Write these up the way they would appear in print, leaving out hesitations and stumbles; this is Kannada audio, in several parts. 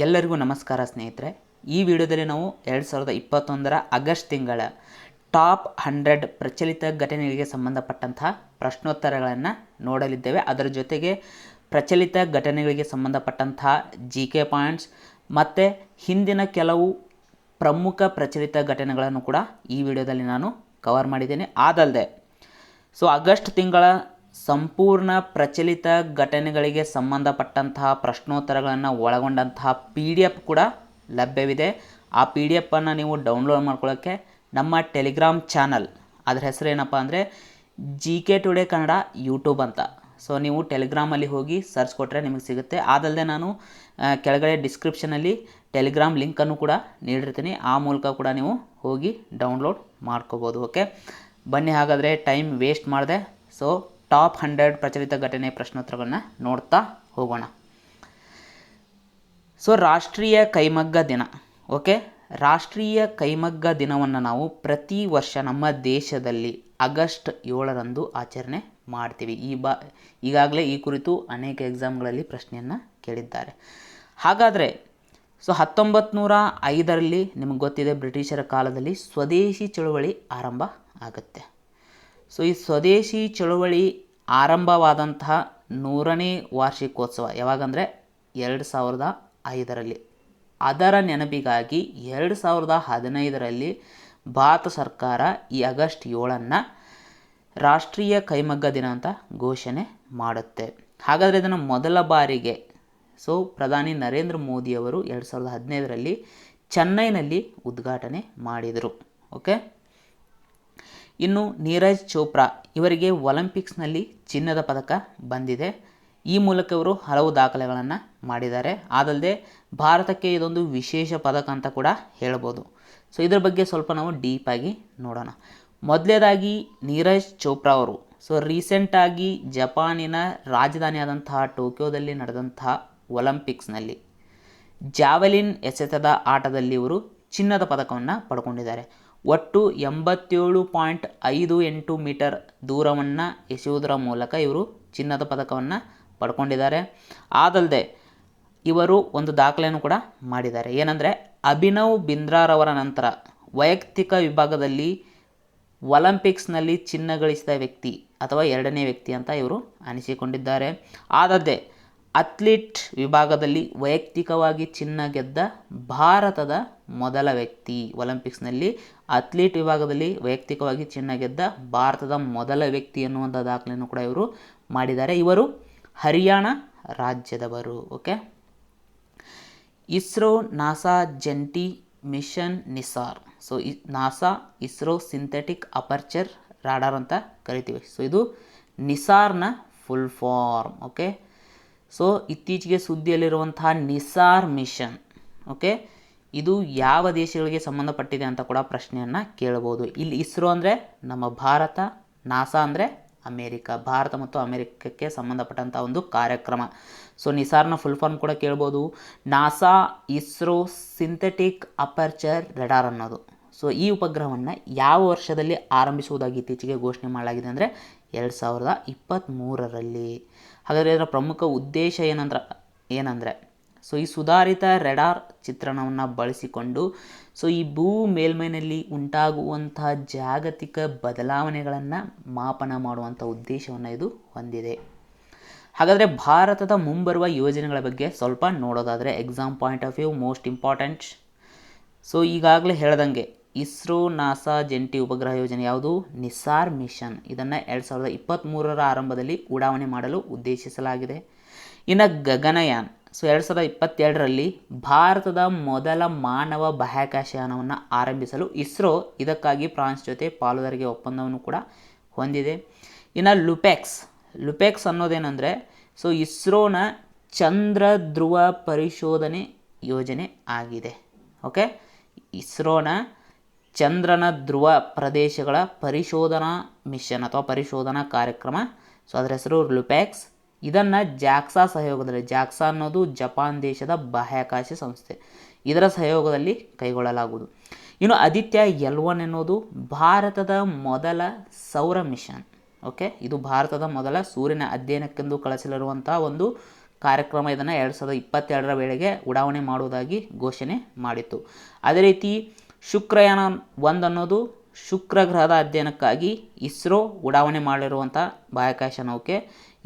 ಎಲ್ಲರಿಗೂ ನಮಸ್ಕಾರ ಸ್ನೇಹಿತರೆ. ಈ ವಿಡಿಯೋದಲ್ಲಿ ನಾವು 2021 ಆಗಸ್ಟ್ ತಿಂಗಳ ಟಾಪ್ 100 ಪ್ರಚಲಿತ ಘಟನೆಗಳಿಗೆ ಸಂಬಂಧಪಟ್ಟಂತಹ ಪ್ರಶ್ನೋತ್ತರಗಳನ್ನು ನೋಡಲಿದ್ದೇವೆ. ಅದರ ಜೊತೆಗೆ ಪ್ರಚಲಿತ ಘಟನೆಗಳಿಗೆ ಸಂಬಂಧಪಟ್ಟಂತಹ GK ಪಾಯಿಂಟ್ಸ್ ಮತ್ತು ಹಿಂದಿನ ಕೆಲವು ಪ್ರಮುಖ ಪ್ರಚಲಿತ ಘಟನೆಗಳನ್ನು ಕೂಡ ಈ ವಿಡಿಯೋದಲ್ಲಿ ನಾನು ಕವರ್ ಮಾಡಿದ್ದೇನೆ. ಅದಲ್ಲದೆ ಆಗಸ್ಟ್ ತಿಂಗಳ ಸಂಪೂರ್ಣ ಪ್ರಚಲಿತ ಘಟನೆಗಳಿಗೆ ಸಂಬಂಧಪಟ್ಟಂತಹ ಪ್ರಶ್ನೋತ್ತರಗಳನ್ನು ಒಳಗೊಂಡಂತಹ PDF ಕೂಡ ಲಭ್ಯವಿದೆ. ಆ PDF ಅನ್ನು ನೀವು ಡೌನ್ಲೋಡ್ ಮಾಡ್ಕೊಳ್ಳೋಕ್ಕೆ ನಮ್ಮ ಟೆಲಿಗ್ರಾಮ್ ಚಾನಲ್, ಅದರ ಹೆಸರು ಏನಪ್ಪ ಅಂದರೆ GK ಟುಡೇ ಕನ್ನಡ ಯೂಟ್ಯೂಬ್ ಅಂತ. ನೀವು ಟೆಲಿಗ್ರಾಮಲ್ಲಿ ಹೋಗಿ ಸರ್ಚ್ ಕೊಟ್ಟರೆ ನಿಮಗೆ ಸಿಗುತ್ತೆ. ಅದಲ್ಲದೆ ನಾನು ಕೆಳಗಡೆ ಡಿಸ್ಕ್ರಿಪ್ಷನಲ್ಲಿ ಟೆಲಿಗ್ರಾಮ್ ಲಿಂಕನ್ನು ಕೂಡ ನೀಡಿರ್ತೀನಿ. ಆ ಮೂಲಕ ಕೂಡ ನೀವು ಹೋಗಿ ಡೌನ್ಲೋಡ್ ಮಾಡ್ಕೋಬೋದು. ಓಕೆ, ಬನ್ನಿ ಹಾಗಾದರೆ ಟೈಮ್ ವೇಸ್ಟ್ ಮಾಡಿದೆ. ಟಾಪ್ 100 ಪ್ರಚಲಿತ ಘಟನೆ ಪ್ರಶ್ನೋತ್ತರಗಳನ್ನ ನೋಡ್ತಾ ಹೋಗೋಣ. ರಾಷ್ಟ್ರೀಯ ಕೈಮಗ್ಗ ದಿನ. ಓಕೆ, ರಾಷ್ಟ್ರೀಯ ಕೈಮಗ್ಗ ದಿನವನ್ನು ನಾವು ಪ್ರತಿ ವರ್ಷ ನಮ್ಮ ದೇಶದಲ್ಲಿ ಆಗಸ್ಟ್ 7ರಂದು ಆಚರಣೆ ಮಾಡ್ತೀವಿ. ಈಗಾಗಲೇ ಈ ಕುರಿತು ಅನೇಕ ಎಕ್ಸಾಮ್ಗಳಲ್ಲಿ ಪ್ರಶ್ನೆಯನ್ನು ಕೇಳಿದ್ದಾರೆ. ಹಾಗಾದರೆ 1905ರಲ್ಲಿ ನಿಮಗೆ ಗೊತ್ತಿದೆ, ಬ್ರಿಟಿಷರ ಕಾಲದಲ್ಲಿ ಸ್ವದೇಶಿ ಚಳುವಳಿ ಆರಂಭ ಆಗುತ್ತೆ. ಈ ಸ್ವದೇಶಿ ಚಳುವಳಿ ಆರಂಭವಾದಂತಹ 100ನೇ ವಾರ್ಷಿಕೋತ್ಸವ ಯಾವಾಗಂದರೆ 2005ರಲ್ಲಿ. ಅದರ ನೆನಪಿಗಾಗಿ 2015ರಲ್ಲಿ ಭಾರತ ಸರ್ಕಾರ ಈ ಆಗಸ್ಟ್ 7ನ್ನು ರಾಷ್ಟ್ರೀಯ ಕೈಮಗ್ಗ ದಿನ ಅಂತ ಘೋಷಣೆ ಮಾಡುತ್ತೆ. ಹಾಗಾದರೆ ಇದನ್ನು ಮೊದಲ ಬಾರಿಗೆ ಪ್ರಧಾನಿ ನರೇಂದ್ರ ಮೋದಿಯವರು 2015ರಲ್ಲಿ ಚೆನ್ನೈನಲ್ಲಿ ಉದ್ಘಾಟನೆ ಮಾಡಿದರು. ಓಕೆ, ಇನ್ನು ನೀರಜ್ ಚೋಪ್ರಾ ಇವರಿಗೆ ಒಲಿಂಪಿಕ್ಸ್ನಲ್ಲಿ ಚಿನ್ನದ ಪದಕ ಬಂದಿದೆ. ಈ ಮೂಲಕ ಇವರು ಹಲವು ದಾಖಲೆಗಳನ್ನು ಮಾಡಿದ್ದಾರೆ. ಅದಲ್ಲದೆ ಭಾರತಕ್ಕೆ ಇದೊಂದು ವಿಶೇಷ ಪದಕ ಅಂತ ಕೂಡ ಹೇಳ್ಬೋದು. ಇದರ ಬಗ್ಗೆ ಸ್ವಲ್ಪ ನಾವು ಡೀಪಾಗಿ ನೋಡೋಣ. ಮೊದಲನೇದಾಗಿ ನೀರಜ್ ಚೋಪ್ರಾ ಅವರು ರೀಸೆಂಟಾಗಿ ಜಪಾನಿನ ರಾಜಧಾನಿ ಆದಂತಹ ಟೋಕಿಯೋದಲ್ಲಿ ನಡೆದಂತಹ ಒಲಿಂಪಿಕ್ಸ್ನಲ್ಲಿ ಜಾವೆಲಿನ್ ಎಸೆತದ ಆಟದಲ್ಲಿ ಇವರು ಚಿನ್ನದ ಪದಕವನ್ನು ಪಡ್ಕೊಂಡಿದ್ದಾರೆ. ಒಟ್ಟು 87.58 ಮೀಟರ್ ದೂರವನ್ನು ಎಸೆಯುವುದರ ಮೂಲಕ ಇವರು ಚಿನ್ನದ ಪದಕವನ್ನು ಪಡ್ಕೊಂಡಿದ್ದಾರೆ. ಅದಲ್ಲದೆ ಇವರು ಒಂದು ದಾಖಲೆಯನ್ನು ಕೂಡ ಮಾಡಿದ್ದಾರೆ. ಏನಂದರೆ ಅಭಿನವ್ ಬಿಂದ್ರಾರವರ ನಂತರ ವೈಯಕ್ತಿಕ ವಿಭಾಗದಲ್ಲಿ ಒಲಿಂಪಿಕ್ಸ್ನಲ್ಲಿ ಚಿನ್ನ ಗಳಿಸಿದ ವ್ಯಕ್ತಿ ಅಥವಾ ಎರಡನೇ ವ್ಯಕ್ತಿ ಅಂತ ಇವರು ಅನಿಸಿಕೊಂಡಿದ್ದಾರೆ. ಅದಲ್ಲದೆ ಅಥ್ಲೀಟ್ ವಿಭಾಗದಲ್ಲಿ ವೈಯಕ್ತಿಕವಾಗಿ ಚಿನ್ನ ಗೆದ್ದ ಭಾರತದ ಮೊದಲ ವ್ಯಕ್ತಿ, ಒಲಿಂಪಿಕ್ಸ್ನಲ್ಲಿ ಅಥ್ಲೀಟ್ ವಿಭಾಗದಲ್ಲಿ ವೈಯಕ್ತಿಕವಾಗಿ ಚಿನ್ನ ಗೆದ್ದ ಭಾರತದ ಮೊದಲ ವ್ಯಕ್ತಿ ಎನ್ನುವಂಥ ದಾಖಲೆಯನ್ನು ಕೂಡ ಇವರು ಮಾಡಿದ್ದಾರೆ. ಇವರು ಹರಿಯಾಣ ರಾಜ್ಯದವರು. ಓಕೆ, ಇಸ್ರೋ ನಾಸಾ ಜಂಟಿ mission NISAR. NASA ISRO synthetic aperture radar ಅಂತ ಕರಿತೀವಿ. ಇದು ನಿಸಾರ್ನ ಫುಲ್ ಫಾರ್ಮ್. ಓಕೆ, ಇತ್ತೀಚೆಗೆ ಸುದ್ದಿಯಲ್ಲಿರುವಂತಹ ನಿಸಾರ್ ಮಿಷನ್, ಓಕೆ, ಇದು ಯಾವ ದೇಶಗಳಿಗೆ ಸಂಬಂಧಪಟ್ಟಿದೆ ಅಂತ ಕೂಡ ಪ್ರಶ್ನೆಯನ್ನು ಕೇಳಬಹುದು. ಇಲ್ಲಿ ಇಸ್ರೋ ಅಂದರೆ ನಮ್ಮ ಭಾರತ, ನಾಸಾ ಅಂದರೆ ಅಮೇರಿಕ, ಭಾರತ ಮತ್ತು ಅಮೇರಿಕಕ್ಕೆ ಸಂಬಂಧಪಟ್ಟಂಥ ಒಂದು ಕಾರ್ಯಕ್ರಮ. ನಿಸಾರ್ನ ಫುಲ್ ಫಾರ್ಮ್ ಕೂಡ ಕೇಳ್ಬೋದು. NASA ISRO synthetic aperture radar ಅನ್ನೋದು. ಈ ಉಪಗ್ರಹವನ್ನು ಯಾವ ವರ್ಷದಲ್ಲಿ ಆರಂಭಿಸುವುದಾಗಿ ಇತ್ತೀಚೆಗೆ ಘೋಷಣೆ ಮಾಡಲಾಗಿದೆ ಅಂದರೆ 2023ರಲ್ಲಿ. ಹಾಗಾದರೆ ಇದರ ಪ್ರಮುಖ ಉದ್ದೇಶ ಏನಂದರೆ ಈ ಸುಧಾರಿತ ರೆಡಾರ್ ಚಿತ್ರಣವನ್ನು ಬಳಸಿಕೊಂಡು ಈ ಭೂ ಮೇಲ್ಮೈನಲ್ಲಿ ಉಂಟಾಗುವಂತಹ ಜಾಗತಿಕ ಬದಲಾವಣೆಗಳನ್ನು ಮಾಪನ ಮಾಡುವಂಥ ಉದ್ದೇಶವನ್ನು ಇದು ಹೊಂದಿದೆ. ಹಾಗಾದರೆ ಭಾರತದ ಮುಂಬರುವ ಯೋಜನೆಗಳ ಬಗ್ಗೆ ಸ್ವಲ್ಪ ನೋಡೋದಾದರೆ exam point of view most important. ಈಗಾಗಲೇ ಹೇಳ್ದಂಗೆ ಇಸ್ರೋ ನಾಸಾ ಜಂಟಿ ಉಪಗ್ರಹ ಯೋಜನೆ ಯಾವುದು? ನಿಸಾರ್ ಮಿಷನ್. ಇದನ್ನು 2023ರ ಆರಂಭದಲ್ಲಿ ಉಡಾವಣೆ ಮಾಡಲು ಉದ್ದೇಶಿಸಲಾಗಿದೆ. ಇನ್ನು ಗಗನಯಾನ್ 2022ರಲ್ಲಿ ಭಾರತದ ಮೊದಲ ಮಾನವ ಬಾಹ್ಯಾಕಾಶ ಯಾನವನ್ನು ಆರಂಭಿಸಲು ಇಸ್ರೋ ಇದಕ್ಕಾಗಿ ಫ್ರಾನ್ಸ್ ಜೊತೆ ಪಾಲುದಾರಿಕೆ ಒಪ್ಪಂದವನ್ನು ಕೂಡ ಹೊಂದಿದೆ. ಇನ್ನು ಲುಪೆಕ್ಸ್ ಅನ್ನೋದೇನೆಂದರೆ ಇಸ್ರೋನ ಚಂದ್ರ ಧ್ರುವ ಪರಿಶೋಧನೆ ಯೋಜನೆ ಆಗಿದೆ. ಓಕೆ, ಇಸ್ರೋನ ಚಂದ್ರನ ಧ್ರುವ ಪ್ರದೇಶಗಳ ಪರಿಶೋಧನಾ ಮಿಷನ್ ಅಥವಾ ಪರಿಶೋಧನಾ ಕಾರ್ಯಕ್ರಮ. ಅದರ ಹೆಸರು ಲುಪೆಕ್ಸ್. ಇದನ್ನು ಜಾಕ್ಸಾ ಸಹಯೋಗದಲ್ಲಿ, ಜಾಕ್ಸಾ ಅನ್ನೋದು ಜಪಾನ್ ದೇಶದ ಬಾಹ್ಯಾಕಾಶ ಸಂಸ್ಥೆ, ಇದರ ಸಹಯೋಗದಲ್ಲಿ ಕೈಗೊಳ್ಳಲಾಗುವುದು. ಇನ್ನು ಆದಿತ್ಯ L1 ಎನ್ನುವುದು ಭಾರತದ ಮೊದಲ ಸೌರ ಮಿಷನ್. ಓಕೆ, ಇದು ಭಾರತದ ಮೊದಲ ಸೂರ್ಯನ ಅಧ್ಯಯನಕ್ಕೆಂದು ಕಳಿಸಲಿರುವಂಥ ಒಂದು ಕಾರ್ಯಕ್ರಮ ಇದನ್ನು 2022ರ ವೇಳೆಗೆ ಉಡಾವಣೆ ಮಾಡುವುದಾಗಿ ಘೋಷಣೆ ಮಾಡಿತ್ತು. ಅದೇ ರೀತಿ ಶುಕ್ರಯಾನ 1 ಅನ್ನೋದು ಶುಕ್ರ ಗ್ರಹದ ಅಧ್ಯಯನಕ್ಕಾಗಿ ಇಸ್ರೋ ಉಡಾವಣೆ ಮಾಡಿರುವಂಥ ಬಾಹ್ಯಾಕಾಶ ನೌಕೆ.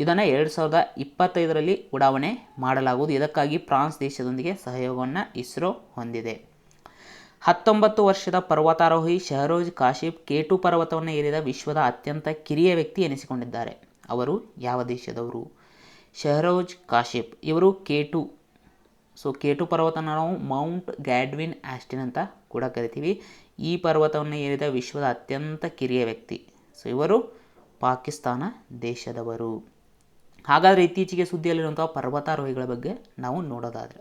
ಇದನ್ನು 2025ರಲ್ಲಿ ಉಡಾವಣೆ ಮಾಡಲಾಗುವುದು. ಇದಕ್ಕಾಗಿ ಫ್ರಾನ್ಸ್ ದೇಶದೊಂದಿಗೆ ಸಹಯೋಗವನ್ನು ಇಸ್ರೋ ಹೊಂದಿದೆ. 19 ವರ್ಷದ ಪರ್ವತಾರೋಹಿ ಶಹರೋಜ್ ಕಾಶಿಫ್ K2 ಪರ್ವತವನ್ನು ಏರಿದ ವಿಶ್ವದ ಅತ್ಯಂತ ಕಿರಿಯ ವ್ಯಕ್ತಿ ಎನಿಸಿಕೊಂಡಿದ್ದಾರೆ. ಅವರು ಯಾವ ದೇಶದವರು? ಶಹರೋಜ್ ಕಾಶಿಫ್ ಇವರು K2. ಸೊ K2 ಪರ್ವತನ ನಾವು ಮೌಂಟ್ ಗ್ಯಾಡ್ವಿನ್ ಆಸ್ಟಿನ್ ಅಂತ ಕೂಡ ಕರಿತೀವಿ. ಈ ಪರ್ವತವನ್ನು ಏರಿದ ವಿಶ್ವದ ಅತ್ಯಂತ ಕಿರಿಯ ವ್ಯಕ್ತಿ. ಸೊ ಇವರು ಪಾಕಿಸ್ತಾನ ದೇಶದವರು. ಹಾಗಾದರೆ ಇತ್ತೀಚೆಗೆ ಸುದ್ದಿಯಲ್ಲಿರುವಂಥ ಪರ್ವತಾರೋಹಿಗಳ ಬಗ್ಗೆ ನಾವು ನೋಡೋದಾದರೆ,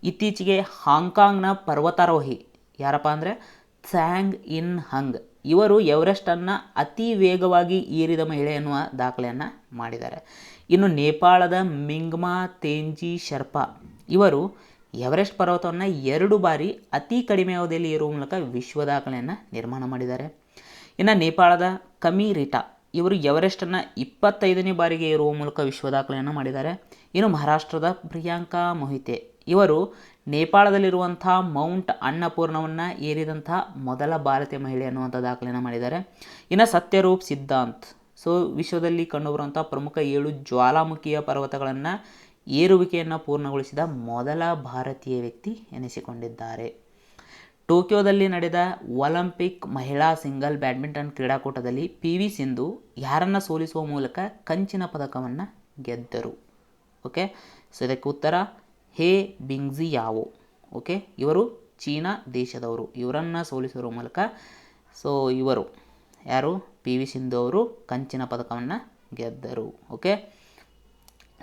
ಇತ್ತೀಚೆಗೆ ಹಾಂಗ್ಕಾಂಗ್ನ ಪರ್ವತಾರೋಹಿ ಯಾರಪ್ಪ ಅಂದರೆ ಥ್ಯಾಂಗ್ ಇನ್ ಹಂಗ್. ಇವರು ಎವರೆಸ್ಟನ್ನು ಅತಿ ವೇಗವಾಗಿ ಏರಿದ ಮಹಿಳೆ ಎನ್ನುವ ದಾಖಲೆಯನ್ನು ಮಾಡಿದ್ದಾರೆ. ಇನ್ನು ನೇಪಾಳದ ಮಿಂಗ್ಮಾ ತೇಂಜಿ ಶೆರ್ಪಾ ಇವರು ಎವರೆಸ್ಟ್ ಪರ್ವತವನ್ನು 2 ಬಾರಿ ಅತಿ ಕಡಿಮೆ ಅವಧಿಯಲ್ಲಿ ಏರುವ ಮೂಲಕ ವಿಶ್ವ ದಾಖಲೆಯನ್ನು ನಿರ್ಮಾಣ ಮಾಡಿದ್ದಾರೆ. ಇನ್ನು ನೇಪಾಳದ ಕಮಿ ರಿಟಾ ಇವರು ಎವರೆಸ್ಟನ್ನು 25ನೇ ಬಾರಿಗೆ ಏರುವ ಮೂಲಕ ವಿಶ್ವ ದಾಖಲೆಯನ್ನು ಮಾಡಿದ್ದಾರೆ. ಇನ್ನು ಮಹಾರಾಷ್ಟ್ರದ ಪ್ರಿಯಾಂಕಾ ಮೊಹಿತೆ ಇವರು ನೇಪಾಳದಲ್ಲಿರುವಂಥ ಮೌಂಟ್ ಅನ್ನಪೂರ್ಣವನ್ನು ಏರಿದಂಥ ಮೊದಲ ಭಾರತೀಯ ಮಹಿಳೆ ಅನ್ನುವಂಥ ದಾಖಲೆಯನ್ನು ಮಾಡಿದ್ದಾರೆ. ಇನ್ನು ಸತ್ಯರೂಪ್ ಸಿದ್ಧಾಂತ್ ಸೊ ವಿಶ್ವದಲ್ಲಿ ಕಂಡುಬರುವಂಥ ಪ್ರಮುಖ 7 ಜ್ವಾಲಾಮುಖಿಯ ಪರ್ವತಗಳನ್ನು ಏರುವಿಕೆಯನ್ನು ಪೂರ್ಣಗೊಳಿಸಿದ ಮೊದಲ ಭಾರತೀಯ ವ್ಯಕ್ತಿ ಎನಿಸಿಕೊಂಡಿದ್ದಾರೆ. ಟೋಕಿಯೋದಲ್ಲಿ ನಡೆದ ಒಲಿಂಪಿಕ್ ಮಹಿಳಾ ಸಿಂಗಲ್ ಬ್ಯಾಡ್ಮಿಂಟನ್ ಕ್ರೀಡಾಕೂಟದಲ್ಲಿ PV ಸಿಂಧು ಯಾರನ್ನು ಸೋಲಿಸುವ ಮೂಲಕ ಕಂಚಿನ ಪದಕವನ್ನು ಗೆದ್ದರು? ಓಕೆ, ಸೊ ಇದಕ್ಕೆ ಉತ್ತರ ಹೇ ಬಿಂಗ್ಜಿಯಾವೋ. ಓಕೆ, ಇವರು ಚೀನಾ ದೇಶದವರು. ಇವರನ್ನು ಸೋಲಿಸುವ ಮೂಲಕ ಸೊ ಇವರು ಯಾರು PV ಸಿಂಧು ಅವರು ಕಂಚಿನ ಪದಕವನ್ನು ಗೆದ್ದರು. ಓಕೆ,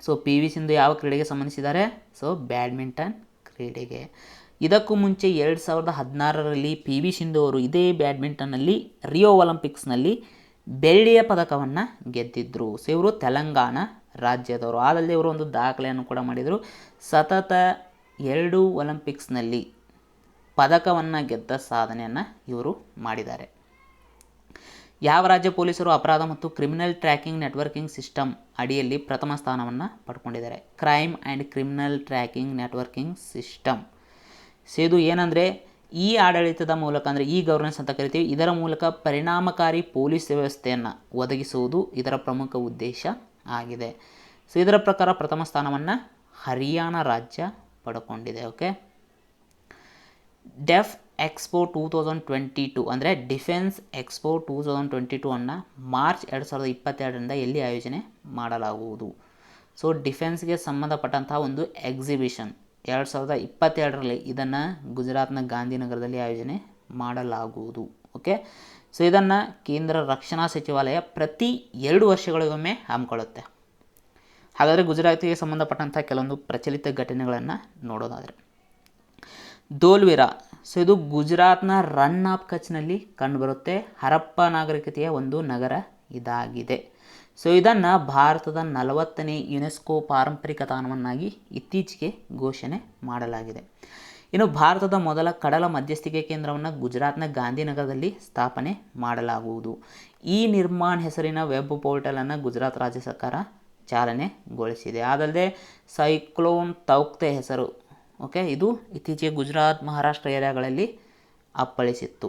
ಸೊ PV ಸಿಂಧು ಯಾವ ಕ್ರೀಡೆಗೆ ಸಂಬಂಧಿಸಿದ್ದಾರೆ? ಸೊ ಬ್ಯಾಡ್ಮಿಂಟನ್ ಕ್ರೀಡೆಗೆ. ಇದಕ್ಕೂ ಮುಂಚೆ 2016ರಲ್ಲಿ PV ಸಿಂಧು ಅವರು ಇದೇ ಬ್ಯಾಡ್ಮಿಂಟನ್ನಲ್ಲಿ ರಿಯೋ ಒಲಿಂಪಿಕ್ಸ್ನಲ್ಲಿ ಬೆಳ್ಳಿಯ ಪದಕವನ್ನು ಗೆದ್ದಿದ್ದರು. ಸೊ ಇವರು ತೆಲಂಗಾಣ ರಾಜ್ಯದವರು. ಅದಲ್ಲದೆ ಇವರು ಒಂದು ದಾಖಲೆಯನ್ನು ಕೂಡ ಮಾಡಿದರು. ಸತತ 2 ಒಲಿಂಪಿಕ್ಸ್ನಲ್ಲಿ ಪದಕವನ್ನು ಗೆದ್ದ ಸಾಧನೆಯನ್ನು ಇವರು ಮಾಡಿದ್ದಾರೆ. ಯಾವ ರಾಜ್ಯ ಪೊಲೀಸರು ಅಪರಾಧ ಮತ್ತು ಕ್ರಿಮಿನಲ್ ಟ್ರ್ಯಾಕಿಂಗ್ ನೆಟ್ವರ್ಕಿಂಗ್ ಸಿಸ್ಟಮ್ ಅಡಿಯಲ್ಲಿ ಪ್ರಥಮ ಸ್ಥಾನವನ್ನು ಪಡ್ಕೊಂಡಿದ್ದಾರೆ? Crime and criminal tracking networking system. So ಇದು ಏನಂದರೆ ಈ ಆಡಳಿತದ ಮೂಲಕ ಅಂದರೆ ಈ ಗವರ್ನೆನ್ಸ್ ಅಂತ ಕರಿತೀವಿ. ಇದರ ಮೂಲಕ ಪರಿಣಾಮಕಾರಿ ಪೊಲೀಸ್ ವ್ಯವಸ್ಥೆಯನ್ನು ಒದಗಿಸುವುದು ಇದರ ಪ್ರಮುಖ ಉದ್ದೇಶ ಆಗಿದೆ. ಸೊ ಇದರ ಪ್ರಕಾರ ಪ್ರಥಮ ಸ್ಥಾನವನ್ನು ಹರಿಯಾಣ ರಾಜ್ಯ ಪಡ್ಕೊಂಡಿದೆ. ಓಕೆ, ಡೆಫ್ ಎಕ್ಸ್ಪೋ 2022 ಅಂದರೆ ಡಿಫೆನ್ಸ್ ಎಕ್ಸ್ಪೋ 2022 ಅನ್ನು ಮಾರ್ಚ್ 2022ರಿಂದ ಎಲ್ಲಿ ಆಯೋಜನೆ ಮಾಡಲಾಗುವುದು? ಸೊ ಡಿಫೆನ್ಸ್ಗೆ ಸಂಬಂಧಪಟ್ಟಂಥ ಒಂದು ಎಕ್ಸಿಬಿಷನ್ 2022ರಲ್ಲಿ ಇದನ್ನು ಗುಜರಾತ್ನ ಗಾಂಧಿನಗರದಲ್ಲಿ ಆಯೋಜನೆ ಮಾಡಲಾಗುವುದು. ಓಕೆ, ಸೊ ಇದನ್ನು ಕೇಂದ್ರ ರಕ್ಷಣಾ ಸಚಿವಾಲಯ ಪ್ರತಿ 2 ವರ್ಷಗಳಿಗೊಮ್ಮೆ ಹಮ್ಮಿಕೊಳ್ಳುತ್ತೆ. ಹಾಗಾದರೆ ಗುಜರಾತಿಗೆ ಸಂಬಂಧಪಟ್ಟಂಥ ಕೆಲವೊಂದು ಪ್ರಚಲಿತ ಘಟನೆಗಳನ್ನು ನೋಡೋದಾದರೆ, ಧೋಲ್ವಿರಾ ಸೊ ಇದು ಗುಜರಾತ್ನ ರನ್ ಆಫ್ ಕಚ್ನಲ್ಲಿ ಕಂಡುಬರುತ್ತೆ. ಹರಪ್ಪ ನಾಗರಿಕತೆಯ ಒಂದು ನಗರ ಇದಾಗಿದೆ. ಸೊ ಇದನ್ನು ಭಾರತದ 40ನೇ ಯುನೆಸ್ಕೋ ಪಾರಂಪರಿಕ ತಾಣವನ್ನಾಗಿ ಇತ್ತೀಚೆಗೆ ಘೋಷಣೆ ಮಾಡಲಾಗಿದೆ. ಇನ್ನು ಭಾರತದ ಮೊದಲ ಕಡಲ ಮಧ್ಯಸ್ಥಿಕೆ ಕೇಂದ್ರವನ್ನು ಗುಜರಾತ್ನ ಗಾಂಧಿನಗರದಲ್ಲಿ ಸ್ಥಾಪನೆ ಮಾಡಲಾಗುವುದು. ಈ ನಿರ್ಮಾಣ ಹೆಸರಿನ ವೆಬ್ ಪೋರ್ಟಲನ್ನು ಗುಜರಾತ್ ರಾಜ್ಯ ಸರ್ಕಾರ ಚಾಲನೆಗೊಳಿಸಿದೆ. ಅದಲ್ಲದೆ ಸೈಕ್ಲೋನ್ ತೌಕ್ತೆ ಹೆಸರು ಓಕೆ ಇದು ಇತ್ತೀಚೆಗೆ ಗುಜರಾತ್ ಮಹಾರಾಷ್ಟ್ರ ಏರಿಯಾಗಳಲ್ಲಿ ಅಪ್ಪಳಿಸಿತ್ತು.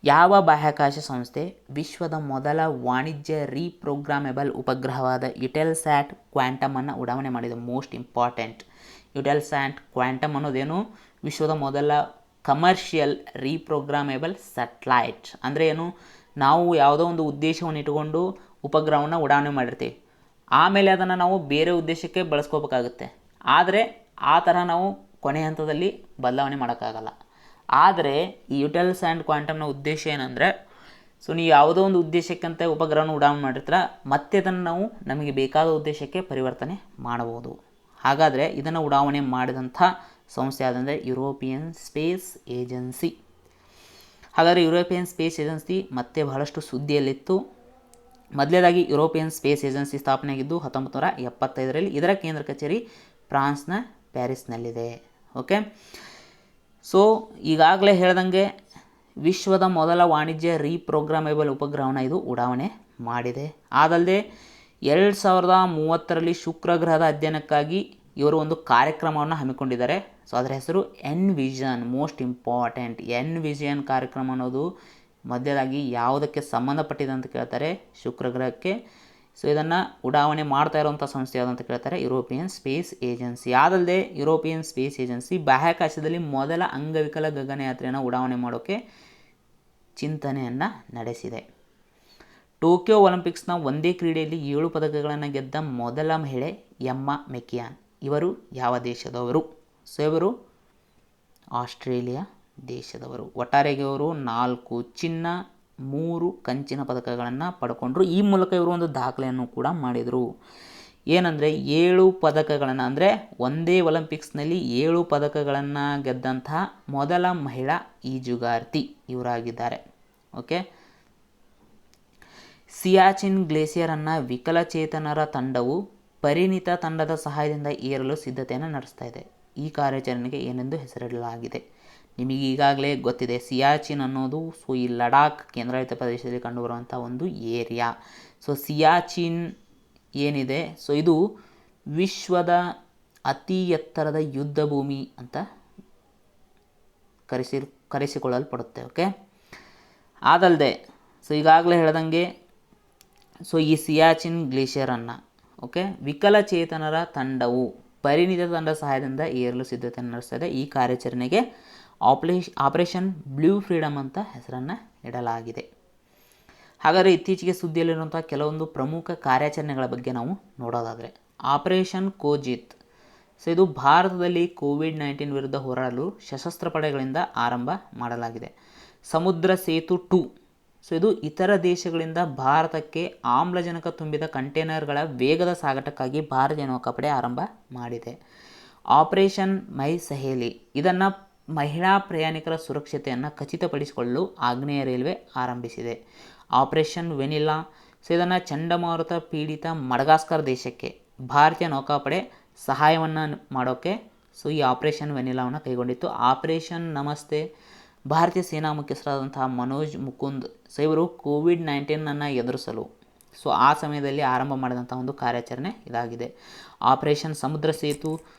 ಯಾವ ಬಾಹ್ಯಾಕಾಶ ಸಂಸ್ಥೆ ವಿಶ್ವದ ಮೊದಲ ವಾಣಿಜ್ಯ ರೀಪ್ರೋಗ್ರಾಮೆಬಲ್ ಉಪಗ್ರಹವಾದ ಯುಟೆಲ್ಸ್ಯಾಟ್ ಕ್ವಾಂಟಮನ್ನು ಉಡಾವಣೆ ಮಾಡಿದೆ? ಮೋಸ್ಟ್ ಇಂಪಾರ್ಟೆಂಟ್, ಯುಟೆಲ್ಸ್ಯಾಟ್ ಕ್ವಾಂಟಮ್ ಅನ್ನೋದೇನು ವಿಶ್ವದ ಮೊದಲ ಕಮರ್ಷಿಯಲ್ ರೀಪ್ರೋಗ್ರಾಮೇಬಲ್ ಸ್ಯಾಟಲೈಟ್. ಅಂದರೆ ಏನು, ನಾವು ಯಾವುದೋ ಒಂದು ಉದ್ದೇಶವನ್ನು ಇಟ್ಟುಕೊಂಡು ಉಪಗ್ರಹವನ್ನು ಉಡಾವಣೆ ಮಾಡಿರ್ತೀವಿ, ಆಮೇಲೆ ಅದನ್ನು ನಾವು ಬೇರೆ ಉದ್ದೇಶಕ್ಕೆ ಬಳಸ್ಕೋಬೇಕಾಗುತ್ತೆ. ಆದರೆ ಆ ಥರ ನಾವು ಕೊನೆ ಹಂತದಲ್ಲಿ ಬದಲಾವಣೆ ಮಾಡೋಕ್ಕಾಗಲ್ಲ. ಆದರೆ ಈ ಯುಟೆಲ್ಸ್ಯಾಟ್ ಕ್ವಾಂಟಮ್ನ ಉದ್ದೇಶ ಏನಂದರೆ, ಸೊ ನೀವು ಯಾವುದೋ ಒಂದು ಉದ್ದೇಶಕ್ಕಂತ ಉಪಗ್ರಹವನ್ನು ಉಡಾವಣೆ ಮಾಡಿರ್ತೀರ, ಮತ್ತೆ ಅದನ್ನು ನಾವು ನಮಗೆ ಬೇಕಾದ ಉದ್ದೇಶಕ್ಕೆ ಪರಿವರ್ತನೆ ಮಾಡಬಹುದು. ಹಾಗಾದರೆ ಇದನ್ನು ಉಡಾವಣೆ ಮಾಡಿದಂಥ ಸಂಸ್ಥೆ ಯಾವುದಂದರೆ ಯುರೋಪಿಯನ್ ಸ್ಪೇಸ್ ಏಜೆನ್ಸಿ. ಹಾಗಾದರೆ ಯುರೋಪಿಯನ್ ಸ್ಪೇಸ್ ಏಜೆನ್ಸಿ ಮತ್ತೆ ಬಹಳಷ್ಟು ಸುದ್ದಿಯಲ್ಲಿತ್ತು. ಮೊದಲೇದಾಗಿ ಯುರೋಪಿಯನ್ ಸ್ಪೇಸ್ ಏಜೆನ್ಸಿ ಸ್ಥಾಪನೆಯಾಗಿದ್ದು 1975ರಲ್ಲಿ. ಇದರ ಕೇಂದ್ರ ಕಚೇರಿ ಫ್ರಾನ್ಸ್ನ ಪ್ಯಾರಿಸ್ನಲ್ಲಿದೆ. ಓಕೆ, ಸೊ ಈಗಾಗಲೇ ಹೇಳ್ದಂಗೆ ವಿಶ್ವದ ಮೊದಲ ವಾಣಿಜ್ಯ ರೀಪ್ರೋಗ್ರಾಮೇಬಲ್ ಉಪಗ್ರಹವನ್ನು ಇದು ಉಡಾವಣೆ ಮಾಡಿದೆ. ಅದಲ್ಲದೆ 2030ರಲ್ಲಿ ಶುಕ್ರ ಗ್ರಹದ ಅಧ್ಯಯನಕ್ಕಾಗಿ ಇವರು ಒಂದು ಕಾರ್ಯಕ್ರಮವನ್ನು ಹಮ್ಮಿಕೊಂಡಿದ್ದಾರೆ. ಸೊ ಅದರ ಹೆಸರು ಎನ್ವಿಷನ್. ಮೋಸ್ಟ್ ಇಂಪಾರ್ಟೆಂಟ್ ಎನ್ವಿಷನ್ ಕಾರ್ಯಕ್ರಮ ಅನ್ನೋದು ಮೊದಲಾಗಿ ಯಾವುದಕ್ಕೆ ಸಂಬಂಧಪಟ್ಟಿದೆ ಅಂತ ಕೇಳ್ತಾರೆ, ಶುಕ್ರ ಗ್ರಹಕ್ಕೆ. ಸೊ ಇದನ್ನು ಉಡಾವಣೆ ಮಾಡ್ತಾ ಇರುವಂಥ ಸಂಸ್ಥೆ ಯಾವುದಂತ ಕೇಳ್ತಾರೆ, ಯುರೋಪಿಯನ್ ಸ್ಪೇಸ್ ಏಜೆನ್ಸಿ. ಅದಲ್ಲದೆ ಯುರೋಪಿಯನ್ ಸ್ಪೇಸ್ ಏಜೆನ್ಸಿ ಬಾಹ್ಯಾಕಾಶದಲ್ಲಿ ಮೊದಲ ಅಂಗವಿಕಲ ಗಗನಯಾತ್ರೆಯನ್ನು ಉಡಾವಣೆ ಮಾಡೋಕ್ಕೆ ಚಿಂತನೆಯನ್ನು ನಡೆಸಿದೆ. ಟೋಕಿಯೋ ಒಲಿಂಪಿಕ್ಸ್ನ ಒಂದೇ ಕ್ರೀಡೆಯಲ್ಲಿ 7 ಪದಕಗಳನ್ನು ಗೆದ್ದ ಮೊದಲ ಮಹಿಳೆ ಎಮ್ಮಾ ಮೆಕಿಯಾನ್. ಇವರು ಯಾವ ದೇಶದವರು? ಸೊ ಇವರು ಆಸ್ಟ್ರೇಲಿಯಾ ದೇಶದವರು. ಒಟ್ಟಾರೆಗೆ ಇವರು 4 ಚಿನ್ನ 3 ಕಂಚಿನ ಪದಕಗಳನ್ನು ಪಡ್ಕೊಂಡ್ರು. ಈ ಮೂಲಕ ಇವರು ಒಂದು ದಾಖಲೆಯನ್ನು ಕೂಡ ಮಾಡಿದರು. ಏನಂದರೆ 7 ಪದಕಗಳನ್ನು, ಅಂದರೆ ಒಂದೇ ಒಲಿಂಪಿಕ್ಸ್ನಲ್ಲಿ 7 ಪದಕಗಳನ್ನು ಗೆದ್ದಂತಹ ಮೊದಲ ಮಹಿಳಾ ಈಜುಗಾರ್ತಿ ಇವರಾಗಿದ್ದಾರೆ. ಓಕೆ. ಸಿಯಾಚಿನ್ ಗ್ಲೇಸಿಯರನ್ನು ವಿಕಲಚೇತನರ ತಂಡವು ಪರಿಣಿತ ತಂಡದ ಸಹಾಯದಿಂದ ಏರಲು ಸಿದ್ಧತೆಯನ್ನು ನಡೆಸ್ತಾ ಇದೆ. ಈ ಕಾರ್ಯಾಚರಣೆಗೆ ಏನೆಂದು ಹೆಸರಿಡಲಾಗಿದೆ? ನಿಮಗೆ ಈಗಾಗಲೇ ಗೊತ್ತಿದೆ, ಸಿಯಾಚಿನ್ ಅನ್ನೋದು ಸೊ ಈ ಲಡಾಖ್ ಕೇಂದ್ರಾಡಳಿತ ಪ್ರದೇಶದಲ್ಲಿ ಕಂಡುಬರುವಂಥ ಒಂದು ಏರಿಯಾ. ಸೊ ಸಿಯಾಚಿನ್ ಏನಿದೆ, ಸೊ ಇದು ವಿಶ್ವದ ಅತಿ ಎತ್ತರದ ಯುದ್ಧ ಭೂಮಿ ಅಂತ ಕರೆಸಿಕೊಳ್ಳಲ್ಪಡುತ್ತೆ. ಓಕೆ. ಅದಲ್ಲದೆ ಸೊ ಈಗಾಗಲೇ ಹೇಳ್ದಂಗೆ ಸೊ ಈ ಸಿಯಾಚಿನ್ ಗ್ಲೇಷಿಯರನ್ನು ವಿಕಲಚೇತನರ ತಂಡವು ಪರಿಣಿತ ತಂಡ ಸಹಾಯದಿಂದ ಏರಲು ಸಿದ್ಧತೆಯನ್ನು ನಡೆಸ್ತಾ ಇದೆ. ಈ ಕಾರ್ಯಾಚರಣೆಗೆ ಆಪರೇಷನ್ ಬ್ಲೂ ಫ್ರೀಡಮ್ ಅಂತ ಹೆಸರನ್ನು ಇಡಲಾಗಿದೆ. ಹಾಗಾದರೆ ಇತ್ತೀಚೆಗೆ ಸುದ್ದಿಯಲ್ಲಿರುವಂಥ ಕೆಲವೊಂದು ಪ್ರಮುಖ ಕಾರ್ಯಾಚರಣೆಗಳ ಬಗ್ಗೆ ನಾವು ನೋಡೋದಾದರೆ, ಆಪರೇಷನ್ ಕೋಜಿತ್. ಸೊ ಇದು ಭಾರತದಲ್ಲಿ ಕೋವಿಡ್-19 ವಿರುದ್ಧ ಹೋರಾಡಲು ಸಶಸ್ತ್ರ ಪಡೆಗಳಿಂದ ಆರಂಭ ಮಾಡಲಾಗಿದೆ. ಸಮುದ್ರ ಸೇತು 2. ಸೊ ಇದು ಇತರ ದೇಶಗಳಿಂದ ಭಾರತಕ್ಕೆ ಆಮ್ಲಜನಕ ತುಂಬಿದ ಕಂಟೈನರ್ಗಳ ವೇಗದ ಸಾಗಾಟಕ್ಕಾಗಿ ಭಾರತೀಯ ನೌಕಾಪಡೆ ಆರಂಭ ಮಾಡಿದೆ. ಆಪರೇಷನ್ ಮೈ ಸಹೇಲಿ. ಇದನ್ನು ಮಹಿಳಾ ಪ್ರಯಾಣಿಕರ ಸುರಕ್ಷತೆಯನ್ನು ಖಚಿತಪಡಿಸಿಕೊಳ್ಳಲು ಆಗ್ನೇಯ ರೈಲ್ವೆ ಆರಂಭಿಸಿದೆ. Operation vanilla. ಸೊ ಇದನ್ನು ಚಂಡಮಾರುತ ಪೀಡಿತ ಮಡಗಾಸ್ಕರ್ ದೇಶಕ್ಕೆ ಭಾರತೀಯ ನೌಕಾಪಡೆ ಸಹಾಯವನ್ನು ಮಾಡೋಕ್ಕೆ ಸೊ ಈ ಆಪರೇಷನ್ ವೆನಿಲಾವನ್ನು ಕೈಗೊಂಡಿತ್ತು. ಆಪರೇಷನ್ ನಮಸ್ತೆ. ಭಾರತೀಯ ಸೇನಾ ಮುಖ್ಯಸ್ಥರಾದಂತಹ ಮನೋಜ್ ಮುಕುಂದ್ ಸೊ ಇವರು ಕೋವಿಡ್-19 ಎದುರಿಸಲು ಸೊ ಆ ಸಮಯದಲ್ಲಿ ಆರಂಭ ಮಾಡಿದಂಥ ಒಂದು ಕಾರ್ಯಾಚರಣೆ ಇದಾಗಿದೆ. ಆಪರೇಷನ್ ಸಮುದ್ರ ಸೇತು.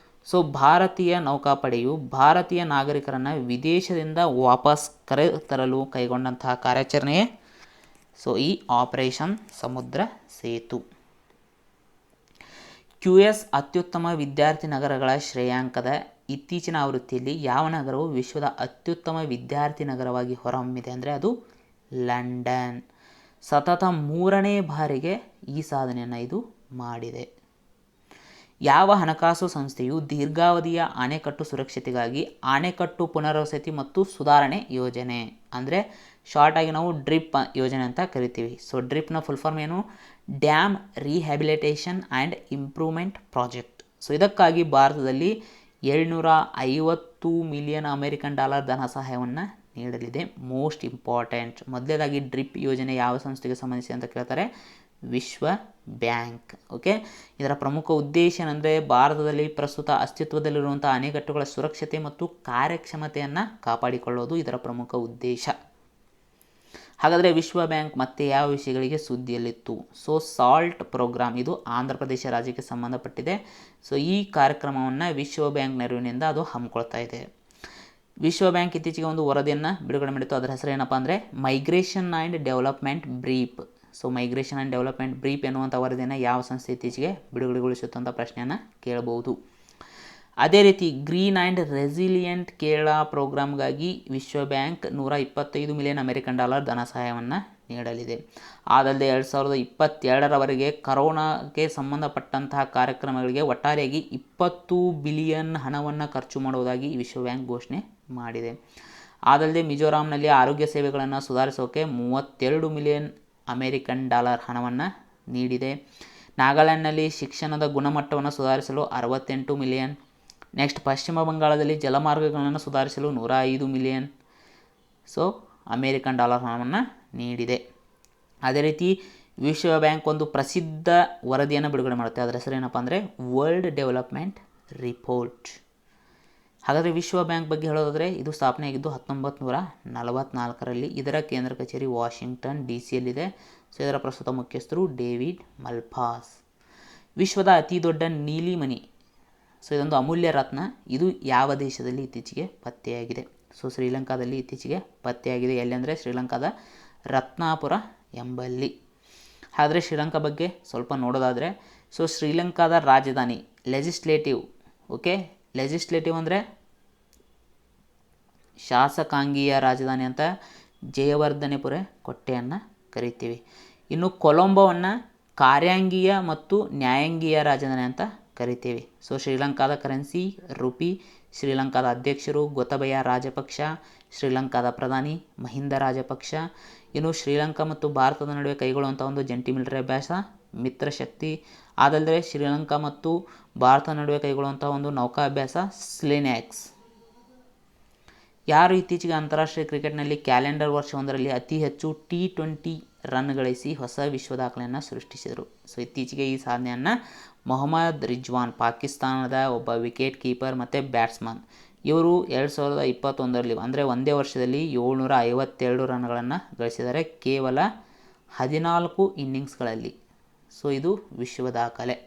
ಸೊ ಭಾರತೀಯ ನೌಕಾಪಡೆಯು ಭಾರತೀಯ ನಾಗರಿಕರನ್ನು ವಿದೇಶದಿಂದ ವಾಪಸ್ ಕರೆತರಲು ಕೈಗೊಂಡಂತಹ ಕಾರ್ಯಾಚರಣೆಯೇ ಸೊ ಈ ಆಪರೇಷನ್ ಸಮುದ್ರ ಸೇತು. QS ಅತ್ಯುತ್ತಮ ವಿದ್ಯಾರ್ಥಿ ನಗರಗಳ ಶ್ರೇಯಾಂಕದ ಇತ್ತೀಚಿನ ಆವೃತ್ತಿಯಲ್ಲಿ ಯಾವ ನಗರವು ವಿಶ್ವದ ಅತ್ಯುತ್ತಮ ವಿದ್ಯಾರ್ಥಿ ನಗರವಾಗಿ ಹೊರಹೊಮ್ಮಿದೆ ಅಂದರೆ ಅದು ಲಂಡನ್. ಸತತ 3ನೇ ಬಾರಿಗೆ ಈ ಸಾಧನೆಯನ್ನು ಇದು ಮಾಡಿದೆ. ಯಾವ ಹಣಕಾಸು ಸಂಸ್ಥೆಯು ದೀರ್ಘಾವಧಿಯ ಅಣೆಕಟ್ಟು ಸುರಕ್ಷತೆಗಾಗಿ ಅಣೆಕಟ್ಟು ಪುನರ್ವಸತಿ ಮತ್ತು ಸುಧಾರಣೆ ಯೋಜನೆ, ಅಂದರೆ ಶಾರ್ಟ್ ಆಗಿ ನಾವು ಡ್ರಿಪ್ ಯೋಜನೆ ಅಂತ ಕರಿತೀವಿ. ಸೊ ಡ್ರಿಪ್ನ ಫುಲ್ ಫಾರ್ಮ್ ಏನು? Dam rehabilitation and improvement project. So ಇದಕ್ಕಾಗಿ ಭಾರತದಲ್ಲಿ $750 ಮಿಲಿಯನ್ ಅಮೆರಿಕನ್ ಡಾಲರ್ ಧನ ಸಹಾಯವನ್ನು ನೀಡಲಿದೆ. ಮೋಸ್ಟ್ ಇಂಪಾರ್ಟೆಂಟ್, ಮೊದಲೇದಾಗಿ ಡ್ರಿಪ್ ಯೋಜನೆ ಯಾವ ಸಂಸ್ಥೆಗೆ ಸಂಬಂಧಿಸಿದೆ ಅಂತ ಕೇಳ್ತಾರೆ, ವಿಶ್ವ ಬ್ಯಾಂಕ್. ಓಕೆ. ಇದರ ಪ್ರಮುಖ ಉದ್ದೇಶ ಏನಂದರೆ ಭಾರತದಲ್ಲಿ ಪ್ರಸ್ತುತ ಅಸ್ತಿತ್ವದಲ್ಲಿರುವಂಥ ಅಣೆಕಟ್ಟುಗಳ ಸುರಕ್ಷತೆ ಮತ್ತು ಕಾರ್ಯಕ್ಷಮತೆಯನ್ನು ಕಾಪಾಡಿಕೊಳ್ಳೋದು ಇದರ ಪ್ರಮುಖ ಉದ್ದೇಶ. ಹಾಗಾದರೆ ವಿಶ್ವ ಬ್ಯಾಂಕ್ ಮತ್ತೆ ಯಾವ ವಿಷಯಗಳಿಗೆ ಸುದ್ದಿಯಲ್ಲಿತ್ತು? ಸೊ ಸಾಲ್ಟ್ ಪ್ರೋಗ್ರಾಮ್, ಇದು ಆಂಧ್ರ ಪ್ರದೇಶ ರಾಜ್ಯಕ್ಕೆ ಸಂಬಂಧಪಟ್ಟಿದೆ. ಸೊ ಈ ಕಾರ್ಯಕ್ರಮವನ್ನು ವಿಶ್ವ ಬ್ಯಾಂಕ್ ನೆರವಿನಿಂದ ಅದು ಹಮ್ಮಿಕೊಳ್ತಾ ಇದೆ. ವಿಶ್ವ ಬ್ಯಾಂಕ್ ಇತ್ತೀಚೆಗೆ ಒಂದು ವರದಿಯನ್ನು ಬಿಡುಗಡೆ ಮಾಡಿತ್ತು. ಅದರ ಹೆಸರು ಏನಪ್ಪ ಅಂದರೆ migration and development brief. So migration and development brief ಎನ್ನುವಂಥ ವರದಿಯನ್ನು ಯಾವ ಸಂಸ್ಥೆ ಇತ್ತೀಚೆಗೆ ಬಿಡುಗಡೆಗೊಳಿಸುತ್ತಂಥ ಪ್ರಶ್ನೆಯನ್ನು ಕೇಳಬಹುದು. ಅದೇ ರೀತಿ ಗ್ರೀನ್ ಆ್ಯಂಡ್ ರೆಸಿಲಿಯಂಟ್ ಕೇರಳ ಪ್ರೋಗ್ರಾಮ್ಗಾಗಿ ವಿಶ್ವ ಬ್ಯಾಂಕ್ $125 ಮಿಲಿಯನ್ ಅಮೆರಿಕನ್ ಡಾಲರ್ ಧನ ಸಹಾಯವನ್ನು ನೀಡಲಿದೆ. ಅದಲ್ಲದೆ 2022ರವರೆಗೆ ಕರೋನಾಗೆ ಸಂಬಂಧಪಟ್ಟಂತಹ ಕಾರ್ಯಕ್ರಮಗಳಿಗೆ ಒಟ್ಟಾರೆಯಾಗಿ $20 ಬಿಲಿಯನ್ ಹಣವನ್ನು ಖರ್ಚು ಮಾಡುವುದಾಗಿ ವಿಶ್ವ ಬ್ಯಾಂಕ್ ಘೋಷಣೆ ಮಾಡಿದೆ. ಅದಲ್ಲದೆ ಮಿಜೋರಾಂನಲ್ಲಿ ಆರೋಗ್ಯ ಸೇವೆಗಳನ್ನು ಸುಧಾರಿಸೋಕೆ $32 ಮಿಲಿಯನ್ ಅಮೆರಿಕನ್ ಡಾಲರ್ ಹಣವನ್ನು ನೀಡಿದೆ. ನಾಗಾಲ್ಯಾಂಡ್ನಲ್ಲಿ ಶಿಕ್ಷಣದ ಗುಣಮಟ್ಟವನ್ನು ಸುಧಾರಿಸಲು $68 ಮಿಲಿಯನ್. ನೆಕ್ಸ್ಟ್ ಪಶ್ಚಿಮ ಬಂಗಾಳದಲ್ಲಿ ಜಲಮಾರ್ಗಗಳನ್ನು ಸುಧಾರಿಸಲು $105 ಮಿಲಿಯನ್ ಸೊ ಅಮೇರಿಕನ್ ಡಾಲರ್ ಹಣವನ್ನು ನೀಡಿದೆ. ಅದೇ ರೀತಿ ವಿಶ್ವ ಬ್ಯಾಂಕ್ ಒಂದು ಪ್ರಸಿದ್ಧ ವರದಿಯನ್ನು ಬಿಡುಗಡೆ ಮಾಡುತ್ತೆ. ಅದರ ಹೆಸರು ಏನಪ್ಪ ಅಂದರೆ ವರ್ಲ್ಡ್ ಡೆವಲಪ್ಮೆಂಟ್ ರಿಪೋರ್ಟ್. ಹಾಗಾದರೆ ವಿಶ್ವ ಬ್ಯಾಂಕ್ ಬಗ್ಗೆ ಹೇಳೋದಾದರೆ ಇದು ಸ್ಥಾಪನೆಯಾಗಿದ್ದು 1944ರಲ್ಲಿ. ಇದರ ಕೇಂದ್ರ ಕಚೇರಿ ವಾಷಿಂಗ್ಟನ್ DC ಯಲ್ಲಿದೆ. ಸೊ ಇದರ ಪ್ರಸ್ತುತ ಮುಖ್ಯಸ್ಥರು ಡೇವಿಡ್ ಮಲ್ಪಾಸ್. ವಿಶ್ವದ ಅತಿ ದೊಡ್ಡ ನೀಲಿ ಮಣಿ, ಸೊ ಇದೊಂದು ಅಮೂಲ್ಯ ರತ್ನ, ಇದು ಯಾವ ದೇಶದಲ್ಲಿ ಇತ್ತೀಚೆಗೆ ಪತ್ತೆಯಾಗಿದೆ? ಸೊ ಶ್ರೀಲಂಕಾದಲ್ಲಿ ಇತ್ತೀಚೆಗೆ ಪತ್ತೆಯಾಗಿದೆ. ಎಲ್ಲಿ ಅಂದರೆ ಶ್ರೀಲಂಕಾದ ರತ್ನಾಪುರ ಎಂಬಲ್ಲಿ. ಆದರೆ ಶ್ರೀಲಂಕಾ ಬಗ್ಗೆ ಸ್ವಲ್ಪ ನೋಡೋದಾದರೆ, ಸೊ ಶ್ರೀಲಂಕಾದ ರಾಜಧಾನಿ ಲೆಜಿಸ್ಲೇಟಿವ್, ಓಕೆ, ಲೆಜಿಸ್ಲೇಟಿವ್ ಅಂದರೆ ಶಾಸಕಾಂಗೀಯ ರಾಜಧಾನಿ ಅಂತ ಜಯವರ್ಧನೆಪುರ ಕೋಟೆಯನ್ನು ಕರಿತೀವಿ. ಇನ್ನು ಕೊಲಂಬೋವನ್ನು ಕಾರ್ಯಾಂಗೀಯ ಮತ್ತು ನ್ಯಾಯಾಂಗೀಯ ರಾಜಧಾನಿ ಅಂತ ಕರಿತೀವಿ. ಸೊ ಶ್ರೀಲಂಕಾದ ಕರೆನ್ಸಿ ರುಪಿ. ಶ್ರೀಲಂಕಾದ ಅಧ್ಯಕ್ಷರು ಗೊತಬಯ ರಾಜಪಕ್ಷ. ಶ್ರೀಲಂಕಾದ ಪ್ರಧಾನಿ ಮಹಿಂದ ರಾಜಪಕ್ಷ. ಇನ್ನು ಶ್ರೀಲಂಕಾ ಮತ್ತು ಭಾರತದ ನಡುವೆ ಕೈಗೊಳ್ಳುವಂಥ ಒಂದು ಜಂಟಿ ಮಿಲಿಟರಿ ಅಭ್ಯಾಸ ಮಿತ್ರಶಕ್ತಿ. ಅದಲ್ಲದೆ ಶ್ರೀಲಂಕಾ ಮತ್ತು ಭಾರತ ನಡುವೆ ಕೈಗೊಳ್ಳುವಂಥ ಒಂದು ನೌಕಾ ಅಭ್ಯಾಸ ಸ್ಲಿನ್ಯಾಕ್ಸ್. ಯಾರು ಇತ್ತೀಚೆಗೆ ಅಂತಾರಾಷ್ಟ್ರೀಯ ಕ್ರಿಕೆಟ್ನಲ್ಲಿ ಕ್ಯಾಲೆಂಡರ್ ವರ್ಷವೊಂದರಲ್ಲಿ ಅತಿ ಹೆಚ್ಚು T20 ರನ್ ಗಳಿಸಿ ಹೊಸ ವಿಶ್ವ ದಾಖಲೆಯನ್ನು ಸೃಷ್ಟಿಸಿದರು? ಸೊ ಇತ್ತೀಚೆಗೆ ಈ ಸಾಧನೆಯನ್ನು ಮೊಹಮ್ಮದ್ ರಿಜ್ವಾನ್, ಪಾಕಿಸ್ತಾನದ ಒಬ್ಬ ವಿಕೆಟ್ ಕೀಪರ್ ಮತ್ತು ಬ್ಯಾಟ್ಸ್ಮನ್, ಇವರು 2021ರಲ್ಲಿ ಅಂದರೆ ಒಂದೇ ವರ್ಷದಲ್ಲಿ 752 ರನ್ಗಳನ್ನು ಗಳಿಸಿದ್ದಾರೆ ಕೇವಲ 14 ಇನ್ನಿಂಗ್ಸ್ಗಳಲ್ಲಿ. ಸೊ ಇದು ವಿಶ್ವ ದಾಖಲೆ.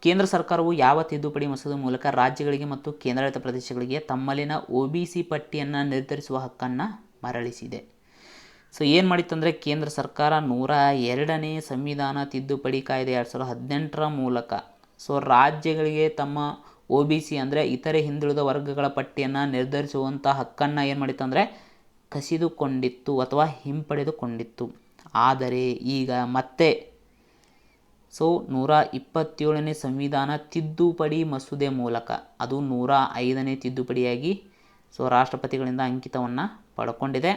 ಕೇಂದ್ರ ಸರ್ಕಾರವು ಯಾವ ತಿದ್ದುಪಡಿ ಮಸೂದೆ ಮೂಲಕ ರಾಜ್ಯಗಳಿಗೆ ಮತ್ತು ಕೇಂದ್ರಾಡಳಿತ ಪ್ರದೇಶಗಳಿಗೆ ತಮ್ಮಲ್ಲಿನ OBC ಪಟ್ಟಿಯನ್ನು ನಿರ್ಧರಿಸುವ ಹಕ್ಕನ್ನು ಮರಳಿಸಿದೆ? ಸೊ ಏನು ಮಾಡಿತ್ತಂದರೆ ಕೇಂದ್ರ ಸರ್ಕಾರ 102ನೇ ಸಂವಿಧಾನ ತಿದ್ದುಪಡಿ ಕಾಯ್ದೆ 2018ರ ಮೂಲಕ ಸೊ ರಾಜ್ಯಗಳಿಗೆ ತಮ್ಮ OBC ಅಂದರೆ ಇತರೆ ಹಿಂದುಳಿದ ವರ್ಗಗಳ ಪಟ್ಟಿಯನ್ನು ನಿರ್ಧರಿಸುವಂಥ ಹಕ್ಕನ್ನು ಏನು ಮಾಡಿತ್ತಂದರೆ ಕಸಿದುಕೊಂಡಿತ್ತು ಅಥವಾ ಹಿಂಪಡೆದುಕೊಂಡಿತ್ತು. ಆದರೆ ಈಗ ಮತ್ತೆ ಸೊ 127ನೇ ಸಂವಿಧಾನ ತಿದ್ದುಪಡಿ ಮಸೂದೆ ಮೂಲಕ, ಅದು 105ನೇ ತಿದ್ದುಪಡಿಯಾಗಿ ಸೊ ರಾಷ್ಟ್ರಪತಿಗಳಿಂದ ಅಂಕಿತವನ್ನು ಪಡ್ಕೊಂಡಿದೆ.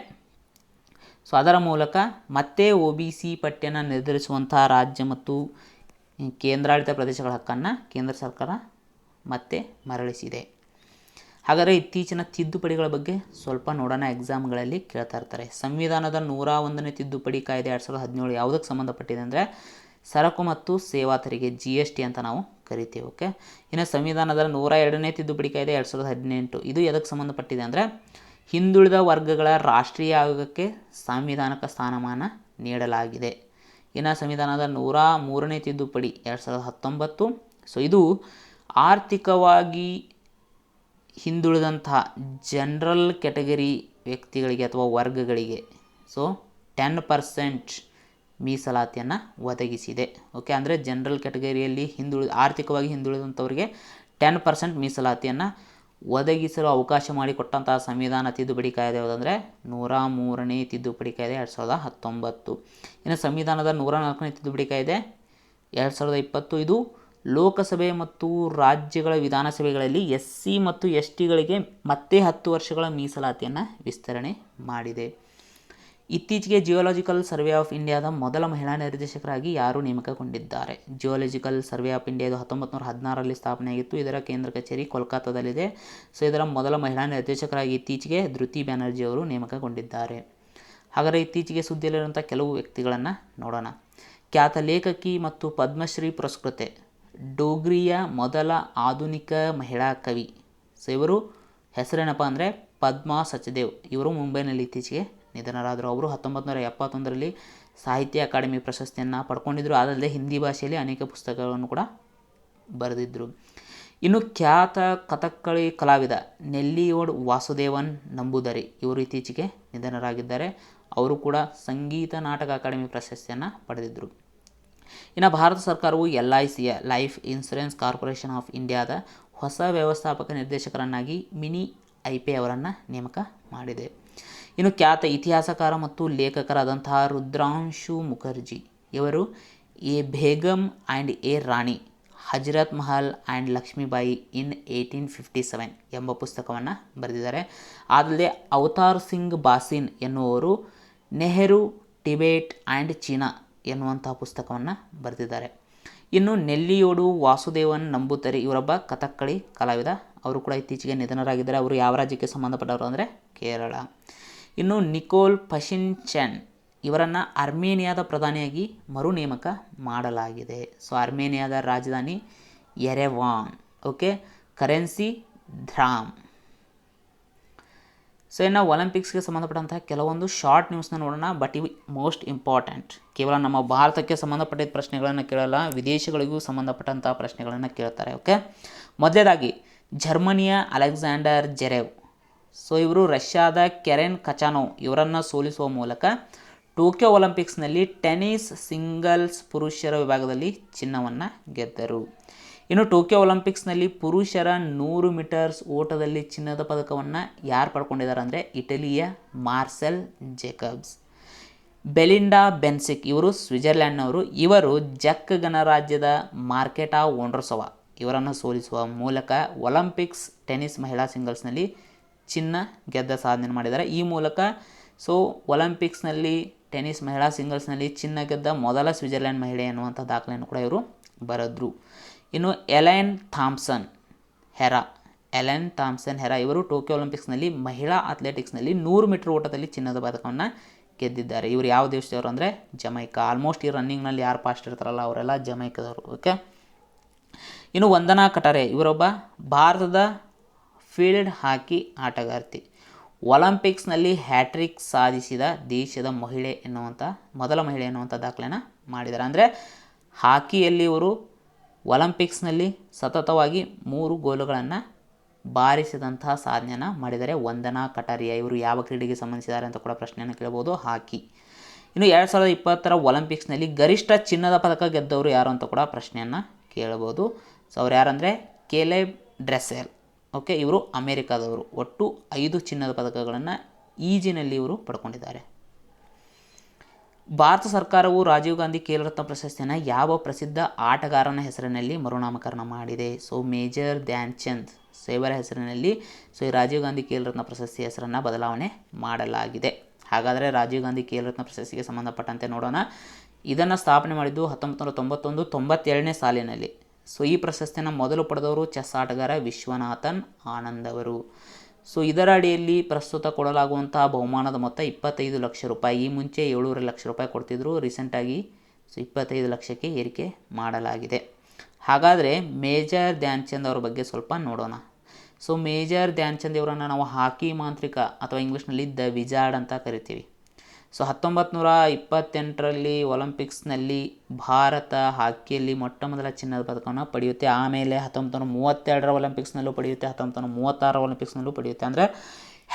ಸೊ ಅದರ ಮೂಲಕ ಮತ್ತೆ OBC ಪಟ್ಟಿಯನ್ನು ನಿರ್ಧರಿಸುವಂಥ ರಾಜ್ಯ ಮತ್ತು ಕೇಂದ್ರಾಡಳಿತ ಪ್ರದೇಶಗಳ ಹಕ್ಕನ್ನು ಕೇಂದ್ರ ಸರ್ಕಾರ ಮತ್ತೆ ಮರಳಿಸಿದೆ. ಹಾಗಾದರೆ ಇತ್ತೀಚಿನ ತಿದ್ದುಪಡಿಗಳ ಬಗ್ಗೆ ಸ್ವಲ್ಪ ನೋಡೋಣ. ಎಕ್ಸಾಮ್ಗಳಲ್ಲಿ ಕೇಳ್ತಾ ಇರ್ತಾರೆ. ಸಂವಿಧಾನದ 101ನೇ ತಿದ್ದುಪಡಿ ಕಾಯ್ದೆ 2017 ಯಾವುದಕ್ಕೆ ಸಂಬಂಧಪಟ್ಟಿದೆ ಅಂದರೆ ಸರಕು ಮತ್ತು ಸೇವಾ ತೆರಿಗೆ GST ಅಂತ ನಾವು ಕರಿತೀವಿ. ಓಕೆ, ಇನ್ನು ಸಂವಿಧಾನದ 102ನೇ ತಿದ್ದುಪಡಿ ಕಾಯ್ದೆ 2018 ಇದು ಎದಕ್ಕೆ ಸಂಬಂಧಪಟ್ಟಿದೆ ಅಂದರೆ ಹಿಂದುಳಿದ ವರ್ಗಗಳ ರಾಷ್ಟ್ರೀಯ ಆಯೋಗಕ್ಕೆ ಸಾಂವಿಧಾನಿಕ ಸ್ಥಾನಮಾನ ನೀಡಲಾಗಿದೆ. ಇನ್ನು ಸಂವಿಧಾನದ 103ನೇ ತಿದ್ದುಪಡಿ 2019 ಸೊ ಇದು ಆರ್ಥಿಕವಾಗಿ ಹಿಂದುಳಿದಂತಹ ಜನರಲ್ ಕ್ಯಾಟಗರಿ ವ್ಯಕ್ತಿಗಳಿಗೆ ಅಥವಾ ವರ್ಗಗಳಿಗೆ ಸೊ 10% ಮೀಸಲಾತಿಯನ್ನು ಒದಗಿಸಿದೆ. ಓಕೆ, ಅಂದರೆ ಜನರಲ್ ಕ್ಯಾಟಗರಿಯಲ್ಲಿ ಆರ್ಥಿಕವಾಗಿ ಹಿಂದುಳಿದಂಥವರಿಗೆ 10% ಮೀಸಲಾತಿಯನ್ನು ಒದಗಿಸಲು ಅವಕಾಶ ಮಾಡಿಕೊಟ್ಟಂತಹ ಸಂವಿಧಾನ ತಿದ್ದುಪಡಿ ಕಾಯ್ದೆ ಯಾವುದಂದರೆ 103ನೇ ತಿದ್ದುಪಡಿ ಕಾಯ್ದೆ 2019. ಇನ್ನು ಸಂವಿಧಾನದ 104ನೇ ತಿದ್ದುಪಡಿ ಕಾಯ್ದೆ 2020 ಇದು ಲೋಕಸಭೆ ಮತ್ತು ರಾಜ್ಯಗಳ ವಿಧಾನಸಭೆಗಳಲ್ಲಿ SC ಮತ್ತು STಗಳಿಗೆ ಮತ್ತೆ 10 ವರ್ಷಗಳ ಮೀಸಲಾತಿಯನ್ನು ವಿಸ್ತರಣೆ ಮಾಡಿದೆ. ಇತ್ತೀಚೆಗೆ ಜಿಯೋಲಾಜಿಕಲ್ ಸರ್ವೆ ಆಫ್ ಇಂಡಿಯಾದ ಮೊದಲ ಮಹಿಳಾ ನಿರ್ದೇಶಕರಾಗಿ ಯಾರು ನೇಮಕಗೊಂಡಿದ್ದಾರೆ? ಜಿಯೋಲಾಜಿಕಲ್ ಸರ್ವೆ ಆಫ್ ಇಂಡಿಯಾ ಇದು 1916ರಲ್ಲಿ ಸ್ಥಾಪನೆಯಾಗಿತ್ತು. ಇದರ ಕೇಂದ್ರ ಕಚೇರಿ ಕೋಲ್ಕತ್ತಾದಲ್ಲಿದೆ. ಸೊ ಇದರ ಮೊದಲ ಮಹಿಳಾ ನಿರ್ದೇಶಕರಾಗಿ ಇತ್ತೀಚೆಗೆ ಧೃತಿ ಬ್ಯಾನರ್ಜಿ ಅವರು ನೇಮಕಗೊಂಡಿದ್ದಾರೆ. ಹಾಗಾದರೆ ಇತ್ತೀಚೆಗೆ ಸುದ್ದಿಯಲ್ಲಿರುವಂಥ ಕೆಲವು ವ್ಯಕ್ತಿಗಳನ್ನು ನೋಡೋಣ. ಖ್ಯಾತ ಲೇಖಕಿ ಮತ್ತು ಪದ್ಮಶ್ರೀ ಪುರಸ್ಕೃತೆ ಡೋಗ್ರಿಯ ಮೊದಲ ಆಧುನಿಕ ಮಹಿಳಾ ಕವಿ. ಸೊ ಇವರು ಹೆಸರೇನಪ್ಪ ಅಂದರೆ ಪದ್ಮಾ ಸಚದೇವ್. ಇವರು ಮುಂಬೈನಲ್ಲಿ ಇತ್ತೀಚೆಗೆ ನಿಧನರಾದರು. ಅವರು 1971ರಲ್ಲಿ ಸಾಹಿತ್ಯ ಅಕಾಡೆಮಿ ಪ್ರಶಸ್ತಿಯನ್ನು ಪಡ್ಕೊಂಡಿದ್ದರು. ಅದಲ್ಲದೆ ಹಿಂದಿ ಭಾಷೆಯಲ್ಲಿ ಅನೇಕ ಪುಸ್ತಕಗಳನ್ನು ಕೂಡ ಬರೆದಿದ್ದರು. ಇನ್ನು ಖ್ಯಾತ ಕಥಕ್ಕಳಿ ಕಲಾವಿದ ನೆಲ್ಲಿಯೋಡ್ ವಾಸುದೇವನ್ ನಂಬೂದರಿ ಇವರು ಇತ್ತೀಚೆಗೆ ನಿಧನರಾಗಿದ್ದಾರೆ. ಅವರು ಕೂಡ ಸಂಗೀತ ನಾಟಕ ಅಕಾಡೆಮಿ ಪ್ರಶಸ್ತಿಯನ್ನು ಪಡೆದಿದ್ದರು. ಇನ್ನು ಭಾರತ ಸರ್ಕಾರವು LICಯ ಲೈಫ್ ಇನ್ಶೂರೆನ್ಸ್ ಕಾರ್ಪೊರೇಷನ್ ಆಫ್ ಇಂಡಿಯಾದ ಹೊಸ ವ್ಯವಸ್ಥಾಪಕ ನಿರ್ದೇಶಕರನ್ನಾಗಿ ಮಿನಿ ಐಪೆ ಅವರನ್ನು ನೇಮಕ ಮಾಡಿದೆ. ಇನ್ನು ಖ್ಯಾತ ಇತಿಹಾಸಕಾರ ಮತ್ತು ಲೇಖಕರಾದಂತಹ ರುದ್ರಾಂಶು ಮುಖರ್ಜಿ ಇವರು a Begum and a Rani, Hazrat Mahal and Lakshmibai in 1857 ಎಂಬ ಪುಸ್ತಕವನ್ನು ಬರೆದಿದ್ದಾರೆ. ಅದಲ್ಲದೆ ಅವತಾರ್ ಸಿಂಗ್ ಬಾಸಿನ್ ಎನ್ನುವರು ನೆಹರು ಟಿಬೇಟ್ ಆ್ಯಂಡ್ ಚೀನಾ ಎನ್ನುವಂಥ ಪುಸ್ತಕವನ್ನು ಬರೆದಿದ್ದಾರೆ. ಇನ್ನು ನೆಲ್ಲಿಯೋಡು ವಾಸುದೇವನ್ ನಂಬೂದರಿ ಇವರೊಬ್ಬ ಕಥಕ್ಕಳಿ ಕಲಾವಿದ. ಅವರು ಕೂಡ ಇತ್ತೀಚೆಗೆ ನಿಧನರಾಗಿದ್ದಾರೆ. ಅವರು ಯಾವ ರಾಜ್ಯಕ್ಕೆ ಸಂಬಂಧಪಟ್ಟವರು ಅಂದರೆ ಕೇರಳ. ಇನ್ನು ನಿಕೋಲ್ ಪಶಿನ್ಚನ್ ಇವರನ್ನು ಅರ್ಮೇನಿಯಾದ ಪ್ರಧಾನಿಯಾಗಿ ಮರು ನೇಮಕ ಮಾಡಲಾಗಿದೆ. ಸೊ ಅರ್ಮೇನಿಯಾದ ರಾಜಧಾನಿ Yerevan. Okay, currency dram. So ಇನ್ನು ಒಲಿಂಪಿಕ್ಸ್ಗೆ ಸಂಬಂಧಪಟ್ಟಂತಹ ಕೆಲವೊಂದು ಶಾರ್ಟ್ ನ್ಯೂಸ್ನ ನೋಡೋಣ, ಬಟ್ ಇವು ಮೋಸ್ಟ್ ಇಂಪಾರ್ಟೆಂಟ್. ಕೇವಲ ನಮ್ಮ ಭಾರತಕ್ಕೆ ಸಂಬಂಧಪಟ್ಟಿದ್ದ ಪ್ರಶ್ನೆಗಳನ್ನು ಕೇಳಲ್ಲ, ವಿದೇಶಗಳಿಗೂ ಸಂಬಂಧಪಟ್ಟಂಥ ಪ್ರಶ್ನೆಗಳನ್ನು ಕೇಳ್ತಾರೆ. ಓಕೆ, ಮೊದಲೇದಾಗಿ ಜರ್ಮನಿಯ ಅಲೆಕ್ಸಾಂಡರ್ ಜೆರೆವ್. ಸೊ ಇವರು ರಷ್ಯಾದ ಕೆರೆನ್ ಕಚಾನೋವ್ ಇವರನ್ನು ಸೋಲಿಸುವ ಮೂಲಕ ಟೋಕಿಯೋ ಒಲಿಂಪಿಕ್ಸ್ನಲ್ಲಿ ಟೆನ್ನಿಸ್ ಸಿಂಗಲ್ಸ್ ಪುರುಷರ ವಿಭಾಗದಲ್ಲಿ ಚಿನ್ನವನ್ನು ಗೆದ್ದರು. ಇನ್ನು ಟೋಕಿಯೋ ಒಲಿಂಪಿಕ್ಸ್ನಲ್ಲಿ ಪುರುಷರ 100 ಮೀಟರ್ಸ್ ಓಟದಲ್ಲಿ ಚಿನ್ನದ ಪದಕವನ್ನು ಯಾರು ಪಡ್ಕೊಂಡಿದ್ದಾರೆ ಅಂದರೆ ಇಟಲಿಯ ಮಾರ್ಸೆಲ್ ಜೇಕಬ್ಸ್. ಬೆಲಿಂಡಾ ಬೆನ್ಸಿಕ್ ಇವರು ಸ್ವಿಟ್ಜರ್ಲ್ಯಾಂಡ್ನವರು. ಇವರು ಜಕ್ ಗಣರಾಜ್ಯದ ಮಾರ್ಕೆಟಾ ವೊಂಡ್ರೋಸೋವಾ ಇವರನ್ನು ಸೋಲಿಸುವ ಮೂಲಕ ಒಲಿಂಪಿಕ್ಸ್ ಟೆನ್ನಿಸ್ ಮಹಿಳಾ ಸಿಂಗಲ್ಸ್ನಲ್ಲಿ ಚಿನ್ನ ಗೆದ್ದ ಸಾಧನೆ ಮಾಡಿದ್ದಾರೆ. ಈ ಮೂಲಕ ಒಲಿಂಪಿಕ್ಸ್ನಲ್ಲಿ ಟೆನ್ನಿಸ್ ಮಹಿಳಾ ಸಿಂಗಲ್ಸ್ನಲ್ಲಿ ಚಿನ್ನ ಗೆದ್ದ ಮೊದಲ ಸ್ವಿಟ್ಜರ್ಲ್ಯಾಂಡ್ ಮಹಿಳೆ ಎನ್ನುವಂಥ ದಾಖಲೆಯನ್ನು ಕೂಡ ಇವರು ಬರೆದರು. ಇನ್ನು ಎಲೆನ್ ಥಾಮ್ಸನ್ ಹೆರಾ ಇವರು ಟೋಕಿಯೋ ಒಲಿಂಪಿಕ್ಸ್ನಲ್ಲಿ ಮಹಿಳಾ ಅಥ್ಲೆಟಿಕ್ಸ್ನಲ್ಲಿ 100 ಮೀಟರ್ ಓಟದಲ್ಲಿ ಚಿನ್ನದ ಪದಕವನ್ನು ಗೆದ್ದಿದ್ದಾರೆ. ಇವರು ಯಾವ ದೇಶದವರು ಅಂದರೆ ಜಮೈಕಾ. ಆಲ್ಮೋಸ್ಟ್ ಈ ರನ್ನಿಂಗ್ನಲ್ಲಿ ಯಾರು ಫಾಸ್ಟ್ ಇರ್ತಾರಲ್ಲ ಅವರೆಲ್ಲ ಜಮೈಕಾದವರು. ಓಕೆ, ಇನ್ನು ವಂದನಾ ಕಟರೆ ಇವರೊಬ್ಬ ಭಾರತದ ಫೀಲ್ಡ್ ಹಾಕಿ ಆಟಗಾರ್ತಿ. ಒಲಿಂಪಿಕ್ಸ್ನಲ್ಲಿ ಹ್ಯಾಟ್ರಿಕ್ ಸಾಧಿಸಿದ ದೇಶದ ಮೊದಲ ಮಹಿಳೆ ಎನ್ನುವಂಥ ದಾಖಲೆನ ಮಾಡಿದ್ದಾರೆ. ಅಂದರೆ ಹಾಕಿಯಲ್ಲಿ ಇವರು ಒಲಿಂಪಿಕ್ಸ್ನಲ್ಲಿ ಸತತವಾಗಿ 3 ಗೋಲುಗಳನ್ನು ಬಾರಿಸಿದಂತಹ ಸಾಧನೆಯನ್ನು ಮಾಡಿದ್ದಾರೆ ವಂದನಾ ಕಟಾರಿಯಾ. ಇವರು ಯಾವ ಕ್ರೀಡೆಗೆ ಸಂಬಂಧಿಸಿದ್ದಾರೆ ಅಂತ ಕೂಡ ಪ್ರಶ್ನೆಯನ್ನು ಕೇಳಬಹುದು, ಹಾಕಿ. ಇನ್ನು 2020 ಒಲಿಂಪಿಕ್ಸ್ನಲ್ಲಿ ಗರಿಷ್ಠ ಚಿನ್ನದ ಪದಕ ಗೆದ್ದವರು ಯಾರು ಅಂತ ಕೂಡ ಪ್ರಶ್ನೆಯನ್ನು ಕೇಳಬಹುದು. ಸೊ ಅವ್ರು ಯಾರಂದರೆ ಕೇಲೆಬ್ ಡ್ರೆಸೆಲ್. ಓಕೆ, ಇವರು ಅಮೇರಿಕಾದವರು. ಒಟ್ಟು 5 ಚಿನ್ನದ ಪದಕಗಳನ್ನು ಈಜಿನಲ್ಲಿ ಇವರು ಪಡ್ಕೊಂಡಿದ್ದಾರೆ. ಭಾರತ ಸರ್ಕಾರವು ರಾಜೀವ್ ಗಾಂಧಿ ಖೇಲ್ ರತ್ನ ಪ್ರಶಸ್ತಿಯನ್ನು ಯಾವ ಪ್ರಸಿದ್ಧ ಆಟಗಾರನ ಹೆಸರಿನಲ್ಲಿ ಮರುನಾಮಕರಣ ಮಾಡಿದೆ? ಸೊ ಮೇಜರ್ ಧ್ಯಾನ್ ಚಂದ್ ಇವರ ಹೆಸರಿನಲ್ಲಿ ಈ ರಾಜೀವ್ ಗಾಂಧಿ ಖೇಲ್ ರತ್ನ ಪ್ರಶಸ್ತಿ ಹೆಸರನ್ನು ಬದಲಾವಣೆ ಮಾಡಲಾಗಿದೆ. ಹಾಗಾದರೆ ರಾಜೀವ್ ಗಾಂಧಿ ಖೇಲ್ ರತ್ನ ಪ್ರಶಸ್ತಿಗೆ ಸಂಬಂಧಪಟ್ಟಂತೆ ನೋಡೋಣ. ಇದನ್ನು ಸ್ಥಾಪನೆ ಮಾಡಿದ್ದು 1991-92ನೇ ಸಾಲಿನಲ್ಲಿ. ಈ ಪ್ರಶಸ್ತಿಯನ್ನು ಮೊದಲು ಪಡೆದವರು ಚೆಸ್ ಆಟಗಾರ ವಿಶ್ವನಾಥನ್ ಆನಂದ್ ಅವರು. ಇದರ ಅಡಿಯಲ್ಲಿ ಪ್ರಸ್ತುತ ಕೊಡಲಾಗುವಂತಹ ಬಹುಮಾನದ ಮೊತ್ತ 25 ಲಕ್ಷ ರೂಪಾಯಿ. ಈ ಮುಂಚೆ 7.5 ಲಕ್ಷ ರೂಪಾಯಿ ಕೊಡ್ತಿದ್ರು, ರೀಸೆಂಟಾಗಿ 25 ಲಕ್ಷಕ್ಕೆ ಏರಿಕೆ ಮಾಡಲಾಗಿದೆ. ಹಾಗಾದರೆ ಮೇಜರ್ ಧ್ಯಾನ್ ಚಂದ್ ಅವರ ಬಗ್ಗೆ ಸ್ವಲ್ಪ ನೋಡೋಣ. ಮೇಜರ್ ಧ್ಯಾನ್ ಚಂದ್ ಇವರನ್ನು ನಾವು ಹಾಕಿ ಮಾಂತ್ರಿಕ ಅಥವಾ ಇಂಗ್ಲೀಷ್ನಲ್ಲಿ ದ ವಿಜಾರ್ಡ್ ಅಂತ ಕರಿತೀವಿ. 1928ರಲ್ಲಿ ಒಲಿಂಪಿಕ್ಸ್ನಲ್ಲಿ ಭಾರತ ಹಾಕಿಯಲ್ಲಿ ಮೊಟ್ಟ ಮೊದಲ ಚಿನ್ನದ ಪದಕವನ್ನು ಪಡೆಯುತ್ತೆ. ಆಮೇಲೆ 1932ರ ಒಲಿಂಪಿಕ್ಸ್ನಲ್ಲೂ ಪಡೆಯುತ್ತೆ, 1936ರ ಒಲಿಂಪಿಕ್ಸ್ನಲ್ಲೂ ಪಡೆಯುತ್ತೆ. ಅಂದರೆ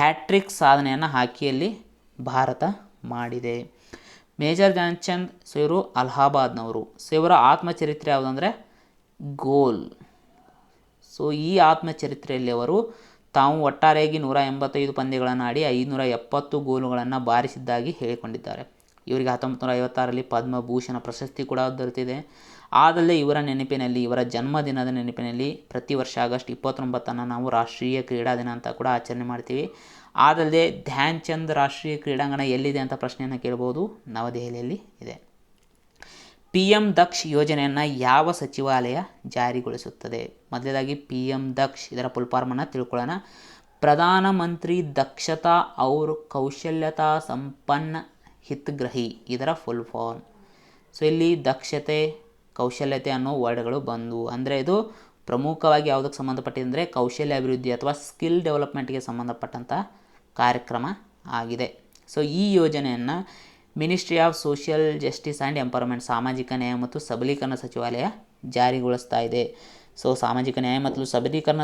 ಹ್ಯಾಟ್ರಿಕ್ ಸಾಧನೆಯನ್ನು ಹಾಕಿಯಲ್ಲಿ ಭಾರತ ಮಾಡಿದೆ. ಮೇಜರ್ ಧ್ಯಾನ್ ಚಂದ್ ಇವರು ಅಲಹಾಬಾದ್ನವರು. ಇವರ ಆತ್ಮಚರಿತ್ರೆ ಯಾವುದಂದರೆ ಗೋಲ್. ಈ ಆತ್ಮಚರಿತ್ರೆಯಲ್ಲಿ ಅವರು ತಾವು ಒಟ್ಟಾರೆಯಾಗಿ 185 ಪಂದ್ಯಗಳನ್ನು ಆಡಿ 570 ಗೋಲುಗಳನ್ನು ಬಾರಿಸಿದ್ದಾಗಿ ಹೇಳಿಕೊಂಡಿದ್ದಾರೆ. ಇವರಿಗೆ 1956ರಲ್ಲಿ ಪದ್ಮಭೂಷಣ ಪ್ರಶಸ್ತಿ ಕೂಡ ದೊರೆತಿದೆ. ಆದಲ್ಲದೆ ಇವರ ಜನ್ಮದಿನದ ನೆನಪಿನಲ್ಲಿ ಪ್ರತಿ ವರ್ಷ ಆಗಸ್ಟ್ 29 ನಾವು ರಾಷ್ಟ್ರೀಯ ಕ್ರೀಡಾ ದಿನ ಅಂತ ಕೂಡ ಆಚರಣೆ ಮಾಡ್ತೀವಿ. ಆದಲ್ಲದೆ ಧ್ಯಾನ್ ಚಂದ್ ರಾಷ್ಟ್ರೀಯ ಕ್ರೀಡಾಂಗಣ ಎಲ್ಲಿದೆ ಅಂತ ಪ್ರಶ್ನೆಯನ್ನು ಕೇಳಬಹುದು, ನವದೆಹಲಿಯಲ್ಲಿ ಇದೆ. PM ದಕ್ಷ್ ಯೋಜನೆಯನ್ನು ಯಾವ ಸಚಿವಾಲಯ ಜಾರಿಗೊಳಿಸುತ್ತದೆ? ಮೊದಲೇದಾಗಿ PM ದಕ್ಷ್ ಇದರ ಫುಲ್ ಫಾರ್ಮನ್ನು ತಿಳ್ಕೊಳ್ಳೋಣ. ಪ್ರಧಾನಮಂತ್ರಿ ದಕ್ಷತಾ ಔರ್ ಕೌಶಲ್ಯತಾ ಸಂಪನ್ನ ಹಿತಗ್ರಾಹಿ ಇದರ ಫುಲ್ ಫಾರ್ಮ್. ಇಲ್ಲಿ ದಕ್ಷತೆ ಕೌಶಲ್ಯತೆ ಅನ್ನೋ ವರ್ಡ್ಗಳು ಬಂದು, ಅಂದರೆ ಇದು ಪ್ರಮುಖವಾಗಿ ಯಾವುದಕ್ಕೆ ಸಂಬಂಧಪಟ್ಟಿದೆ ಅಂದರೆ ಕೌಶಲ್ಯ ಅಭಿವೃದ್ಧಿ ಅಥವಾ ಸ್ಕಿಲ್ ಡೆವಲಪ್ಮೆಂಟ್ಗೆ ಸಂಬಂಧಪಟ್ಟಂಥ ಕಾರ್ಯಕ್ರಮ ಆಗಿದೆ. ಈ ಯೋಜನೆಯನ್ನು ministry of social justice and empowerment ಸಾಮಾಜಿಕ ನ್ಯಾಯ ಮತ್ತು ಸಬಲೀಕರಣ ಸಚಿವಾಲಯ ಜಾರಿಗೊಳಿಸ್ತಾ ಇದೆ. ಸಾಮಾಜಿಕ ನ್ಯಾಯ ಮತ್ತು ಸಬಲೀಕರಣ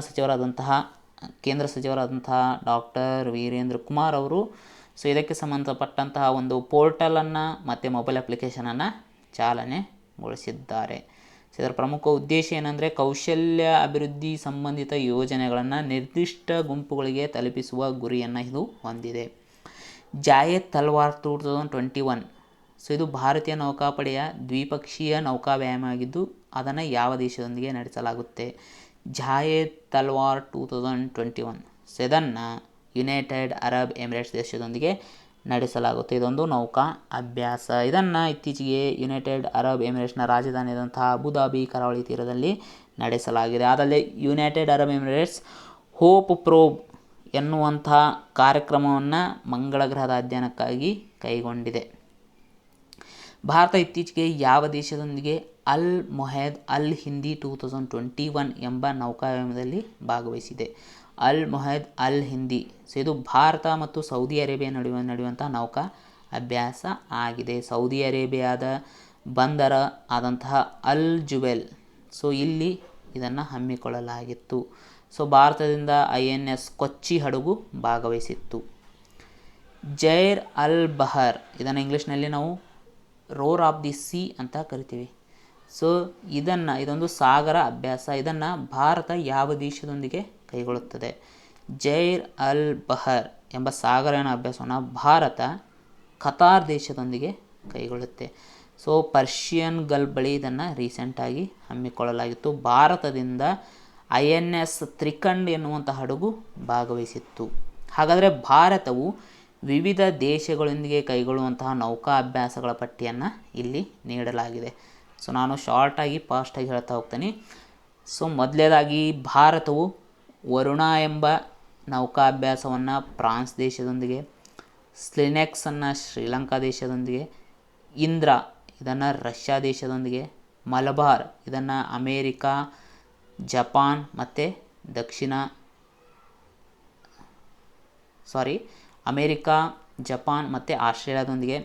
ಕೇಂದ್ರ ಸಚಿವರಾದಂತಹ ಡಾಕ್ಟರ್ ವೀರೇಂದ್ರ ಕುಮಾರ್ ಅವರು ಇದಕ್ಕೆ ಸಂಬಂಧಪಟ್ಟಂತಹ ಒಂದು ಪೋರ್ಟಲನ್ನು ಮತ್ತು ಮೊಬೈಲ್ ಅಪ್ಲಿಕೇಶನನ್ನು ಚಾಲನೆಗೊಳಿಸಿದ್ದಾರೆ. ಇದರ ಪ್ರಮುಖ ಉದ್ದೇಶ ಏನಂದರೆ ಕೌಶಲ್ಯ ಅಭಿವೃದ್ಧಿ ಸಂಬಂಧಿತ ಯೋಜನೆಗಳನ್ನು ನಿರ್ದಿಷ್ಟ ಗುಂಪುಗಳಿಗೆ ತಲುಪಿಸುವ ಗುರಿಯನ್ನು ಇದು ಹೊಂದಿದೆ. ಜಾಯೆದ್ ತಲ್ವಾರ್ 2021 ಇದು ಭಾರತೀಯ ನೌಕಾಪಡೆಯ ದ್ವಿಪಕ್ಷೀಯ ನೌಕಾ ವ್ಯಾಯಾಮ ಆಗಿದ್ದು ಅದನ್ನು ಯಾವ ದೇಶದೊಂದಿಗೆ ನಡೆಸಲಾಗುತ್ತೆ? ಜಾಯೆದ್ ತಲ್ವಾರ್ 2021 ಇದನ್ನು ಯುನೈಟೆಡ್ ಅರಬ್ ಎಮಿರೇಟ್ಸ್ ದೇಶದೊಂದಿಗೆ ನಡೆಸಲಾಗುತ್ತೆ. ಇದೊಂದು ನೌಕಾ ಅಭ್ಯಾಸ. ಇದನ್ನು ಇತ್ತೀಚೆಗೆ ಯುನೈಟೆಡ್ ಅರಬ್ ಎಮಿರೇಟ್ಸ್ನ ರಾಜಧಾನಿಯಾದಂತಹ ಅಬುಧಾಬಿ ಕರಾವಳಿ ತೀರದಲ್ಲಿ ನಡೆಸಲಾಗಿದೆ. ಅದಲ್ಲದೆ United Arab Emirates hope probe ಎನ್ನುವಂಥ ಕಾರ್ಯಕ್ರಮವನ್ನು ಮಂಗಳ ಗ್ರಹದ ಅಧ್ಯಯನಕ್ಕಾಗಿ ಕೈಗೊಂಡಿದೆ. ಭಾರತ ಇತ್ತೀಚೆಗೆ ಯಾವ ದೇಶದೊಂದಿಗೆ ಅಲ್ ಮೊಹೆದ್ ಅಲ್ ಹಿಂದಿ 2021 ಎಂಬ ನೌಕಾಯಾನದಲ್ಲಿ ಭಾಗವಹಿಸಿದೆ. ಅಲ್ ಮೊಹೆದ್ ಅಲ್ ಹಿಂದಿ, ಸೊ ಇದು ಭಾರತ ಮತ್ತು ಸೌದಿ ಅರೇಬಿಯಾ ನಡೆಯುವಂಥ ನೌಕಾ ಅಭ್ಯಾಸ ಆಗಿದೆ. ಸೌದಿ ಅರೇಬಿಯಾದ ಬಂದರ ಆದಂತಹ ಅಲ್ ಜುಬೆಲ್, ಸೊ ಇಲ್ಲಿ ಇದನ್ನು ಹಮ್ಮಿಕೊಳ್ಳಲಾಗಿತ್ತು. ಸೊ ಭಾರತದಿಂದ INS ಕೊಚ್ಚಿ ಹಡಗು ಭಾಗವಹಿಸಿತ್ತು. ಜೈರ್ ಅಲ್ ಬಹರ್, ಇದನ್ನು ಇಂಗ್ಲೀಷ್ನಲ್ಲಿ ನಾವು ರೋರ್ ಆಫ್ ದಿ ಸಿ ಅಂತ ಕರಿತೀವಿ. ಸೊ ಇದೊಂದು ಸಾಗರ ಅಭ್ಯಾಸ. ಇದನ್ನು ಭಾರತ ಯಾವ ದೇಶದೊಂದಿಗೆ ಕೈಗೊಳ್ಳುತ್ತದೆ? ಜೈರ್ ಅಲ್ ಬಹರ್ ಎಂಬ ಸಾಗರಯಾನ ಅಭ್ಯಾಸವನ್ನು ಭಾರತ ಕತಾರ್ ದೇಶದೊಂದಿಗೆ ಕೈಗೊಳ್ಳುತ್ತೆ. ಸೊ ಪರ್ಷಿಯನ್ ಗಲ್ಫ್ ಬಳಿ ಇದನ್ನು ರೀಸೆಂಟಾಗಿ ಹಮ್ಮಿಕೊಳ್ಳಲಾಗಿತ್ತು. ಭಾರತದಿಂದ INS ತ್ರಿಕಂಡ್ ಎನ್ನುವಂಥ ಹಡಗು ಭಾಗವಹಿಸಿತ್ತು. ಹಾಗಾದರೆ ಭಾರತವು ವಿವಿಧ ದೇಶಗಳೊಂದಿಗೆ ಕೈಗೊಳ್ಳುವಂತಹ ನೌಕಾ ಅಭ್ಯಾಸಗಳ ಪಟ್ಟಿಯನ್ನು ಇಲ್ಲಿ ನೀಡಲಾಗಿದೆ. ಸೊ ನಾನು ಶಾರ್ಟಾಗಿ ಫಾಸ್ಟಾಗಿ ಹೇಳ್ತಾ ಹೋಗ್ತೀನಿ. ಸೊ ಮೊದಲನೇದಾಗಿ ಭಾರತವು ವರುಣ ಎಂಬ ನೌಕಾ ಅಭ್ಯಾಸವನ್ನು ಫ್ರಾನ್ಸ್ ದೇಶದೊಂದಿಗೆ, ಸ್ಲಿನೆಕ್ಸನ್ನು ಶ್ರೀಲಂಕಾ ದೇಶದೊಂದಿಗೆ, ಇಂದ್ರ ಇದನ್ನು ರಷ್ಯಾ ದೇಶದೊಂದಿಗೆ, ಮಲಬಾರ್ ಇದನ್ನು ಜಪಾನ್ ಮತ್ತು ಅಮೇರಿಕಾ, ಜಪಾನ್ ಮತ್ತು ಆಸ್ಟ್ರೇಲಿಯಾದೊಂದಿಗೆ,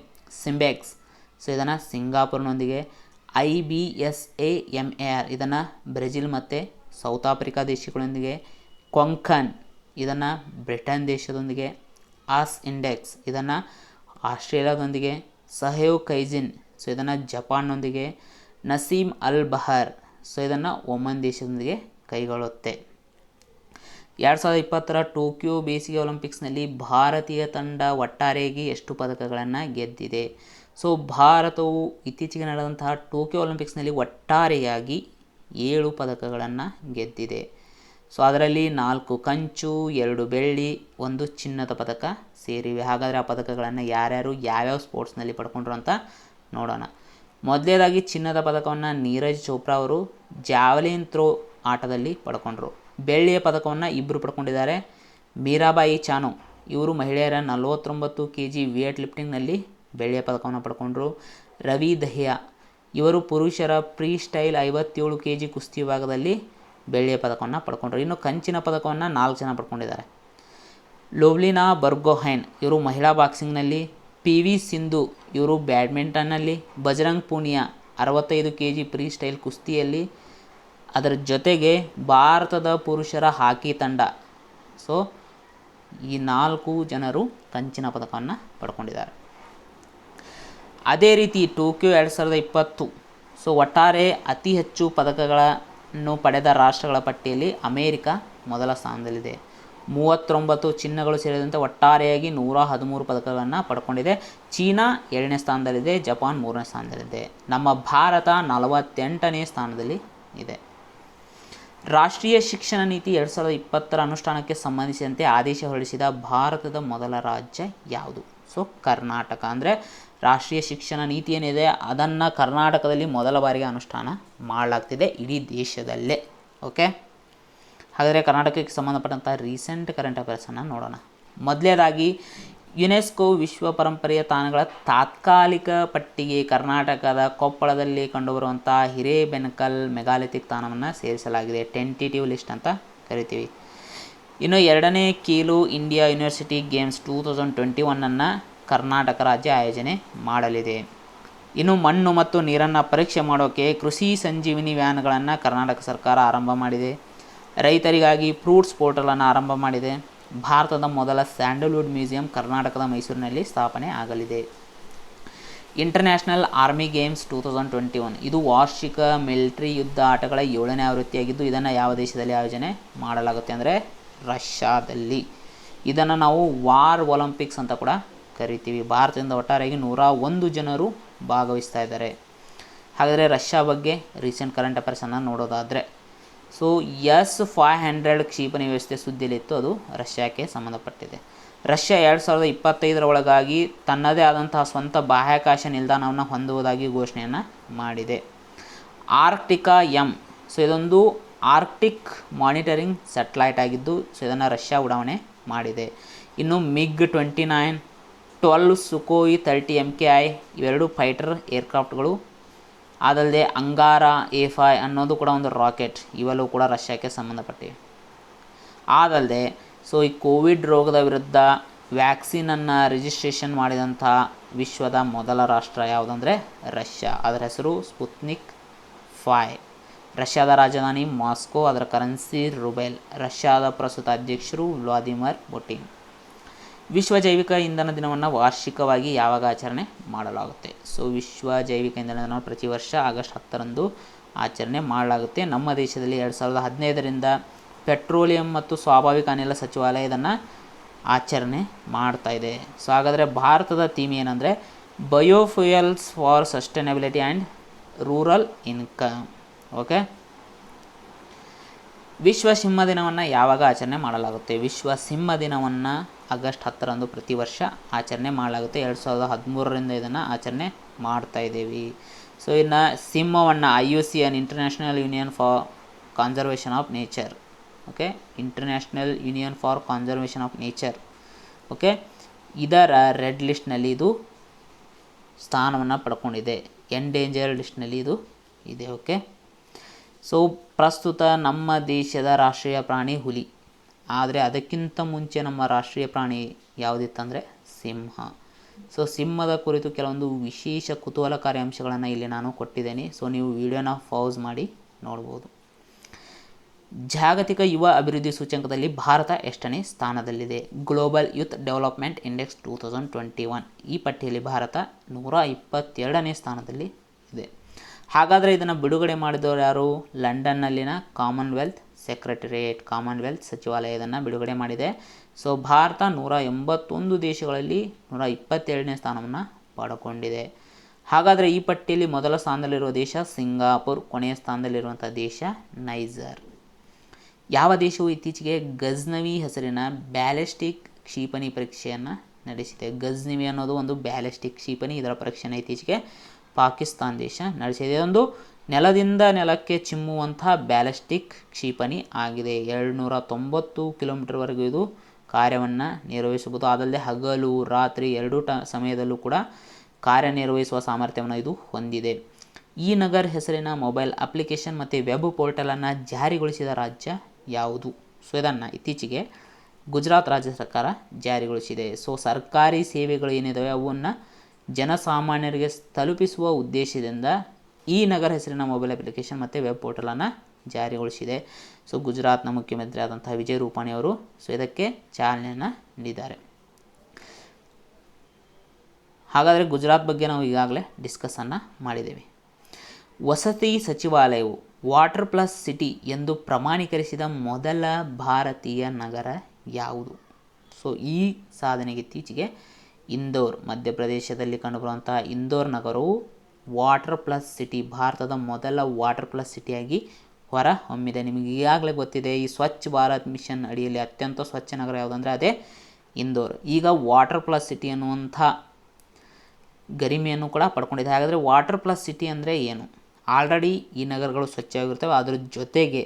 ಸಿಂಬೆಕ್ಸ್ ಸೊ ಇದನ್ನು ಸಿಂಗಾಪುರ್ನೊಂದಿಗೆ, IBSAMAR ಇದನ್ನು ಬ್ರೆಜಿಲ್ ಮತ್ತು ಸೌತ್ ಆಫ್ರಿಕಾ ದೇಶಗಳೊಂದಿಗೆ, ಕೊಂಕನ್ ಇದನ್ನು ಬ್ರಿಟನ್ ದೇಶದೊಂದಿಗೆ, ಆಸ್ ಇಂಡೆಕ್ಸ್ ಇದನ್ನು ಆಸ್ಟ್ರೇಲಿಯಾದೊಂದಿಗೆ, ಸಹಯೋಗ್ ಕೈಜಿನ್ ಸೊ ಇದನ್ನು ಜಪಾನ್ನೊಂದಿಗೆ, ನಸೀಮ್ ಅಲ್ ಬಹರ್ ಸೊ ಇದನ್ನು ಒಮನ್ ದೇಶದೊಂದಿಗೆ ಕೈಗೊಳ್ಳುತ್ತೆ. 2020 ಟೋಕಿಯೋ ಬೇಸಿಗೆ ಒಲಿಂಪಿಕ್ಸ್ನಲ್ಲಿ ಭಾರತೀಯ ತಂಡ ಒಟ್ಟಾರೆಯಾಗಿ ಎಷ್ಟು ಪದಕಗಳನ್ನು ಗೆದ್ದಿದೆ? ಸೊ ಭಾರತವು ಇತ್ತೀಚೆಗೆ ನಡೆದಂತಹ ಟೋಕಿಯೋ ಒಲಿಂಪಿಕ್ಸ್ನಲ್ಲಿ ಒಟ್ಟಾರೆಯಾಗಿ 7 ಪದಕಗಳನ್ನು ಗೆದ್ದಿದೆ. ಸೊ ಅದರಲ್ಲಿ 4 ಕಂಚು, 2 ಬೆಳ್ಳಿ, 1 ಚಿನ್ನದ ಪದಕ ಸೇರಿವೆ. ಹಾಗಾದರೆ ಆ ಪದಕಗಳನ್ನು ಯಾವ್ಯಾವ ಸ್ಪೋರ್ಟ್ಸ್ನಲ್ಲಿ ಪಡ್ಕೊಂಡ್ರು ಅಂತ ನೋಡೋಣ. ಮೊದಲನೇದಾಗಿ ಚಿನ್ನದ ಪದಕವನ್ನು ನೀರಜ್ ಚೋಪ್ರಾ ಅವರು ಜಾವೆಲಿನ್ ಥ್ರೋ ಆಟದಲ್ಲಿ ಪಡ್ಕೊಂಡ್ರು. ಬೆಳ್ಳಿಯ ಪದಕವನ್ನು ಇಬ್ಬರು ಪಡ್ಕೊಂಡಿದ್ದಾರೆ. ಮೀರಾಬಾಯಿ ಚಾನು ಇವರು ಮಹಿಳೆಯರ 49 kg ವೇಟ್ ಲಿಫ್ಟಿಂಗ್ನಲ್ಲಿ ಬೆಳ್ಳಿಯ ಪದಕವನ್ನು ಪಡ್ಕೊಂಡ್ರು. ರವಿ ದಹಿಯಾ ಇವರು ಪುರುಷರ ಫ್ರೀ ಸ್ಟೈಲ್ 57 kg ಕುಸ್ತಿ ವಿಭಾಗದಲ್ಲಿ ಬೆಳ್ಳಿಯ ಪದಕವನ್ನು ಪಡ್ಕೊಂಡ್ರು. ಇನ್ನು ಕಂಚಿನ ಪದಕವನ್ನು 4 ಜನ ಪಡ್ಕೊಂಡಿದ್ದಾರೆ. ಲೋವ್ಲಿನಾ ಬರ್ಗೊಹೈನ್ ಇವರು ಮಹಿಳಾ ಬಾಕ್ಸಿಂಗ್ನಲ್ಲಿ, PV ಸಿಂಧು ಇವರು ಬ್ಯಾಡ್ಮಿಂಟನ್ನಲ್ಲಿ, Bajrang Punia 65 kg freestyle ಕುಸ್ತಿಯಲ್ಲಿ, ಅದರ ಜೊತೆಗೆ ಭಾರತದ ಪುರುಷರ ಹಾಕಿ ತಂಡ. ಸೊ ಈ 4 ಜನರು ಕಂಚಿನ ಪದಕವನ್ನು ಪಡ್ಕೊಂಡಿದ್ದಾರೆ. ಅದೇ ರೀತಿ ಟೋಕಿಯೋ 2020 ಸೊ ಒಟ್ಟಾರೆ ಅತಿ ಹೆಚ್ಚು ಪದಕಗಳನ್ನು ಪಡೆದ ರಾಷ್ಟ್ರಗಳ ಪಟ್ಟಿಯಲ್ಲಿ ಅಮೇರಿಕಾ ಮೊದಲ ಸ್ಥಾನದಲ್ಲಿದೆ. 39 ಚಿನ್ನಗಳು ಸೇರಿದಂತೆ ಒಟ್ಟಾರೆಯಾಗಿ 113 ಪದಕಗಳನ್ನು ಪಡ್ಕೊಂಡಿದೆ. ಚೀನಾ 2ನೇ ಸ್ಥಾನದಲ್ಲಿದೆ, ಜಪಾನ್ 3ನೇ ಸ್ಥಾನದಲ್ಲಿದೆ. ನಮ್ಮ ಭಾರತ 48ನೇ ಸ್ಥಾನದಲ್ಲಿ ಇದೆ. ರಾಷ್ಟ್ರೀಯ ಶಿಕ್ಷಣ ನೀತಿ 2020 ಅನುಷ್ಠಾನಕ್ಕೆ ಸಂಬಂಧಿಸಿದಂತೆ ಆದೇಶ ಹೊರಡಿಸಿದ ಭಾರತದ ಮೊದಲ ರಾಜ್ಯ ಯಾವುದು? ಸೊ ಕರ್ನಾಟಕ. ಅಂದರೆ ರಾಷ್ಟ್ರೀಯ ಶಿಕ್ಷಣ ನೀತಿ ಏನಿದೆ ಅದನ್ನು ಕರ್ನಾಟಕದಲ್ಲಿ ಮೊದಲ ಬಾರಿಗೆ ಅನುಷ್ಠಾನ ಮಾಡಲಾಗ್ತಿದೆ ಇಡೀ ದೇಶದಲ್ಲೇ. ಓಕೆ, ಹಾಗಾದರೆ ಕರ್ನಾಟಕಕ್ಕೆ ಸಂಬಂಧಪಟ್ಟಂಥ ರೀಸೆಂಟ್ ಕರೆಂಟ್ ಅಫೇರ್ಸನ್ನು ನೋಡೋಣ. ಮೊದಲನೇದಾಗಿ ಯುನೆಸ್ಕೋ ವಿಶ್ವ ಪರಂಪರೆಯ ತಾಣಗಳ ತಾತ್ಕಾಲಿಕ ಪಟ್ಟಿಗೆ ಕರ್ನಾಟಕದ ಕೊಪ್ಪಳದಲ್ಲಿ ಕಂಡುಬರುವಂಥ ಹಿರೇಬೆನಕಲ್ ಮೆಗಾಲಿಥಿಕ್ ತಾಣವನ್ನು ಸೇರಿಸಲಾಗಿದೆ. ಟೆಂಟೇಟಿವ್ ಲಿಸ್ಟ್ ಅಂತ ಕರಿತೀವಿ. ಇನ್ನು 2ನೇ Khelo India university games 2021 Karnataka ರಾಜ್ಯ ಆಯೋಜನೆ ಮಾಡಲಿದೆ. ಇನ್ನು ಮಣ್ಣು ಮತ್ತು ನೀರನ್ನು ಪರೀಕ್ಷೆ ಮಾಡೋಕ್ಕೆ ಕೃಷಿ ಸಂಜೀವಿನಿ ವ್ಯಾನ್ಗಳನ್ನು ಕರ್ನಾಟಕ ಸರ್ಕಾರ ಆರಂಭ ಮಾಡಿದೆ. ರೈತರಿಗಾಗಿ ಫ್ರೂಟ್ಸ್ ಪೋರ್ಟಲನ್ನು ಆರಂಭ ಮಾಡಿದೆ. ಭಾರತದ ಮೊದಲ ಸ್ಯಾಂಡಲ್ವುಡ್ ಮ್ಯೂಸಿಯಂ ಕರ್ನಾಟಕದ ಮೈಸೂರಿನಲ್ಲಿ ಸ್ಥಾಪನೆ ಆಗಲಿದೆ. ಇಂಟರ್ನ್ಯಾಷನಲ್ ಆರ್ಮಿ ಗೇಮ್ಸ್ 2021 ಇದು ವಾರ್ಷಿಕ ಮಿಲಿಟರಿ ಯುದ್ಧ ಆಟಗಳ 7ನೇ ಆವೃತ್ತಿಯಾಗಿದ್ದು ಇದನ್ನು ಯಾವ ದೇಶದಲ್ಲಿ ಆಯೋಜನೆ ಮಾಡಲಾಗುತ್ತೆ ಅಂದರೆ ರಷ್ಯಾದಲ್ಲಿ. ಇದನ್ನು ನಾವು ವಾರ್ ಒಲಿಂಪಿಕ್ಸ್ ಅಂತ ಕೂಡ ಕರಿತೀವಿ. ಭಾರತದಿಂದ ಒಟ್ಟಾರೆಯಾಗಿ 101 ಜನರು ಭಾಗವಹಿಸ್ತಾ ಇದ್ದಾರೆ. ಹಾಗಾದರೆ ರಷ್ಯಾ ಬಗ್ಗೆ ರೀಸೆಂಟ್ ಕರೆಂಟ್ ಅಫೇರ್ಸನ್ನು ನೋಡೋದಾದರೆ ಸೊ S-500 ಕ್ಷಿಪಣಿ ವ್ಯವಸ್ಥೆ ಸುದ್ದಿಯಲ್ಲಿತ್ತು, ಅದು ರಷ್ಯಾಕ್ಕೆ ಸಂಬಂಧಪಟ್ಟಿದೆ. ರಷ್ಯಾ 2025 ಒಳಗಾಗಿ ತನ್ನದೇ ಆದಂತಹ ಸ್ವಂತ ಬಾಹ್ಯಾಕಾಶ ನಿಲ್ದಾಣವನ್ನು ಹೊಂದುವುದಾಗಿ ಘೋಷಣೆಯನ್ನು ಮಾಡಿದೆ. ಆರ್ಕ್ಟಿಕಾ ಎಂ ಸೊ ಇದೊಂದು ಆರ್ಕ್ಟಿಕ್ ಮಾನಿಟರಿಂಗ್ ಸ್ಯಾಟಲೈಟ್ ಆಗಿದ್ದು ಸೊ ಇದನ್ನು ರಷ್ಯಾ ಉಡಾವಣೆ ಮಾಡಿದೆ. ಇನ್ನು MiG-29, 12 ಸುಕೋಯಿ 30 MKI ಇವೆರಡು ಫೈಟರ್ ಏರ್ಕ್ರಾಫ್ಟ್ಗಳು ಅದಲ್ಲದೆ ಅಂಗಾರ A5 ಅನ್ನೋದು ಕೂಡ ಒಂದು ರಾಕೆಟ್, ಇವೆಲ್ಲವೂ ಕೂಡ ರಷ್ಯಾಕ್ಕೆ ಸಂಬಂಧಪಟ್ಟಿವೆ. ಅದಲ್ಲದೆ ಸೊ ಈ ಕೋವಿಡ್ ರೋಗದ ವಿರುದ್ಧ ವ್ಯಾಕ್ಸಿನನ್ನು ರಿಜಿಸ್ಟ್ರೇಷನ್ ಮಾಡಿದಂಥ ವಿಶ್ವದ ಮೊದಲ ರಾಷ್ಟ್ರ ಯಾವುದಂದರೆ ರಷ್ಯಾ. ಅದರ ಹೆಸರು ಸ್ಪುತ್ನಿಕ್ 5. ರಷ್ಯಾದ ರಾಜಧಾನಿ ಮಾಸ್ಕೋ, ಅದರ ಕರೆನ್ಸಿ ರುಬೆಲ್. ರಷ್ಯಾದ ಪ್ರಸ್ತುತ ಅಧ್ಯಕ್ಷರು ವ್ಲಾದಿಮಿರ್ ಪುಟಿನ್. ವಿಶ್ವ ಜೈವಿಕ ಇಂಧನ ದಿನವನ್ನು ವಾರ್ಷಿಕವಾಗಿ ಯಾವಾಗ ಆಚರಣೆ ಮಾಡಲಾಗುತ್ತೆ? ಸೊ ವಿಶ್ವ ಜೈವಿಕ ಇಂಧನ ದಿನವನ್ನು ಪ್ರತಿ ವರ್ಷ ಆಗಸ್ಟ್ 10ರಂದು ಆಚರಣೆ ಮಾಡಲಾಗುತ್ತೆ. ನಮ್ಮ ದೇಶದಲ್ಲಿ 2015ರಿಂದ ಪೆಟ್ರೋಲಿಯಂ ಮತ್ತು ಸ್ವಾಭಾವಿಕ ಅನಿಲ ಸಚಿವಾಲಯ ಇದನ್ನು ಆಚರಣೆ ಮಾಡ್ತಾ ಇದೆ. ಸೊ ಹಾಗಾದರೆ ಭಾರತದ ಥೀಮ್ ಏನಂದರೆ biofuels for sustainability and rural income. Okay. ವಿಶ್ವ ಸಿಂಹ ದಿನವನ್ನು ಯಾವಾಗ ಆಚರಣೆ ಮಾಡಲಾಗುತ್ತೆ? ವಿಶ್ವ ಸಿಂಹ ದಿನವನ್ನು ಆಗಸ್ಟ್ 10ರಂದು ಪ್ರತಿ ವರ್ಷ ಆಚರಣೆ ಮಾಡಲಾಗುತ್ತೆ. 2013ರಿಂದ ಇದನ್ನು ಆಚರಣೆ ಮಾಡ್ತಾ ಇದ್ದೀವಿ. ಸೊ ಇನ್ನು ಸಿಂಹವನ್ನು IUCN international union for conservation of nature, okay, international union for conservation of nature, okay, ಇದರ ರೆಡ್ ಲಿಸ್ಟ್ನಲ್ಲಿ ಇದು ಸ್ಥಾನವನ್ನು ಪಡ್ಕೊಂಡಿದೆ. ಎಂಡೇಂಜರ್ ಲಿಸ್ಟ್ನಲ್ಲಿ ಇದು ಇದೆ. ಓಕೆ. ಸೊ ಪ್ರಸ್ತುತ ನಮ್ಮ ದೇಶದ ರಾಷ್ಟ್ರೀಯ ಪ್ರಾಣಿ ಹುಲಿ, ಆದರೆ ಅದಕ್ಕಿಂತ ಮುಂಚೆ ನಮ್ಮ ರಾಷ್ಟ್ರೀಯ ಪ್ರಾಣಿ ಯಾವುದಿತ್ತಂದರೆ ಸಿಂಹ. ಸೊ ಸಿಂಹದ ಕುರಿತು ಕೆಲವೊಂದು ವಿಶೇಷ ಕುತೂಹಲಕಾರಿ ಅಂಶಗಳನ್ನು ಇಲ್ಲಿ ನಾನು ಕೊಟ್ಟಿದ್ದೇನೆ. ಸೊ ನೀವು ವಿಡಿಯೋನ ಪಾಸ್ ಮಾಡಿ ನೋಡ್ಬೋದು. ಜಾಗತಿಕ ಯುವ ಅಭಿವೃದ್ಧಿ ಸೂಚ್ಯಂಕದಲ್ಲಿ ಭಾರತ ಎಷ್ಟನೇ ಸ್ಥಾನದಲ್ಲಿದೆ? Global youth development index 2021. ಈ ಪಟ್ಟಿಯಲ್ಲಿ ಭಾರತ 122ನೇ ಸ್ಥಾನದಲ್ಲಿ ಇದೆ. ಹಾಗಾದರೆ ಇದನ್ನು ಬಿಡುಗಡೆ ಮಾಡಿದವರು ಯಾರು? ಲಂಡನ್ನಲ್ಲಿನ ಕಾಮನ್ವೆಲ್ತ್ ಸೆಕ್ರೆಟರಿಯೇಟ್, ಕಾಮನ್ವೆಲ್ತ್ ಸಚಿವಾಲಯ ಇದನ್ನು ಬಿಡುಗಡೆ ಮಾಡಿದೆ. ಸೊ ಭಾರತ 181 ದೇಶಗಳಲ್ಲಿ 122ನೇ ಸ್ಥಾನವನ್ನು ಪಡ್ಕೊಂಡಿದೆ. ಹಾಗಾದರೆ ಈ ಪಟ್ಟಿಯಲ್ಲಿ ಮೊದಲ ಸ್ಥಾನದಲ್ಲಿರುವ ದೇಶ ಸಿಂಗಾಪುರ್, ಕೊನೆಯ ಸ್ಥಾನದಲ್ಲಿರುವಂಥ ದೇಶ ನೈಜರ್. ಯಾವ ದೇಶವು ಇತ್ತೀಚೆಗೆ ಗಜ್ನವಿ ಹೆಸರಿನ ಬ್ಯಾಲಿಸ್ಟಿಕ್ ಕ್ಷಿಪಣಿ ಪರೀಕ್ಷೆಯನ್ನು ನಡೆಸಿದೆ? ಗಜ್ನವಿ ಅನ್ನೋದು ಒಂದು ಬ್ಯಾಲಿಸ್ಟಿಕ್ ಕ್ಷಿಪಣಿ, ಇದರ ಪರೀಕ್ಷೆಯನ್ನು ಇತ್ತೀಚೆಗೆ ಪಾಕಿಸ್ತಾನ ದೇಶ ನಡೆಸಿದೆ. ಇದೊಂದು ನೆಲದಿಂದ ನೆಲಕ್ಕೆ ಚಿಮ್ಮುವಂಥ ಬ್ಯಾಲಿಸ್ಟಿಕ್ ಕ್ಷಿಪಣಿ ಆಗಿದೆ. 790 ಕಿಲೋಮೀಟರ್ವರೆಗೂ ಇದು ಕಾರ್ಯವನ್ನು ನಿರ್ವಹಿಸಬಹುದು. ಅದಲ್ಲದೆ ಹಗಲು ರಾತ್ರಿ ಎರಡೂ ಸಮಯದಲ್ಲೂ ಕೂಡ ಕಾರ್ಯನಿರ್ವಹಿಸುವ ಸಾಮರ್ಥ್ಯವನ್ನು ಇದು ಹೊಂದಿದೆ. ಈ ನಗರ್ ಹೆಸರಿನ ಮೊಬೈಲ್ ಅಪ್ಲಿಕೇಶನ್ ಮತ್ತು ವೆಬ್ ಪೋರ್ಟಲನ್ನು ಜಾರಿಗೊಳಿಸಿದ ರಾಜ್ಯ ಯಾವುದು? ಸೊ ಇದನ್ನು ಇತ್ತೀಚೆಗೆ ಗುಜರಾತ್ ರಾಜ್ಯ ಸರ್ಕಾರ ಜಾರಿಗೊಳಿಸಿದೆ. ಸೊ ಸರ್ಕಾರಿ ಸೇವೆಗಳು ಏನಿದ್ದಾವೆ ಅವನ್ನು ಜನಸಾಮಾನ್ಯರಿಗೆ ತಲುಪಿಸುವ ಉದ್ದೇಶದಿಂದ ಈ ನಗರ ಹೆಸರಿನ ಮೊಬೈಲ್ ಅಪ್ಲಿಕೇಶನ್ ಮತ್ತು ವೆಬ್ ಪೋರ್ಟಲನ್ನು ಜಾರಿಗೊಳಿಸಿದೆ. ಸೊ ಗುಜರಾತ್ನ ಮುಖ್ಯಮಂತ್ರಿ ಆದಂತಹ ವಿಜಯ್ ರೂಪಾಣಿ ಅವರು ಸೊ ಇದಕ್ಕೆ ಚಾಲನೆಯನ್ನು ನೀಡಿದ್ದಾರೆ. ಹಾಗಾದರೆ ಗುಜರಾತ್ ಬಗ್ಗೆ ನಾವು ಈಗಾಗಲೇ ಡಿಸ್ಕಸನ್ನು ಮಾಡಿದ್ದೇವೆ. ವಸತಿ ಸಚಿವಾಲಯವು ವಾಟರ್ ಪ್ಲಸ್ ಸಿಟಿ ಎಂದು ಪ್ರಮಾಣೀಕರಿಸಿದ ಮೊದಲ ಭಾರತೀಯ ನಗರ ಯಾವುದು? ಸೊ ಈ ಸಾಧನೆಗೆ ಇತ್ತೀಚೆಗೆ ಇಂದೋರ್, ಮಧ್ಯಪ್ರದೇಶದಲ್ಲಿ ಕಂಡುಬರುವಂಥ ಇಂದೋರ್ ನಗರವು ವಾಟರ್ ಪ್ಲಸ್ ಸಿಟಿ, ಭಾರತದ ಮೊದಲ ವಾಟರ್ ಪ್ಲಸ್ ಸಿಟಿಯಾಗಿ ಹೊರ ಹೊಮ್ಮಿದೆ. ನಿಮಗೆ ಈಗಾಗಲೇ ಗೊತ್ತಿದೆ, ಈ ಸ್ವಚ್ಛ ಭಾರತ್ ಮಿಷನ್ ಅಡಿಯಲ್ಲಿ ಅತ್ಯಂತ ಸ್ವಚ್ಛ ನಗರ ಯಾವುದಂದರೆ ಅದೇ ಇಂದೋರ್. ಈಗ ವಾಟರ್ ಪ್ಲಸ್ ಸಿಟಿ ಅನ್ನುವಂಥ ಗರಿಮೆಯನ್ನು ಕೂಡ ಪಡ್ಕೊಂಡಿದೆ. ಹಾಗಾದರೆ ವಾಟರ್ ಪ್ಲಸ್ ಸಿಟಿ ಅಂದರೆ ಏನು? ಆಲ್ರೆಡಿ ಈ ನಗರಗಳು ಸ್ವಚ್ಛವಾಗಿರ್ತವೆ, ಅದರ ಜೊತೆಗೆ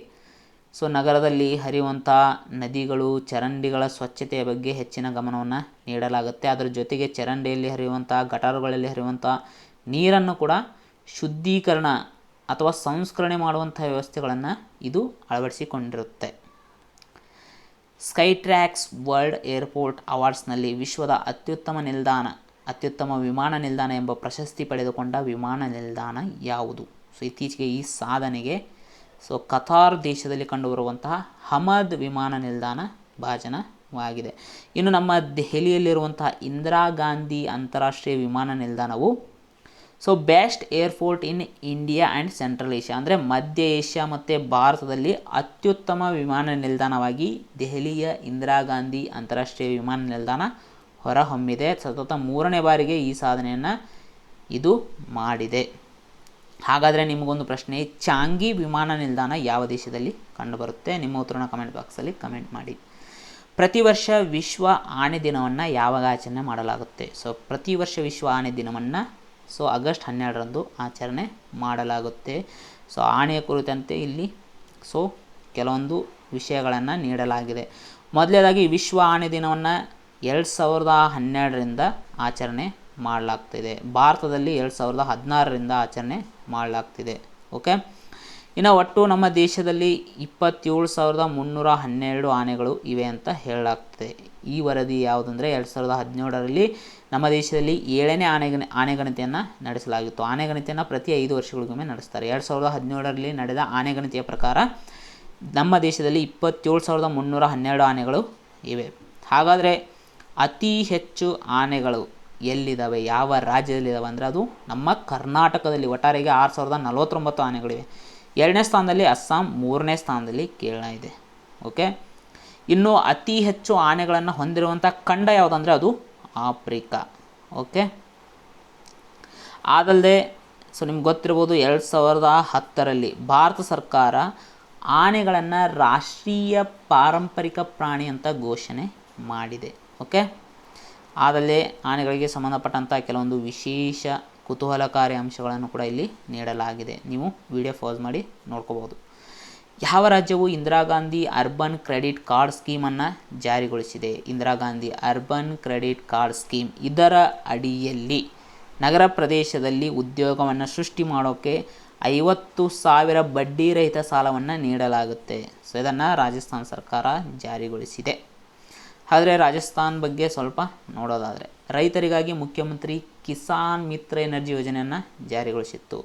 ಸೊ ನಗರದಲ್ಲಿ ಹರಿಯುವಂಥ ನದಿಗಳು, ಚರಂಡಿಗಳ ಸ್ವಚ್ಛತೆಯ ಬಗ್ಗೆ ಹೆಚ್ಚಿನ ಗಮನವನ್ನು ನೀಡಲಾಗುತ್ತೆ. ಅದರ ಜೊತೆಗೆ ಚರಂಡಿಯಲ್ಲಿ ಹರಿಯುವಂಥ, ಗಟಾರುಗಳಲ್ಲಿ ಹರಿಯುವಂಥ ನೀರನ್ನು ಕೂಡ ಶುದ್ಧೀಕರಣ ಅಥವಾ ಸಂಸ್ಕರಣೆ ಮಾಡುವಂಥ ವ್ಯವಸ್ಥೆಗಳನ್ನು ಇದು ಅಳವಡಿಸಿಕೊಂಡಿರುತ್ತೆ. ಸ್ಕೈಟ್ರ್ಯಾಕ್ಸ್ ವರ್ಲ್ಡ್ ಏರ್ಪೋರ್ಟ್ ಅವಾರ್ಡ್ಸ್ನಲ್ಲಿ ವಿಶ್ವದ ಅತ್ಯುತ್ತಮ ವಿಮಾನ ನಿಲ್ದಾಣ ಎಂಬ ಪ್ರಶಸ್ತಿ ಪಡೆದುಕೊಂಡ ವಿಮಾನ ನಿಲ್ದಾಣ ಯಾವುದು? ಸೊ ಇತ್ತೀಚೆಗೆ ಈ ಸಾಧನೆಗೆ ಸೊ ಕತಾರ್ ದೇಶದಲ್ಲಿ ಕಂಡುಬರುವಂತಹ ಹಮದ್ ವಿಮಾನ ನಿಲ್ದಾಣ ಭಾಜನವಾಗಿದೆ. ಇನ್ನು ನಮ್ಮ ದೆಹಲಿಯಲ್ಲಿರುವಂತಹ ಇಂದಿರಾ ಗಾಂಧಿ ಅಂತಾರಾಷ್ಟ್ರೀಯ ವಿಮಾನ ನಿಲ್ದಾಣವು so best airport in India and central Asia, ಅಂದರೆ ಮಧ್ಯ ಏಷ್ಯಾ ಮತ್ತು ಭಾರತದಲ್ಲಿ ಅತ್ಯುತ್ತಮ ವಿಮಾನ ನಿಲ್ದಾಣವಾಗಿ ದೆಹಲಿಯ ಇಂದಿರಾ ಗಾಂಧಿ ಅಂತಾರಾಷ್ಟ್ರೀಯ ವಿಮಾನ ನಿಲ್ದಾಣ ಹೊರಹೊಮ್ಮಿದೆ. ಸತತ 3ನೇ ಬಾರಿಗೆ ಈ ಸಾಧನೆಯನ್ನು ಇದು ಮಾಡಿದೆ. ಹಾಗಾದರೆ ನಿಮಗೊಂದು ಪ್ರಶ್ನೆ, ಚಾಂಗಿ ವಿಮಾನ ನಿಲ್ದಾಣ ಯಾವ ದೇಶದಲ್ಲಿ ಕಂಡುಬರುತ್ತೆ? ನಿಮ್ಮ ಉತ್ತರನ ಕಮೆಂಟ್ ಬಾಕ್ಸಲ್ಲಿ ಕಮೆಂಟ್ ಮಾಡಿ. ಪ್ರತಿ ವರ್ಷ ವಿಶ್ವ ಆನೆ ದಿನವನ್ನು ಯಾವಾಗ ಆಚರಣೆ ಮಾಡಲಾಗುತ್ತೆ? ಸೊ ಪ್ರತಿ ವರ್ಷ ವಿಶ್ವ ಆನೆ ದಿನವನ್ನು ಸೊ ಆಗಸ್ಟ್ 12ರಂದು ಆಚರಣೆ ಮಾಡಲಾಗುತ್ತೆ. ಸೊ ಆನೆಯ ಕುರಿತಂತೆ ಇಲ್ಲಿ ಸೊ ಕೆಲವೊಂದು ವಿಷಯಗಳನ್ನು ನೀಡಲಾಗಿದೆ. ಮೊದಲನೇದಾಗಿ ವಿಶ್ವ ಆನೆ ದಿನವನ್ನು 2012ರಿಂದ ಆಚರಣೆ ಮಾಡಲಾಗ್ತಿದೆ. ಭಾರತದಲ್ಲಿ 2016ರಿಂದ ಆಚರಣೆ ಮಾಡಲಾಗ್ತಿದೆ. ಓಕೆ, ಇನ್ನು ಒಟ್ಟು ನಮ್ಮ ದೇಶದಲ್ಲಿ 27,312 ಆನೆಗಳು ಇವೆ ಅಂತ ಹೇಳಲಾಗ್ತದೆ. ಈ ವರದಿ ಯಾವುದಂದರೆ 2017ರಲ್ಲಿ ನಮ್ಮ ದೇಶದಲ್ಲಿ 7ನೇ ಆನೆಗಣತಿಯನ್ನು ನಡೆಸಲಾಗಿತ್ತು. ಆನೆಗಣತಿಯನ್ನು ಪ್ರತಿ 5 ವರ್ಷಗಳಿಗೊಮ್ಮೆ ನಡೆಸ್ತಾರೆ. 2017ರಲ್ಲಿ ನಡೆದ ಆನೆಗಣತಿಯ ಪ್ರಕಾರ ನಮ್ಮ ದೇಶದಲ್ಲಿ 27,312 ಆನೆಗಳು ಇವೆ. ಹಾಗಾದರೆ ಅತಿ ಹೆಚ್ಚು ಆನೆಗಳು ಎಲ್ಲಿದ್ದಾವೆ, ಯಾವ ರಾಜ್ಯದಲ್ಲಿದ್ದಾವೆ ಅಂದರೆ ಅದು ನಮ್ಮ ಕರ್ನಾಟಕದಲ್ಲಿ. ಒಟ್ಟಾರೆಗೆ 6,049 ಆನೆಗಳಿವೆ. 2ನೇ ಸ್ಥಾನದಲ್ಲಿ ಅಸ್ಸಾಂ, 3ನೇ ಸ್ಥಾನದಲ್ಲಿ ಕೇರಳ ಇದೆ. ಓಕೆ, ಇನ್ನು ಅತಿ ಹೆಚ್ಚು ಆನೆಗಳನ್ನು ಹೊಂದಿರುವಂಥ ಖಂಡ ಯಾವುದಂದರೆ ಅದು ಆಫ್ರಿಕಾ. ಓಕೆ, ಅದಲ್ಲದೆ ನಿಮ್ಗೆ ಗೊತ್ತಿರ್ಬೋದು 2010ರಲ್ಲಿ ಭಾರತ ಸರ್ಕಾರ ಆನೆಗಳನ್ನು ರಾಷ್ಟ್ರೀಯ ಪಾರಂಪರಿಕ ಪ್ರಾಣಿ ಅಂತ ಘೋಷಣೆ ಮಾಡಿದೆ. ಓಕೆ, ಅದಲ್ಲದೆ ಆನೆಗಳಿಗೆ ಸಂಬಂಧಪಟ್ಟಂಥ ಕೆಲವೊಂದು ವಿಶೇಷ ಕುತೂಹಲಕಾರಿ ಅಂಶಗಳನ್ನು ಕೂಡ ಇಲ್ಲಿ ನೀಡಲಾಗಿದೆ. ನೀವು ವಿಡಿಯೋ ಪಾಸ್ ಮಾಡಿ ನೋಡ್ಕೋಬೋದು. ಯಾವ ರಾಜ್ಯವು Indira Gandhi urban credit card ಸ್ಕೀಮನ್ನು ಜಾರಿಗೊಳಿಸಿದೆ? Indira Gandhi urban credit card scheme. ಇದರ ಅಡಿಯಲ್ಲಿ ನಗರ ಪ್ರದೇಶದಲ್ಲಿ ಉದ್ಯೋಗವನ್ನು ಸೃಷ್ಟಿ ಮಾಡೋಕ್ಕೆ 50,000 ಬಡ್ಡಿ ರಹಿತ ಸಾಲವನ್ನು ನೀಡಲಾಗುತ್ತೆ. ಸೊ ಇದನ್ನು ರಾಜಸ್ಥಾನ ಸರ್ಕಾರ ಜಾರಿಗೊಳಿಸಿದೆ. ಆದರೆ ರಾಜಸ್ಥಾನ್ ಬಗ್ಗೆ ಸ್ವಲ್ಪ ನೋಡೋದಾದರೆ, ರೈತರಿಗಾಗಿ ಮುಖ್ಯಮಂತ್ರಿ ಕಿಸಾನ್ ಮಿತ್ರ ಎನರ್ಜಿ ಯೋಜನೆಯನ್ನು ಜಾರಿಗೊಳಿಸಿತ್ತು.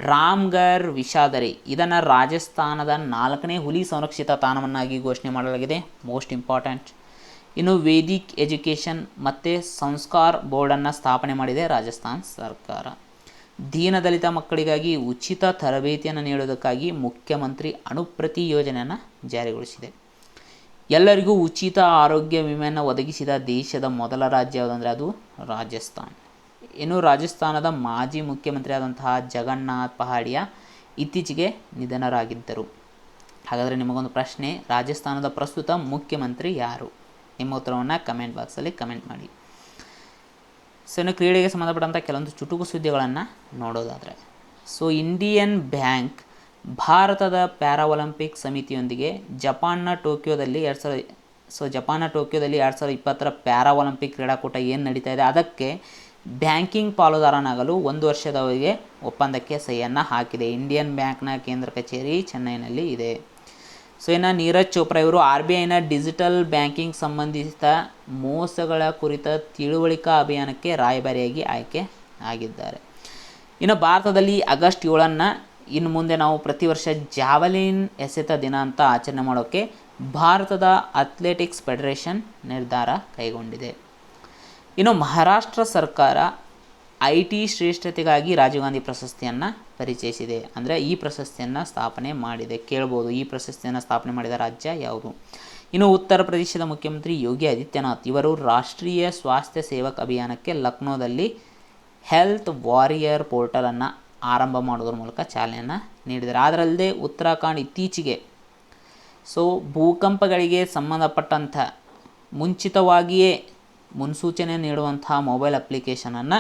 ರಾಮ್ಗರ್ ವಿಷಾದರಿ ಇದನ್ನು ರಾಜಸ್ಥಾನದ 4ನೇ ಹುಲಿ ಸಂರಕ್ಷಿತ ತಾಣವನ್ನಾಗಿ ಘೋಷಣೆ ಮಾಡಲಾಗಿದೆ. Most important. ಇನ್ನು ವೇದಿಕ್ ಎಜುಕೇಷನ್ ಮತ್ತು ಸಂಸ್ಕಾರ್ ಬೋರ್ಡನ್ನು ಸ್ಥಾಪನೆ ಮಾಡಿದೆ ರಾಜಸ್ಥಾನ್ ಸರ್ಕಾರ. ದೀನದಲಿತ ಮಕ್ಕಳಿಗಾಗಿ ಉಚಿತ ತರಬೇತಿಯನ್ನು ನೀಡುವುದಕ್ಕಾಗಿ ಮುಖ್ಯಮಂತ್ರಿ ಅನುಪ್ರತಿ ಯೋಜನೆಯನ್ನು ಜಾರಿಗೊಳಿಸಿದೆ. ಎಲ್ಲರಿಗೂ ಉಚಿತ ಆರೋಗ್ಯ ವಿಮೆಯನ್ನು ಒದಗಿಸಿದ ದೇಶದ ಮೊದಲ ರಾಜ್ಯ ಯಾವುದಂದರೆ ಅದು ರಾಜಸ್ಥಾನ್. ಇನ್ನು ರಾಜಸ್ಥಾನದ ಮಾಜಿ ಮುಖ್ಯಮಂತ್ರಿ ಆದಂತಹ ಜಗನ್ನಾಥ್ ಪಹಾಡಿಯಾ ಇತ್ತೀಚೆಗೆ ನಿಧನರಾಗಿದ್ದರು. ಹಾಗಾದರೆ ನಿಮಗೊಂದು ಪ್ರಶ್ನೆ, ರಾಜಸ್ಥಾನದ ಪ್ರಸ್ತುತ ಮುಖ್ಯಮಂತ್ರಿ ಯಾರು? ನಿಮ್ಮ ಉತ್ತರವನ್ನು ಕಮೆಂಟ್ ಬಾಕ್ಸಲ್ಲಿ ಕಮೆಂಟ್ ಮಾಡಿ. ಸೊ ಇನ್ನು ಕ್ರೀಡೆಗೆ ಸಂಬಂಧಪಟ್ಟಂಥ ಕೆಲವೊಂದು ಚುಟುಕು ಸುದ್ದಿಗಳನ್ನು ನೋಡೋದಾದರೆ, ಇಂಡಿಯನ್ ಬ್ಯಾಂಕ್ ಭಾರತದ ಪ್ಯಾರಾ ಒಲಿಂಪಿಕ್ ಸಮಿತಿಯೊಂದಿಗೆ ಜಪಾನ್ನ ಟೋಕಿಯೋದಲ್ಲಿ 2020ರ ಪ್ಯಾರಾ ಒಲಿಂಪಿಕ್ ಕ್ರೀಡಾಕೂಟ ಏನು ನಡೀತಾ ಇದೆ ಅದಕ್ಕೆ ಬ್ಯಾಂಕಿಂಗ್ ಪಾಲುದಾರನಾಗಲು 1 ವರ್ಷದವರೆಗೆ ಒಪ್ಪಂದಕ್ಕೆ ಸಹಿಯನ್ನು ಹಾಕಿದೆ. ಇಂಡಿಯನ್ ಬ್ಯಾಂಕ್ನ ಕೇಂದ್ರ ಕಚೇರಿ ಚೆನ್ನೈನಲ್ಲಿ ಇದೆ. ಇನ್ನು ನೀರಜ್ ಚೋಪ್ರಾ ಇವರು RBIನ ಡಿಜಿಟಲ್ ಬ್ಯಾಂಕಿಂಗ್ ಸಂಬಂಧಿತ ಮೋಸಗಳ ಕುರಿತ ತಿಳುವಳಿಕಾ ಅಭಿಯಾನಕ್ಕೆ ರಾಯಭಾರಿಯಾಗಿ ಆಯ್ಕೆ ಆಗಿದ್ದಾರೆ. ಇನ್ನು ಭಾರತದಲ್ಲಿ ಆಗಸ್ಟ್ 7ನ್ನು ಇನ್ನು ಮುಂದೆ ನಾವು ಪ್ರತಿ ವರ್ಷ ಜಾವಲಿನ್ ಎಸೆತ ದಿನ ಅಂತ ಆಚರಣೆ ಮಾಡೋಕ್ಕೆ ಭಾರತದ ಅಥ್ಲೆಟಿಕ್ಸ್ ಫೆಡರೇಷನ್ ನಿರ್ಧಾರ ಕೈಗೊಂಡಿದೆ. ಇನ್ನು ಮಹಾರಾಷ್ಟ್ರ ಸರ್ಕಾರ IT ಶ್ರೇಷ್ಠತೆಗಾಗಿ ರಾಜೀವ್ ಗಾಂಧಿ ಪ್ರಶಸ್ತಿಯನ್ನು ಪರಿಚಯಿಸಿದೆ. ಅಂದರೆ ಈ ಪ್ರಶಸ್ತಿಯನ್ನು ಸ್ಥಾಪನೆ ಮಾಡಿದೆ. ಕೇಳ್ಬೋದು, ಈ ಪ್ರಶಸ್ತಿಯನ್ನು ಸ್ಥಾಪನೆ ಮಾಡಿದ ರಾಜ್ಯ ಯಾವುದು? ಇನ್ನು ಉತ್ತರ ಪ್ರದೇಶದ ಮುಖ್ಯಮಂತ್ರಿ ಯೋಗಿ ಆದಿತ್ಯನಾಥ್ ಇವರು ರಾಷ್ಟ್ರೀಯ ಸ್ವಾಸ್ಥ್ಯ ಸೇವಕ್ ಅಭಿಯಾನಕ್ಕೆ ಲಕ್ನೋದಲ್ಲಿ ಹೆಲ್ತ್ ವಾರಿಯರ್ ಪೋರ್ಟಲನ್ನು ಆರಂಭ ಮಾಡೋದ್ರ ಮೂಲಕ ಚಾಲನೆಯನ್ನು ನೀಡಿದ್ದಾರೆ. ಅದರಲ್ಲದೆ ಉತ್ತರಾಖಂಡ್ ಇತ್ತೀಚೆಗೆ ಭೂಕಂಪಗಳಿಗೆ ಸಂಬಂಧಪಟ್ಟಂಥ ಮುಂಚಿತವಾಗಿಯೇ ಮುನ್ಸೂಚನೆ ನೀಡುವಂತಹ ಮೊಬೈಲ್ ಅಪ್ಲಿಕೇಶನನ್ನು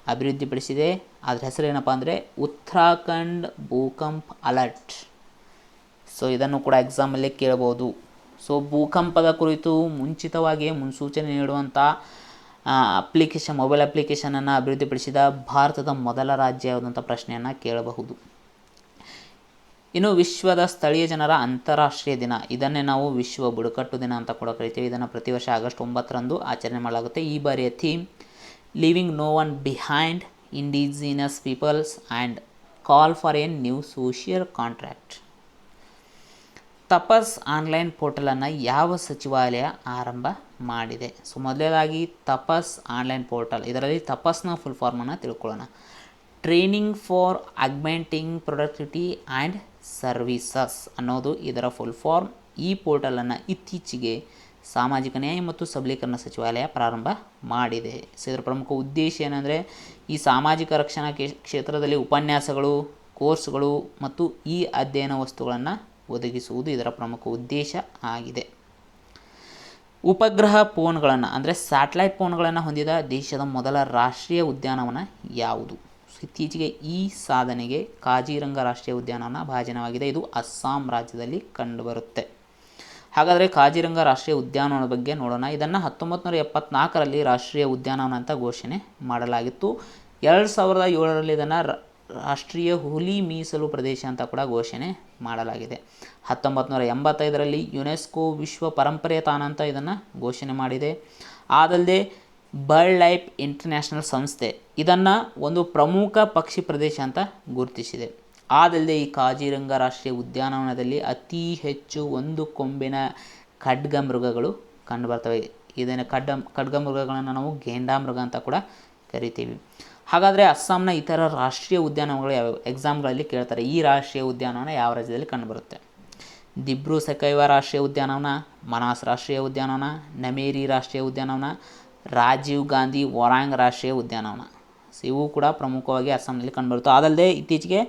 ಅಭಿವೃದ್ಧಿಪಡಿಸಿದೆ. ಅದರ ಹೆಸರೇನಪ್ಪ ಅಂದರೆ ಉತ್ತರಾಖಂಡ್ ಭೂಕಂಪ್ ಅಲರ್ಟ್. ಇದನ್ನು ಕೂಡ ಎಕ್ಸಾಮಲ್ಲಿ ಕೇಳಬಹುದು. ಭೂಕಂಪದ ಕುರಿತು ಮುಂಚಿತವಾಗಿಯೇ ಮುನ್ಸೂಚನೆ ನೀಡುವಂಥ ಮೊಬೈಲ್ ಅಪ್ಲಿಕೇಶನನ್ನು ಅಭಿವೃದ್ಧಿಪಡಿಸಿದ ಭಾರತದ ಮೊದಲ ರಾಜ್ಯ ಯಾವುದಂಥ ಪ್ರಶ್ನೆಯನ್ನು ಕೇಳಬಹುದು. ಇನ್ನು ವಿಶ್ವದ ಸ್ಥಳೀಯ ಜನರ ಅಂತಾರಾಷ್ಟ್ರೀಯ ದಿನ, ಇದನ್ನೇ ನಾವು ವಿಶ್ವ ಬುಡಕಟ್ಟು ದಿನ ಅಂತ ಕೂಡ ಕರಿತೀವಿ. ಇದನ್ನು ಪ್ರತಿ ವರ್ಷ ಆಗಸ್ಟ್ 9ರಂದು ಆಚರಣೆ ಮಾಡಲಾಗುತ್ತೆ. ಈ ಬಾರಿಯ theme leaving no one behind, indigenous peoples and call for a new social contract. TAPAS online ಪೋರ್ಟಲನ್ನು ಯಾವ ಸಚಿವಾಲಯ ಆರಂಭ ಮಾಡಿದೆ? ಮೊದಲನೇದಾಗಿ ತಪಸ್ ಆನ್ಲೈನ್ ಪೋರ್ಟಲ್, ಇದರಲ್ಲಿ ತಪಸ್ನ ಫುಲ್ ಫಾರ್ಮನ್ನು ತಿಳ್ಕೊಳ್ಳೋಣ. Training for augmenting productivity and services ಅನ್ನೋದು ಇದರ ಫುಲ್ ಫಾರ್ಮ್. ಈ ಪೋರ್ಟಲನ್ನು ಇತ್ತೀಚೆಗೆ ಸಾಮಾಜಿಕ ನ್ಯಾಯ ಮತ್ತು ಸಬಲೀಕರಣ ಸಚಿವಾಲಯ ಪ್ರಾರಂಭ ಮಾಡಿದೆ. ಇದರ ಪ್ರಮುಖ ಉದ್ದೇಶ ಏನಂದರೆ ಈ ಸಾಮಾಜಿಕ ರಕ್ಷಣಾ ಕ್ಷೇತ್ರದಲ್ಲಿ ಉಪನ್ಯಾಸಗಳು, ಕೋರ್ಸ್ಗಳು ಮತ್ತು ಈ ಅಧ್ಯಯನ ವಸ್ತುಗಳನ್ನು ಒದಗಿಸುವುದು ಇದರ ಪ್ರಮುಖ ಉದ್ದೇಶ ಆಗಿದೆ. ಉಪಗ್ರಹ ಫೋನ್ಗಳನ್ನು ಅಂದರೆ ಸ್ಯಾಟಲೈಟ್ ಫೋನ್ಗಳನ್ನು ಹೊಂದಿದ ದೇಶದ ಮೊದಲ ರಾಷ್ಟ್ರೀಯ ಉದ್ಯಾನವನ ಯಾವುದು? ಇತ್ತೀಚೆಗೆ ಈ ಸಾಧನೆಗೆ ಕಾಜಿರಂಗ ರಾಷ್ಟ್ರೀಯ ಉದ್ಯಾನವನ ಭಾಜನವಾಗಿದೆ. ಇದು ಅಸ್ಸಾಂ ರಾಜ್ಯದಲ್ಲಿ ಕಂಡುಬರುತ್ತೆ. ಹಾಗಾದರೆ ಕಾಜಿರಂಗ ರಾಷ್ಟ್ರೀಯ ಉದ್ಯಾನವನದ ಬಗ್ಗೆ ನೋಡೋಣ. ಇದನ್ನು 1974ರಲ್ಲಿ ರಾಷ್ಟ್ರೀಯ ಉದ್ಯಾನವನ ಅಂತ ಘೋಷಣೆ ಮಾಡಲಾಗಿತ್ತು. 2007ರಲ್ಲಿ ಇದನ್ನು ರಾಷ್ಟ್ರೀಯ ಹುಲಿ ಮೀಸಲು ಪ್ರದೇಶ ಅಂತ ಕೂಡ ಘೋಷಣೆ ಮಾಡಲಾಗಿದೆ. 1985ರಲ್ಲಿ ಯುನೆಸ್ಕೋ ವಿಶ್ವ ಪರಂಪರೆ ತಾಣ ಅಂತ ಇದನ್ನು ಘೋಷಣೆ ಮಾಡಿದೆ. ಅದಲ್ಲದೆ ಬರ್ಡ್ ಲೈಫ್ ಇಂಟರ್ನ್ಯಾಷನಲ್ ಸಂಸ್ಥೆ ಇದನ್ನು ಒಂದು ಪ್ರಮುಖ ಪಕ್ಷಿ ಪ್ರದೇಶ ಅಂತ ಗುರುತಿಸಿದೆ. ಅದಲ್ಲದೆ ಈ ಕಾಜಿರಂಗ ರಾಷ್ಟ್ರೀಯ ಉದ್ಯಾನವನದಲ್ಲಿ ಅತಿ ಹೆಚ್ಚು ಒಂದು ಕೊಂಬಿನ ಖಡ್ಗಮೃಗಗಳು ಕಂಡುಬರ್ತವೆ. ಇದನ್ನು ಖಡ್ಗಮೃಗಗಳನ್ನು ನಾವು ಘೇಂಡಾಮೃಗ ಅಂತ ಕೂಡ ಕರಿತೀವಿ. ಹಾಗಾದರೆ ಅಸ್ಸಾಂನ ಇತರ ರಾಷ್ಟ್ರೀಯ ಉದ್ಯಾನವನಗಳು ಯಾವ್ಯಾವ ಎಕ್ಸಾಮ್ಗಳಲ್ಲಿ ಕೇಳ್ತಾರೆ. ಈ ರಾಷ್ಟ್ರೀಯ ಉದ್ಯಾನವನ ಯಾವ ರಾಜ್ಯದಲ್ಲಿ ಕಂಡುಬರುತ್ತೆ? ದಿಬ್ರು ಸೈಖೋವಾ ರಾಷ್ಟ್ರೀಯ ಉದ್ಯಾನವನ, ಮನಾಸ್ ರಾಷ್ಟ್ರೀಯ ಉದ್ಯಾನವನ, ನಮೇರಿ ರಾಷ್ಟ್ರೀಯ ಉದ್ಯಾನವನ, ರಾಜೀವ್ ಗಾಂಧಿ ಒರಾಂಗ್ ರಾಷ್ಟ್ರೀಯ ಉದ್ಯಾನವನ. ಸೊ ಇವು ಕೂಡ ಪ್ರಮುಖವಾಗಿ ಅಸ್ಸಾಂನಲ್ಲಿ ಕಂಡುಬರುತ್ತೆ. ಅದಲ್ಲದೆ ಇತ್ತೀಚೆಗೆ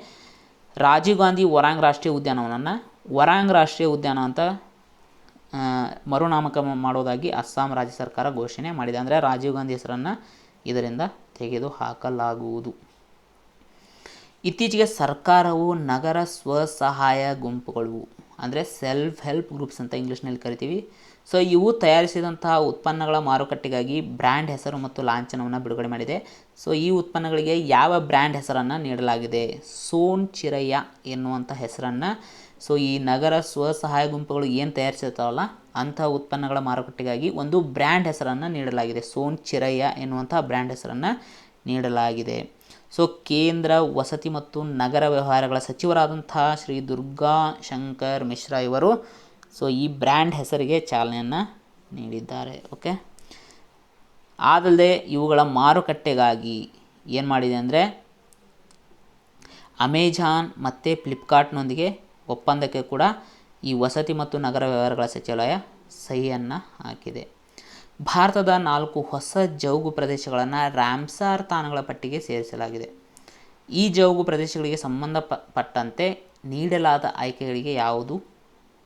ರಾಜೀವ್ ಗಾಂಧಿ ಒರಾಂಗ್ ರಾಷ್ಟ್ರೀಯ ಉದ್ಯಾನವನನ್ನು ಒರಾಂಗ್ ರಾಷ್ಟ್ರೀಯ ಉದ್ಯಾನ ಅಂತ ಮರುನಾಮಕ ಮಾಡೋದಾಗಿ ಅಸ್ಸಾಂ ರಾಜ್ಯ ಸರ್ಕಾರ ಘೋಷಣೆ ಮಾಡಿದೆ. ಅಂದರೆ ರಾಜೀವ್ ಗಾಂಧಿ ಹೆಸರನ್ನು ಇದರಿಂದ ತೆಗೆದು ಹಾಕಲಾಗುವುದು. ಇತ್ತೀಚೆಗೆ ಸರ್ಕಾರವು ನಗರ ಸ್ವಸಹಾಯ ಗುಂಪುಗಳು ಅಂದರೆ ಸೆಲ್ಫ್ ಹೆಲ್ಪ್ ಗ್ರೂಪ್ಸ್ ಅಂತ ಇಂಗ್ಲೀಷ್ನಲ್ಲಿ ಕರಿತೀವಿ. ಸೊ ಇವು ತಯಾರಿಸಿದಂತಹ ಉತ್ಪನ್ನಗಳ ಮಾರುಕಟ್ಟೆಗಾಗಿ ಬ್ರ್ಯಾಂಡ್ ಹೆಸರು ಮತ್ತು ಲಾಂಛನವನ್ನು ಬಿಡುಗಡೆ ಮಾಡಿದೆ. ಸೊ ಈ ಉತ್ಪನ್ನಗಳಿಗೆ ಯಾವ ಬ್ರ್ಯಾಂಡ್ ಹೆಸರನ್ನು ನೀಡಲಾಗಿದೆ? ಸೋನ್ ಚಿರಯ್ಯ ಎನ್ನುವಂಥ ಹೆಸರನ್ನು ಸೊ ಈ ನಗರ ಸ್ವಸಹಾಯ ಗುಂಪುಗಳು ಏನು ತಯಾರಿಸಿರ್ತಾವಲ್ಲ ಅಂಥ ಉತ್ಪನ್ನಗಳ ಮಾರುಕಟ್ಟೆಗಾಗಿ ಒಂದು ಬ್ರ್ಯಾಂಡ್ ಹೆಸರನ್ನು ನೀಡಲಾಗಿದೆ. ಸೋನ್ ಚಿರಯ್ಯ ಎನ್ನುವಂಥ ಬ್ರ್ಯಾಂಡ್ ಹೆಸರನ್ನು ನೀಡಲಾಗಿದೆ. ಸೊ ಕೇಂದ್ರ ವಸತಿ ಮತ್ತು ನಗರ ವ್ಯವಹಾರಗಳ ಸಚಿವರಾದಂತಹ ಶ್ರೀ ದುರ್ಗಾ ಶಂಕರ್ ಮಿಶ್ರಾ ಇವರು ಸೊ ಈ ಬ್ರ್ಯಾಂಡ್ ಹೆಸರಿಗೆ ಚಾಲನೆಯನ್ನು ನೀಡಿದ್ದಾರೆ. ಓಕೆ, ಅದಲ್ಲದೆ ಇವುಗಳ ಮಾರುಕಟ್ಟೆಗಾಗಿ ಏನು ಮಾಡಿದೆ ಅಂದರೆ ಅಮೆಜಾನ್ ಮತ್ತು ಫ್ಲಿಪ್ಕಾರ್ಟ್ನೊಂದಿಗೆ ಒಪ್ಪಂದಕ್ಕೆ ಕೂಡ ಈ ವಸತಿ ಮತ್ತು ನಗರ ವ್ಯವಹಾರಗಳ ಸಚಿವಾಲಯ ಸಹಿಯನ್ನು ಹಾಕಿದೆ. ಭಾರತದ 4 ಹೊಸ ಜೌಗು ಪ್ರದೇಶಗಳನ್ನು ರಾಮ್ಸಾರ್ ತಾಣಗಳ ಪಟ್ಟಿಗೆ ಸೇರಿಸಲಾಗಿದೆ. ಈ ಜೌಗು ಪ್ರದೇಶಗಳಿಗೆ ಸಂಬಂಧಪಟ್ಟಂತೆ ನೀಡಲಾದ ಆಯ್ಕೆಗಳಿಗೆ ಯಾವುದು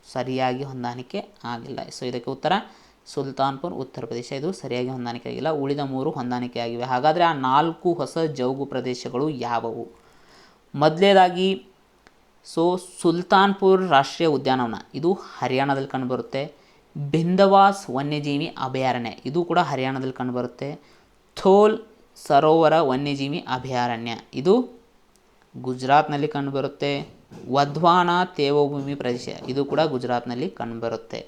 ಸರಿಯಾಗಿ ಹೊಂದಾಣಿಕೆ ಆಗಿಲ್ಲ. ಸೊ ಇದಕ್ಕೆ ಉತ್ತರ ಸುಲ್ತಾನ್ಪುರ್ ಉತ್ತರ ಪ್ರದೇಶ. ಇದು ಸರಿಯಾಗಿ ಹೊಂದಾಣಿಕೆ ಆಗಿಲ್ಲ. ಉಳಿದ 3 ಹೊಂದಾಣಿಕೆ ಆಗಿವೆ. ಹಾಗಾದರೆ ಆ 4 ಹೊಸ ಜೌಗು ಪ್ರದೇಶಗಳು ಯಾವುವು? ಮೊದಲನೇದಾಗಿ ಸೊ ಸುಲ್ತಾನ್ಪುರ್ ರಾಷ್ಟ್ರೀಯ ಉದ್ಯಾನವನ ಇದು ಹರಿಯಾಣದಲ್ಲಿ ಕಂಡುಬರುತ್ತೆ. ಬಿಂದವಾಸ್ ವನ್ಯಜೀವಿ ಅಭಯಾರಣ್ಯ ಇದು ಕೂಡ ಹರಿಯಾಣದಲ್ಲಿ ಕಂಡುಬರುತ್ತೆ. ಥೋಲ್ ಸರೋವರ ವನ್ಯಜೀವಿ ಅಭಯಾರಣ್ಯ ಇದು ಗುಜರಾತ್ನಲ್ಲಿ ಕಂಡುಬರುತ್ತೆ. ವಧ್ವಾನ ತೇವಭೂಮಿ ಪ್ರದೇಶ ಇದು ಕೂಡ ಗುಜರಾತ್ನಲ್ಲಿ ಕಂಡುಬರುತ್ತೆ.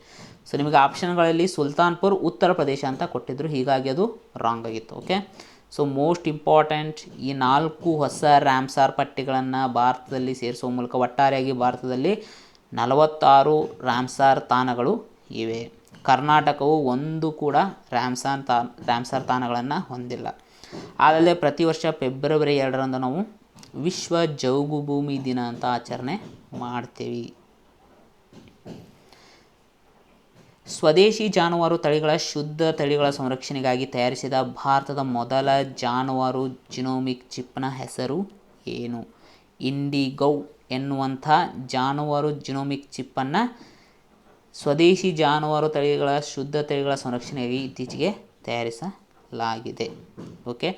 ಸೊ ನಿಮಗೆ ಆಪ್ಷನ್ಗಳಲ್ಲಿ ಸುಲ್ತಾನ್ಪುರ್ ಉತ್ತರ ಪ್ರದೇಶ ಅಂತ ಕೊಟ್ಟಿದ್ದರು, ಹೀಗಾಗಿ ಅದು ರಾಂಗ್ ಆಗಿತ್ತು. ಓಕೆ, ಸೊ ಮೋಸ್ಟ್ ಇಂಪಾರ್ಟೆಂಟ್ ಈ 4 ಹೊಸ ರಾಮ್ಸಾರ್ ಪಟ್ಟಿಗಳನ್ನು ಭಾರತದಲ್ಲಿ ಸೇರಿಸುವ ಮೂಲಕ ಒಟ್ಟಾರೆಯಾಗಿ ಭಾರತದಲ್ಲಿ 46 ರಾಮ್ಸಾರ್ ತಾಣಗಳು ಇವೆ. ಕರ್ನಾಟಕವು ಒಂದು ಕೂಡ ರಾಮ್ಸಾರ್ ತಾಣಗಳನ್ನು ಹೊಂದಿಲ್ಲ. ಅದಲ್ಲದೆ ಪ್ರತಿ ವರ್ಷ ಫೆಬ್ರವರಿ 2ರಂದು ನಾವು ವಿಶ್ವ ಜೌಗು ಭೂಮಿ ದಿನ ಅಂತ ಆಚರಣೆ ಮಾಡ್ತೀವಿ. ಸ್ವದೇಶಿ ಜಾನುವಾರು ತಳಿಗಳ ಶುದ್ಧ ತಳಿಗಳ ಸಂರಕ್ಷಣೆಗಾಗಿ ತಯಾರಿಸಿದ ಭಾರತದ ಮೊದಲ ಜಾನುವಾರು ಜಿನೋಮಿಕ್ ಚಿಪ್ನ ಹೆಸರು ಏನು? ಇಂಡಿಗೋ ಎನ್ನುವಂಥ ಜಾನುವಾರು ಜಿನೋಮಿಕ್ ಚಿಪ್ಪನ್ನು ಸ್ವದೇಶಿ ಜಾನುವಾರು ತಳಿಗಳ ಶುದ್ಧ ತಳಿಗಳ ಸಂರಕ್ಷಣೆಗಾಗಿ ಇತ್ತೀಚೆಗೆ ತಯಾರಿಸಲಾಗಿದೆ. Okay,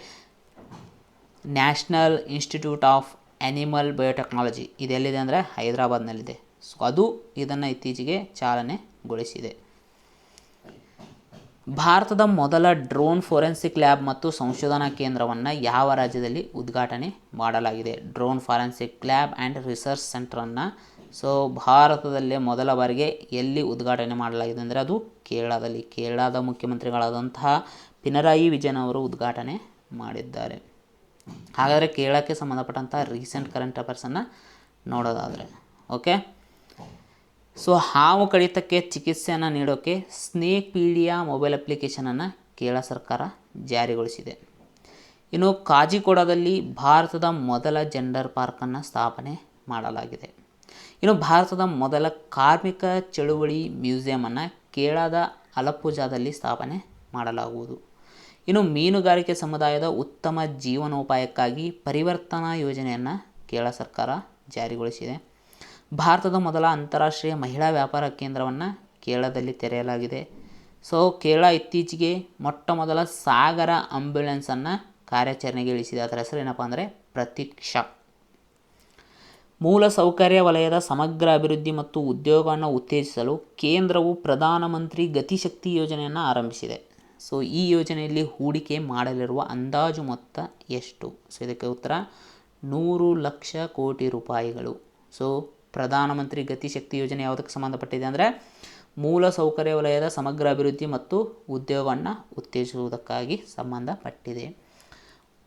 national institute of animal biotechnology ಇದೆಲ್ಲಿದೆ ಅಂದರೆ ಹೈದರಾಬಾದ್ನಲ್ಲಿದೆ. ಸೊ ಅದು ಇದನ್ನು ಇತ್ತೀಚೆಗೆ ಚಾಲನೆಗೊಳಿಸಿದೆ. ಭಾರತದ ಮೊದಲ ಡ್ರೋನ್ ಫೋರೆನ್ಸಿಕ್ ಲ್ಯಾಬ್ ಮತ್ತು ಸಂಶೋಧನಾ ಕೇಂದ್ರವನ್ನು ಯಾವ ರಾಜ್ಯದಲ್ಲಿ ಉದ್ಘಾಟನೆ ಮಾಡಲಾಗಿದೆ? Drone forensic lab and research ಸೆಂಟರನ್ನು ಸೊ ಭಾರತದಲ್ಲೇ ಮೊದಲ ಬಾರಿಗೆ ಎಲ್ಲಿ ಉದ್ಘಾಟನೆ ಮಾಡಲಾಗಿದೆ ಅಂದರೆ ಅದು ಕೇರಳದಲ್ಲಿ. ಕೇರಳದ ಮುಖ್ಯಮಂತ್ರಿಗಳಾದಂತಹ ಪಿನರಾಯಿ ವಿಜಯನ್ ಅವರು ಉದ್ಘಾಟನೆ ಮಾಡಿದ್ದಾರೆ. ಹಾಗಾದರೆ ಕೇರಳಕ್ಕೆ ಸಂಬಂಧಪಟ್ಟಂಥ ರೀಸೆಂಟ್ ಕರೆಂಟ್ ಅಫೇರ್ಸನ್ನು ನೋಡೋದಾದರೆ ಓಕೆ, ಸೊ ಹಾವು ಕಡಿತಕ್ಕೆ ಚಿಕಿತ್ಸೆಯನ್ನು ನೀಡೋಕ್ಕೆ ಸ್ನೇಕ್ ಪೀಡಿಯಾ ಮೊಬೈಲ್ ಅಪ್ಲಿಕೇಶನನ್ನು ಕೇರಳ ಸರ್ಕಾರ ಜಾರಿಗೊಳಿಸಿದೆ. ಇನ್ನು ಕಾಜಿಕೋಡದಲ್ಲಿ ಭಾರತದ ಮೊದಲ ಜೆಂಡರ್ ಪಾರ್ಕನ್ನು ಸ್ಥಾಪನೆ ಮಾಡಲಾಗಿದೆ. ಇನ್ನು ಭಾರತದ ಮೊದಲ ಕಾರ್ಮಿಕ ಚಳುವಳಿ ಮ್ಯೂಸಿಯಮನ್ನು ಕೇರಳದ ಅಲಪ್ಪುಜಾದಲ್ಲಿ ಸ್ಥಾಪನೆ ಮಾಡಲಾಗುವುದು. ಇನ್ನು ಮೀನುಗಾರಿಕೆ ಸಮುದಾಯದ ಉತ್ತಮ ಜೀವನೋಪಾಯಕ್ಕಾಗಿ ಪರಿವರ್ತನಾ ಯೋಜನೆಯನ್ನು ಕೇರಳ ಸರ್ಕಾರ ಜಾರಿಗೊಳಿಸಿದೆ. ಭಾರತದ ಮೊದಲ ಅಂತಾರಾಷ್ಟ್ರೀಯ ಮಹಿಳಾ ವ್ಯಾಪಾರ ಕೇಂದ್ರವನ್ನು ಕೇರಳದಲ್ಲಿ ತೆರೆಯಲಾಗಿದೆ. ಸೊ ಕೇರಳ ಇತ್ತೀಚೆಗೆ ಮೊಟ್ಟ ಮೊದಲ ಸಾಗರ ಆಂಬ್ಯುಲೆನ್ಸನ್ನು ಕಾರ್ಯಾಚರಣೆಗೆ ಇಳಿಸಿದೆ. ಅದರ ಹೆಸರು ಏನಪ್ಪ ಅಂದರೆ ಪ್ರತೀಕ್ಷಾ. ಮೂಲಸೌಕರ್ಯ ವಲಯದ ಸಮಗ್ರ ಅಭಿವೃದ್ಧಿ ಮತ್ತು ಉದ್ಯೋಗವನ್ನು ಉತ್ತೇಜಿಸಲು ಕೇಂದ್ರವು ಪ್ರಧಾನಮಂತ್ರಿ ಗತಿಶಕ್ತಿ ಯೋಜನೆಯನ್ನು ಆರಂಭಿಸಿದೆ. ಸೊ ಈ ಯೋಜನೆಯಲ್ಲಿ ಹೂಡಿಕೆ ಮಾಡಲಿರುವ ಅಂದಾಜು ಮೊತ್ತ ಎಷ್ಟು? ಸೊ ಇದಕ್ಕೆ ಉತ್ತರ 100 ಲಕ್ಷ ಕೋಟಿ ರೂಪಾಯಿಗಳು. ಸೊ ಪ್ರಧಾನಮಂತ್ರಿ ಗತಿಶಕ್ತಿ ಯೋಜನೆ ಯಾವುದಕ್ಕೆ ಸಂಬಂಧಪಟ್ಟಿದೆ ಅಂದರೆ ಮೂಲಸೌಕರ್ಯ ವಲಯದ ಸಮಗ್ರ ಅಭಿವೃದ್ಧಿ ಮತ್ತು ಉದ್ಯೋಗವನ್ನು ಉತ್ತೇಜಿಸುವುದಕ್ಕಾಗಿ ಸಂಬಂಧಪಟ್ಟಿದೆ.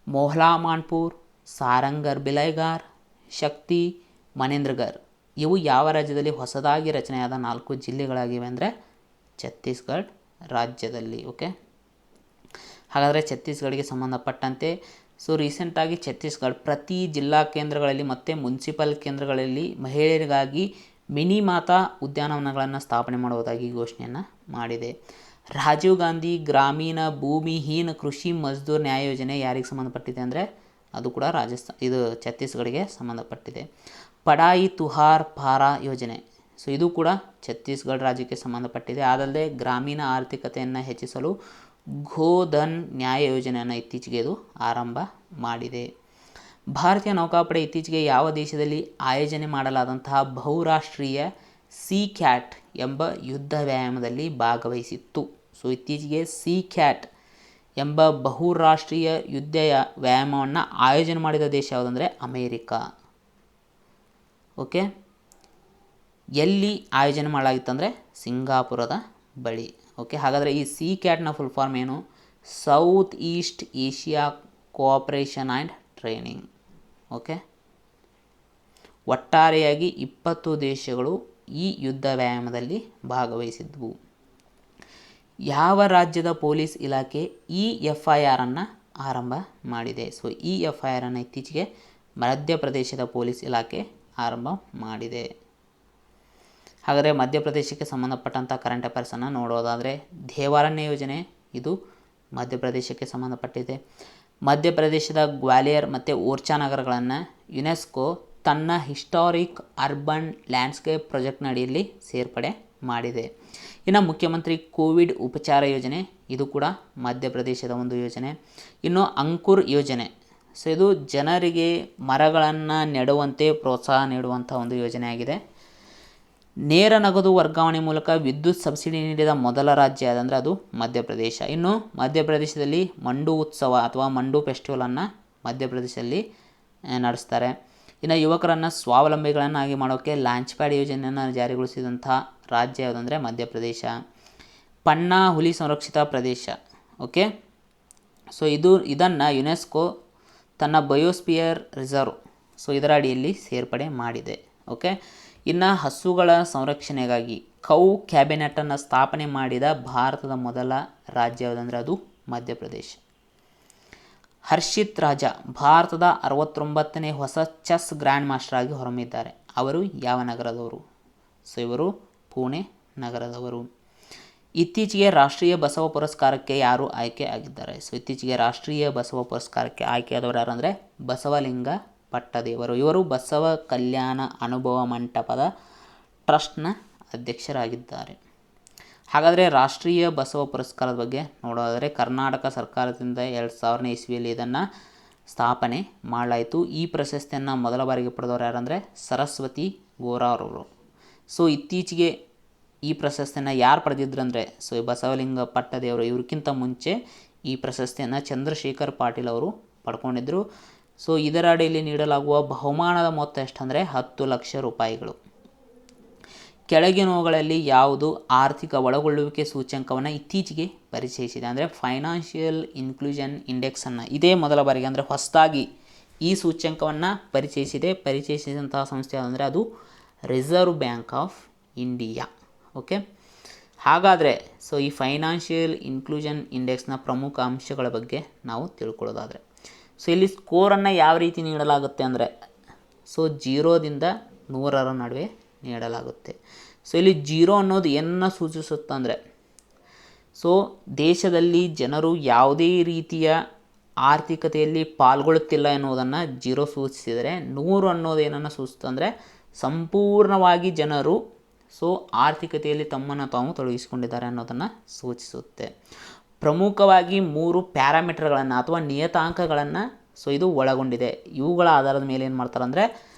ಮೊಹ್ಲಾ ಮಾನ್ಪುರ್, ಸಾರಂಗರ್ ಬಿಲೈಗಾರ್, ಶಕ್ತಿ, ಮನೇಂದ್ರಗರ್ ಇವು ಯಾವ ರಾಜ್ಯದಲ್ಲಿ ಹೊಸದಾಗಿ ರಚನೆಯಾದ 4 ಜಿಲ್ಲೆಗಳಾಗಿವೆ ಅಂದರೆ ಛತ್ತೀಸ್ಗಢ ರಾಜ್ಯದಲ್ಲಿ. ಓಕೆ, ಹಾಗಾದರೆ ಛತ್ತೀಸ್ಗಢಗೆ ಸಂಬಂಧಪಟ್ಟಂತೆ ಸೊ ರೀಸೆಂಟಾಗಿ ಛತ್ತೀಸ್ಗಢ ಪ್ರತಿ ಜಿಲ್ಲಾ ಕೇಂದ್ರಗಳಲ್ಲಿ ಮತ್ತು ಮುನ್ಸಿಪಲ್ ಕೇಂದ್ರಗಳಲ್ಲಿ ಮಹಿಳೆಯರಿಗಾಗಿ ಮಿನಿ ಮಾತಾ ಉದ್ಯಾನವನಗಳನ್ನು ಸ್ಥಾಪನೆ ಮಾಡುವುದಾಗಿ ಘೋಷಣೆಯನ್ನು ಮಾಡಿದೆ. ರಾಜೀವ್ ಗಾಂಧಿ ಗ್ರಾಮೀಣ ಭೂಮಿಹೀನ ಕೃಷಿ ಮಜ್ದೂರ್ ನ್ಯಾಯ ಯೋಜನೆ ಯಾರಿಗೆ ಸಂಬಂಧಪಟ್ಟಿದೆ ಅಂದರೆ ಅದು ಕೂಡ ಇದು ಛತ್ತೀಸ್ಗಢಗೆ ಸಂಬಂಧಪಟ್ಟಿದೆ. ಪಡಾಯಿ ತುಹಾರ್ ಪಾರಾ ಯೋಜನೆ ಸೊ ಇದು ಕೂಡ ಛತ್ತೀಸ್ಗಢ ರಾಜ್ಯಕ್ಕೆ ಸಂಬಂಧಪಟ್ಟಿದೆ. ಅದಲ್ಲದೆ ಗ್ರಾಮೀಣ ಆರ್ಥಿಕತೆಯನ್ನು ಹೆಚ್ಚಿಸಲು ಗೋಧನ್ ನ್ಯಾಯ ಯೋಜನೆಯನ್ನು ಇತ್ತೀಚೆಗೆ ಇದು ಆರಂಭ ಮಾಡಿದೆ. ಭಾರತೀಯ ನೌಕಾಪಡೆ ಇತ್ತೀಚೆಗೆ ಯಾವ ದೇಶದಲ್ಲಿ ಆಯೋಜನೆ ಮಾಡಲಾದಂತಹ ಬಹುರಾಷ್ಟ್ರೀಯ ಸಿ ಕ್ಯಾಟ್ ಎಂಬ ಯುದ್ಧ ವ್ಯಾಯಾಮದಲ್ಲಿ ಭಾಗವಹಿಸಿತ್ತು? ಸೊ ಇತ್ತೀಚೆಗೆ ಸಿ ಕ್ಯಾಟ್ ಎಂಬ ಬಹುರಾಷ್ಟ್ರೀಯ ಯುದ್ಧ ವ್ಯಾಯಾಮವನ್ನು ಆಯೋಜನೆ ಮಾಡಿದ ದೇಶ ಯಾವುದಂದರೆ ಅಮೇರಿಕಾ. ಓಕೆ, ಎಲ್ಲಿ ಆಯೋಜನೆ ಮಾಡಲಾಗಿತ್ತು ಅಂದರೆ ಸಿಂಗಾಪುರದ ಬಳಿ. ಓಕೆ, ಹಾಗಾದರೆ ಈ ಸಿ ಕ್ಯಾಟ್ನ ಫುಲ್ ಫಾರ್ಮ್ ಏನು? South East Asia cooperation and training. Okay, ಒಟ್ಟಾರೆಯಾಗಿ 20 ದೇಶಗಳು ಈ ಯುದ್ಧ ವ್ಯಾಯಾಮದಲ್ಲಿ ಭಾಗವಹಿಸಿದ್ವು. ಯಾವ ರಾಜ್ಯದ ಪೊಲೀಸ್ ಇಲಾಖೆ ಈ FIR ಅನ್ನು ಆರಂಭ ಮಾಡಿದೆ? ಸೊ ಈ FIR ಅನ್ನು ಇತ್ತೀಚೆಗೆ ಮಧ್ಯಪ್ರದೇಶದ ಪೊಲೀಸ್ ಇಲಾಖೆ ಆರಂಭ ಮಾಡಿದೆ. ಹಾಗಾದರೆ ಮಧ್ಯಪ್ರದೇಶಕ್ಕೆ ಸಂಬಂಧಪಟ್ಟಂಥ ಕರೆಂಟ್ ಅಫೇರ್ಸನ್ನು ನೋಡೋದಾದರೆ ದೇವಾರಣ್ಯ ಯೋಜನೆ ಇದು ಮಧ್ಯಪ್ರದೇಶಕ್ಕೆ ಸಂಬಂಧಪಟ್ಟಿದೆ. ಮಧ್ಯಪ್ರದೇಶದ ಗ್ವಾಲಿಯರ್ ಮತ್ತು ಓರ್ಚಾ ನಗರಗಳನ್ನು ಯುನೆಸ್ಕೋ ತನ್ನ ಹಿಸ್ಟಾರಿಕ್ ಅರ್ಬನ್ ಲ್ಯಾಂಡ್ಸ್ಕೇಪ್ ಪ್ರಾಜೆಕ್ಟ್ನ ಅಡಿಯಲ್ಲಿ ಸೇರ್ಪಡೆ ಮಾಡಿದೆ. ಇನ್ನು ಮುಖ್ಯಮಂತ್ರಿ ಕೋವಿಡ್ ಉಪಚಾರ ಯೋಜನೆ ಇದು ಕೂಡ ಮಧ್ಯಪ್ರದೇಶದ ಒಂದು ಯೋಜನೆ. ಇನ್ನು ಅಂಕುರ್ ಯೋಜನೆ ಸೊ ಇದು ಜನರಿಗೆ ಮರಗಳನ್ನು ನೆಡುವಂತೆ ಪ್ರೋತ್ಸಾಹ ನೀಡುವಂಥ ಒಂದು ಯೋಜನೆಯಾಗಿದೆ. ನೇರ ನಗದು ವರ್ಗಾವಣೆ ಮೂಲಕ ವಿದ್ಯುತ್ ಸಬ್ಸಿಡಿ ನೀಡಿದ ಮೊದಲ ರಾಜ್ಯ ಅದಂದರೆ ಅದು ಮಧ್ಯಪ್ರದೇಶ. ಇನ್ನು ಮಧ್ಯಪ್ರದೇಶದಲ್ಲಿ ಮಂಡು ಉತ್ಸವ ಅಥವಾ ಮಂಡು ಫೆಸ್ಟಿವಲನ್ನು ಮಧ್ಯಪ್ರದೇಶದಲ್ಲಿ ನಡೆಸ್ತಾರೆ. ಇನ್ನು ಯುವಕರನ್ನು ಸ್ವಾವಲಂಬಿಗಳನ್ನಾಗಿ ಮಾಡೋಕ್ಕೆ ಲಾಂಚ್ ಪ್ಯಾಡ್ ಯೋಜನೆಯನ್ನು ಜಾರಿಗೊಳಿಸಿದಂಥ ರಾಜ್ಯ ಯಾವುದಂದರೆ ಮಧ್ಯಪ್ರದೇಶ. ಪನ್ನಾ ಹುಲಿ ಸಂರಕ್ಷಿತ ಪ್ರದೇಶ. ಓಕೆ, ಸೊ ಇದನ್ನು ಯುನೆಸ್ಕೋ ತನ್ನ ಬಯೋಸ್ಪಿಯರ್ ರಿಸರ್ವ್ ಸೊ ಇದರ ಅಡಿಯಲ್ಲಿ ಸೇರ್ಪಡೆ ಮಾಡಿದೆ. ಓಕೆ, ಇನ್ನು ಹಸುಗಳ ಸಂರಕ್ಷಣೆಗಾಗಿ ಕೌ ಕ್ಯಾಬಿನೆಟನ್ನು ಸ್ಥಾಪನೆ ಮಾಡಿದ ಭಾರತದ ಮೊದಲ ರಾಜ್ಯ ಯಾವುದಂದರೆ ಅದು ಮಧ್ಯಪ್ರದೇಶ. ಹರ್ಷಿತ್ ರಾಜಾ ಭಾರತದ 69ನೇ ಹೊಸ ಚೆಸ್ ಗ್ರ್ಯಾಂಡ್ ಮಾಸ್ಟರ್ ಆಗಿ ಹೊರಹೊಮ್ಮಿದ್ದಾರೆ. ಅವರು ಯಾವ ನಗರದವರು? ಸೊ ಇವರು ಪುಣೆ ನಗರದವರು. ಇತ್ತೀಚೆಗೆ ರಾಷ್ಟ್ರೀಯ ಬಸವ ಪುರಸ್ಕಾರಕ್ಕೆ ಯಾರು ಆಯ್ಕೆ ಆಗಿದ್ದಾರೆ? ಸೊ ಇತ್ತೀಚೆಗೆ ರಾಷ್ಟ್ರೀಯ ಬಸವ ಪುರಸ್ಕಾರಕ್ಕೆ ಆಯ್ಕೆಯಾದವರು ಯಾರು ಅಂದರೆ ಬಸವಲಿಂಗ ಪಟ್ಟದೇವರು. ಇವರು ಬಸವ ಕಲ್ಯಾಣ ಅನುಭವ ಮಂಟಪದ ಟ್ರಸ್ಟ್ನ ಅಧ್ಯಕ್ಷರಾಗಿದ್ದಾರೆ. ಹಾಗಾದರೆ ರಾಷ್ಟ್ರೀಯ ಬಸವ ಪುರಸ್ಕಾರದ ಬಗ್ಗೆ ನೋಡೋದಾದರೆ ಕರ್ನಾಟಕ ಸರ್ಕಾರದಿಂದ 2000ನೇ ಇಸ್ವಿಯಲ್ಲಿ ಇದನ್ನು ಸ್ಥಾಪನೆ ಮಾಡಲಾಯಿತು. ಈ ಪ್ರಶಸ್ತಿಯನ್ನು ಮೊದಲ ಬಾರಿಗೆ ಪಡೆದವರು ಯಾರಂದರೆ ಸರಸ್ವತಿ ಗೋರಾರವರು. ಸೊ ಇತ್ತೀಚೆಗೆ ಈ ಪ್ರಶಸ್ತಿಯನ್ನು ಯಾರು ಪಡೆದಿದ್ರು ಅಂದರೆ ಸೊ ಬಸವಲಿಂಗ ಪಟ್ಟದೇವರು. ಇವ್ರಿಗಿಂತ ಮುಂಚೆ ಈ ಪ್ರಶಸ್ತಿಯನ್ನು ಚಂದ್ರಶೇಖರ್ ಪಾಟೀಲ್ ಅವರು ಪಡ್ಕೊಂಡಿದ್ದರು. ಸೊ ಇದರ ಅಡಿಯಲ್ಲಿ ನೀಡಲಾಗುವ ಬಹುಮಾನದ ಮೊತ್ತ ಎಷ್ಟಂದರೆ 10 ಲಕ್ಷ ರೂಪಾಯಿಗಳು. ಕೆಳಗಿನವುಗಳಲ್ಲಿ ಯಾವುದು ಆರ್ಥಿಕ ಒಳಗೊಳ್ಳುವಿಕೆ ಸೂಚ್ಯಂಕವನ್ನು ಇತ್ತೀಚೆಗೆ ಪರಿಚಯಿಸಿದೆ ಅಂದರೆ ಫೈನಾನ್ಷಿಯಲ್ ಇನ್ಕ್ಲೂಷನ್ ಇಂಡೆಕ್ಸನ್ನು ಇದೇ ಮೊದಲ ಬಾರಿಗೆ ಅಂದರೆ ಹೊಸದಾಗಿ ಈ ಸೂಚ್ಯಂಕವನ್ನು ಪರಿಚಯಿಸಿದಂತಹ ಸಂಸ್ಥೆ ಯಾವುದಂದರೆ ಅದು reserve bank of India. Okay, ಹಾಗಾದರೆ ಸೊ ಈ ಫೈನಾನ್ಷಿಯಲ್ ಇನ್ಕ್ಲೂಷನ್ ಇಂಡೆಕ್ಸ್ನ ಪ್ರಮುಖ ಅಂಶಗಳ ಬಗ್ಗೆ ನಾವು ತಿಳ್ಕೊಳ್ಳೋದಾದರೆ ಸೊ ಇಲ್ಲಿ ಸ್ಕೋರನ್ನು ಯಾವ ರೀತಿ ನೀಡಲಾಗುತ್ತೆ ಅಂದರೆ ಸೊ 0ದಿಂದ 100ರ ನಡುವೆ ನೀಡಲಾಗುತ್ತೆ. ಸೊ ಇಲ್ಲಿ 0 ಅನ್ನೋದು ಏನನ್ನು ಸೂಚಿಸುತ್ತೆ ಅಂದರೆ ಸೊ ದೇಶದಲ್ಲಿ ಜನರು ಯಾವುದೇ ರೀತಿಯ ಆರ್ಥಿಕತೆಯಲ್ಲಿ ಪಾಲ್ಗೊಳ್ಳುತ್ತಿಲ್ಲ ಎನ್ನುವುದನ್ನು 0 ಸೂಚಿಸಿದರೆ 100 ಅನ್ನೋದು ಏನನ್ನು ಸೂಚಿಸುತ್ತೆ ಅಂದರೆ ಸಂಪೂರ್ಣವಾಗಿ ಜನರು ಸೊ ಆರ್ಥಿಕತೆಯಲ್ಲಿ ತಮ್ಮನ್ನು ತಾವು ತೊಡಗಿಸಿಕೊಂಡಿದ್ದಾರೆ ಅನ್ನೋದನ್ನು ಸೂಚಿಸುತ್ತೆ. ಪ್ರಮುಖವಾಗಿ 3 ಪ್ಯಾರಾಮೀಟರ್ಗಳನ್ನು ಅಥವಾ ನಿಯತಾಂಕಗಳನ್ನು ಸೊ ಇದು ಒಳಗೊಂಡಿದೆ. ಇವುಗಳ ಆಧಾರದ ಮೇಲೆ ಏನು ಮಾಡ್ತಾರೆ ಅಂದರೆ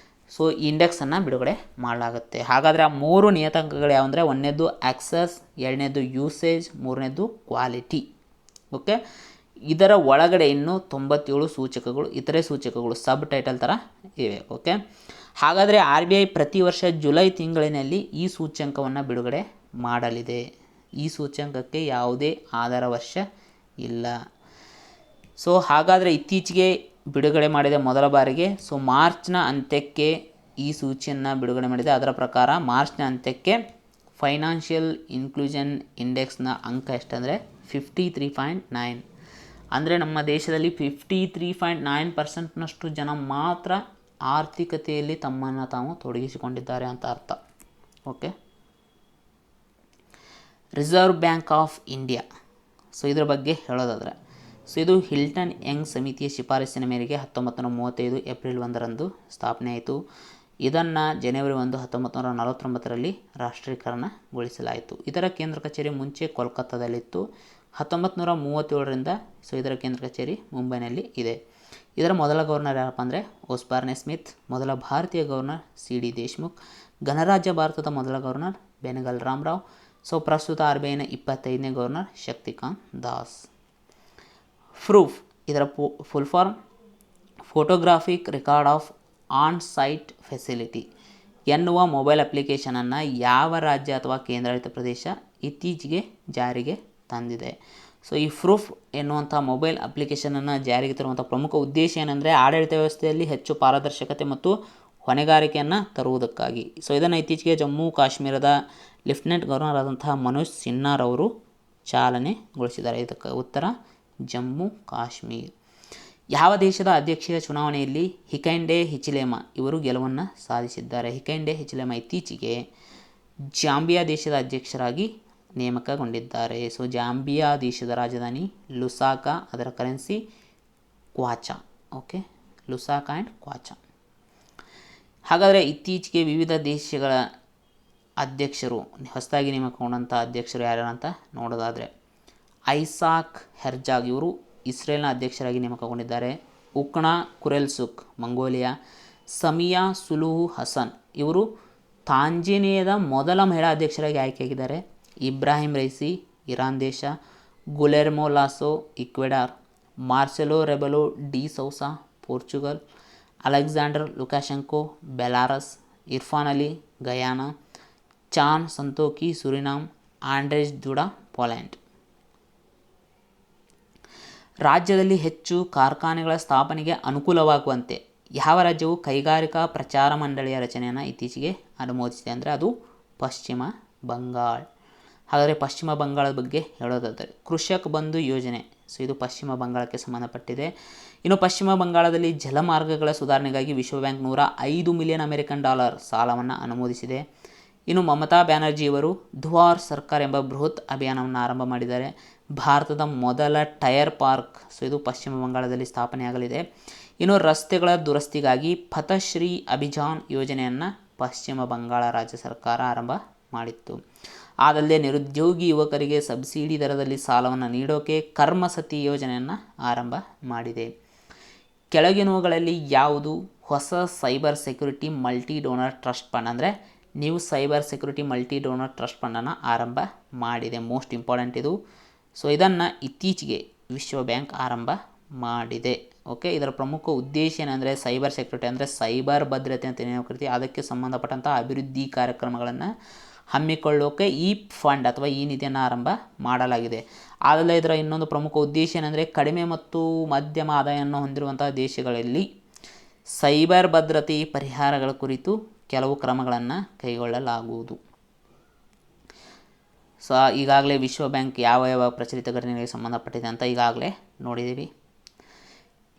ಸೊ ಈ ಇಂಡೆಕ್ಸನ್ನು ಬಿಡುಗಡೆ ಮಾಡಲಾಗುತ್ತೆ. ಹಾಗಾದರೆ ಆ 3 ನಿಯತಾಂಕಗಳು ಯಾವಂದರೆ, ಒಂದನೇದು ಆಕ್ಸಸ್, ಎರಡನೇದು ಯೂಸೇಜ್, ಮೂರನೇದು ಕ್ವಾಲಿಟಿ. ಓಕೆ, ಇದರ ಒಳಗಡೆ ಇನ್ನೂ 97 ಸೂಚಕಗಳು, ಇತರೆ ಸೂಚಕಗಳು ಸಬ್ ಟೈಟಲ್ ಥರ ಇವೆ. ಓಕೆ, ಹಾಗಾದರೆ RBI ಪ್ರತಿ ವರ್ಷ ಜುಲೈ ತಿಂಗಳಿನಲ್ಲಿ ಈ ಸೂಚ್ಯಂಕವನ್ನು ಬಿಡುಗಡೆ ಮಾಡಲಿದೆ. ಈ ಸೂಚ್ಯಂಕಕ್ಕೆ ಯಾವುದೇ ಆಧಾರ ವರ್ಷ ಇಲ್ಲ. ಸೊ ಹಾಗಾದರೆ ಇತ್ತೀಚೆಗೆ ಬಿಡುಗಡೆ ಮಾಡಿದ ಮೊದಲ ಬಾರಿಗೆ ಮಾರ್ಚ್ನ ಅಂತ್ಯಕ್ಕೆ ಈ ಸೂಚಿಯನ್ನು ಬಿಡುಗಡೆ ಮಾಡಿದೆ. ಅದರ ಪ್ರಕಾರ ಮಾರ್ಚ್ನ ಅಂತ್ಯಕ್ಕೆ ಫೈನಾನ್ಷಿಯಲ್ ಇನ್ಕ್ಲೂಷನ್ ಇಂಡೆಕ್ಸ್ನ ಅಂಕ ಎಷ್ಟಂದರೆ 53.9. ಅಂದರೆ ನಮ್ಮ ದೇಶದಲ್ಲಿ 53.9% ಜನ ಮಾತ್ರ ಆರ್ಥಿಕತೆಯಲ್ಲಿ ತಮ್ಮನ್ನು ತಾವು ತೊಡಗಿಸಿಕೊಂಡಿದ್ದಾರೆ ಅಂತ ಅರ್ಥ. Okay, reserve bank of India. So ಇದರ ಬಗ್ಗೆ ಹೇಳೋದಾದರೆ, ಸೊ ಇದು ಹಿಲ್ಟನ್ ಯಂಗ್ ಸಮಿತಿಯ ಶಿಫಾರಸಿನ ಮೇರೆಗೆ 1935 ಏಪ್ರಿಲ್ 1ರಂದು ಸ್ಥಾಪನೆ ಆಯಿತು. ಇದನ್ನು ಜನವರಿ 1, 1949ರಲ್ಲಿ ರಾಷ್ಟ್ರೀಕರಣಗೊಳಿಸಲಾಯಿತು. ಇದರ ಕೇಂದ್ರ ಕಚೇರಿ ಮುಂಚೆ ಕೋಲ್ಕತ್ತಾದಲ್ಲಿತ್ತು. 1937ರಿಂದ ಸೊ ಇದರ ಕೇಂದ್ರ ಕಚೇರಿ ಮುಂಬೈನಲ್ಲಿ ಇದೆ. ಇದರ ಮೊದಲ ಗವರ್ನರ್ ಯಾರಪ್ಪ ಅಂದರೆ ಓಸ್ಬಾರ್ನೆ ಸ್ಮಿತ್. ಮೊದಲ ಭಾರತೀಯ ಗವರ್ನರ್ CD ದೇಶ್ಮುಖ್. ಗಣರಾಜ್ಯ ಭಾರತದ ಮೊದಲ ಗವರ್ನರ್ ಬೆನಗಲ್ ರಾಮರಾವ್. ಸೊ ಪ್ರಸ್ತುತ RBIನ 25ನೇ ಗವರ್ನರ್ ಶಕ್ತಿಕಾಂತ್ ದಾಸ್. ಪ್ರೂಫ್, ಇದರ full form photographic record of on site facility ಎನ್ನುವ ಮೊಬೈಲ್ ಅಪ್ಲಿಕೇಶನನ್ನು ಯಾವ ರಾಜ್ಯ ಅಥವಾ ಕೇಂದ್ರಾಡಳಿತ ಪ್ರದೇಶ ಇತ್ತೀಚೆಗೆ ಜಾರಿಗೆ ತಂದಿದೆ. ಸೊ ಈ ಪ್ರೂಫ್ ಎನ್ನುವಂಥ ಮೊಬೈಲ್ ಅಪ್ಲಿಕೇಶನನ್ನು ಜಾರಿಗೆ ತರುವಂಥ ಪ್ರಮುಖ ಉದ್ದೇಶ ಏನಂದರೆ ಆಡಳಿತ ವ್ಯವಸ್ಥೆಯಲ್ಲಿ ಹೆಚ್ಚು ಪಾರದರ್ಶಕತೆ ಮತ್ತು ಹೊಣೆಗಾರಿಕೆಯನ್ನು ತರುವುದಕ್ಕಾಗಿ. ಸೊ ಇದನ್ನು ಇತ್ತೀಚೆಗೆ ಜಮ್ಮು ಕಾಶ್ಮೀರದ ಲೆಫ್ಟಿನೆಂಟ್ ಗವರ್ನರ್ ಆದಂತಹ ಮನೋಜ್ ಸಿನ್ಹಾರವರು ಚಾಲನೆಗೊಳಿಸಿದ್ದಾರೆ. ಇದಕ್ಕೆ ಉತ್ತರ ಜಮ್ಮು ಕಾಶ್ಮೀರ್. ಯಾವ ದೇಶದ ಅಧ್ಯಕ್ಷೀಯ ಚುನಾವಣೆಯಲ್ಲಿ ಹಿಕೈಂಡೆ ಹಿಚಿಲೆಮಾ ಇವರು ಗೆಲುವನ್ನು ಸಾಧಿಸಿದ್ದಾರೆ? ಹಿಕೈಂಡೆ ಹಿಚಿಲೆಮಾ ಇತ್ತೀಚೆಗೆ ಜಾಂಬಿಯಾ ದೇಶದ ಅಧ್ಯಕ್ಷರಾಗಿ ನೇಮಕಗೊಂಡಿದ್ದಾರೆ. ಸೊ ಜಾಂಬಿಯಾ ದೇಶದ ರಾಜಧಾನಿ ಲುಸಾಕಾ, ಅದರ currency kwacha. Okay, Lusaka and kwacha. ಹಾಗಾದರೆ ಇತ್ತೀಚೆಗೆ ವಿವಿಧ ದೇಶಗಳ ಅಧ್ಯಕ್ಷರು ಹೊಸದಾಗಿ ನೇಮಕಗೊಂಡಂಥ ಅಧ್ಯಕ್ಷರು ಯಾರು ಅಂತ ನೋಡೋದಾದರೆ, ಐಸಾಕ್ ಹೆರ್ಜಾಗ್ ಇವರು ಇಸ್ರೇಲ್ನ ಅಧ್ಯಕ್ಷರಾಗಿ ನೇಮಕಗೊಂಡಿದ್ದಾರೆ. ಉಕ್ನಾ ಕುರೆಲ್ಸುಕ್ ಮಂಗೋಲಿಯಾ. ಸಮಿಯಾ ಸುಲುಹು ಹಸನ್ ಇವರು ತಾಂಜೇನಿಯಾದ ಮೊದಲ ಮಹಿಳಾ ಅಧ್ಯಕ್ಷರಾಗಿ ಆಯ್ಕೆಯಾಗಿದ್ದಾರೆ. ಇಬ್ರಾಹಿಂ ರೈಸಿ ಇರಾನ್ ದೇಶ. Guillermo Lasso Ecuador. Marcelo Rebelo de Sousa Portugal. Alexander Lukashenko Belarus. Irfaan Ali Guyana. Chan Santokhi Suriname. Andrzej Duda Poland. ರಾಜ್ಯದಲ್ಲಿ ಹೆಚ್ಚು ಕಾರ್ಖಾನೆಗಳ ಸ್ಥಾಪನೆಗೆ ಅನುಕೂಲವಾಗುವಂತೆ ಯಾವ ರಾಜ್ಯವು ಕೈಗಾರಿಕಾ ಪ್ರಚಾರ ಮಂಡಳಿಯ ರಚನೆಯನ್ನು ಇತ್ತೀಚೆಗೆ ಅನುಮೋದಿಸಿದೆ ಅಂದರೆ ಅದು ಪಶ್ಚಿಮ ಬಂಗಾಳ. ಹಾಗಾದರೆ ಪಶ್ಚಿಮ ಬಂಗಾಳದ ಬಗ್ಗೆ ಹೇಳೋದಾದರೆ ಕೃಷಕ್ ಬಂಧು ಯೋಜನೆ. ಸೊ ಇದು ಪಶ್ಚಿಮ ಬಂಗಾಳಕ್ಕೆ ಸಂಬಂಧಪಟ್ಟಿದೆ. ಇನ್ನು ಪಶ್ಚಿಮ ಬಂಗಾಳದಲ್ಲಿ ಜಲಮಾರ್ಗಗಳ ಸುಧಾರಣೆಗಾಗಿ ವಿಶ್ವ ಬ್ಯಾಂಕ್ $105 ಮಿಲಿಯನ್ ಸಾಲವನ್ನು ಅನುಮೋದಿಸಿದೆ. ಇನ್ನು ಮಮತಾ ಬ್ಯಾನರ್ಜಿಯವರು ದುವಾರ್ ಸರ್ಕಾರ್ ಎಂಬ ಬೃಹತ್ ಅಭಿಯಾನವನ್ನು ಆರಂಭ ಮಾಡಿದ್ದಾರೆ. ಭಾರತದ ಮೊದಲ ಟೈರ್ ಪಾರ್ಕ್ ಸೊ ಇದು ಪಶ್ಚಿಮ ಬಂಗಾಳದಲ್ಲಿ ಸ್ಥಾಪನೆಯಾಗಲಿದೆ. ಇನ್ನು ರಸ್ತೆಗಳ ದುರಸ್ತಿಗಾಗಿ ಪಥಶ್ರೀ ಅಭಿಯಾನ್ ಯೋಜನೆಯನ್ನು ಪಶ್ಚಿಮ ಬಂಗಾಳ ರಾಜ್ಯ ಸರ್ಕಾರ ಆರಂಭ ಮಾಡಿತ್ತು. ಅದಲ್ಲದೆ ನಿರುದ್ಯೋಗಿ ಯುವಕರಿಗೆ ಸಬ್ಸಿಡಿ ದರದಲ್ಲಿ ಸಾಲವನ್ನು ನೀಡೋಕೆ ಕರ್ಮಸತಿ ಯೋಜನೆಯನ್ನು ಆರಂಭ ಮಾಡಿದೆ. ಕೆಳಗಿನವುಗಳಲ್ಲಿ ಯಾವುದು ಹೊಸ cyber security multi donor trust fund ಅಂದರೆ new cyber security multi donor trust ಫಂಡನ್ನು ಆರಂಭ ಮಾಡಿದೆ? ಮೋಸ್ಟ್ ಇಂಪಾರ್ಟೆಂಟ್ ಇದು. ಸೊ ಇದನ್ನು ಇತ್ತೀಚೆಗೆ ವಿಶ್ವ ಬ್ಯಾಂಕ್ ಆರಂಭ ಮಾಡಿದೆ. ಓಕೆ, ಇದರ ಪ್ರಮುಖ ಉದ್ದೇಶ ಏನಂದರೆ ಸೈಬರ್ ಸೆಕ್ಯುರಿಟಿ ಅಂದರೆ ಸೈಬರ್ ಭದ್ರತೆ ಅಂತ ಏನು ಕರಿತೀವಿ, ಅದಕ್ಕೆ ಸಂಬಂಧಪಟ್ಟಂಥ ಅಭಿವೃದ್ಧಿ ಕಾರ್ಯಕ್ರಮಗಳನ್ನು ಹಮ್ಮಿಕೊಳ್ಳೋಕೆ ಈ ಫಂಡ್ ಅಥವಾ ಈ ನಿಧಿಯನ್ನು ಆರಂಭ ಮಾಡಲಾಗಿದೆ. ಆದರೆ ಇದರ ಇನ್ನೊಂದು ಪ್ರಮುಖ ಉದ್ದೇಶ ಏನಂದರೆ ಕಡಿಮೆ ಮತ್ತು ಮಧ್ಯಮ ಆದಾಯವನ್ನು ಹೊಂದಿರುವಂತಹ ದೇಶಗಳಲ್ಲಿ ಸೈಬರ್ ಭದ್ರತೆ ಪರಿಹಾರಗಳ ಕುರಿತು ಕೆಲವು ಕ್ರಮಗಳನ್ನು ಕೈಗೊಳ್ಳಲಾಗುವುದು. ಸೊ ಈಗಾಗಲೇ ವಿಶ್ವ ಬ್ಯಾಂಕ್ ಯಾವ ಪ್ರಚಲಿತ ಘಟನೆಗಳಿಗೆ ಸಂಬಂಧಪಟ್ಟಿದೆ ಅಂತ ಈಗಾಗಲೇ ನೋಡಿದ್ದೀವಿ.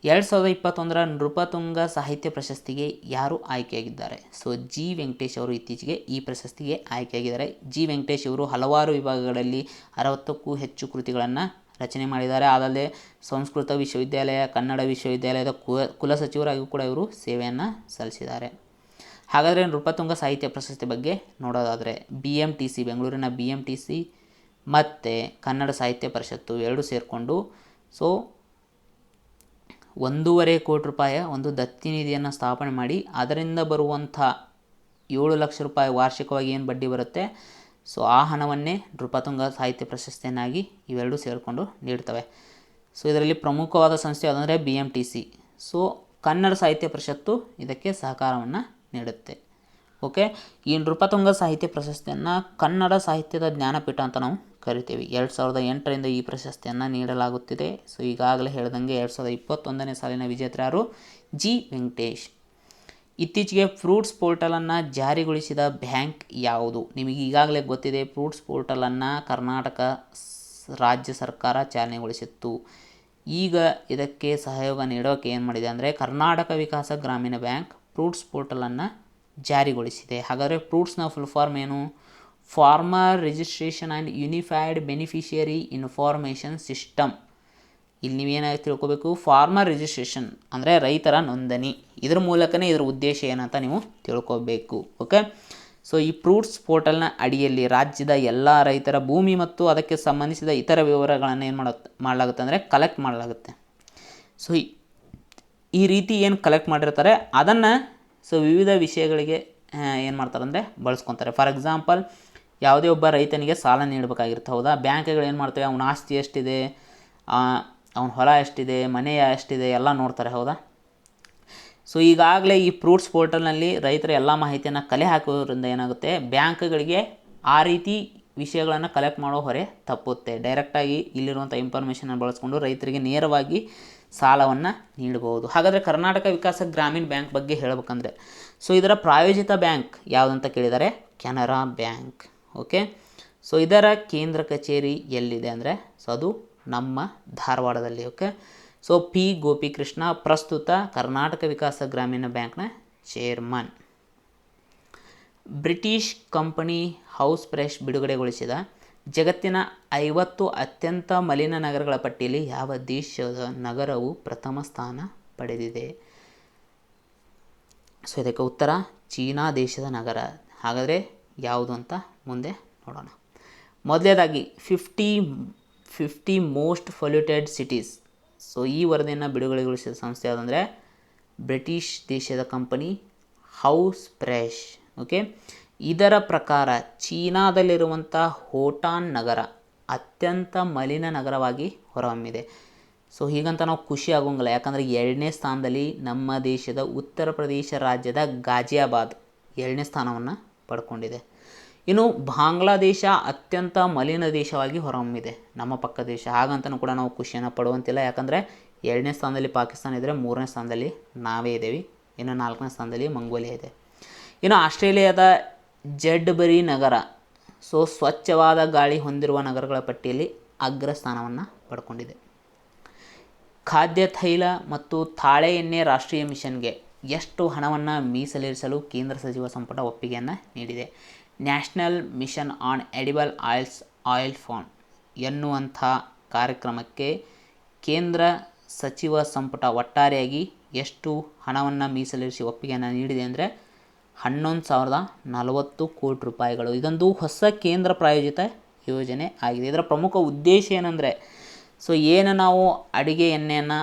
2021ರ ನೃಪತುಂಗ ಸಾಹಿತ್ಯ ಪ್ರಶಸ್ತಿಗೆ ಯಾರು ಆಯ್ಕೆಯಾಗಿದ್ದಾರೆ? ಸೊ ಜಿ ವೆಂಕಟೇಶ್ ಅವರು ಇತ್ತೀಚೆಗೆ ಈ ಪ್ರಶಸ್ತಿಗೆ ಆಯ್ಕೆಯಾಗಿದ್ದಾರೆ. ಜಿ ವೆಂಕಟೇಶ್ ಅವರು ಹಲವಾರು ವಿಭಾಗಗಳಲ್ಲಿ 60ಕ್ಕೂ ಹೆಚ್ಚು ಕೃತಿಗಳನ್ನು ರಚನೆ ಮಾಡಿದ್ದಾರೆ. ಅದಲ್ಲದೆ ಸಂಸ್ಕೃತ ವಿಶ್ವವಿದ್ಯಾಲಯ, ಕನ್ನಡ ವಿಶ್ವವಿದ್ಯಾಲಯದ ಕುಲಸಚಿವರಾಗಿ ಕೂಡ ಇವರು ಸೇವೆಯನ್ನು ಸಲ್ಲಿಸಿದ್ದಾರೆ. ಹಾಗಾದರೆ ನೃಪತುಂಗ ಸಾಹಿತ್ಯ ಪ್ರಶಸ್ತಿ ಬಗ್ಗೆ ನೋಡೋದಾದರೆ BMTC ಬೆಂಗಳೂರಿನ BMTC ಮತ್ತು ಕನ್ನಡ ಸಾಹಿತ್ಯ ಪರಿಷತ್ತು ಎರಡು ಸೇರಿಕೊಂಡು ಸೊ 1.5 ಕೋಟಿ ರೂಪಾಯಿ ಒಂದು ದತ್ತಿ ನಿಧಿಯನ್ನು ಸ್ಥಾಪನೆ ಮಾಡಿ ಅದರಿಂದ ಬರುವಂಥ 7 ಲಕ್ಷ ರೂಪಾಯಿ ವಾರ್ಷಿಕವಾಗಿ ಏನು ಬಡ್ಡಿ ಬರುತ್ತೆ, ಸೊ ಆ ಹಣವನ್ನೇ ನೃಪತುಂಗ ಸಾಹಿತ್ಯ ಪ್ರಶಸ್ತಿಯನ್ನಾಗಿ ಇವೆರಡೂ ಸೇರಿಕೊಂಡು ನೀಡ್ತವೆ. ಸೊ ಇದರಲ್ಲಿ ಪ್ರಮುಖವಾದ ಸಂಸ್ಥೆ ಯಾವುದಂದರೆ BMTC. ಸೊ ಕನ್ನಡ ಸಾಹಿತ್ಯ ಪರಿಷತ್ತು ಇದಕ್ಕೆ ಸಹಕಾರವನ್ನು ನೀಡುತ್ತೆ. ಓಕೆ, ಈ ನೃಪತುಂಗ ಸಾಹಿತ್ಯ ಪ್ರಶಸ್ತಿಯನ್ನು ಕನ್ನಡ ಸಾಹಿತ್ಯದ ಜ್ಞಾನಪೀಠ ಅಂತ ನಾವು ಕರಿತೀವಿ. 2008ರಿಂದ ಈ ಪ್ರಶಸ್ತಿಯನ್ನು ನೀಡಲಾಗುತ್ತಿದೆ. ಸೊ ಈಗಾಗಲೇ ಹೇಳ್ದಂಗೆ 2021ನೇ ಸಾಲಿನ ವಿಜೇತರು ಜಿ ವೆಂಕಟೇಶ್. ಇತ್ತೀಚೆಗೆ ಫ್ರೂಟ್ಸ್ ಪೋರ್ಟಲನ್ನು ಜಾರಿಗೊಳಿಸಿದ ಬ್ಯಾಂಕ್ ಯಾವುದು? ನಿಮಗೆ ಈಗಾಗಲೇ ಗೊತ್ತಿದೆ, ಫ್ರೂಟ್ಸ್ ಪೋರ್ಟಲನ್ನು ಕರ್ನಾಟಕ ರಾಜ್ಯ ಸರ್ಕಾರ ಚಾಲನೆಗೊಳಿಸಿತ್ತು. ಈಗ ಇದಕ್ಕೆ ಸಹಯೋಗ ನೀಡೋಕೆ ಏನು ಮಾಡಿದೆ ಅಂದರೆ ಕರ್ನಾಟಕ ವಿಕಾಸ ಗ್ರಾಮೀಣ ಬ್ಯಾಂಕ್ ಫ್ರೂಟ್ಸ್ ಪೋರ್ಟಲನ್ನು ಜಾರಿಗೊಳಿಸಿದೆ. ಹಾಗಾದರೆ ಫ್ರೂಟ್ಸ್ನ ಫುಲ್ ಫಾರ್ಮ್ ಏನು? Farmer registration and unified beneficiary information system. ಇಲ್ಲಿ ನೀವೇನಾಗಿ ತಿಳ್ಕೊಬೇಕು, ಫಾರ್ಮರ್ ರಿಜಿಸ್ಟ್ರೇಷನ್ ಅಂದರೆ ರೈತರ ನೋಂದಣಿ. ಇದ್ರ ಮೂಲಕನೇ ಇದರ ಉದ್ದೇಶ ಏನಂತ ನೀವು ತಿಳ್ಕೊಬೇಕು. ಓಕೆ, ಸೊ ಈ ಫ್ರೂಟ್ಸ್ ಪೋರ್ಟಲ್ನ ಅಡಿಯಲ್ಲಿ ರಾಜ್ಯದ ಎಲ್ಲ ರೈತರ ಭೂಮಿ ಮತ್ತು ಅದಕ್ಕೆ ಸಂಬಂಧಿಸಿದ ಇತರ ವಿವರಗಳನ್ನು ಏನು ಮಾಡಲಾಗುತ್ತೆ ಅಂದರೆ ಕಲೆಕ್ಟ್ ಮಾಡಲಾಗುತ್ತೆ. ಸೊ ಈ ರೀತಿ ಏನು ಕಲೆಕ್ಟ್ ಮಾಡಿರ್ತಾರೆ ಅದನ್ನು ಸೊ ವಿವಿಧ ವಿಷಯಗಳಿಗೆ ಏನು ಮಾಡ್ತಾರೆ ಅಂದರೆ ಬಳಸ್ಕೊತಾರೆ. ಫಾರ್ ಎಕ್ಸಾಂಪಲ್, ಯಾವುದೇ ಒಬ್ಬ ರೈತನಿಗೆ ಸಾಲ ನೀಡಬೇಕಾಗಿರುತ್ತೆ, ಹೌದಾ? ಬ್ಯಾಂಕ್ಗಳು ಏನು ಮಾಡ್ತವೆ, ಅವನ ಆಸ್ತಿ ಎಷ್ಟಿದೆ, ಅವನ ಹೊಲ ಎಷ್ಟಿದೆ, ಮನೆ ಎಷ್ಟಿದೆ ಎಲ್ಲ ನೋಡ್ತಾರೆ, ಹೌದಾ? ಸೊ ಈಗಾಗಲೇ ಈ ಫ್ರೂಟ್ಸ್ ಪೋರ್ಟಲ್ನಲ್ಲಿ ರೈತರ ಎಲ್ಲ ಮಾಹಿತಿಯನ್ನು ಕಲೆ ಹಾಕೋದ್ರಿಂದ ಏನಾಗುತ್ತೆ, ಬ್ಯಾಂಕ್ಗಳಿಗೆ ಆ ರೀತಿ ವಿಷಯಗಳನ್ನು ಕಲೆಕ್ಟ್ ಮಾಡೋ ಹೊರೆ ತಪ್ಪುತ್ತೆ. ಡೈರೆಕ್ಟಾಗಿ ಇಲ್ಲಿರುವಂಥ ಇನ್ಫಾರ್ಮೇಷನನ್ನು ಬಳಸ್ಕೊಂಡು ರೈತರಿಗೆ ನೇರವಾಗಿ ಸಾಲವನ್ನು ನೀಡಬಹುದು. ಹಾಗಾದರೆ ಕರ್ನಾಟಕ ವಿಕಾಸ ಗ್ರಾಮೀಣ ಬ್ಯಾಂಕ್ ಬಗ್ಗೆ ಹೇಳಬೇಕಂದ್ರೆ, ಸೊ ಇದರ ಪ್ರಾಯೋಜಿತ ಬ್ಯಾಂಕ್ ಯಾವುದಂತ ಕೇಳಿದರೆ ಕೆನರಾ ಬ್ಯಾಂಕ್. ಓಕೆ, ಸೊ ಇದರ ಕೇಂದ್ರ ಕಚೇರಿ ಎಲ್ಲಿದೆ ಅಂದರೆ ಸೊ ಅದು ನಮ್ಮ ಧಾರವಾಡದಲ್ಲಿ. ಓಕೆ, ಸೊ ಪಿ ಗೋಪಿಕೃಷ್ಣ ಪ್ರಸ್ತುತ ಕರ್ನಾಟಕ ವಿಕಾಸ ಗ್ರಾಮೀಣ ಬ್ಯಾಂಕ್ನ chairman. British company House Fresh ಬಿಡುಗಡೆಗೊಳಿಸಿದ ಜಗತ್ತಿನ 50 ಅತ್ಯಂತ ಮಲಿನ ನಗರಗಳ ಪಟ್ಟಿಯಲ್ಲಿ ಯಾವ ದೇಶದ ನಗರವು ಪ್ರಥಮ ಸ್ಥಾನ ಪಡೆದಿದೆ? ಸೊ ಇದಕ್ಕೆ ಉತ್ತರ ಚೀನಾ ದೇಶದ ನಗರ. ಹಾಗಾದರೆ ಯಾವುದು ಅಂತ ಮುಂದೆ ನೋಡೋಣ. ಮೊದಲನೇದಾಗಿ 50 ಮೋಸ್ಟ್ ಪೊಲ್ಯೂಟೆಡ್ ಸಿಟೀಸ್. ಸೊ ಈ ವರದಿಯನ್ನು ಬಿಡುಗಡೆಗೊಳಿಸಿದ ಸಂಸ್ಥೆ ಯಾವುದಂದರೆ ಬ್ರಿಟಿಷ್ ದೇಶದ ಕಂಪನಿ ಹೌಸ್ ಫ್ರೆಶ್. ಓಕೆ, ಇದರ ಪ್ರಕಾರ ಚೀನಾದಲ್ಲಿರುವಂಥ ಹೋಟಾನ್ ನಗರ ಅತ್ಯಂತ ಮಲಿನ ನಗರವಾಗಿ ಹೊರಹೊಮ್ಮಿದೆ. ಸೊ ಹೀಗಂತ ನಾವು ಖುಷಿ ಆಗೋಂಗಿಲ್ಲ, ಯಾಕಂದರೆ 2ನೇ ಸ್ಥಾನದಲ್ಲಿ ನಮ್ಮ ದೇಶದ ಉತ್ತರ ಪ್ರದೇಶ ರಾಜ್ಯದ ಗಾಜಿಯಾಬಾದ್ 2ನೇ ಸ್ಥಾನವನ್ನು ಪಡ್ಕೊಂಡಿದೆ. ಇನ್ನು ಬಾಂಗ್ಲಾದೇಶ ಅತ್ಯಂತ ಮಲಿನ ದೇಶವಾಗಿ ಹೊರಹೊಮ್ಮಿದೆ, ನಮ್ಮ ಪಕ್ಕ ದೇಶ. ಹಾಗಂತನೂ ಕೂಡ ನಾವು ಖುಷಿಯನ್ನು ಪಡುವಂತಿಲ್ಲ, ಯಾಕಂದರೆ 2ನೇ ಸ್ಥಾನದಲ್ಲಿ ಪಾಕಿಸ್ತಾನ ಇದ್ದರೆ 3ನೇ ಸ್ಥಾನದಲ್ಲಿ ನಾವೇ ಇದ್ದೇವೆ, ಇನ್ನು 4ನೇ ಸ್ಥಾನದಲ್ಲಿ ಮಂಗೋಲಿಯಾ ಇದೆ. ಇನ್ನು ಆಸ್ಟ್ರೇಲಿಯಾದ ಜೆಡ್ಬರಿ ನಗರ ಸೊ ಸ್ವಚ್ಛವಾದ ಗಾಳಿ ಹೊಂದಿರುವ ನಗರಗಳ ಪಟ್ಟಿಯಲ್ಲಿ ಅಗ್ರಸ್ಥಾನವನ್ನು ಪಡ್ಕೊಂಡಿದೆ. ಖಾದ್ಯ ತೈಲ ಮತ್ತು ತಾಳೆ ಎಣ್ಣೆ ರಾಷ್ಟ್ರೀಯ ಮಿಷನ್ಗೆ ಎಷ್ಟು ಹಣವನ್ನು ಮೀಸಲಿರಿಸಲು ಕೇಂದ್ರ ಸಚಿವ ಸಂಪುಟ ಒಪ್ಪಿಗೆಯನ್ನು ನೀಡಿದೆ? National mission on edible oil fund ಎನ್ನುವಂಥ ಕಾರ್ಯಕ್ರಮಕ್ಕೆ ಕೇಂದ್ರ ಸಚಿವ ಸಂಪುಟ ಒಟ್ಟಾರೆಯಾಗಿ ಎಷ್ಟು ಹಣವನ್ನು ಮೀಸಲಿರಿಸಿ ಒಪ್ಪಿಗೆಯನ್ನು ನೀಡಿದೆ ಅಂದರೆ 11,040 ಕೋಟಿ ರೂಪಾಯಿಗಳು. ಇದೊಂದು ಹೊಸ ಕೇಂದ್ರ ಪ್ರಾಯೋಜಿತ ಯೋಜನೆ ಆಗಿದೆ. ಇದರ ಪ್ರಮುಖ ಉದ್ದೇಶ ಏನಂದರೆ ಸೊ ಏನು ನಾವು ಅಡುಗೆ ಎಣ್ಣೆಯನ್ನು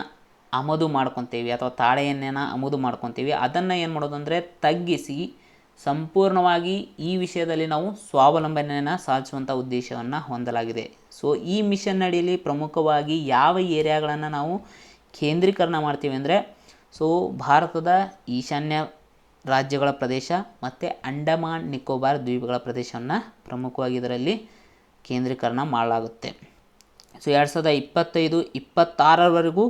ಆಮದು ಮಾಡ್ಕೊತೀವಿ ಅಥವಾ ತಾಳೆ ಎಣ್ಣೆನ ಆಮದು ಮಾಡ್ಕೊತೀವಿ, ಅದನ್ನು ಏನು ಮಾಡೋದು ಅಂದರೆ ತಗ್ಗಿಸಿ ಸಂಪೂರ್ಣವಾಗಿ ಈ ವಿಷಯದಲ್ಲಿ ನಾವು ಸ್ವಾವಲಂಬನೆಯನ್ನು ಸಾಧಿಸುವಂಥ ಉದ್ದೇಶವನ್ನು ಹೊಂದಲಾಗಿದೆ. ಸೊ ಈ ಮಿಷನ್ ಅಡಿಯಲ್ಲಿ ಪ್ರಮುಖವಾಗಿ ಯಾವ ಏರಿಯಾಗಳನ್ನು ನಾವು ಕೇಂದ್ರೀಕರಣ ಮಾಡ್ತೀವಿ ಅಂದರೆ ಸೊ ಭಾರತದ ಈಶಾನ್ಯ ರಾಜ್ಯಗಳ ಪ್ರದೇಶ ಮತ್ತು ಅಂಡಮಾನ್ ನಿಕೋಬಾರ್ ದ್ವೀಪಗಳ ಪ್ರದೇಶವನ್ನು ಪ್ರಮುಖವಾಗಿ ಇದರಲ್ಲಿ ಕೇಂದ್ರೀಕರಣ ಮಾಡಲಾಗುತ್ತೆ. ಸೊ 2025-26ರವರೆಗೂ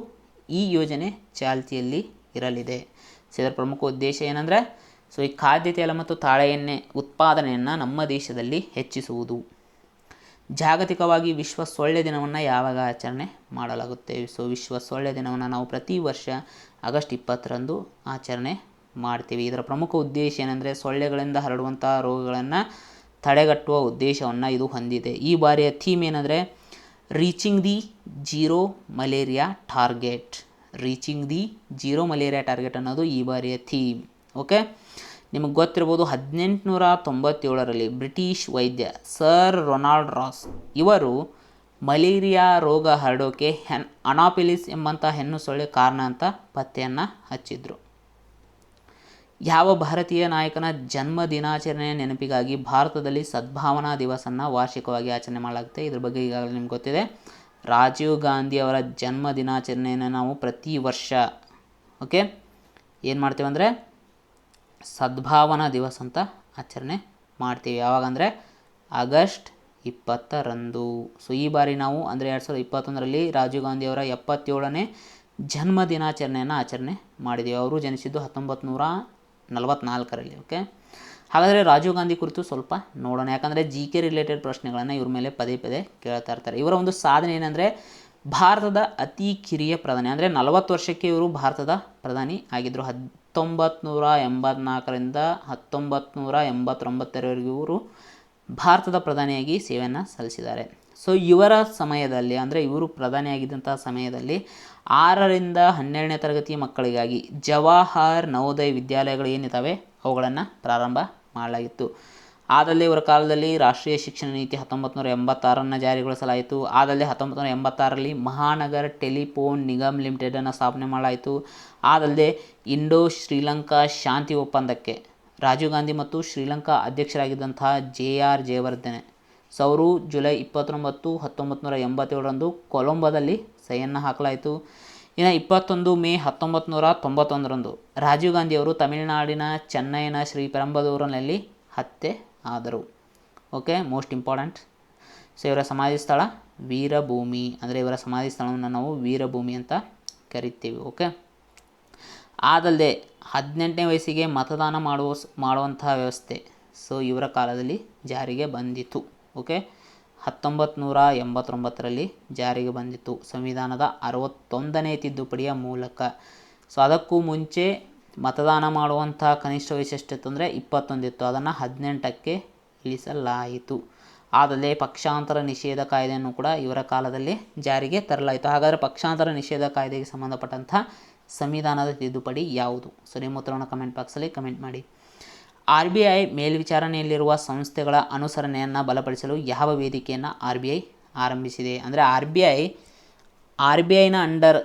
ಈ ಯೋಜನೆ ಚಾಲ್ತಿಯಲ್ಲಿ ಇರಲಿದೆ. ಸೊ ಇದರ ಪ್ರಮುಖ ಉದ್ದೇಶ ಏನಂದರೆ ಸೊ ಈ ಖಾದ್ಯ ತೈಲ ಮತ್ತು ತಾಳೆ ಎಣ್ಣೆ ಉತ್ಪಾದನೆಯನ್ನು ನಮ್ಮ ದೇಶದಲ್ಲಿ ಹೆಚ್ಚಿಸುವುದು. ಜಾಗತಿಕವಾಗಿ ವಿಶ್ವ ಸೊಳ್ಳೆ ದಿನವನ್ನು ಯಾವಾಗ ಆಚರಣೆ ಮಾಡಲಾಗುತ್ತೆ? ಸೊ ವಿಶ್ವ ಸೊಳ್ಳೆ ದಿನವನ್ನು ನಾವು ಪ್ರತಿ ವರ್ಷ ಆಗಸ್ಟ್ 20ರಂದು ಆಚರಣೆ ಮಾಡ್ತೀವಿ. ಇದರ ಪ್ರಮುಖ ಉದ್ದೇಶ ಏನಂದರೆ ಸೊಳ್ಳೆಗಳಿಂದ ಹರಡುವಂಥ ರೋಗಗಳನ್ನು ತಡೆಗಟ್ಟುವ ಉದ್ದೇಶವನ್ನು ಇದು ಹೊಂದಿದೆ. ಈ ಬಾರಿಯ ಥೀಮ್ ಏನಂದರೆ reaching the zero malaria target. Reaching the zero malaria target ಅನ್ನೋದು ಈ ಬಾರಿಯ ಥೀಮ್. ಓಕೆ, ನಿಮಗೆ ಗೊತ್ತಿರ್ಬೋದು 1897ರಲ್ಲಿ ಬ್ರಿಟಿಷ್ ವೈದ್ಯ ಸರ್ ರೊನಾಲ್ಡ್ ರಾಸ್ ಇವರು ಮಲೇರಿಯಾ ರೋಗ ಹರಡೋಕೆ ಅನಾಪಿಲಿಸ್ ಎಂಬಂಥ ಹೆಣ್ಣು ಸೊಳ್ಳೆ ಕಾರಣ ಅಂತ ಪತ್ತೆಯನ್ನು ಹಚ್ಚಿದ್ರು. ಯಾವ ಭಾರತೀಯ ನಾಯಕನ ಜನ್ಮ ದಿನಾಚರಣೆಯ ನೆನಪಿಗಾಗಿ ಭಾರತದಲ್ಲಿ ಸದ್ಭಾವನಾ ದಿವಸನ್ನು ವಾರ್ಷಿಕವಾಗಿ ಆಚರಣೆ ಮಾಡಲಾಗುತ್ತೆ? ಇದ್ರ ಬಗ್ಗೆ ಈಗಾಗಲೇ ನಿಮ್ಗೆ ಗೊತ್ತಿದೆ. ರಾಜೀವ್ ಗಾಂಧಿ ಅವರ ಜನ್ಮ ದಿನಾಚರಣೆಯನ್ನು ನಾವು ಪ್ರತಿ ವರ್ಷ ಏನು ಮಾಡ್ತೀವಿ ಅಂದರೆ ಸದ್ಭಾವನಾ ದಿವಸ ಅಂತ ಆಚರಣೆ ಮಾಡ್ತೀವಿ. ಯಾವಾಗಂದರೆ ಆಗಸ್ಟ್ 20ರಂದು. ಸೊ ಈ ಬಾರಿ ನಾವು ಅಂದರೆ 2021ರಲ್ಲಿ ರಾಜೀವ್ ಗಾಂಧಿ ಅವರ 77ನೇ ಜನ್ಮ ದಿನಾಚರಣೆಯನ್ನು ಆಚರಣೆ ಮಾಡಿದ್ದೀವಿ. ಅವರು ಜನಿಸಿದ್ದು 1944ರಲ್ಲಿ. ಹಾಗಾದರೆ ರಾಜೀವ್ ಗಾಂಧಿ ಕುರಿತು ಸ್ವಲ್ಪ ನೋಡೋಣ. ಯಾಕಂದರೆ GK ರಿಲೇಟೆಡ್ ಪ್ರಶ್ನೆಗಳನ್ನು ಇವ್ರ ಮೇಲೆ ಪದೇ ಪದೇ ಕೇಳ್ತಾ ಇರ್ತಾರೆ. ಇವರ ಒಂದು ಸಾಧನೆ ಏನಂದರೆ ಭಾರತದ ಅತಿ ಕಿರಿಯ ಪ್ರಧಾನಿ, ಅಂದರೆ 40 ವರ್ಷಕ್ಕೆ ಇವರು ಭಾರತದ ಪ್ರಧಾನಿ ಆಗಿದ್ದರು. 1984ರಿಂದ 1989ರವರೆಗೂ ಇವರು ಭಾರತದ ಪ್ರಧಾನಿಯಾಗಿ ಸೇವೆಯನ್ನು ಸಲ್ಲಿಸಿದ್ದಾರೆ. ಸೊ ಇವರ ಸಮಯದಲ್ಲಿ ಅಂದರೆ ಇವರು ಪ್ರಧಾನಿಯಾಗಿದ್ದಂಥ ಸಮಯದಲ್ಲಿ 6ರಿಂದ 12ನೇ ತರಗತಿ ಮಕ್ಕಳಿಗಾಗಿ ಜವಾಹರ್ ನವೋದಯ ವಿದ್ಯಾಲಯಗಳು ಏನಿದ್ದಾವೆ ಅವುಗಳನ್ನು ಪ್ರಾರಂಭ ಮಾಡಲಾಗಿತ್ತು. ಆದಲ್ಲೇ ಇವರ ಕಾಲದಲ್ಲಿ ರಾಷ್ಟ್ರೀಯ ಶಿಕ್ಷಣ ನೀತಿ 1986 ಜಾರಿಗೊಳಿಸಲಾಯಿತು. ಆದಲ್ಲೇ 1986ರಲ್ಲಿ ಮಹಾನಗರ ಟೆಲಿಫೋನ್ ನಿಗಮ್ ಲಿಮಿಟೆಡನ್ನು ಸ್ಥಾಪನೆ ಮಾಡಲಾಯಿತು. ಆದಲ್ಲದೆ ಇಂಡೋ ಶ್ರೀಲಂಕಾ ಶಾಂತಿ ಒಪ್ಪಂದಕ್ಕೆ ರಾಜೀವ್ ಗಾಂಧಿ ಮತ್ತು ಶ್ರೀಲಂಕಾ ಅಧ್ಯಕ್ಷರಾಗಿದ್ದಂತಹ JR ಜಯವರ್ಧನೆ ಸೊ ಅವರು ಜುಲೈ 29, 1987ರಂದು ಕೊಲಂಬೋದಲ್ಲಿ ಸಹಿಯನ್ನು ಹಾಕಲಾಯಿತು. ಇನ್ನು 21 ಮೇ 1991ರಂದು ರಾಜೀವ್ ಗಾಂಧಿ ಅವರು ತಮಿಳುನಾಡಿನ ಚೆನ್ನೈನ ಶ್ರೀ ಪೆರಂಬದೂರಿನಲ್ಲಿ ಹತ್ಯೆ ಆದರು. Most important. ಸೊ ಇವರ ಸಮಾಧಿ ಸ್ಥಳ ವೀರಭೂಮಿ, ಅಂದರೆ ಇವರ ಸಮಾಧಿ ಸ್ಥಳವನ್ನು ನಾವು ವೀರಭೂಮಿ ಅಂತ ಕರಿತೀವಿ. ಆದಲ್ಲದೆ 18ನೇ ವಯಸ್ಸಿಗೆ ಮತದಾನ ಮಾಡುವಂತಹ ವ್ಯವಸ್ಥೆ ಸೊ ಇವರ ಕಾಲದಲ್ಲಿ ಜಾರಿಗೆ ಬಂದಿತು. 1989ರಲ್ಲಿ ಜಾರಿಗೆ ಬಂದಿತ್ತು ಸಂವಿಧಾನದ 61ನೇ ತಿದ್ದುಪಡಿಯ ಮೂಲಕ. ಸೊ ಅದಕ್ಕೂ ಮುಂಚೆ ಮತದಾನ ಮಾಡುವಂಥ ಕನಿಷ್ಠ ವಯಸ್ಸು ಎಷ್ಟಿತ್ತು ಅಂದರೆ 21 ಇತ್ತು. ಅದನ್ನು 18ಕ್ಕೆ ಇಳಿಸಲಾಯಿತು. ಆದಲ್ಲೇ ಪಕ್ಷಾಂತರ ನಿಷೇಧ ಕಾಯ್ದೆಯನ್ನು ಕೂಡ ಇವರ ಕಾಲದಲ್ಲಿ ಜಾರಿಗೆ ತರಲಾಯಿತು. ಹಾಗಾದರೆ ಪಕ್ಷಾಂತರ ನಿಷೇಧ ಕಾಯ್ದೆಗೆ ಸಂಬಂಧಪಟ್ಟಂಥ ಸಂವಿಧಾನದ ತಿದ್ದುಪಡಿ ಯಾವುದು? ಸೊ ನಿಮ್ಮ ಉತ್ತರವನ್ನು ಕಮೆಂಟ್ ಬಾಕ್ಸಲ್ಲಿ ಕಮೆಂಟ್ ಮಾಡಿ. RBI ಮೇಲ್ವಿಚಾರಣೆಯಲ್ಲಿರುವ ಸಂಸ್ಥೆಗಳ ಅನುಸರಣೆಯನ್ನು ಬಲಪಡಿಸಲು ಯಾವ ವೇದಿಕೆಯನ್ನು RBI ಆರಂಭಿಸಿದೆ? ಅಂದರೆ RBIನ ಅಂಡರ್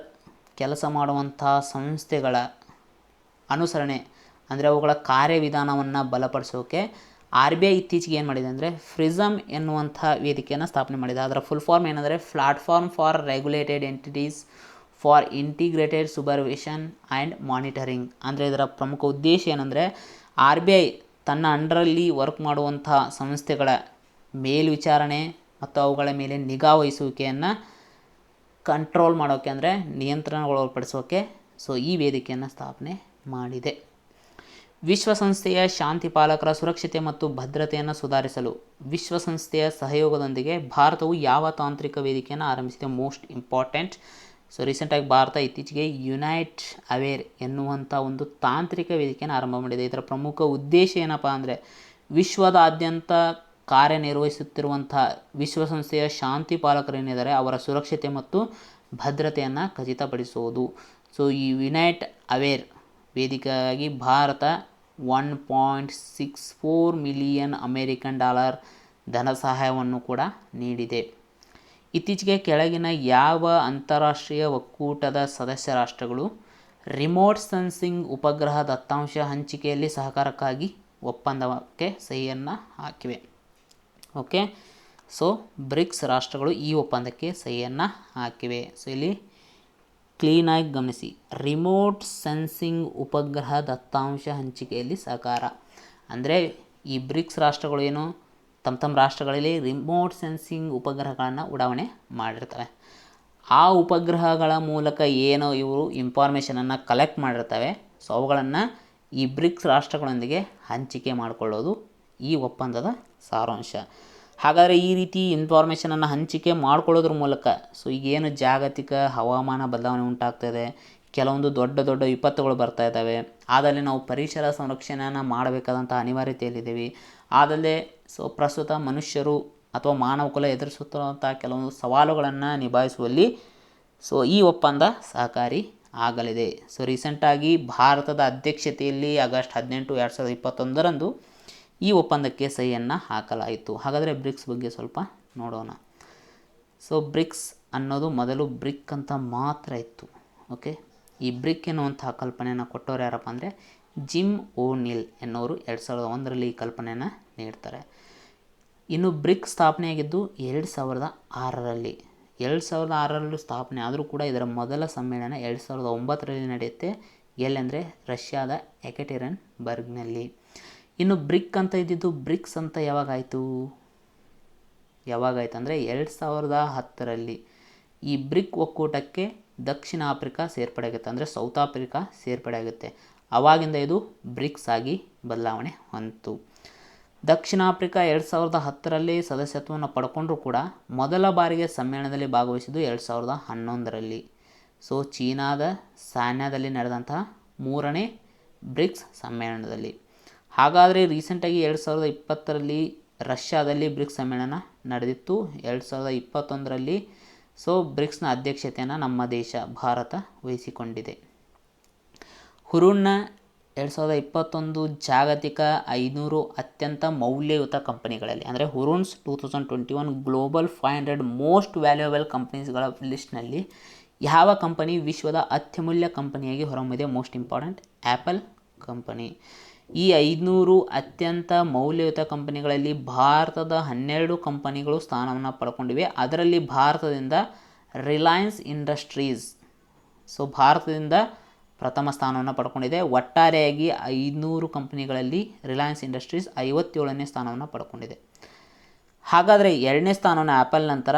ಕೆಲಸ ಮಾಡುವಂಥ ಸಂಸ್ಥೆಗಳ ಅನುಸರಣೆ ಅಂದರೆ ಅವುಗಳ ಕಾರ್ಯವಿಧಾನವನ್ನು ಬಲಪಡಿಸೋಕೆ RBI ಇತ್ತೀಚೆಗೆ ಏನು ಮಾಡಿದೆ ಅಂದರೆ ಫ್ರಿಸಮ್ ಎನ್ನುವಂಥ ವೇದಿಕೆಯನ್ನು ಸ್ಥಾಪನೆ ಮಾಡಿದೆ. ಅದರ ಫುಲ್ ಫಾರ್ಮ್ ಏನಂದರೆ platform for regulated entities for integrated supervision and monitoring. ಅಂದರೆ ಇದರ ಪ್ರಮುಖ ಉದ್ದೇಶ ಏನಂದರೆ RBI ತನ್ನ ಅಂಡರಲ್ಲಿ ವರ್ಕ್ ಮಾಡುವಂಥ ಸಂಸ್ಥೆಗಳ ಮೇಲ್ವಿಚಾರಣೆ ಮತ್ತು ಅವುಗಳ ಮೇಲೆ ನಿಗಾ ವಹಿಸುವಿಕೆಯನ್ನು ಕಂಟ್ರೋಲ್ ಮಾಡೋಕ್ಕೆ ಅಂದರೆ ನಿಯಂತ್ರಣಗೊಳಪಡಿಸೋಕೆ ಸೊ ಈ ವೇದಿಕೆಯನ್ನು ಸ್ಥಾಪನೆ ಮಾಡಿದೆ. ವಿಶ್ವಸಂಸ್ಥೆಯ ಶಾಂತಿ ಪಾಲಕರ ಸುರಕ್ಷತೆ ಮತ್ತು ಭದ್ರತೆಯನ್ನು ಸುಧಾರಿಸಲು ವಿಶ್ವಸಂಸ್ಥೆಯ ಸಹಯೋಗದೊಂದಿಗೆ ಭಾರತವು ಯಾವ ತಾಂತ್ರಿಕ ವೇದಿಕೆಯನ್ನು ಆರಂಭಿಸಿದೆ? Most important. ಸೊ ರೀಸೆಂಟಾಗಿ ಭಾರತ ಇತ್ತೀಚೆಗೆ ಯುನೈಟ್ ಅವೇರ್ ಎನ್ನುವಂಥ ಒಂದು ತಾಂತ್ರಿಕ ವೇದಿಕೆಯನ್ನು ಆರಂಭ ಮಾಡಿದೆ. ಇದರ ಪ್ರಮುಖ ಉದ್ದೇಶ ಏನಪ್ಪ ಅಂದರೆ ವಿಶ್ವದಾದ್ಯಂತ ಕಾರ್ಯನಿರ್ವಹಿಸುತ್ತಿರುವಂಥ ವಿಶ್ವಸಂಸ್ಥೆಯ ಶಾಂತಿ ಪಾಲಕರೇನಿದ್ದಾರೆ ಅವರ ಸುರಕ್ಷತೆ ಮತ್ತು ಭದ್ರತೆಯನ್ನು ಖಚಿತಪಡಿಸುವುದು. ಸೊ ಈ ಯುನೈಟ್ ಅವೇರ್ ವೇದಿಕೆಯಾಗಿ ಭಾರತ $1.64 ಮಿಲಿಯನ್ ಅಮೇರಿಕನ್ ಡಾಲರ್ ಧನ ಸಹಾಯವನ್ನು ಕೂಡ ನೀಡಿದೆ. ಇತ್ತೀಚೆಗೆ ಕೆಳಗಿನ ಯಾವ ಅಂತಾರಾಷ್ಟ್ರೀಯ ಒಕ್ಕೂಟದ ಸದಸ್ಯ ರಾಷ್ಟ್ರಗಳು ರಿಮೋಟ್ ಸೆನ್ಸಿಂಗ್ ಉಪಗ್ರಹ ದತ್ತಾಂಶ ಹಂಚಿಕೆಯಲ್ಲಿ ಸಹಕಾರಕ್ಕಾಗಿ ಒಪ್ಪಂದಕ್ಕೆ ಸಹಿಯನ್ನು ಹಾಕಿವೆ? ಸೊ ಬ್ರಿಕ್ಸ್ ರಾಷ್ಟ್ರಗಳು ಈ ಒಪ್ಪಂದಕ್ಕೆ ಸಹಿಯನ್ನು ಹಾಕಿವೆ. ಸೊ ಇಲ್ಲಿ ಕ್ಲೀನಾಗಿ ಗಮನಿಸಿ, ರಿಮೋಟ್ ಸೆನ್ಸಿಂಗ್ ಉಪಗ್ರಹ ದತ್ತಾಂಶ ಹಂಚಿಕೆಯಲ್ಲಿ ಸಹಕಾರ ಅಂದರೆ ಈ ಬ್ರಿಕ್ಸ್ ರಾಷ್ಟ್ರಗಳು ಏನು ತಮ್ಮ ರಾಷ್ಟ್ರಗಳಲ್ಲಿ ರಿಮೋಟ್ ಸೆನ್ಸಿಂಗ್ ಉಪಗ್ರಹಗಳನ್ನು ಉಡಾವಣೆ ಮಾಡಿರ್ತವೆ. ಆ ಉಪಗ್ರಹಗಳ ಮೂಲಕ ಏನೋ ಇವರು ಇನ್ಫಾರ್ಮೇಷನನ್ನು ಕಲೆಕ್ಟ್ ಮಾಡಿರ್ತವೆ. ಸೊ ಅವುಗಳನ್ನು ಈ ಬ್ರಿಕ್ಸ್ ರಾಷ್ಟ್ರಗಳೊಂದಿಗೆ ಹಂಚಿಕೆ ಮಾಡಿಕೊಳ್ಳೋದು ಈ ಒಪ್ಪಂದದ ಸಾರಾಂಶ. ಹಾಗಾದರೆ ಈ ರೀತಿ ಇನ್ಫಾರ್ಮೇಷನನ್ನು ಹಂಚಿಕೆ ಮಾಡ್ಕೊಳ್ಳೋದ್ರ ಮೂಲಕ ಸೊ ಈಗೇನು ಜಾಗತಿಕ ಹವಾಮಾನ ಬದಲಾವಣೆ ಉಂಟಾಗ್ತದೆ, ಕೆಲವೊಂದು ದೊಡ್ಡ ದೊಡ್ಡ ವಿಪತ್ತುಗಳು ಬರ್ತಾ ಇದ್ದಾವೆ, ಆದಲ್ಲಿ ನಾವು ಪರಿಸರ ಸಂರಕ್ಷಣೆಯನ್ನು ಮಾಡಬೇಕಾದಂಥ ಅನಿವಾರ್ಯತೆಯಲ್ಲಿದ್ದೀವಿ. ಆದಲ್ಲೇ ಸೊ ಪ್ರಸ್ತುತ ಮನುಷ್ಯರು ಅಥವಾ ಮಾನವ ಕುಲ ಎದುರಿಸುತ್ತಿರುವಂಥ ಕೆಲವೊಂದು ಸವಾಲುಗಳನ್ನು ನಿಭಾಯಿಸುವಲ್ಲಿ ಸೊ ಈ ಒಪ್ಪಂದ ಸಹಕಾರಿ ಆಗಲಿದೆ. ಸೊ ರೀಸೆಂಟಾಗಿ ಭಾರತದ ಅಧ್ಯಕ್ಷತೆಯಲ್ಲಿ ಆಗಸ್ಟ್ 18, 2021ರಂದು ಈ ಒಪ್ಪಂದಕ್ಕೆ ಸಹಿಯನ್ನು ಹಾಕಲಾಯಿತು. ಹಾಗಾದರೆ ಬ್ರಿಕ್ಸ್ ಬಗ್ಗೆ ಸ್ವಲ್ಪ ನೋಡೋಣ. ಸೊ ಬ್ರಿಕ್ಸ್ ಅನ್ನೋದು ಮೊದಲು ಬ್ರಿಕ್ ಅಂತ ಮಾತ್ರ ಇತ್ತು. ಓಕೆ, ಈ ಬ್ರಿಕ್ ಎನ್ನುವಂತಹ ಕಲ್ಪನೆಯನ್ನು ಕೊಟ್ಟವ್ರು ಯಾರಪ್ಪ ಅಂದರೆ ಜಿಮ್ ಓನಿಲ್ ಎನ್ನುವರು 2001ರಲ್ಲಿ ಈ ಕಲ್ಪನೆಯನ್ನು ನೀಡ್ತಾರೆ. ಇನ್ನು ಬ್ರಿಕ್ ಸ್ಥಾಪನೆಯಾಗಿದ್ದು 2006ರಲ್ಲಿ. 2006ರಲ್ಲೂ ಸ್ಥಾಪನೆ ಆದರೂ ಕೂಡ ಇದರ ಮೊದಲ ಸಮ್ಮೇಳನ 2009ರಲ್ಲಿ ನಡೆಯುತ್ತೆ. ಎಲ್ಲೆಂದರೆ ರಷ್ಯಾದ ಎಕೆಟೆರಿನ್ಬರ್ಗ್ನಲ್ಲಿ. ಇನ್ನು ಬ್ರಿಕ್ ಅಂತ ಇದ್ದಿದ್ದು ಬ್ರಿಕ್ಸ್ ಅಂತ ಯಾವಾಗಾಯಿತು ಅಂದರೆ 2010ರಲ್ಲಿ. ಈ ಬ್ರಿಕ್ ಒಕ್ಕೂಟಕ್ಕೆ ದಕ್ಷಿಣ ಆಫ್ರಿಕಾ ಸೇರ್ಪಡೆ ಆಗುತ್ತೆ, ಅಂದರೆ ಸೌತ್ ಆಫ್ರಿಕಾ ಸೇರ್ಪಡೆ ಆಗುತ್ತೆ. ಆವಾಗಿಂದ ಇದು ಬ್ರಿಕ್ಸ್ ಆಗಿ ಬದಲಾವಣೆ ಹೊಂದಿತು. ದಕ್ಷಿಣ ಆಫ್ರಿಕಾ 2010ರಲ್ಲಿ ಸದಸ್ಯತ್ವವನ್ನು ಪಡ್ಕೊಂಡ್ರೂ ಕೂಡ ಮೊದಲ ಬಾರಿಗೆ ಸಮ್ಮೇಳನದಲ್ಲಿ ಭಾಗವಹಿಸಿದ್ದು 2011ರಲ್ಲಿ. ಸೊ ಚೀನಾದ ಸಾನ್ಯಾದಲ್ಲಿ ನಡೆದಂತಹ 3ನೇ ಬ್ರಿಕ್ಸ್ ಸಮ್ಮೇಳನದಲ್ಲಿ. ಹಾಗಾದರೆ ರೀಸೆಂಟಾಗಿ 2020ರಲ್ಲಿ ರಷ್ಯಾದಲ್ಲಿ ಬ್ರಿಕ್ಸ್ ಸಮ್ಮೇಳನ ನಡೆದಿತ್ತು. 2021ರಲ್ಲಿ ಸೊ ಬ್ರಿಕ್ಸ್ನ ಅಧ್ಯಕ್ಷತೆಯನ್ನು ನಮ್ಮ ದೇಶ ಭಾರತ ವಹಿಸಿಕೊಂಡಿದೆ. ಹುರುನ್ನ 2021 ಜಾಗತಿಕ 500 ಅತ್ಯಂತ ಮೌಲ್ಯಯುತ ಕಂಪನಿಗಳಲ್ಲಿ, ಅಂದರೆ ಹುರುನ್ಸ್ 2021 ಗ್ಲೋಬಲ್ 500 ಮೋಸ್ಟ್ ವ್ಯಾಲ್ಯೂಯಬಲ್ ಕಂಪನೀಸ್ಗಳ ಲಿಸ್ಟ್ನಲ್ಲಿ ಯಾವ ಕಂಪನಿ ವಿಶ್ವದ ಅತ್ಯಮೂಲ್ಯ ಕಂಪನಿಯಾಗಿ ಹೊರಹೊಮ್ಮಿದೆ? Most important, apple company. ಈ 500 ಅತ್ಯಂತ ಮೌಲ್ಯಯುತ ಕಂಪನಿಗಳಲ್ಲಿ ಭಾರತದ 12 ಕಂಪನಿಗಳು ಸ್ಥಾನವನ್ನು ಪಡ್ಕೊಂಡಿವೆ. ಅದರಲ್ಲಿ ಭಾರತದಿಂದ ರಿಲಯನ್ಸ್ ಇಂಡಸ್ಟ್ರೀಸ್ ಭಾರತದಿಂದ ಪ್ರಥಮ ಸ್ಥಾನವನ್ನು ಪಡ್ಕೊಂಡಿದೆ. ಒಟ್ಟಾರೆಯಾಗಿ 500 ಕಂಪನಿಗಳಲ್ಲಿ ರಿಲಯನ್ಸ್ ಇಂಡಸ್ಟ್ರೀಸ್ 57ನೇ ಸ್ಥಾನವನ್ನು ಪಡ್ಕೊಂಡಿದೆ. ಹಾಗಾದರೆ 2ನೇ ಸ್ಥಾನವನ್ನು ಆ್ಯಪಲ್ ನಂತರ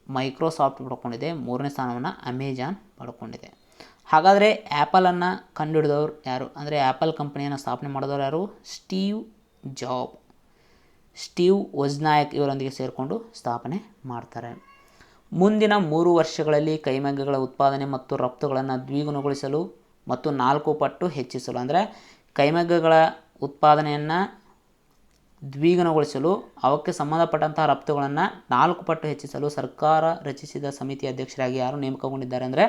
ಮೈಕ್ರೋಸಾಫ್ಟ್ ಪಡ್ಕೊಂಡಿದೆ. 3ನೇ ಸ್ಥಾನವನ್ನು ಅಮೆಜಾನ್ ಪಡ್ಕೊಂಡಿದೆ. ಹಾಗಾದರೆ ಆ್ಯಪಲನ್ನು ಕಂಡುಹಿಡಿದವರು ಯಾರು ಅಂದರೆ ಆ್ಯಪಲ್ ಕಂಪನಿಯನ್ನು ಸ್ಥಾಪನೆ ಮಾಡಿದವರು ಯಾರು? ಸ್ಟೀವ್ ವೊಜ್ನಾಯಕ್ ಇವರೊಂದಿಗೆ ಸೇರಿಕೊಂಡು ಸ್ಥಾಪನೆ ಮಾಡ್ತಾರೆ. ಮುಂದಿನ 3 ವರ್ಷಗಳಲ್ಲಿ ಕೈಮಗ್ಗಗಳ ಉತ್ಪಾದನೆ ಮತ್ತು ರಫ್ತುಗಳನ್ನು ದ್ವಿಗುಣಗೊಳಿಸಲು ಮತ್ತು 4 ಪಟ್ಟು ಹೆಚ್ಚಿಸಲು, ಅಂದರೆ ಕೈಮಗ್ಗಗಳ ಉತ್ಪಾದನೆಯನ್ನು ದ್ವಿಗುಣಗೊಳಿಸಲು, ಅವಕ್ಕೆ ಸಂಬಂಧಪಟ್ಟಂತಹ ರಫ್ತುಗಳನ್ನು 4 ಪಟ್ಟು ಹೆಚ್ಚಿಸಲು ಸರ್ಕಾರ ರಚಿಸಿದ ಸಮಿತಿ ಅಧ್ಯಕ್ಷರಾಗಿ ಯಾರು ನೇಮಕಗೊಂಡಿದ್ದಾರೆ ಅಂದರೆ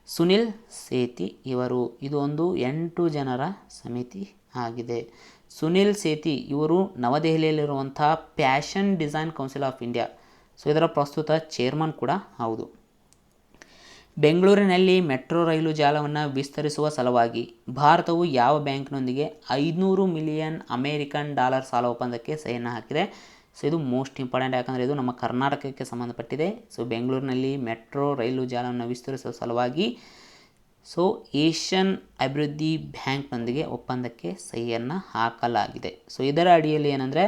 ಸುನಿಲ್ ಸೇಥಿ ಇವರು. ಇದು ಒಂದು 8 ಜನರ ಸಮಿತಿ ಆಗಿದೆ. ಸುನಿಲ್ ಸೇಥಿ ಇವರು ನವದೆಹಲಿಯಲ್ಲಿರುವಂಥ fashion design council of India ಇದರ ಪ್ರಸ್ತುತ ಚೇರ್ಮನ್ ಕೂಡ ಹೌದು. ಬೆಂಗಳೂರಿನಲ್ಲಿ ಮೆಟ್ರೋ ರೈಲು ಜಾಲವನ್ನು ವಿಸ್ತರಿಸುವ ಸಲುವಾಗಿ ಭಾರತವು ಯಾವ ಬ್ಯಾಂಕ್ನೊಂದಿಗೆ $500 ಮಿಲಿಯನ್ ಅಮೇರಿಕನ್ ಡಾಲರ್ ಸಾಲ ಒಪ್ಪಂದಕ್ಕೆ ಸಹಿಯನ್ನು ಹಾಕಿದೆ? ಇದು ಮೋಸ್ಟ್ ಇಂಪಾರ್ಟೆಂಟ್, ಯಾಕಂದರೆ ಇದು ನಮ್ಮ ಕರ್ನಾಟಕಕ್ಕೆ ಸಂಬಂಧಪಟ್ಟಿದೆ. ಬೆಂಗಳೂರಿನಲ್ಲಿ ಮೆಟ್ರೋ ರೈಲು ಜಾಲವನ್ನು ವಿಸ್ತರಿಸುವ ಸಲುವಾಗಿ ಏಷ್ಯನ್ ಅಭಿವೃದ್ಧಿ ಬ್ಯಾಂಕ್ನೊಂದಿಗೆ ಒಪ್ಪಂದಕ್ಕೆ ಸಹಿಯನ್ನು ಹಾಕಲಾಗಿದೆ. ಇದರ ಅಡಿಯಲ್ಲಿ ಏನಂದರೆ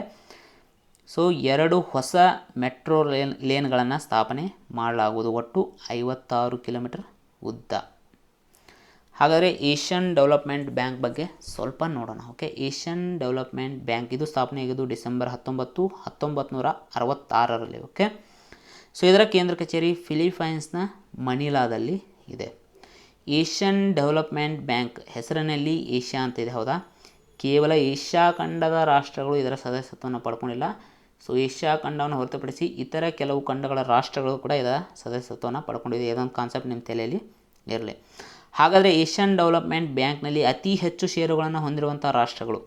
2 ಹೊಸ ಮೆಟ್ರೋ ಲೇನ್ಗಳನ್ನು ಸ್ಥಾಪನೆ ಮಾಡಲಾಗುವುದು. ಒಟ್ಟು 56 ಕಿಲೋಮೀಟರ್ ಉದ್ದ. ಹಾಗಾದರೆ ಏಷ್ಯನ್ ಡೆವಲಪ್ಮೆಂಟ್ ಬ್ಯಾಂಕ್ ಬಗ್ಗೆ ಸ್ವಲ್ಪ ನೋಡೋಣ. ಓಕೆ, ಏಷ್ಯನ್ ಡೆವಲಪ್ಮೆಂಟ್ ಬ್ಯಾಂಕ್ ಇದು ಸ್ಥಾಪನೆಯಾಗಿದ್ದು ಡಿಸೆಂಬರ್ 19, 1966ರಲ್ಲಿ. ಓಕೆ, ಇದರ ಕೇಂದ್ರ ಕಚೇರಿ ಫಿಲಿಪೈನ್ಸ್ನ ಮನಿಲಾದಲ್ಲಿ ಇದೆ. ಏಷ್ಯನ್ ಡೆವಲಪ್ಮೆಂಟ್ ಬ್ಯಾಂಕ್ ಹೆಸರಿನಲ್ಲಿ ಏಷ್ಯಾ ಅಂತ ಇದೆ, ಹೌದಾ? ಕೇವಲ ಏಷ್ಯಾ ಖಂಡದ ರಾಷ್ಟ್ರಗಳು ಇದರ ಸದಸ್ಯತ್ವವನ್ನು ಪಡ್ಕೊಂಡಿಲ್ಲ. ಏಷ್ಯಾ ಖಂಡವನ್ನು ಹೊರತುಪಡಿಸಿ ಇತರ ಕೆಲವು ಖಂಡಗಳ ರಾಷ್ಟ್ರಗಳು ಕೂಡ ಇದರ ಸದಸ್ಯತ್ವವನ್ನು ಪಡ್ಕೊಂಡಿದೆ. ಇದೊಂದು ಕಾನ್ಸೆಪ್ಟ್ ನಿಮ್ಮ ತಲೆಯಲ್ಲಿ ಇರಲಿ. ಹಾಗಾದರೆ ಏಷ್ಯನ್ ಡೆವಲಪ್ಮೆಂಟ್ ಬ್ಯಾಂಕ್ನಲ್ಲಿ ಅತಿ ಹೆಚ್ಚು ಷೇರುಗಳನ್ನು ಹೊಂದಿರುವಂಥ ರಾಷ್ಟ್ರಗಳು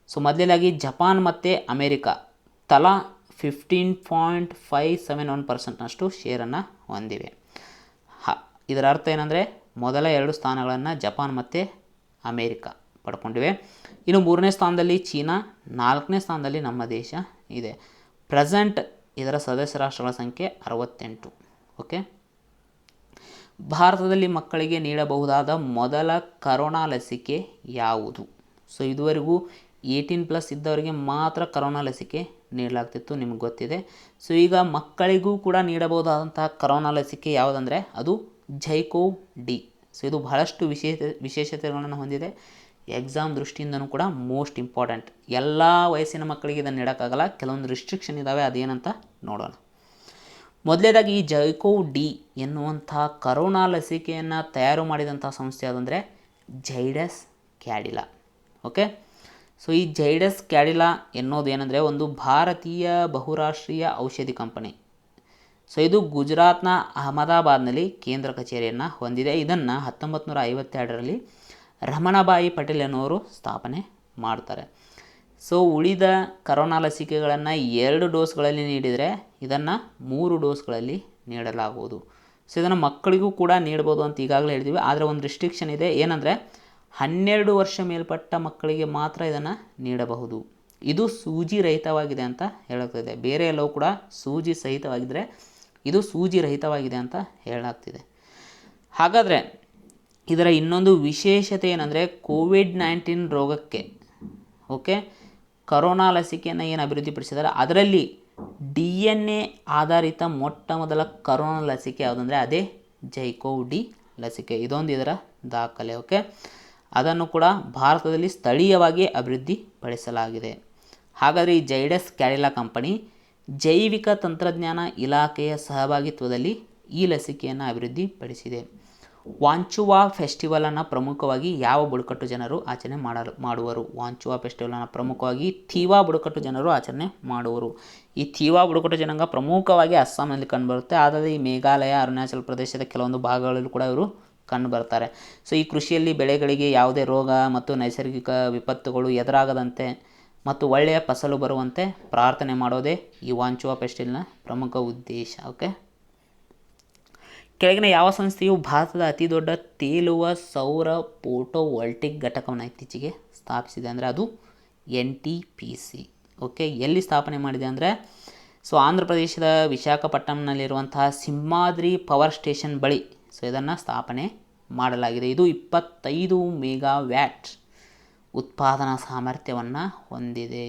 ಮೊದಲಾಗಿ ಜಪಾನ್ ಮತ್ತು ಅಮೇರಿಕಾ ತಲಾ 15.571% ಶೇರನ್ನು ಹೊಂದಿವೆ. ಇದರ ಅರ್ಥ ಏನಂದರೆ ಮೊದಲ 2 ಸ್ಥಾನಗಳನ್ನು ಜಪಾನ್ ಮತ್ತು ಅಮೇರಿಕಾ ಪಡ್ಕೊಂಡಿವೆ. ಇನ್ನು 3ನೇ ಸ್ಥಾನದಲ್ಲಿ ಚೀನಾ, 4ನೇ ಸ್ಥಾನದಲ್ಲಿ ನಮ್ಮ ದೇಶ ಇದೆ. ಪ್ರೆಸೆಂಟ್ ಇದರ ಸದಸ್ಯ ರಾಷ್ಟ್ರಗಳ ಸಂಖ್ಯೆ 68. ಓಕೆ, ಭಾರತದಲ್ಲಿ ಮಕ್ಕಳಿಗೆ ನೀಡಬಹುದಾದ ಮೊದಲ ಕರೋನಾ ಲಸಿಕೆ ಯಾವುದು? ಇದುವರೆಗೂ 18+ ಇದ್ದವರಿಗೆ ಮಾತ್ರ ಕರೋನಾ ಲಸಿಕೆ ನೀಡಲಾಗ್ತಿತ್ತು, ನಿಮಗೆ ಗೊತ್ತಿದೆ. ಈಗ ಮಕ್ಕಳಿಗೂ ಕೂಡ ನೀಡಬಹುದಾದಂತಹ ಕರೋನಾ ಲಸಿಕೆ ಯಾವುದಂದರೆ ಅದು ಝೈಕೋವ್ ಡಿ. ಇದು ಬಹಳಷ್ಟು ವಿಶೇಷತೆಗಳನ್ನು ಹೊಂದಿದೆ. ಎಕ್ಸಾಮ್ ದೃಷ್ಟಿಯಿಂದನೂ ಕೂಡ ಮೋಸ್ಟ್ ಇಂಪಾರ್ಟೆಂಟ್. ಎಲ್ಲ ವಯಸ್ಸಿನ ಮಕ್ಕಳಿಗೆ ಇದನ್ನು ನೀಡೋಕ್ಕಾಗಲ್ಲ, ಕೆಲವೊಂದು ರಿಸ್ಟ್ರಿಕ್ಷನ್ ಇದ್ದಾವೆ, ಅದೇನಂತ ನೋಡೋಣ. ಮೊದಲೇದಾಗಿ ಈ ಝೈಕೋವ್ ಡಿ ಎನ್ನುವಂಥ ಕರೋನಾ ಲಸಿಕೆಯನ್ನು ತಯಾರು ಮಾಡಿದಂಥ ಸಂಸ್ಥೆ ಯಾವುದಂದರೆ ಝೈಡಸ್ ಕ್ಯಾಡಿಲಾ. ಓಕೆ, ಈ ಝೈಡಸ್ ಕ್ಯಾಡಿಲಾ ಎನ್ನುವುದು ಏನಂದರೆ ಒಂದು ಭಾರತೀಯ ಬಹುರಾಷ್ಟ್ರೀಯ ಔಷಧಿ ಕಂಪನಿ. ಇದು ಗುಜರಾತ್ನ ಅಹಮದಾಬಾದ್ನಲ್ಲಿ ಕೇಂದ್ರ ಕಚೇರಿಯನ್ನು ಹೊಂದಿದೆ. ಇದನ್ನು 1952ರಲ್ಲಿ ರಮಣಬಾಯಿ ಪಟೇಲ್ ಎನ್ನುವರು ಸ್ಥಾಪನೆ ಮಾಡ್ತಾರೆ. ಉಳಿದ ಕರೋನಾ ಲಸಿಕೆಗಳನ್ನು 2 ಡೋಸ್ಗಳಲ್ಲಿ ನೀಡಿದರೆ ಇದನ್ನು 3 ಡೋಸ್ಗಳಲ್ಲಿ ನೀಡಲಾಗುವುದು. ಸೊ ಇದನ್ನು ಮಕ್ಕಳಿಗೂ ಕೂಡ ನೀಡ್ಬೋದು ಅಂತ ಈಗಾಗಲೇ ಹೇಳಿದ್ವಿ. ಆದರೆ ಒಂದು ರಿಸ್ಟ್ರಿಕ್ಷನ್ ಇದೆ, ಏನಂದರೆ 12 ವರ್ಷ ಮೇಲ್ಪಟ್ಟ ಮಕ್ಕಳಿಗೆ ಮಾತ್ರ ಇದನ್ನು ನೀಡಬಹುದು. ಇದು ಸೂಜಿ ರಹಿತವಾಗಿದೆ ಅಂತ ಹೇಳಲಾಗ್ತಿದೆ. ಬೇರೆ ಎಲ್ಲವೂ ಕೂಡ ಸೂಜಿ ಸಹಿತವಾಗಿದ್ದರೆ ಇದು ಸೂಜಿ ರಹಿತವಾಗಿದೆ ಅಂತ ಹೇಳಲಾಗ್ತಿದೆ. ಹಾಗಾದರೆ ಇದರ ಇನ್ನೊಂದು ವಿಶೇಷತೆ ಏನಂದರೆ ಕೋವಿಡ್-19 ರೋಗಕ್ಕೆ ಕರೋನಾ ಲಸಿಕೆಯನ್ನು ಏನು ಅಭಿವೃದ್ಧಿಪಡಿಸಿದ್ದಾರೆ ಅದರಲ್ಲಿ DNA ಆಧಾರಿತ ಮೊಟ್ಟ ಮೊದಲ ಕರೋನಾ ಲಸಿಕೆ ಯಾವುದಂದರೆ ಅದೇ ಜೈಕೋವ್ ಡಿ ಲಸಿಕೆ. ಇದೊಂದು ಇದರ ದಾಖಲೆ. ಅದನ್ನು ಕೂಡ ಭಾರತದಲ್ಲಿ ಸ್ಥಳೀಯವಾಗಿ ಅಭಿವೃದ್ಧಿಪಡಿಸಲಾಗಿದೆ. ಹಾಗಾದರೆ ಈ ಜೈಡಸ್ ಕ್ಯಾಡಿಲಾ ಕಂಪನಿ ಜೈವಿಕ ತಂತ್ರಜ್ಞಾನ ಇಲಾಖೆಯ ಸಹಭಾಗಿತ್ವದಲ್ಲಿ ಈ ಲಸಿಕೆಯನ್ನು ಅಭಿವೃದ್ಧಿಪಡಿಸಿದೆ. ವಾಂಚುವಾ ಫೆಸ್ಟಿವಲನ್ನು ಪ್ರಮುಖವಾಗಿ ಯಾವ ಬುಡಕಟ್ಟು ಜನರು ಆಚರಣೆ ಮಾಡುವರು? ವಾಂಚುವಾ ಫೆಸ್ಟಿವಲನ್ನು ಪ್ರಮುಖವಾಗಿ ಥೀವಾ ಬುಡಕಟ್ಟು ಜನರು ಆಚರಣೆ ಮಾಡುವರು. ಈ ಥೀವಾ ಬುಡಕಟ್ಟು ಜನಾಂಗ ಪ್ರಮುಖವಾಗಿ ಅಸ್ಸಾಂನಲ್ಲಿ ಕಂಡುಬರುತ್ತೆ. ಆದರೆ ಈ ಮೇಘಾಲಯ, ಅರುಣಾಚಲ ಪ್ರದೇಶದ ಕೆಲವೊಂದು ಭಾಗಗಳಲ್ಲೂ ಕೂಡ ಇವರು ಕಂಡುಬರ್ತಾರೆ. ಸೊ ಈ ಕೃಷಿಯಲ್ಲಿ ಬೆಳೆಗಳಿಗೆ ಯಾವುದೇ ರೋಗ ಮತ್ತು ನೈಸರ್ಗಿಕ ವಿಪತ್ತುಗಳು ಎದುರಾಗದಂತೆ ಮತ್ತು ಒಳ್ಳೆಯ ಫಸಲು ಬರುವಂತೆ ಪ್ರಾರ್ಥನೆ ಮಾಡೋದೇ ಈ ವಾಂಚುವಾ ಫೆಸ್ಟಿವಲ್ನ ಪ್ರಮುಖ ಉದ್ದೇಶ. ಕೆಳಗಿನ ಯಾವ ಸಂಸ್ಥೆಯು ಭಾರತದ ಅತಿ ದೊಡ್ಡ ತೇಲುವ ಸೌರ ಫೋಟೋವೋಲ್ಟಿಕ್ ಘಟಕವನ್ನು ಇತ್ತೀಚೆಗೆ ಸ್ಥಾಪಿಸಿದೆ ಅಂದರೆ ಅದು NTPC. ಎಲ್ಲಿ ಸ್ಥಾಪನೆ ಮಾಡಿದೆ ಅಂದರೆ ಸೊ ಆಂಧ್ರ ಪ್ರದೇಶದ ವಿಶಾಖಪಟ್ಟಣಂನಲ್ಲಿರುವಂತಹ ಸಿಂಹಾದ್ರಿ ಪವರ್ ಸ್ಟೇಷನ್ ಬಳಿ ಸೊ ಇದನ್ನು ಸ್ಥಾಪನೆ ಮಾಡಲಾಗಿದೆ. ಇದು 25 ಮೆಗಾವ್ಯಾಟ್ ಉತ್ಪಾದನಾ ಸಾಮರ್ಥ್ಯವನ್ನು ಹೊಂದಿದೆ.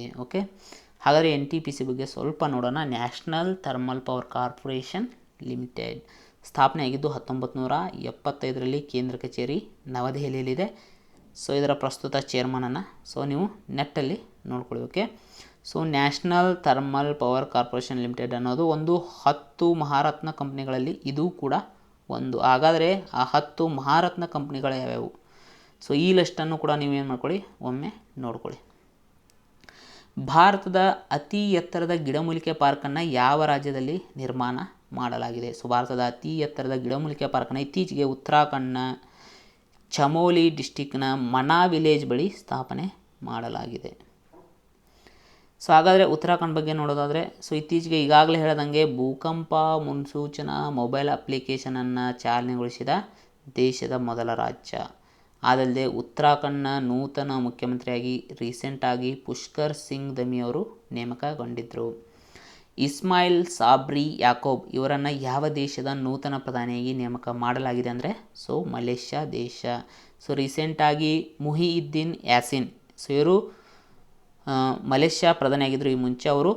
ಹಾಗಾದರೆ NTPC ಬಗ್ಗೆ ಸ್ವಲ್ಪ ನೋಡೋಣ. National thermal power corporation limited ಸ್ಥಾಪನೆಯಾಗಿದ್ದು 1975ರಲ್ಲಿ. ಕೇಂದ್ರ ಕಚೇರಿ ನವದೆಹಲಿಯಲ್ಲಿದೆ. ಸೊ ಇದರ ಪ್ರಸ್ತುತ ಚೇರ್ಮನನ್ನು ಸೊ ನೀವು ನೆಟ್ಟಲ್ಲಿ ನೋಡ್ಕೊಳ್ಳಿ. So national thermal power corporation limited ಅನ್ನೋದು ಒಂದು 10 ಮಹಾರತ್ನ ಕಂಪ್ನಿಗಳಲ್ಲಿ ಇದು ಕೂಡ ಒಂದು. ಹಾಗಾದರೆ ಆ 10 ಮಹಾರತ್ನ ಕಂಪ್ನಿಗಳು ಯಾವ್ಯಾವು? ಸೊ ಈ ಲಿಸ್ಟನ್ನು ಕೂಡ ನೀವೇನು ಮಾಡ್ಕೊಳ್ಳಿ, ಒಮ್ಮೆ ನೋಡ್ಕೊಳ್ಳಿ. ಭಾರತದ ಅತಿ ಎತ್ತರದ ಗಿಡಮೂಲಿಕೆ ಪಾರ್ಕನ್ನು ಯಾವ ರಾಜ್ಯದಲ್ಲಿ ನಿರ್ಮಾಣ ಮಾಡಲಾಗಿದೆ? ಸೊ ಭಾರತದ ಅತಿ ಎತ್ತರದ ಗಿಡಮೂಲಿಕೆ ಪಾರ್ಕನ್ನು ಇತ್ತೀಚೆಗೆ ಉತ್ತರಾಖಂಡ್ನ ಚಮೋಲಿ ಡಿಸ್ಟಿಕ್ನ ಮನಾ ವಿಲೇಜ್ ಬಳಿ ಸ್ಥಾಪನೆ ಮಾಡಲಾಗಿದೆ. ಸೊ ಹಾಗಾದರೆ ಉತ್ತರಾಖಂಡ್ ಬಗ್ಗೆ ನೋಡೋದಾದರೆ ಸೊ ಇತ್ತೀಚೆಗೆ ಈಗಾಗಲೇ ಹೇಳದಂಗೆ ಭೂಕಂಪ ಮುನ್ಸೂಚನಾ ಮೊಬೈಲ್ ಅಪ್ಲಿಕೇಶನನ್ನು ಚಾಲನೆಗೊಳಿಸಿದ ದೇಶದ ಮೊದಲ ರಾಜ್ಯ. ಅದಲ್ಲದೆ ಉತ್ತರಾಖಂಡ್ನ ನೂತನ ಮುಖ್ಯಮಂತ್ರಿಯಾಗಿ ರೀಸೆಂಟಾಗಿ ಪುಷ್ಕರ್ ಸಿಂಗ್ ಧಮಿ ಅವರು ನೇಮಕಗೊಂಡಿದ್ದರು. ಇಸ್ಮಾಯಿಲ್ ಸಾಬ್ರಿ ಯಾಕೋಬ್ ಇವರನ್ನು ಯಾವ ದೇಶದ ನೂತನ ಪ್ರಧಾನಿಯಾಗಿ ನೇಮಕ ಮಾಡಲಾಗಿದೆ ಅಂದರೆ ಸೊ ಮಲೇಷ್ಯಾ ದೇಶ. ಸೊ ರೀಸೆಂಟಾಗಿ ಮುಹಿಯುದ್ದೀನ್ ಯಾಸಿನ್ ಸೊ ಇವರು ಮಲೇಷ್ಯಾ ಪ್ರಧಾನಿಯಾಗಿದ್ದರು. ಈ ಮುಂಚೆ ಅವರು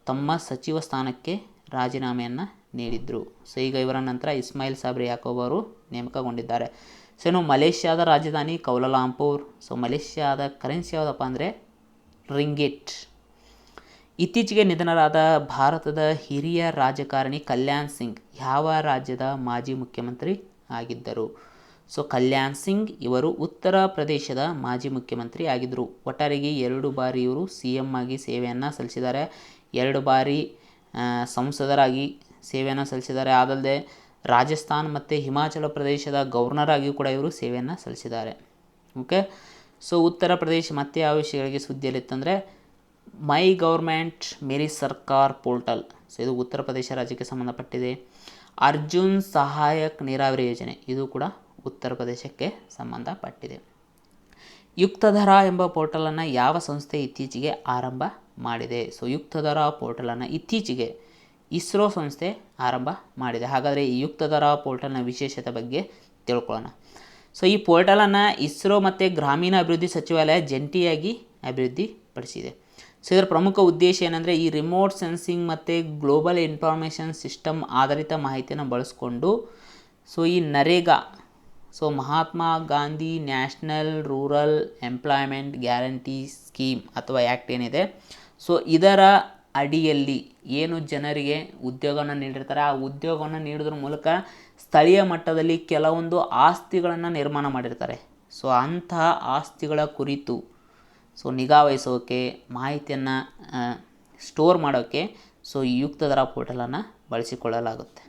ತಮ್ಮ ಸಚಿವ ಸ್ಥಾನಕ್ಕೆ ರಾಜೀನಾಮೆಯನ್ನು ನೀಡಿದರು. ಸೊ ಈಗ ಇವರ ನಂತರ ಇಸ್ಮಾಯಿಲ್ ಸಾಬ್ರಿ ಯಾಕೋಬ್ ಅವರು ನೇಮಕಗೊಂಡಿದ್ದಾರೆ. ಸೊ ಇನ್ನು ಮಲೇಷ್ಯಾದ ರಾಜಧಾನಿ ಕೌಲಾಲಂಪುರ್. ಸೊ ಮಲೇಷ್ಯಾದ ಕರೆನ್ಸಿ ಯಾವುದಪ್ಪ ಅಂದರೆ ರಿಂಗಿಟ್. ಇತ್ತೀಚೆಗೆ ನಿಧನರಾದ ಭಾರತದ ಹಿರಿಯ ರಾಜಕಾರಣಿ ಕಲ್ಯಾಣ್ ಸಿಂಗ್ ಯಾವ ರಾಜ್ಯದ ಮಾಜಿ ಮುಖ್ಯಮಂತ್ರಿ ಆಗಿದ್ದರು? ಸೊ ಕಲ್ಯಾಣ್ ಸಿಂಗ್ ಇವರು ಉತ್ತರ ಪ್ರದೇಶದ ಮಾಜಿ ಮುಖ್ಯಮಂತ್ರಿ ಆಗಿದ್ದರು. ಒಟ್ಟಾರೆಗೆ 2 ಬಾರಿ ಇವರು CM ಆಗಿ ಸೇವೆಯನ್ನು ಸಲ್ಲಿಸಿದ್ದಾರೆ, 2 ಬಾರಿ ಸಂಸದರಾಗಿ ಸೇವೆಯನ್ನು ಸಲ್ಲಿಸಿದ್ದಾರೆ. ಅದಲ್ಲದೆ ರಾಜಸ್ಥಾನ್ ಮತ್ತು ಹಿಮಾಚಲ ಪ್ರದೇಶದ ಗವರ್ನರ್ ಆಗಿಯೂ ಕೂಡ ಇವರು ಸೇವೆಯನ್ನು ಸಲ್ಲಿಸಿದ್ದಾರೆ. ಸೊ ಉತ್ತರ ಪ್ರದೇಶ ಮತ್ತು ಯಾವ ವಿಷಯಗಳಿಗೆ ಸುದ್ದಿಯಲ್ಲಿತ್ತಂದರೆ ಮೈ ಗೌರ್ಮೆಂಟ್ ಮೇರಿ ಸರ್ಕಾರ್ ಪೋರ್ಟಲ್. ಸೊ ಇದು ಉತ್ತರ ಪ್ರದೇಶ ರಾಜ್ಯಕ್ಕೆ ಸಂಬಂಧಪಟ್ಟಿದೆ. ಅರ್ಜುನ್ ಸಹಾಯಕ್ ನೀರಾವರಿ ಯೋಜನೆ ಇದು ಕೂಡ ಉತ್ತರ ಪ್ರದೇಶಕ್ಕೆ ಸಂಬಂಧಪಟ್ಟಿದೆ. ಯುಕ್ತಧರಾ ಎಂಬ ಪೋರ್ಟಲನ್ನು ಯಾವ ಸಂಸ್ಥೆ ಇತ್ತೀಚೆಗೆ ಆರಂಭ ಮಾಡಿದೆ? ಸೊ ಯುಕ್ತಧರಾ ಪೋರ್ಟಲನ್ನು ಇತ್ತೀಚೆಗೆ ಇಸ್ರೋ ಸಂಸ್ಥೆ ಆರಂಭ ಮಾಡಿದೆ. ಹಾಗಾದರೆ ಈ ಯುಕ್ತಧರಾ ಪೋರ್ಟಲ್ನ ವಿಶೇಷತೆ ಬಗ್ಗೆ ತಿಳ್ಕೊಳ್ಳೋಣ. ಸೊ ಈ ಪೋರ್ಟಲನ್ನು ಇಸ್ರೋ ಮತ್ತು ಗ್ರಾಮೀಣ ಅಭಿವೃದ್ಧಿ ಸಚಿವಾಲಯ ಜಂಟಿಯಾಗಿ ಅಭಿವೃದ್ಧಿಪಡಿಸಿದೆ. ಸೊ ಇದರ ಪ್ರಮುಖ ಉದ್ದೇಶ ಏನಂದರೆ ಈ ರಿಮೋಟ್ ಸೆನ್ಸಿಂಗ್ ಮತ್ತು ಗ್ಲೋಬಲ್ ಇನ್ಫಾರ್ಮೇಷನ್ ಸಿಸ್ಟಮ್ ಆಧಾರಿತ ಮಾಹಿತಿಯನ್ನು ಬಳಸ್ಕೊಂಡು ಸೊ ಈ NREGA so Mahatma Gandhi national rural employment guarantee scheme ಅಥವಾ ಆ್ಯಕ್ಟ್ ಏನಿದೆ ಸೊ ಇದರ ಅಡಿಯಲ್ಲಿ ಏನು ಜನರಿಗೆ ಉದ್ಯೋಗವನ್ನು ನೀಡಿರ್ತಾರೆ ಆ ಉದ್ಯೋಗವನ್ನು ನೀಡೋದ್ರ ಮೂಲಕ ಸ್ಥಳೀಯ ಮಟ್ಟದಲ್ಲಿ ಕೆಲವೊಂದು ಆಸ್ತಿಗಳನ್ನು ನಿರ್ಮಾಣ ಮಾಡಿರ್ತಾರೆ. ಸೊ ಅಂತಹ ಆಸ್ತಿಗಳ ಕುರಿತು ಸೊ ನಿಗಾ ವಹಿಸೋಕ್ಕೆ ಮಾಹಿತಿಯನ್ನು ಸ್ಟೋರ್ ಮಾಡೋಕ್ಕೆ ಸೊ ಈ ಯುಕ್ತಧರಾ ಪೋರ್ಟಲನ್ನು ಬಳಸಿಕೊಳ್ಳಲಾಗುತ್ತೆ.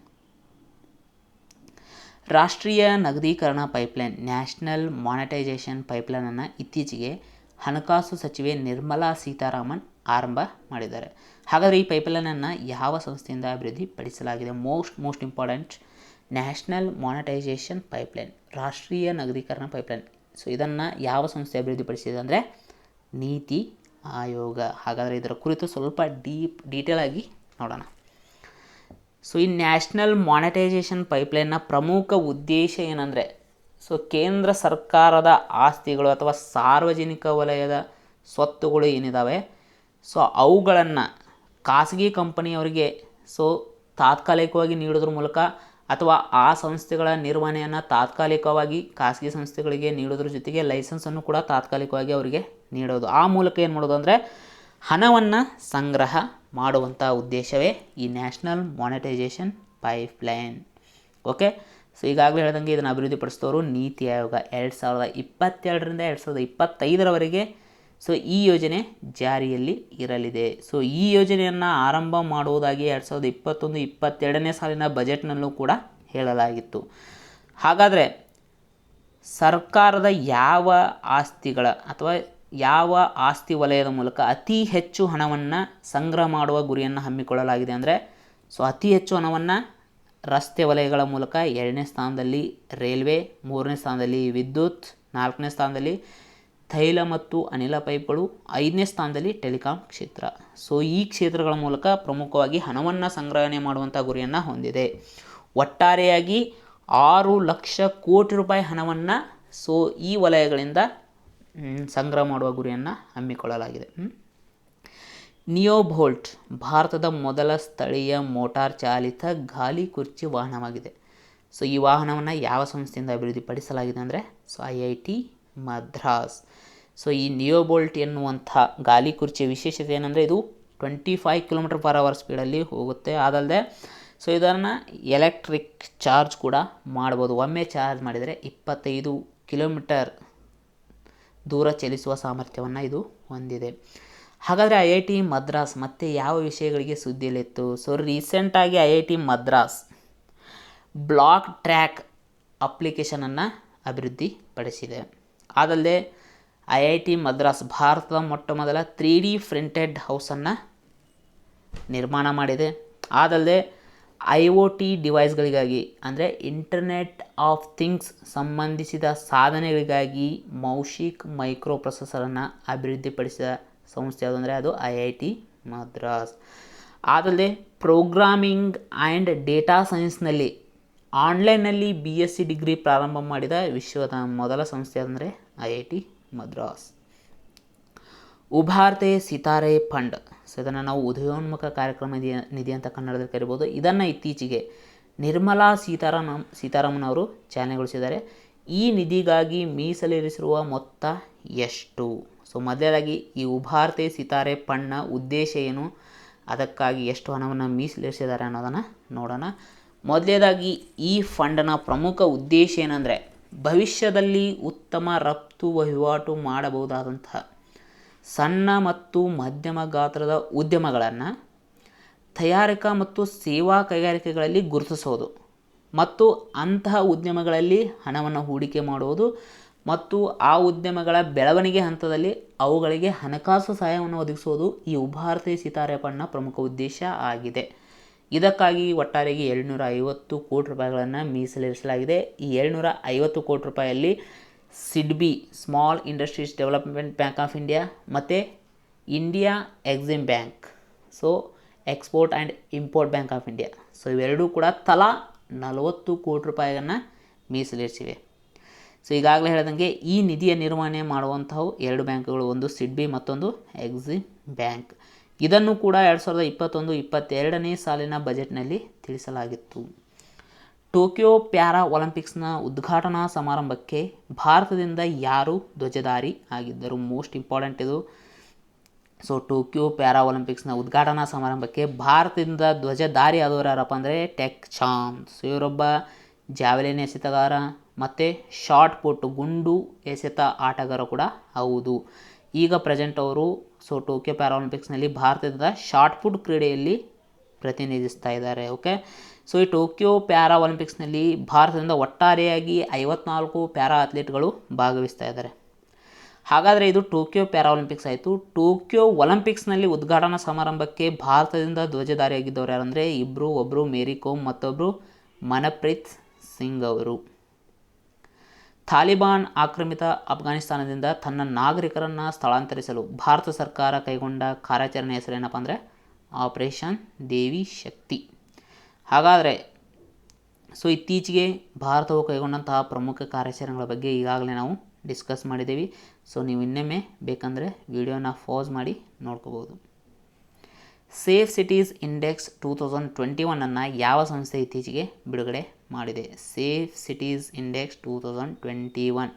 ರಾಷ್ಟ್ರೀಯ ನಗದೀಕರಣ ಪೈಪ್ಲೈನ್ ನ್ಯಾಷನಲ್ ಮಾನಿಟೈಸೇಷನ್ ಪೈಪ್ಲೈನನ್ನು ಇತ್ತೀಚೆಗೆ ಹಣಕಾಸು ಸಚಿವೆ ನಿರ್ಮಲಾ ಸೀತಾರಾಮನ್ ಆರಂಭ ಮಾಡಿದ್ದಾರೆ. ಹಾಗಾದರೆ ಈ ಪೈಪ್ಲೈನನ್ನು ಯಾವ ಸಂಸ್ಥೆಯಿಂದ ಅಭಿವೃದ್ಧಿಪಡಿಸಲಾಗಿದೆ? Most important, national monetisation pipeline, ರಾಷ್ಟ್ರೀಯ ನಗರೀಕರಣ ಪೈಪ್ಲೈನ್. ಸೊ ಇದನ್ನು ಯಾವ ಸಂಸ್ಥೆ ಅಭಿವೃದ್ಧಿಪಡಿಸಿದೆ ಅಂದರೆ ನೀತಿ ಆಯೋಗ. ಹಾಗಾದರೆ ಇದರ ಕುರಿತು ಸ್ವಲ್ಪ ಡೀಟೇಲ್ ಆಗಿ ನೋಡೋಣ. ಸೊ ಈ ನ್ಯಾಷನಲ್ ಮಾನಿಟೈಸೇಷನ್ ಪೈಪ್ಲೈನ್ನ ಪ್ರಮುಖ ಉದ್ದೇಶ ಏನಂದರೆ, ಸೊ ಕೇಂದ್ರ ಸರ್ಕಾರದ ಆಸ್ತಿಗಳು ಅಥವಾ ಸಾರ್ವಜನಿಕ ವಲಯದ ಸ್ವತ್ತುಗಳು ಏನಿದ್ದಾವೆ, ಸೊ ಅವುಗಳನ್ನು ಖಾಸಗಿ ಕಂಪನಿಯವರಿಗೆ ಸೊ ತಾತ್ಕಾಲಿಕವಾಗಿ ನೀಡೋದ್ರ ಮೂಲಕ ಅಥವಾ ಆ ಸಂಸ್ಥೆಗಳ ನಿರ್ವಹಣೆಯನ್ನು ತಾತ್ಕಾಲಿಕವಾಗಿ ಖಾಸಗಿ ಸಂಸ್ಥೆಗಳಿಗೆ ನೀಡೋದ್ರ ಜೊತೆಗೆ ಲೈಸೆನ್ಸನ್ನು ಕೂಡ ತಾತ್ಕಾಲಿಕವಾಗಿ ಅವರಿಗೆ ನೀಡೋದು. ಆ ಮೂಲಕ ಏನು ಮಾಡೋದು ಅಂದರೆ ಹಣವನ್ನು ಸಂಗ್ರಹ ಮಾಡುವಂಥ ಉದ್ದೇಶವೇ ಈ national monetisation pipeline. Okay, so ಈಗಾಗಲೇ ಹೇಳ್ದಂಗೆ ಇದನ್ನು ಅಭಿವೃದ್ಧಿಪಡಿಸಿದವರು ನೀತಿ ಆಯೋಗ. 2022ರಿಂದ 2025ರವರೆಗೆ ಸೊ ಈ ಯೋಜನೆ ಜಾರಿಯಲ್ಲಿ ಇರಲಿದೆ. ಸೊ ಈ ಯೋಜನೆಯನ್ನು ಆರಂಭ ಮಾಡುವುದಾಗಿ 2021-22ನೇ ಸಾಲಿನ ಬಜೆಟ್ನಲ್ಲೂ ಕೂಡ ಹೇಳಲಾಗಿತ್ತು. ಹಾಗಾದರೆ ಸರ್ಕಾರದ ಯಾವ ಆಸ್ತಿಗಳ ಅಥವಾ ಯಾವ ಆಸ್ತಿ ವಲಯದ ಮೂಲಕ ಅತಿ ಹೆಚ್ಚು ಹಣವನ್ನು ಸಂಗ್ರಹ ಮಾಡುವ ಗುರಿಯನ್ನು ಹಮ್ಮಿಕೊಳ್ಳಲಾಗಿದೆ ಅಂದರೆ, ಸೊ ಅತಿ ಹೆಚ್ಚು ಹಣವನ್ನು ರಸ್ತೆ ವಲಯಗಳ ಮೂಲಕ, 2ನೇ ಸ್ಥಾನದಲ್ಲಿ ರೈಲ್ವೆ, 3ನೇ ಸ್ಥಾನದಲ್ಲಿ ವಿದ್ಯುತ್, 4ನೇ ಸ್ಥಾನದಲ್ಲಿ ತೈಲ ಮತ್ತು ಅನಿಲ ಪೈಪ್ಗಳು, 5ನೇ ಸ್ಥಾನದಲ್ಲಿ ಟೆಲಿಕಾಂ ಕ್ಷೇತ್ರ. ಸೊ ಈ ಕ್ಷೇತ್ರಗಳ ಮೂಲಕ ಪ್ರಮುಖವಾಗಿ ಹಣವನ್ನು ಸಂಗ್ರಹಣೆ ಮಾಡುವಂಥ ಗುರಿಯನ್ನು ಹೊಂದಿದೆ. ಒಟ್ಟಾರೆಯಾಗಿ 6 ಲಕ್ಷ ಕೋಟಿ ರೂಪಾಯಿ ಹಣವನ್ನು ಸೊ ಈ ವಲಯಗಳಿಂದ ಸಂಗ್ರಹ ಮಾಡುವ ಗುರಿಯನ್ನು ಹಮ್ಮಿಕೊಳ್ಳಲಾಗಿದೆ. ನಿಯೋಬೋಲ್ಟ್ ಭಾರತದ ಮೊದಲ ಸ್ಥಳೀಯ ಮೋಟಾರ್ ಚಾಲಿತ ಗಾಲಿ ಕುರ್ಚಿ ವಾಹನವಾಗಿದೆ. ಸೊ ಈ ವಾಹನವನ್ನು ಯಾವ ಸಂಸ್ಥೆಯಿಂದ ಅಭಿವೃದ್ಧಿಪಡಿಸಲಾಗಿದೆ ಅಂದರೆ ಸೊ IIT ಮದ್ರಾಸ್. ಸೊ ಈ ನಿಯೋಬೋಲ್ಟ್ ಎನ್ನುವಂಥ ಗಾಲಿ ಕುರ್ಚಿಯ ವಿಶೇಷತೆ ಏನಂದರೆ ಇದು 25 km/h ಸ್ಪೀಡಲ್ಲಿ ಹೋಗುತ್ತೆ. ಅದಲ್ಲದೆ ಸೊ ಇದನ್ನು ಎಲೆಕ್ಟ್ರಿಕ್ ಚಾರ್ಜ್ ಕೂಡ ಮಾಡ್ಬೋದು. ಒಮ್ಮೆ ಚಾರ್ಜ್ ಮಾಡಿದರೆ 25 ಕಿಲೋಮೀಟರ್ ದೂರ ಚಲಿಸುವ ಸಾಮರ್ಥ್ಯವನ್ನು ಇದು ಹೊಂದಿದೆ. ಹಾಗಾದರೆ IIT ಮದ್ರಾಸ್ ಮತ್ತೆ ಯಾವ ವಿಷಯಗಳಿಗೆ ಸುದ್ದಿಯಲ್ಲಿತ್ತು? ಸೊ ರೀಸೆಂಟಾಗಿ IIT ಮದ್ರಾಸ್ ಬ್ಲಾಕ್ ಟ್ರ್ಯಾಕ್ ಅಪ್ಲಿಕೇಶನನ್ನು ಅಭಿವೃದ್ಧಿಪಡಿಸಿದೆ. ಅದಲ್ಲದೆ IIT ಮದ್ರಾಸ್ ಭಾರತದ ಮೊಟ್ಟ ಮೊದಲ 3D ಪ್ರಿಂಟೆಡ್ ಹೌಸನ್ನು ನಿರ್ಮಾಣ ಮಾಡಿದೆ. ಅದಲ್ಲದೆ IoT ಡಿವೈಸ್ಗಳಿಗಾಗಿ ಅಂದರೆ ಇಂಟರ್ನೆಟ್ ಆಫ್ ಥಿಂಗ್ಸ್ ಸಂಬಂಧಿಸಿದ ಸಾಧನೆಗಳಿಗಾಗಿ ಮೌಶಿಕ್ ಮೈಕ್ರೋ ಪ್ರೊಸೆಸರನ್ನು ಅಭಿವೃದ್ಧಿಪಡಿಸಿದ ಸಂಸ್ಥೆ ಯಾವುದು ಅಂದರೆ ಅದು IIT ಮದ್ರಾಸ್. ಅದಲ್ಲದೆ ಪ್ರೋಗ್ರಾಮಿಂಗ್ ಆ್ಯಂಡ್ ಡೇಟಾ ಸೈನ್ಸ್ನಲ್ಲಿ ಆನ್ಲೈನ್ನಲ್ಲಿ BSc ಡಿಗ್ರಿ ಪ್ರಾರಂಭ ಮಾಡಿದ ವಿಶ್ವದ ಮೊದಲ ಸಂಸ್ಥೆ ಅಂದರೆ IIT ಮದ್ರಾಸ್. ಉಭಾರತೆ ಸಿತಾರೆ ಫಂಡ್, ಸೊ ಇದನ್ನು ನಾವು ಉದಯೋನ್ಮುಖ ಕಾರ್ಯಕ್ರಮ ನಿಧಿ ಅಂತ ಕನ್ನಡದಲ್ಲಿ ಕರಿಬೋದು. ಇದನ್ನು ಇತ್ತೀಚೆಗೆ ನಿರ್ಮಲಾ ಸೀತಾರಾಮನ್ ಅವರು ಚಾಲನೆಗೊಳಿಸಿದ್ದಾರೆ. ಈ ನಿಧಿಗಾಗಿ ಮೀಸಲಿರಿಸಿರುವ ಮೊತ್ತ ಎಷ್ಟು? ಸೊ ಮೊದಲನೇದಾಗಿ ಈ ಉಭಾರತೆ ಸಿತಾರೆ ಫಂಡ್ನ ಉದ್ದೇಶ ಏನು, ಅದಕ್ಕಾಗಿ ಎಷ್ಟು ಹಣವನ್ನು ಮೀಸಲಿರಿಸಿದ್ದಾರೆ ಅನ್ನೋದನ್ನು ನೋಡೋಣ. ಮೊದಲನೇದಾಗಿ ಈ ಫಂಡ್ನ ಪ್ರಮುಖ ಉದ್ದೇಶ ಏನಂದರೆ ಭವಿಷ್ಯದಲ್ಲಿ ಉತ್ತಮ ರಫ್ತು ವಹಿವಾಟು ಮಾಡಬಹುದಾದಂತಹ ಸಣ್ಣ ಮತ್ತು ಮಧ್ಯಮ ಗಾತ್ರದ ಉದ್ಯಮಗಳನ್ನು ತಯಾರಿಕಾ ಮತ್ತು ಸೇವಾ ಕೈಗಾರಿಕೆಗಳಲ್ಲಿ ಗುರುತಿಸೋದು ಮತ್ತು ಅಂತಹ ಉದ್ಯಮಗಳಲ್ಲಿ ಹಣವನ್ನು ಹೂಡಿಕೆ ಮಾಡುವುದು ಮತ್ತು ಆ ಉದ್ಯಮಗಳ ಬೆಳವಣಿಗೆ ಹಂತದಲ್ಲಿ ಅವುಗಳಿಗೆ ಹಣಕಾಸು ಸಹಾಯವನ್ನು ಒದಗಿಸುವುದು ಈ ಉಭಾರತೆ ಸಿತಾರೆ ಫಂಡ್ನ ಪ್ರಮುಖ ಉದ್ದೇಶ ಆಗಿದೆ. ಇದಕ್ಕಾಗಿ ಒಟ್ಟಾರೆಯಾಗಿ 750 ಕೋಟಿ ರೂಪಾಯಿಗಳನ್ನು ಮೀಸಲಿರಿಸಲಾಗಿದೆ. ಈ 750 ಕೋಟಿ ರೂಪಾಯಿಯಲ್ಲಿ SIDBI small industries development bank of India ಮತ್ತು India Exim bank, so export and import bank of India, so ಇವೆರಡೂ ಕೂಡ ತಲಾ 40 ಕೋಟಿ ರೂಪಾಯಿಯನ್ನು ಮೀಸಲಿರಿಸಿವೆ. ಸೊ ಈಗಾಗಲೇ ಹೇಳಿದಂಗೆ ಈ ನಿಧಿಯ ನಿರ್ವಹಣೆ ಮಾಡುವಂಥವು 2 ಬ್ಯಾಂಕ್ಗಳು, ಒಂದು ಸಿಡ್ಬಿ ಮತ್ತೊಂದು ಎಕ್ಸಿಮ್ ಬ್ಯಾಂಕ್. ಇದನ್ನು ಕೂಡ 2021-22ನೇ ಸಾಲಿನ ಬಜೆಟ್ನಲ್ಲಿ ತಿಳಿಸಲಾಗಿತ್ತು. ಟೋಕಿಯೋ ಪ್ಯಾರಾ ಒಲಿಂಪಿಕ್ಸ್ನ ಉದ್ಘಾಟನಾ ಸಮಾರಂಭಕ್ಕೆ ಭಾರತದಿಂದ ಯಾರು ಧ್ವಜಧಾರಿ ಆಗಿದ್ದರು? ಮೋಸ್ಟ್ ಇಂಪಾರ್ಟೆಂಟ್ ಇದು. ಸೊ ಟೋಕಿಯೋ ಪ್ಯಾರಾ ಒಲಿಂಪಿಕ್ಸ್ನ ಉದ್ಘಾಟನಾ ಸಮಾರಂಭಕ್ಕೆ ಭಾರತದಿಂದ ಧ್ವಜಧಾರಿ ಆದವರು ಯಾರಪ್ಪ ಅಂದರೆ ಟೆಕ್ ಚಾಂದ್. ಸೊ ಇವರೊಬ್ಬ ಜಾವೆಲಿನ್ ಎಸೆತಗಾರ ಮತ್ತು ಶಾರ್ಟ್ ಪುಟ್ ಗುಂಡು ಎಸೆತ ಆಟಗಾರ ಕೂಡ ಹೌದು. ಈಗ ಪ್ರೆಸೆಂಟ್ ಅವರು ಸೊ ಟೋಕಿಯೋ ಪ್ಯಾರಾ ಒಲಿಂಪಿಕ್ಸ್ನಲ್ಲಿ ಭಾರತದ ಶಾರ್ಟ್ ಪುಟ್ ಕ್ರೀಡೆಯಲ್ಲಿ ಪ್ರತಿನಿಧಿಸ್ತಾ ಇದ್ದಾರೆ. ಓಕೆ, ಸೊ ಈ ಟೋಕಿಯೋ ಪ್ಯಾರಾ ಒಲಿಂಪಿಕ್ಸ್ನಲ್ಲಿ ಭಾರತದಿಂದ ಒಟ್ಟಾರೆಯಾಗಿ 54 ಪ್ಯಾರಾ ಅಥ್ಲೀಟ್ಗಳು ಭಾಗವಹಿಸ್ತಾ ಇದ್ದಾರೆ. ಹಾಗಾದರೆ ಇದು ಟೋಕಿಯೋ ಪ್ಯಾರಾಒಲಿಂಪಿಕ್ಸ್ ಆಯಿತು. ಟೋಕಿಯೋ ಒಲಿಂಪಿಕ್ಸ್ನಲ್ಲಿ ಉದ್ಘಾಟನಾ ಸಮಾರಂಭಕ್ಕೆ ಭಾರತದಿಂದ ಧ್ವಜಧಾರಿಯಾಗಿದ್ದವರು ಯಾರಂದರೆ ಒಬ್ಬರು ಮೇರಿ ಕೋಮ್, ಮತ್ತೊಬ್ಬರು ಮನಪ್ರೀತ್ ಸಿಂಗ್ ಅವರು. ತಾಲಿಬಾನ್ ಆಕ್ರಮಿತ ಅಫ್ಘಾನಿಸ್ತಾನದಿಂದ ತನ್ನ ನಾಗರಿಕರನ್ನು ಸ್ಥಳಾಂತರಿಸಲು ಭಾರತ ಸರ್ಕಾರ ಕೈಗೊಂಡ ಕಾರ್ಯಾಚರಣೆ ಹೆಸರೇನಪ್ಪ ಅಂದರೆ ಆಪರೇಷನ್ ದೇವಿ ಶಕ್ತಿ. ಹಾಗಾದರೆ ಇತ್ತೀಚೆಗೆ ಭಾರತವು ಕೈಗೊಂಡಂತಹ ಪ್ರಮುಖ ಕಾರ್ಯಾಚರಣೆಗಳ ಬಗ್ಗೆ ಈಗಾಗಲೇ ನಾವು ಡಿಸ್ಕಸ್ ಮಾಡಿದ್ದೀವಿ. ನೀವು ಇನ್ನೊಮ್ಮೆ ಬೇಕಂದರೆ ವಿಡಿಯೋನ ಪಾಸ್ ಮಾಡಿ ನೋಡ್ಕೋಬೋದು. ಸೇಫ್ ಸಿಟೀಸ್ ಇಂಡೆಕ್ಸ್ 2021 ಯಾವ ಸಂಸ್ಥೆ ಇತ್ತೀಚೆಗೆ ಬಿಡುಗಡೆ ಮಾಡಿದೆ? ಸೇಫ್ ಸಿಟೀಸ್ ಇಂಡೆಕ್ಸ್ 2021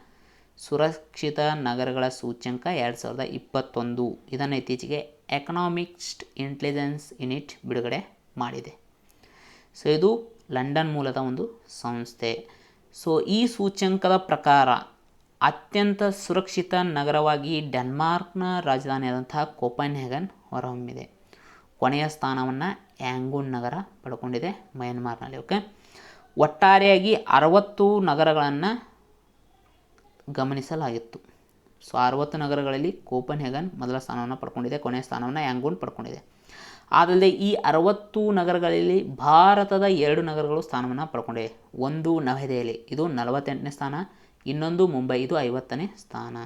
ಸುರಕ್ಷಿತ ನಗರಗಳ ಸೂಚ್ಯಂಕ 2021 ಇದನ್ನು ಇತ್ತೀಚೆಗೆ ಎಕನಾಮಿಸ್ಟ್ ಇಂಟೆಲಿಜೆನ್ಸ್ ಯೂನಿಟ್ ಬಿಡುಗಡೆ ಮಾಡಿದೆ. ಇದು ಲಂಡನ್ ಮೂಲದ ಒಂದು ಸಂಸ್ಥೆ. ಈ ಸೂಚ್ಯಂಕದ ಪ್ರಕಾರ ಅತ್ಯಂತ ಸುರಕ್ಷಿತ ನಗರವಾಗಿ ಡೆನ್ಮಾರ್ಕ್ನ ರಾಜಧಾನಿಯಾದಂತಹ ಕೋಪನ್ಹ್ಯಾಗನ್ ಹೊರಹೊಮ್ಮಿದೆ. ಕೊನೆಯ ಸ್ಥಾನವನ್ನು ಯಾಂಗೂನ್ ನಗರ ಪಡ್ಕೊಂಡಿದೆ ಮಯನ್ಮಾರ್ನಲ್ಲಿ. ಒಟ್ಟಾರೆಯಾಗಿ 60 ನಗರಗಳನ್ನು ಗಮನಿಸಲಾಗಿತ್ತು. 60 ನಗರಗಳಲ್ಲಿ ಕೋಪನ್ಹ್ಯಾಗನ್ ಮೊದಲ ಸ್ಥಾನವನ್ನು ಪಡ್ಕೊಂಡಿದೆ, ಕೊನೆಯ ಸ್ಥಾನವನ್ನು ಯಾಂಗೂನ್ ಪಡ್ಕೊಂಡಿದೆ. ಅದಲ್ಲದೆ ಈ 60 ನಗರಗಳಲ್ಲಿ ಭಾರತದ 2 ನಗರಗಳು ಸ್ಥಾನವನ್ನು ಪಡ್ಕೊಂಡಿವೆ. ಒಂದು ನವದೆಹಲಿ, ಇದು 48ನೇ ಸ್ಥಾನ. ಇನ್ನೊಂದು ಮುಂಬೈ, ಇದು 50ನೇ ಸ್ಥಾನ.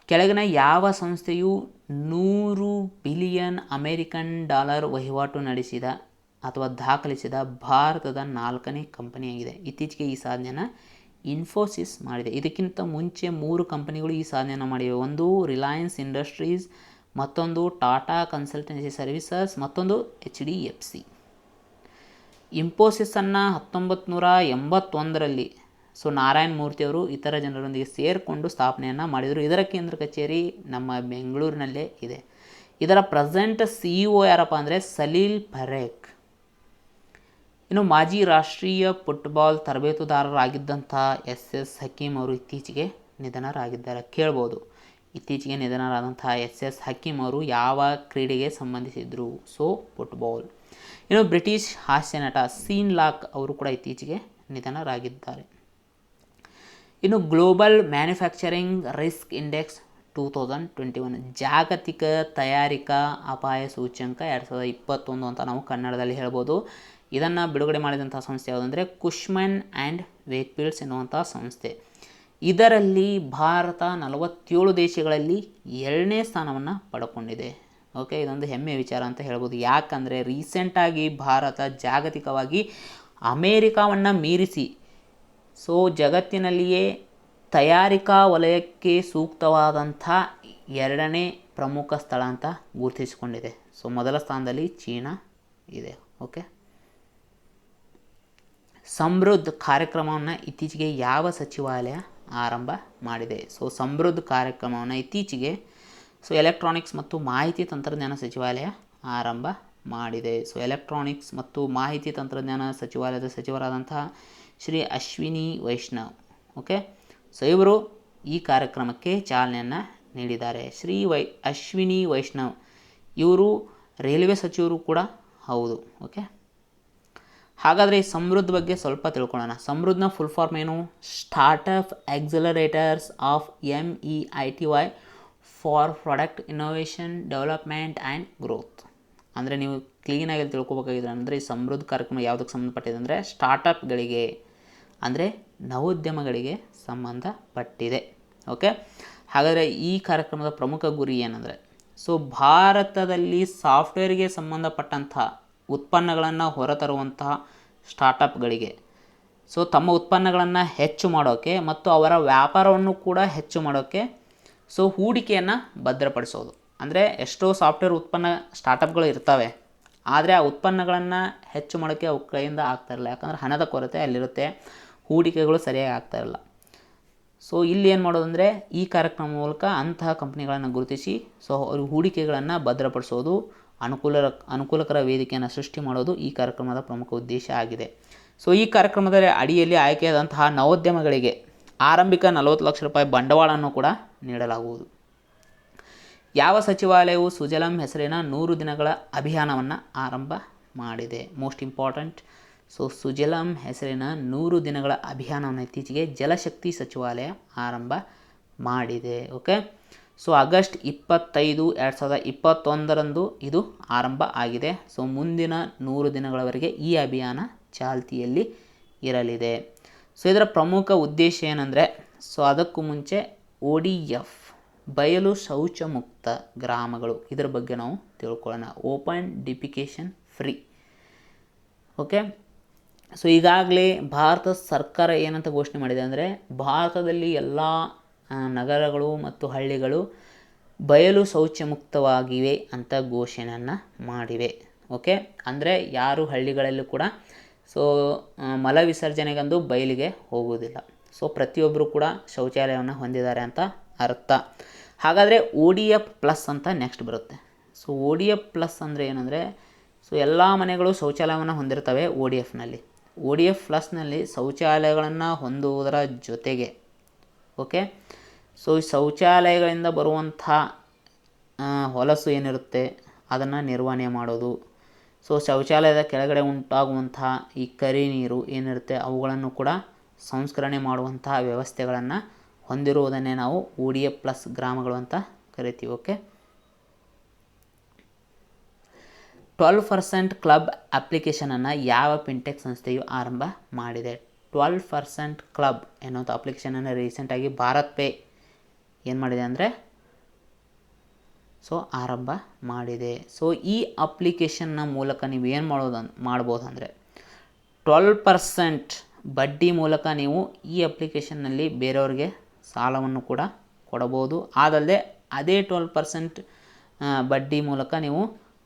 ಕೆಳಗಿನ ಯಾವ ಸಂಸ್ಥೆಯು $100 ಬಿಲಿಯನ್ ಅಮೆರಿಕನ್ ಡಾಲರ್ ವಹಿವಾಟು ನಡೆಸಿದ ಅಥವಾ ದಾಖಲಿಸಿದ ಭಾರತದ 4ನೇ ಕಂಪನಿಯಾಗಿದೆ? ಇತ್ತೀಚೆಗೆ ಈ ಸಾಧನೆಯನ್ನು ಇನ್ಫೋಸಿಸ್ ಮಾಡಿದೆ. ಇದಕ್ಕಿಂತ ಮುಂಚೆ 3 ಕಂಪನಿಗಳು ಈ ಸಾಧನೆಯನ್ನು ಮಾಡಿವೆ. ಒಂದು ರಿಲಯನ್ಸ್ ಇಂಡಸ್ಟ್ರೀಸ್, ಮತ್ತೊಂದು ಟಾಟಾ ಕನ್ಸಲ್ಟೆನ್ಸಿ ಸರ್ವಿಸಸ್, ಮತ್ತೊಂದು HDFC. ಇನ್ಫೋಸಿಸನ್ನು 1981ರಲ್ಲಿ ನಾರಾಯಣ್ ಮೂರ್ತಿಯವರು ಇತರ ಜನರೊಂದಿಗೆ ಸೇರಿಕೊಂಡು ಸ್ಥಾಪನೆಯನ್ನು ಮಾಡಿದರು. ಇದರ ಕೇಂದ್ರ ಕಚೇರಿ ನಮ್ಮ ಬೆಂಗಳೂರಿನಲ್ಲೇ ಇದೆ. ಇದರ ಪ್ರೆಸೆಂಟ್ CEO ಯಾರಪ್ಪ ಅಂದರೆ ಸಲೀಲ್ ಪರೇಖ್. ಇನ್ನು ಮಾಜಿ ರಾಷ್ಟ್ರೀಯ ಫುಟ್ಬಾಲ್ ತರಬೇತುದಾರರಾಗಿದ್ದಂಥ SS ಹಕೀಮ್ ಅವರು ಇತ್ತೀಚೆಗೆ ನಿಧನರಾಗಿದ್ದಾರೆ. ಕೇಳ್ಬೋದು, ಇತ್ತೀಚೆಗೆ ನಿಧನರಾದಂಥ SS ಹಕೀಮ್ ಅವರು ಯಾವ ಕ್ರೀಡೆಗೆ ಸಂಬಂಧಿಸಿದ್ರು? ಫುಟ್ಬಾಲ್. ಇನ್ನು ಬ್ರಿಟಿಷ್ ಹಾಸ್ಯ ನಟ ಸೀನ್ ಲಾಕ್ ಅವರು ಕೂಡ ಇತ್ತೀಚೆಗೆ ನಿಧನರಾಗಿದ್ದಾರೆ. ಇನ್ನು ಗ್ಲೋಬಲ್ ಮ್ಯಾನುಫ್ಯಾಕ್ಚರಿಂಗ್ ರಿಸ್ಕ್ ಇಂಡೆಕ್ಸ್ 2021 ಜಾಗತಿಕ ತಯಾರಿಕಾ ಅಪಾಯ ಸೂಚ್ಯಂಕ 2021 ಅಂತ ನಾವು ಕನ್ನಡದಲ್ಲಿ ಹೇಳ್ಬೋದು. ಇದನ್ನು ಬಿಡುಗಡೆ ಮಾಡಿದಂಥ ಸಂಸ್ಥೆ ಯಾವುದಂದರೆ ಕುಶ್ಮನ್ ಆ್ಯಂಡ್ ವೇಕ್ಫೀಲ್ಡ್ಸ್ ಎನ್ನುವಂಥ ಸಂಸ್ಥೆ. ಇದರಲ್ಲಿ ಭಾರತ 47 ದೇಶಗಳಲ್ಲಿ 2ನೇ ಸ್ಥಾನವನ್ನು ಪಡ್ಕೊಂಡಿದೆ. ಇದೊಂದು ಹೆಮ್ಮೆಯ ವಿಚಾರ ಅಂತ ಹೇಳ್ಬೋದು. ಯಾಕಂದರೆ ರೀಸೆಂಟಾಗಿ ಭಾರತ ಜಾಗತಿಕವಾಗಿ ಅಮೇರಿಕಾವನ್ನು ಮೀರಿಸಿ ಜಗತ್ತಿನಲ್ಲಿಯೇ ತಯಾರಿಕಾ ವಲಯಕ್ಕೆ ಸೂಕ್ತವಾದಂಥ 2ನೇ ಪ್ರಮುಖ ಸ್ಥಳ ಅಂತ ಗುರುತಿಸಿಕೊಂಡಿದೆ. ಮೊದಲ ಸ್ಥಾನದಲ್ಲಿ ಚೀನಾ ಇದೆ. ಸಮೃದ್ಧ ಕಾರ್ಯಕ್ರಮವನ್ನು ಇತ್ತೀಚೆಗೆ ಯಾವ ಸಚಿವಾಲಯ ಆರಂಭ ಮಾಡಿದೆ? ಸಮೃದ್ಧ ಕಾರ್ಯಕ್ರಮವನ್ನು ಇತ್ತೀಚೆಗೆ ಎಲೆಕ್ಟ್ರಾನಿಕ್ಸ್ ಮತ್ತು ಮಾಹಿತಿ ತಂತ್ರಜ್ಞಾನ ಸಚಿವಾಲಯ ಆರಂಭ ಮಾಡಿದೆ. ಎಲೆಕ್ಟ್ರಾನಿಕ್ಸ್ ಮತ್ತು ಮಾಹಿತಿ ತಂತ್ರಜ್ಞಾನ ಸಚಿವಾಲಯದ ಸಚಿವರಾದಂತಹ ಶ್ರೀ ಅಶ್ವಿನಿ ವೈಷ್ಣವ್. ಇವರು ಈ ಕಾರ್ಯಕ್ರಮಕ್ಕೆ ಚಾಲನೆಯನ್ನು ನೀಡಿದ್ದಾರೆ. ಅಶ್ವಿನಿ ವೈಷ್ಣವ್ ಇವರು ರೈಲ್ವೆ ಸಚಿವರು ಕೂಡ ಹೌದು. ಹಾಗಾದರೆ ಈ ಸಮೃದ್ಧ ಬಗ್ಗೆ ಸ್ವಲ್ಪ ತಿಳ್ಕೊಳ್ಳೋಣ. ಸಮೃದ್ಧನ ಫುಲ್ ಫಾರ್ಮ್ ಏನು? Startup accelerators of MEITY for product innovation development and growth. ಅಂದರೆ ನೀವು ಕ್ಲೀನಾಗಿ ತಿಳ್ಕೊಬೇಕಾಗಿದೆ ಅಂದರೆ ಈ ಸಮೃದ್ಧ ಕಾರ್ಯಕ್ರಮ ಯಾವುದಕ್ಕೆ ಸಂಬಂಧಪಟ್ಟಿದೆ ಅಂದರೆ ಸ್ಟಾರ್ಟಪ್ಗಳಿಗೆ, ಅಂದರೆ ನವೋದ್ಯಮಗಳಿಗೆ ಸಂಬಂಧಪಟ್ಟಿದೆ. ಹಾಗಾದರೆ ಈ ಕಾರ್ಯಕ್ರಮದ ಪ್ರಮುಖ ಗುರಿ ಏನಂದರೆ ಭಾರತದಲ್ಲಿ ಸಾಫ್ಟ್ವೇರ್ಗೆ ಸಂಬಂಧಪಟ್ಟಂಥ ಉತ್ಪನ್ನಗಳನ್ನು ಹೊರತರುವಂತಹ ಸ್ಟಾರ್ಟಪ್ಗಳಿಗೆ ತಮ್ಮ ಉತ್ಪನ್ನಗಳನ್ನು ಹೆಚ್ಚು ಮಾಡೋಕ್ಕೆ ಮತ್ತು ಅವರ ವ್ಯಾಪಾರವನ್ನು ಕೂಡ ಹೆಚ್ಚು ಮಾಡೋಕ್ಕೆ ಹೂಡಿಕೆಯನ್ನು ಭದ್ರಪಡಿಸೋದು. ಅಂದರೆ ಎಷ್ಟೋ ಸಾಫ್ಟ್ವೇರ್ ಉತ್ಪನ್ನ ಸ್ಟಾರ್ಟಪ್ಗಳು ಇರ್ತವೆ, ಆದರೆ ಆ ಉತ್ಪನ್ನಗಳನ್ನು ಹೆಚ್ಚು ಮಾಡೋಕ್ಕೆ ಅವ್ರ ಕೈಯಿಂದ ಆಗ್ತಾಯಿರಲ್ಲ. ಯಾಕಂದರೆ ಹಣದ ಕೊರತೆ ಅಲ್ಲಿರುತ್ತೆ, ಹೂಡಿಕೆಗಳು ಸರಿಯಾಗಿ ಆಗ್ತಾಯಿರಲ್ಲ. ಇಲ್ಲಿ ಏನು ಮಾಡೋದಂದರೆ ಈ ಕಾರ್ಯಕ್ರಮ ಮೂಲಕ ಅಂತಹ ಕಂಪ್ನಿಗಳನ್ನು ಗುರುತಿಸಿ ಅವ್ರ ಹೂಡಿಕೆಗಳನ್ನು ಭದ್ರಪಡಿಸೋದು, ಅನುಕೂಲಕರ ವೇದಿಕೆಯನ್ನು ಸೃಷ್ಟಿ ಮಾಡೋದು ಈ ಕಾರ್ಯಕ್ರಮದ ಪ್ರಮುಖ ಉದ್ದೇಶ ಆಗಿದೆ. ಈ ಕಾರ್ಯಕ್ರಮದ ಅಡಿಯಲ್ಲಿ ಆಯ್ಕೆಯಾದಂತಹ ನವೋದ್ಯಮಗಳಿಗೆ ಆರಂಭಿಕ 40 ಲಕ್ಷ ರೂಪಾಯಿ ಬಂಡವಾಳವನ್ನು ಕೂಡ ನೀಡಲಾಗುವುದು. ಯಾವ ಸಚಿವಾಲಯವು ಸುಜಲಂ ಹೆಸರಿನ 100 ದಿನಗಳ ಅಭಿಯಾನವನ್ನು ಆರಂಭ ಮಾಡಿದೆ? Most important. ಸುಜಲಂ ಹೆಸರಿನ 100 ದಿನಗಳ ಅಭಿಯಾನವನ್ನು ಇತ್ತೀಚೆಗೆ ಜಲಶಕ್ತಿ ಸಚಿವಾಲಯ ಆರಂಭ ಮಾಡಿದೆ. ಓಕೆ, ಸೊ ಆಗಸ್ಟ್ 25, 2021 ಇದು ಆರಂಭ ಆಗಿದೆ. ಸೊ ಮುಂದಿನ 100 ದಿನಗಳವರೆಗೆ ಈ ಅಭಿಯಾನ ಚಾಲ್ತಿಯಲ್ಲಿ ಇರಲಿದೆ. ಸೊ ಇದರ ಪ್ರಮುಖ ಉದ್ದೇಶ ಏನಂದರೆ, ಸೊ ಅದಕ್ಕೂ ಮುಂಚೆ ODF ಬಯಲು ಶೌಚ ಮುಕ್ತ ಗ್ರಾಮಗಳು, ಇದರ ಬಗ್ಗೆ ನಾವು ತಿಳ್ಕೊಳ್ಳೋಣ. Open defecation free. Okay, so ಈಗಾಗಲೇ ಭಾರತ ಸರ್ಕಾರ ಏನಂತ ಘೋಷಣೆ ಮಾಡಿದೆ ಅಂದರೆ, ಭಾರತದಲ್ಲಿ ಎಲ್ಲ ನಗರಗಳು ಮತ್ತು ಹಳ್ಳಿಗಳು ಬಯಲು ಶೌಚ ಮುಕ್ತವಾಗಿವೆ ಅಂತ ಘೋಷಣೆಯನ್ನು ಮಾಡಿವೆ. ಓಕೆ, ಅಂದರೆ ಯಾರು ಹಳ್ಳಿಗಳಲ್ಲೂ ಕೂಡ ಸೊ ಮಲ ವಿಸರ್ಜನೆಗಂದು ಬಯಲಿಗೆ ಹೋಗುವುದಿಲ್ಲ. ಸೊ ಪ್ರತಿಯೊಬ್ಬರು ಕೂಡ ಶೌಚಾಲಯವನ್ನು ಹೊಂದಿದ್ದಾರೆ ಅಂತ ಅರ್ಥ. ಹಾಗಾದರೆ ODF ಪ್ಲಸ್ ಅಂತ ನೆಕ್ಸ್ಟ್ ಬರುತ್ತೆ. ಸೊ ODF ಪ್ಲಸ್ ಅಂದರೆ ಏನಂದರೆ, ಸೊ ಎಲ್ಲ ಮನೆಗಳು ಶೌಚಾಲಯವನ್ನು ಹೊಂದಿರ್ತವೆ ODFನಲ್ಲಿ. ODF ಪ್ಲಸ್ನಲ್ಲಿ ಶೌಚಾಲಯಗಳನ್ನು ಹೊಂದುವುದರ ಜೊತೆಗೆ, ಓಕೆ, ಸೊ ಈ ಶೌಚಾಲಯಗಳಿಂದ ಬರುವಂಥ ಹೊಲಸು ಏನಿರುತ್ತೆ ಅದನ್ನು ನಿರ್ವಹಣೆ ಮಾಡೋದು. ಸೊ ಶೌಚಾಲಯದ ಕೆಳಗಡೆ ಉಂಟಾಗುವಂತಹ ಈ ಕರಿ ನೀರು ಏನಿರುತ್ತೆ ಅವುಗಳನ್ನು ಕೂಡ ಸಂಸ್ಕರಣೆ ಮಾಡುವಂತಹ ವ್ಯವಸ್ಥೆಗಳನ್ನು ಹೊಂದಿರುವುದನ್ನೇ ನಾವು ODF ಪ್ಲಸ್ ಗ್ರಾಮಗಳು ಅಂತ ಕರಿತೀವಿ. ಓಕೆ, 12% ಕ್ಲಬ್ ಅಪ್ಲಿಕೇಶನನ್ನು ಯಾವ ಫಿನ್ಟೆಕ್ ಸಂಸ್ಥೆಯು ಆರಂಭ ಮಾಡಿದೆ? 12% ಕ್ಲಬ್ ಎನ್ನುವಂಥ ಅಪ್ಲಿಕೇಶನನ್ನು ರೀಸೆಂಟಾಗಿ ಭಾರತ್ ಪೇ ಏನು ಮಾಡಿದೆ ಅಂದರೆ ಸೊ ಆರಂಭ ಮಾಡಿದೆ. ಸೊ ಈ ಅಪ್ಲಿಕೇಶನ್ನ ಮೂಲಕ ನೀವು ಏನು ಮಾಡ್ಬೋದು ಅಂದರೆ, 12% ಬಡ್ಡಿ ಮೂಲಕ ನೀವು ಈ ಅಪ್ಲಿಕೇಶನ್ನಲ್ಲಿ ಬೇರೆಯವ್ರಿಗೆ ಸಾಲವನ್ನು ಕೂಡ ಕೊಡಬಹುದು. ಅದಲ್ಲದೆ ಅದೇ 12% ಬಡ್ಡಿ ಮೂಲಕ ನೀವು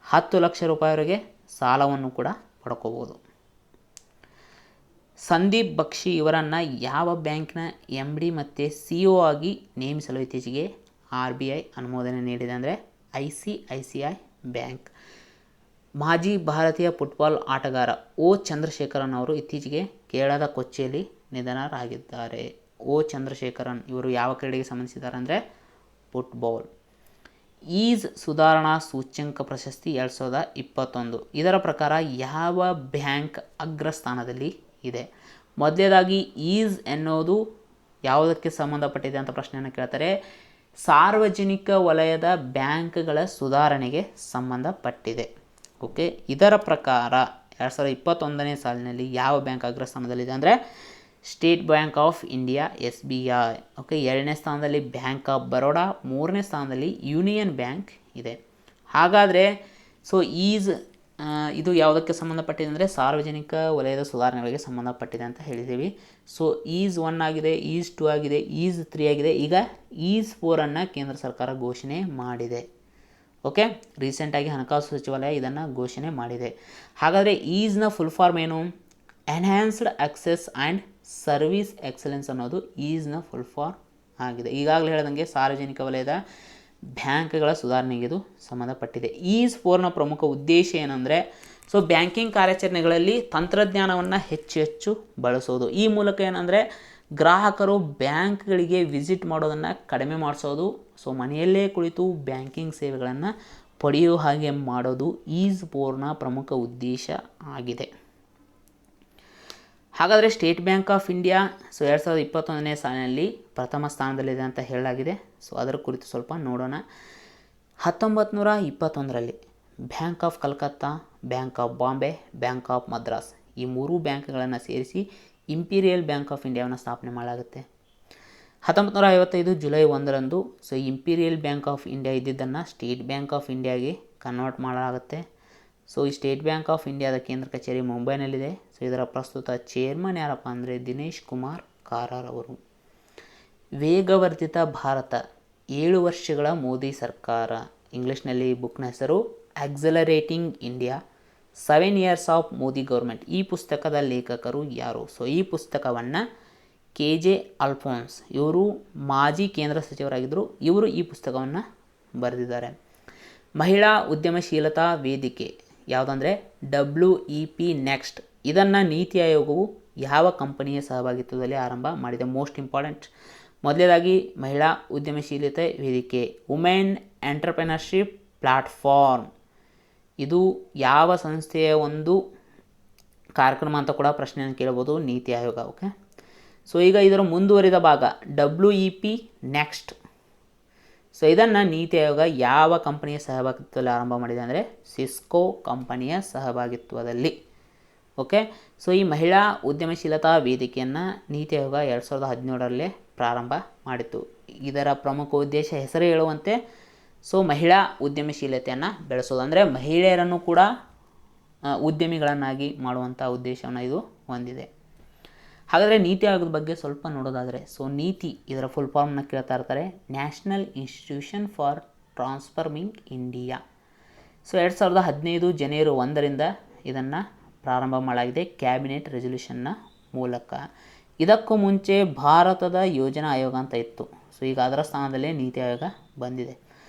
10 ಲಕ್ಷ ರೂಪಾಯಿವರೆಗೆ ಸಾಲವನ್ನು ಕೂಡ ಪಡ್ಕೋಬೋದು. ಸಂದೀಪ್ ಬಕ್ಷಿ ಇವರನ್ನು ಯಾವ ಬ್ಯಾಂಕ್ನ MD ಮತ್ತು CEO ಆಗಿ ನೇಮಿಸಲು ಇತ್ತೀಚೆಗೆ RBI ಅನುಮೋದನೆ ನೀಡಿದೆ ಅಂದರೆ ICICI ಬ್ಯಾಂಕ್. ಮಾಜಿ ಭಾರತೀಯ ಫುಟ್ಬಾಲ್ ಆಟಗಾರ O ಚಂದ್ರಶೇಖರನ್ ಅವರು ಇತ್ತೀಚೆಗೆ ಕೇರಳದ ಕೊಚ್ಚಿಯಲ್ಲಿ ನಿಧನರಾಗಿದ್ದಾರೆ. O ಚಂದ್ರಶೇಖರನ್ ಇವರು ಯಾವ ಕ್ರೀಡೆಗೆ ಸಂಬಂಧಿಸಿದ್ದಾರೆ ಅಂದರೆ ಫುಟ್ಬಾಲ್. ಈಸ್ ಸುಧಾರಣಾ ಸೂಚ್ಯಂಕ ಪ್ರಶಸ್ತಿ 2021 ಇದರ ಪ್ರಕಾರ ಯಾವ ಬ್ಯಾಂಕ್ ಅಗ್ರಸ್ಥಾನದಲ್ಲಿ ಇದೆ? ಮೊದಲನೇದಾಗಿ ಈಸ್ ಎನ್ನುವುದು ಯಾವುದಕ್ಕೆ ಸಂಬಂಧಪಟ್ಟಿದೆ ಅಂತ ಪ್ರಶ್ನೆಯನ್ನು ಕೇಳ್ತಾರೆ. ಸಾರ್ವಜನಿಕ ವಲಯದ ಬ್ಯಾಂಕ್ಗಳ ಸುಧಾರಣೆಗೆ ಸಂಬಂಧಪಟ್ಟಿದೆ. ಓಕೆ, ಇದರ ಪ್ರಕಾರ 2021ನೇ ಸಾಲಿನಲ್ಲಿ ಯಾವ ಬ್ಯಾಂಕ್ ಅಗ್ರಸ್ಥಾನದಲ್ಲಿದೆ ಅಂದರೆ state Bank of India SBI. Okay, 2ನೇ ಸ್ಥಾನದಲ್ಲಿ ಬ್ಯಾಂಕ್ ಆಫ್ ಬರೋಡಾ, 3ನೇ ಸ್ಥಾನದಲ್ಲಿ ಯೂನಿಯನ್ ಬ್ಯಾಂಕ್ ಇದೆ. ಹಾಗಾದರೆ ಸೊ ಈಸ್ ಇದು ಯಾವುದಕ್ಕೆ ಸಂಬಂಧಪಟ್ಟಿದೆ ಅಂದರೆ ಸಾರ್ವಜನಿಕ ವಲಯದ ಸುಧಾರಣೆಗಳಿಗೆ ಸಂಬಂಧಪಟ್ಟಿದೆ ಅಂತ ಹೇಳಿದ್ದೀವಿ. ಸೊ ಈಸ್ 1 ಆಗಿದೆ, ಈಸ್ 2 ಆಗಿದೆ, ಈಸ್ 3 ಆಗಿದೆ. ಈಗ ಈಸ್ 4 ಕೇಂದ್ರ ಸರ್ಕಾರ ಘೋಷಣೆ ಮಾಡಿದೆ. ಓಕೆ, ರೀಸೆಂಟಾಗಿ ಹಣಕಾಸು ಸಚಿವಾಲಯ ಇದನ್ನು ಘೋಷಣೆ ಮಾಡಿದೆ. ಹಾಗಾದರೆ ಈಸ್ನ ಫುಲ್ ಫಾರ್ಮ್ ಏನು? Enhanced access and service excellence ಅನ್ನೋದು ಈಸ್ನ ಫುಲ್ ಫಾರ್ಮ್ ಆಗಿದೆ. ಈಗಾಗಲೇ ಹೇಳಿದಂಗೆ ಸಾರ್ವಜನಿಕ ವಲಯದ ಬ್ಯಾಂಕ್ಗಳ ಸುಧಾರಣೆಗೆ ಇದು ಸಂಬಂಧಪಟ್ಟಿದೆ. ಈಸ್ 4ನ ಪ್ರಮುಖ ಉದ್ದೇಶ ಏನಂದರೆ, ಸೊ ಬ್ಯಾಂಕಿಂಗ್ ಕಾರ್ಯಾಚರಣೆಗಳಲ್ಲಿ ತಂತ್ರಜ್ಞಾನವನ್ನು ಹೆಚ್ಚು ಬಳಸೋದು. ಈ ಮೂಲಕ ಏನಂದರೆ ಗ್ರಾಹಕರು ಬ್ಯಾಂಕ್ಗಳಿಗೆ ವಿಸಿಟ್ ಮಾಡೋದನ್ನು ಕಡಿಮೆ ಮಾಡಿಸೋದು. ಸೊ ಮನೆಯಲ್ಲೇ ಕುಳಿತು ಬ್ಯಾಂಕಿಂಗ್ ಸೇವೆಗಳನ್ನು ಪಡೆಯುವ ಹಾಗೆ ಮಾಡೋದು ಈಸ್ 4ನ ಪ್ರಮುಖ ಉದ್ದೇಶ ಆಗಿದೆ. ಹಾಗಾದರೆ State Bank of India so 2021ನೇ ಸಾಲಿನಲ್ಲಿ ಪ್ರಥಮ ಸ್ಥಾನದಲ್ಲಿದೆ ಅಂತ ಹೇಳಲಾಗಿದೆ. ಸೊ ಅದರ ಕುರಿತು ಸ್ವಲ್ಪ ನೋಡೋಣ. 1921ರಲ್ಲಿ bank of Calcutta, bank of Bombay, bank of Madras ಈ 3 ಬ್ಯಾಂಕ್ಗಳನ್ನು ಸೇರಿಸಿ ಇಂಪೀರಿಯಲ್ ಬ್ಯಾಂಕ್ ಆಫ್ ಇಂಡಿಯಾವನ್ನು ಸ್ಥಾಪನೆ ಮಾಡಲಾಗುತ್ತೆ. 1955 ಜುಲೈ 1ರಂದು so imperial bank of India ಇದ್ದಿದ್ದನ್ನು ಸ್ಟೇಟ್ ಬ್ಯಾಂಕ್ ಆಫ್ ಇಂಡಿಯಾಗೆ ಕನ್ವರ್ಟ್ ಮಾಡಲಾಗುತ್ತೆ. ಸೊ ಈ ಸ್ಟೇಟ್ ಬ್ಯಾಂಕ್ ಆಫ್ ಇಂಡಿಯಾದ ಕೇಂದ್ರ ಕಚೇರಿ ಮುಂಬೈನಲ್ಲಿದೆ. ಸೊ ಇದರ ಪ್ರಸ್ತುತ ಚೇರ್ಮನ್ ಯಾರಪ್ಪ ಅಂದರೆ ದಿನೇಶ್ ಕುಮಾರ್ ಕಾರಾರ್ ಅವರು. ವೇಗವರ್ಧಿತ ಭಾರತ 7 ವರ್ಷಗಳ ಮೋದಿ ಸರ್ಕಾರ, ಇಂಗ್ಲೀಷ್ನಲ್ಲಿ ಬುಕ್ನ ಹೆಸರು accelerating India 7 years of Modi government. ಈ ಪುಸ್ತಕದ ಲೇಖಕರು ಯಾರು? ಸೊ ಈ ಪುಸ್ತಕವನ್ನು KJ ಅಲ್ಫೋನ್ಸ್ ಇವರು ಮಾಜಿ ಕೇಂದ್ರ ಸಚಿವರಾಗಿದ್ದರು. ಇವರು ಈ ಪುಸ್ತಕವನ್ನು ಬರೆದಿದ್ದಾರೆ. ಮಹಿಳಾ ಉದ್ಯಮಶೀಲತಾ ವೇದಿಕೆ ಯಾವುದಂದರೆ WEP ನೆಕ್ಸ್ಟ್. ಇದನ್ನು ನೀತಿ ಆಯೋಗವು ಯಾವ ಕಂಪನಿಯ ಸಹಭಾಗಿತ್ವದಲ್ಲಿ ಆರಂಭ ಮಾಡಿದೆ? Most important. ಮೊದಲನೇದಾಗಿ ಮಹಿಳಾ ಉದ್ಯಮಶೀಲತೆ ವೇದಿಕೆ, ವುಮೆನ್ ಎಂಟರ್ಪ್ರೆನರ್ಶಿಪ್ ಪ್ಲ್ಯಾಟ್ಫಾರ್ಮ್. ಇದು ಯಾವ ಸಂಸ್ಥೆಯ ಒಂದು ಕಾರ್ಯಕ್ರಮ ಅಂತ ಕೂಡ ಪ್ರಶ್ನೆಯನ್ನು ಕೇಳಬಹುದು? ನೀತಿ ಆಯೋಗ. ಓಕೆ, ಸೊ ಈಗ ಇದರ ಮುಂದುವರಿದ ಭಾಗ WEP ನೆಕ್ಸ್ಟ್. ಸೊ ಇದನ್ನು ನೀತಿ ಆಯೋಗ ಯಾವ ಕಂಪನಿಯ ಸಹಭಾಗಿತ್ವದಲ್ಲಿ ಆರಂಭ ಮಾಡಿದೆ ಅಂದರೆ ಸಿಸ್ಕೋ ಕಂಪನಿಯ ಸಹಭಾಗಿತ್ವದಲ್ಲಿ. ಓಕೆ, ಸೊ ಈ ಮಹಿಳಾ ಉದ್ಯಮಶೀಲತಾ ವೇದಿಕೆಯನ್ನು ನೀತಿ ಆಯೋಗ 2017ರಲ್ಲೇ ಪ್ರಾರಂಭ ಮಾಡಿತು. ಇದರ ಪ್ರಮುಖ ಉದ್ದೇಶ ಹೆಸರು ಹೇಳುವಂತೆ ಸೊ ಮಹಿಳಾ ಉದ್ಯಮಶೀಲತೆಯನ್ನು ಬೆಳೆಸೋದು, ಅಂದರೆ ಮಹಿಳೆಯರನ್ನು ಕೂಡ ಉದ್ಯಮಿಗಳನ್ನಾಗಿ ಮಾಡುವಂಥ ಉದ್ದೇಶವನ್ನು ಇದು ಹೊಂದಿದೆ. ಹಾಗಾದರೆ ನೀತಿ ಆಯೋಗದ ಬಗ್ಗೆ ಸ್ವಲ್ಪ ನೋಡೋದಾದರೆ, ಸೊ ನೀತಿ ಇದರ ಫುಲ್ ಫಾರ್ಮ್ನ ಕೇಳ್ತಾ ಇರ್ತಾರೆ, national institution for transforming India. So 2015 ಜನವರಿ 1ರಿಂದ ಇದನ್ನು ಪ್ರಾರಂಭ ಮಾಡಲಾಗಿದೆ ಕ್ಯಾಬಿನೆಟ್ ರೆಸಲ್ಯೂಷನ್ನ ಮೂಲಕ. ಇದಕ್ಕೂ ಮುಂಚೆ ಭಾರತದ ಯೋಜನಾ ಆಯೋಗ ಅಂತ ಇತ್ತು. ಸೊ ಈಗ ಅದರ ಸ್ಥಾನದಲ್ಲೇ ನೀತಿ ಆಯೋಗ ಬಂದಿದೆ.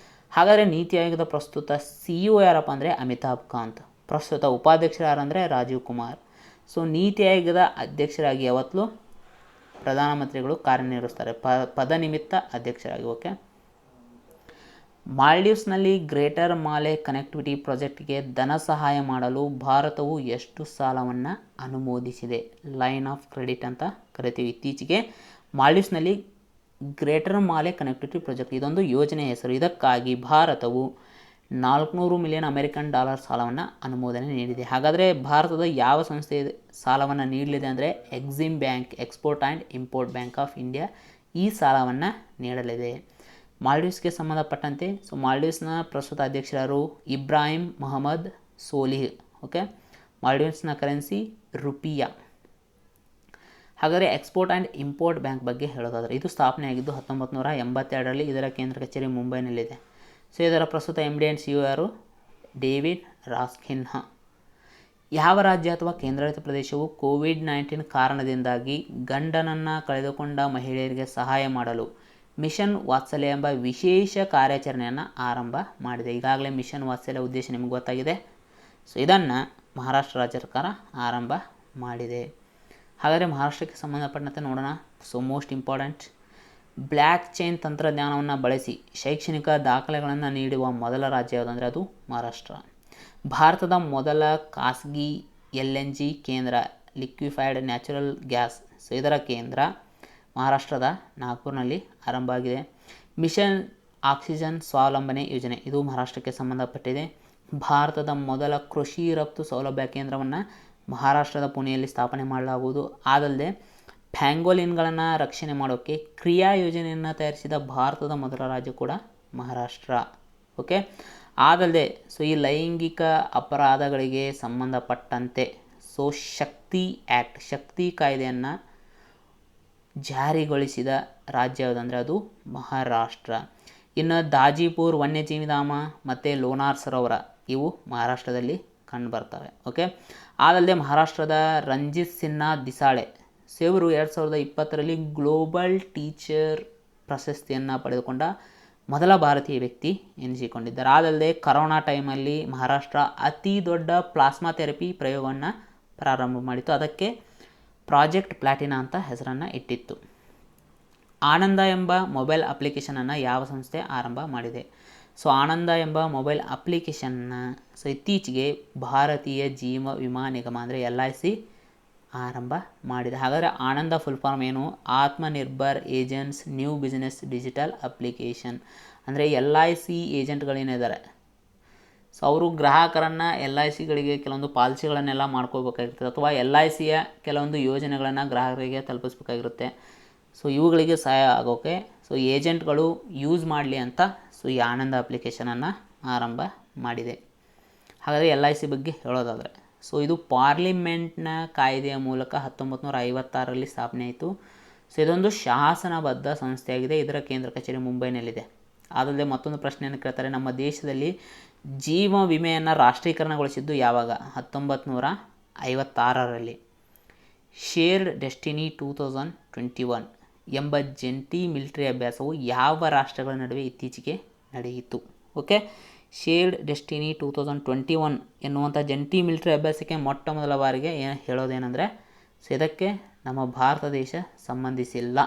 ಹಾಗಾದರೆ ನೀತಿ ಆಯೋಗದ ಪ್ರಸ್ತುತ CEO ಯಾರಪ್ಪ ಅಂದರೆ ಅಮಿತಾಬ್ ಕಾಂತ್. ಪ್ರಸ್ತುತ ಉಪಾಧ್ಯಕ್ಷರು ಯಾರಂದರೆ ರಾಜೀವ್ ಕುಮಾರ್. ಸೊ ನೀತಿ ಆಯೋಗದ ಅಧ್ಯಕ್ಷರಾಗಿ ಯಾವತ್ತೂ ಪ್ರಧಾನಮಂತ್ರಿಗಳು ಕಾರ್ಯನಿರ್ವಹಿಸ್ತಾರೆ, ಪದನಿಮಿತ್ತ ಅಧ್ಯಕ್ಷರಾಗಿ. ಓಕೆ, ಮಾಲ್ಡೀವ್ಸ್ನಲ್ಲಿ ಗ್ರೇಟರ್ ಮಾಲೆ ಕನೆಕ್ಟಿವಿಟಿ ಪ್ರಾಜೆಕ್ಟ್ಗೆ ಧನ ಸಹಾಯ ಮಾಡಲು ಭಾರತವು ಎಷ್ಟು ಸಾಲವನ್ನು ಅನುಮೋದಿಸಿದೆ? ಲೈನ್ ಆಫ್ ಕ್ರೆಡಿಟ್ ಅಂತ ಕರಿತೀವಿ. ಇತ್ತೀಚೆಗೆ ಮಾಲ್ಡೀವ್ಸ್ನಲ್ಲಿ ಗ್ರೇಟರ್ ಮಾಲೆ ಕನೆಕ್ಟಿವಿಟಿ ಪ್ರಾಜೆಕ್ಟ್ ಇದೊಂದು ಯೋಜನೆ ಹೆಸರು. ಇದಕ್ಕಾಗಿ ಭಾರತವು $400 ಮಿಲಿಯನ್ ಅಮೆರಿಕನ್ ಸಾಲವನ್ನು ಅನುಮೋದನೆ ನೀಡಿದೆ. ಹಾಗಾದರೆ ಭಾರತದ ಯಾವ ಸಂಸ್ಥೆ ಸಾಲವನ್ನು ನೀಡಲಿದೆ ಅಂದರೆ Exim bank, export and import bank of India ಈ ಸಾಲವನ್ನು ನೀಡಲಿದೆ. ಮಾಲ್ಡೀವ್ಸ್ಗೆ ಸಂಬಂಧಪಟ್ಟಂತೆ ಸೊ ಮಾಲ್ಡೀವ್ಸ್ನ ಪ್ರಸ್ತುತ ಅಧ್ಯಕ್ಷರು ಇಬ್ರಾಹಿಂ ಮೊಹಮ್ಮದ್ ಸೋಲಿಹ್. ಓಕೆ, ಮಾಲ್ಡೀವ್ಸ್ನ ಕರೆನ್ಸಿ ರುಪಿಯಾ. ಹಾಗಾದರೆ ಎಕ್ಸ್ಪೋರ್ಟ್ ಆ್ಯಂಡ್ ಇಂಪೋರ್ಟ್ ಬ್ಯಾಂಕ್ ಬಗ್ಗೆ ಹೇಳೋದಾದರೆ, ಇದು ಸ್ಥಾಪನೆಯಾಗಿದ್ದು 1982ರಲ್ಲಿ. ಇದರ ಕೇಂದ್ರ ಕಚೇರಿ ಮುಂಬೈನಲ್ಲಿದೆ. ಸೊ ಇದರ ಪ್ರಸ್ತುತ MD ಆ್ಯಂಡ್ CEO ಯಾರು? ಡೇವಿಡ್ ರಾಸ್ಕಿನ್ಹಾ. ಯಾವ ರಾಜ್ಯ ಅಥವಾ ಕೇಂದ್ರಾಡಳಿತ ಪ್ರದೇಶವು COVID-19 ಕಾರಣದಿಂದಾಗಿ ಗಂಡನನ್ನು ಕಳೆದುಕೊಂಡ ಮಹಿಳೆಯರಿಗೆ ಸಹಾಯ ಮಾಡಲು ಮಿಷನ್ ವಾತ್ಸಲ್ಯ ಎಂಬ ವಿಶೇಷ ಕಾರ್ಯಾಚರಣೆಯನ್ನು ಆರಂಭ ಮಾಡಿದೆ? ಈಗಾಗಲೇ ಮಿಷನ್ ವಾತ್ಸಲ್ಯ ಉದ್ದೇಶ ನಿಮಗೆ ಗೊತ್ತಾಗಿದೆ. ಸೊ ಇದನ್ನು ಮಹಾರಾಷ್ಟ್ರ ರಾಜ್ಯ ಸರ್ಕಾರ ಆರಂಭ ಮಾಡಿದೆ. ಹಾಗಾದರೆ ಮಹಾರಾಷ್ಟ್ರಕ್ಕೆ ಸಂಬಂಧಪಟ್ಟಂತೆ ನೋಡೋಣ. So most important, black chain ತಂತ್ರಜ್ಞಾನವನ್ನು ಬಳಸಿ ಶೈಕ್ಷಣಿಕ ದಾಖಲೆಗಳನ್ನು ನೀಡುವ ಮೊದಲ ರಾಜ್ಯ ಯಾವುದಂದರೆ ಅದು ಮಹಾರಾಷ್ಟ್ರ. ಭಾರತದ ಮೊದಲ ಖಾಸಗಿ LNG ಕೇಂದ್ರ, ಲಿಕ್ವಿಫೈಡ್ ನ್ಯಾಚುರಲ್ ಗ್ಯಾಸ್, ಸೊ ಇದರ ಕೇಂದ್ರ ಮಹಾರಾಷ್ಟ್ರದ ನಾಗ್ಪುರ್ನಲ್ಲಿ ಆರಂಭ ಆಗಿದೆ. ಮಿಷನ್ ಆಕ್ಸಿಜನ್ ಸ್ವಾವಲಂಬನೆ ಯೋಜನೆ ಇದು ಮಹಾರಾಷ್ಟ್ರಕ್ಕೆ ಸಂಬಂಧಪಟ್ಟಿದೆ. ಭಾರತದ ಮೊದಲ ಕೃಷಿ ರಫ್ತು ಸೌಲಭ್ಯ ಕೇಂದ್ರವನ್ನು ಮಹಾರಾಷ್ಟ್ರದ ಪುಣೆಯಲ್ಲಿ ಸ್ಥಾಪನೆ ಮಾಡಲಾಗುವುದು. ಅದಲ್ಲದೆ ಪ್ಯಾಂಗೋಲಿನ್ಗಳನ್ನು ರಕ್ಷಣೆ ಮಾಡೋಕ್ಕೆ ಕ್ರಿಯಾ ಯೋಜನೆಯನ್ನು ತಯಾರಿಸಿದ ಭಾರತದ ಮೊದಲ ರಾಜ್ಯ ಕೂಡ ಮಹಾರಾಷ್ಟ್ರ. ಓಕೆ, ಅದಲ್ಲದೆ ಸೊ ಈ ಲೈಂಗಿಕ ಅಪರಾಧಗಳಿಗೆ ಸಂಬಂಧಪಟ್ಟಂತೆ ಸೊ ಶಕ್ತಿ ಆ್ಯಕ್ಟ್, ಶಕ್ತಿ ಕಾಯ್ದೆಯನ್ನು ಜಾರಿಗೊಳಿಸಿದ ರಾಜ್ಯ ಯಾವುದಂದರೆ ಅದು ಮಹಾರಾಷ್ಟ್ರ. ಇನ್ನು ದಾಜಿಪುರ್ ವನ್ಯಜೀವಿಧಾಮ ಮತ್ತು ಲೋನಾರ್ ಸರೋವರ ಇವು ಮಹಾರಾಷ್ಟ್ರದಲ್ಲಿ ಕಂಡುಬರ್ತವೆ. ಓಕೆ, ಅದಲ್ಲದೆ ಮಹಾರಾಷ್ಟ್ರದ ರಂಜಿತ್ ಸಿನ್ಹಾ ದಿಸಾಳೆ ಇವರು 2020ರಲ್ಲಿ ಗ್ಲೋಬಲ್ ಟೀಚರ್ ಪ್ರಶಸ್ತಿಯನ್ನು ಪಡೆದುಕೊಂಡ ಮೊದಲ ಭಾರತೀಯ ವ್ಯಕ್ತಿ ಎನಿಸಿಕೊಂಡಿದ್ದಾರೆ. ಅದಲ್ಲದೆ ಕರೋನಾ ಟೈಮಲ್ಲಿ ಮಹಾರಾಷ್ಟ್ರ ಅತಿ ದೊಡ್ಡ ಪ್ಲಾಸ್ಮಾ ಥೆರಪಿ ಪ್ರಯೋಗವನ್ನು ಪ್ರಾರಂಭ ಮಾಡಿತು. ಅದಕ್ಕೆ ಪ್ರಾಜೆಕ್ಟ್ ಪ್ಲಾಟಿನಾ ಅಂತ ಹೆಸರನ್ನು ಇಟ್ಟಿತ್ತು. ಆನಂದ ಎಂಬ ಮೊಬೈಲ್ ಅಪ್ಲಿಕೇಶನನ್ನು ಯಾವ ಸಂಸ್ಥೆ ಆರಂಭ ಮಾಡಿದೆ? ಸೊ ಆನಂದ ಎಂಬ ಮೊಬೈಲ್ ಅಪ್ಲಿಕೇಶನ್ನ ಸೊ ಇತ್ತೀಚೆಗೆ ಭಾರತೀಯ ಜೀವ ವಿಮಾ ನಿಗಮ ಅಂದರೆ LIC ಆರಂಭ ಮಾಡಿದೆ. ಹಾಗಾದರೆ ಆನಂದ ಫುಲ್ ಫಾರ್ಮ್ ಏನು? Atmanirbhar agents new business digital application. ಅಂದರೆ LIC ಏಜೆಂಟ್ಗಳೇನಿದ್ದಾರೆ ಸೊ ಅವರು ಗ್ರಾಹಕರನ್ನು LICಗಳಿಗೆ ಕೆಲವೊಂದು ಪಾಲಿಸಿಗಳನ್ನೆಲ್ಲ ಮಾಡ್ಕೋಬೇಕಾಗಿರುತ್ತೆ, ಅಥವಾ LICಯ ಕೆಲವೊಂದು ಯೋಜನೆಗಳನ್ನು ಗ್ರಾಹಕರಿಗೆ ತಲುಪಿಸ್ಬೇಕಾಗಿರುತ್ತೆ. ಸೊ ಇವುಗಳಿಗೆ ಸಹಾಯ ಆಗೋಕ್ಕೆ ಸೊ ಏಜೆಂಟ್ಗಳು ಯೂಸ್ ಮಾಡಲಿ ಅಂತ ಸೊ ಈ ಆನಂದ ಅಪ್ಲಿಕೇಶನನ್ನು ಆರಂಭ ಮಾಡಿದೆ. ಹಾಗಾದರೆ LIC ಬಗ್ಗೆ ಹೇಳೋದಾದರೆ ಸೊ ಇದು ಪಾರ್ಲಿಮೆಂಟ್ನ ಕಾಯ್ದೆಯ ಮೂಲಕ 1956ರಲ್ಲಿ ಸ್ಥಾಪನೆ ಆಯಿತು. ಸೊ ಇದೊಂದು ಶಾಸನಬದ್ಧ ಸಂಸ್ಥೆಯಾಗಿದೆ. ಇದರ ಕೇಂದ್ರ ಕಚೇರಿ ಮುಂಬೈನಲ್ಲಿದೆ. ಅದಲ್ಲದೆ ಮತ್ತೊಂದು ಪ್ರಶ್ನೆಯನ್ನು ಕೇಳ್ತಾರೆ, ನಮ್ಮ ದೇಶದಲ್ಲಿ ಜೀವ ವಿಮೆಯನ್ನು ರಾಷ್ಟ್ರೀಕರಣಗೊಳಿಸಿದ್ದು ಯಾವಾಗ? 1956ರಲ್ಲಿ. ಶೇರ್ಡ್ ಡೆಸ್ಟಿನಿ 2021 ಎಂಬ ಜಂಟಿ ಮಿಲಿಟರಿ ಅಭ್ಯಾಸವು ಯಾವ ರಾಷ್ಟ್ರಗಳ ನಡುವೆ ಇತ್ತೀಚೆಗೆ ನಡೆಯಿತು? ಓಕೆ, ಶೇರ್ಡ್ ಡೆಸ್ಟಿನಿ 2021 ಎನ್ನುವಂಥ ಜಂಟಿ ಮಿಲಿಟರಿ ಅಭ್ಯಾಸಕ್ಕೆ ಮೊಟ್ಟ ಮೊದಲ ಬಾರಿಗೆ ಹೇಳೋದೇನೆಂದರೆ ಸೊ ಇದಕ್ಕೆ ನಮ್ಮ ಭಾರತ ದೇಶ ಸಂಬಂಧಿಸಿಲ್ಲ.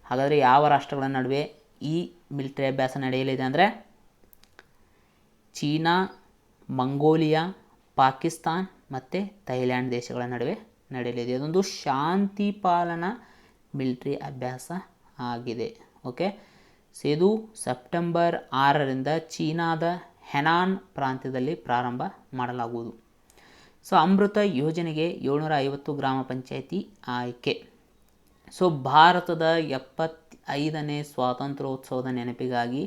ಹಾಗಾದರೆ ಯಾವ ರಾಷ್ಟ್ರಗಳ ನಡುವೆ ಈ ಮಿಲಿಟರಿ ಅಭ್ಯಾಸ ನಡೆಯಲಿದೆ ಅಂದರೆ ಚೀನಾ, ಮಂಗೋಲಿಯಾ, ಪಾಕಿಸ್ತಾನ್ ಮತ್ತು ಥೈಲ್ಯಾಂಡ್ ದೇಶಗಳ ನಡುವೆ ನಡೆಯಲಿದೆ. ಇದೊಂದು ಶಾಂತಿ ಪಾಲನಾ ಮಿಲಿಟ್ರಿ ಅಭ್ಯಾಸ ಆಗಿದೆ. ಓಕೆ, ಸೊ ಇದು ಸೆಪ್ಟೆಂಬರ್ 6ರಿಂದ ಚೀನಾದ ಹೆನಾನ್ ಪ್ರಾಂತ್ಯದಲ್ಲಿ ಪ್ರಾರಂಭ ಮಾಡಲಾಗುವುದು. ಸೊ ಅಮೃತ ಯೋಜನೆಗೆ 750 ಗ್ರಾಮ ಪಂಚಾಯಿತಿ ಆಯ್ಕೆ. ಸೊ ಭಾರತದ 75ನೇ ಸ್ವಾತಂತ್ರ್ಯೋತ್ಸವದ ನೆನಪಿಗಾಗಿ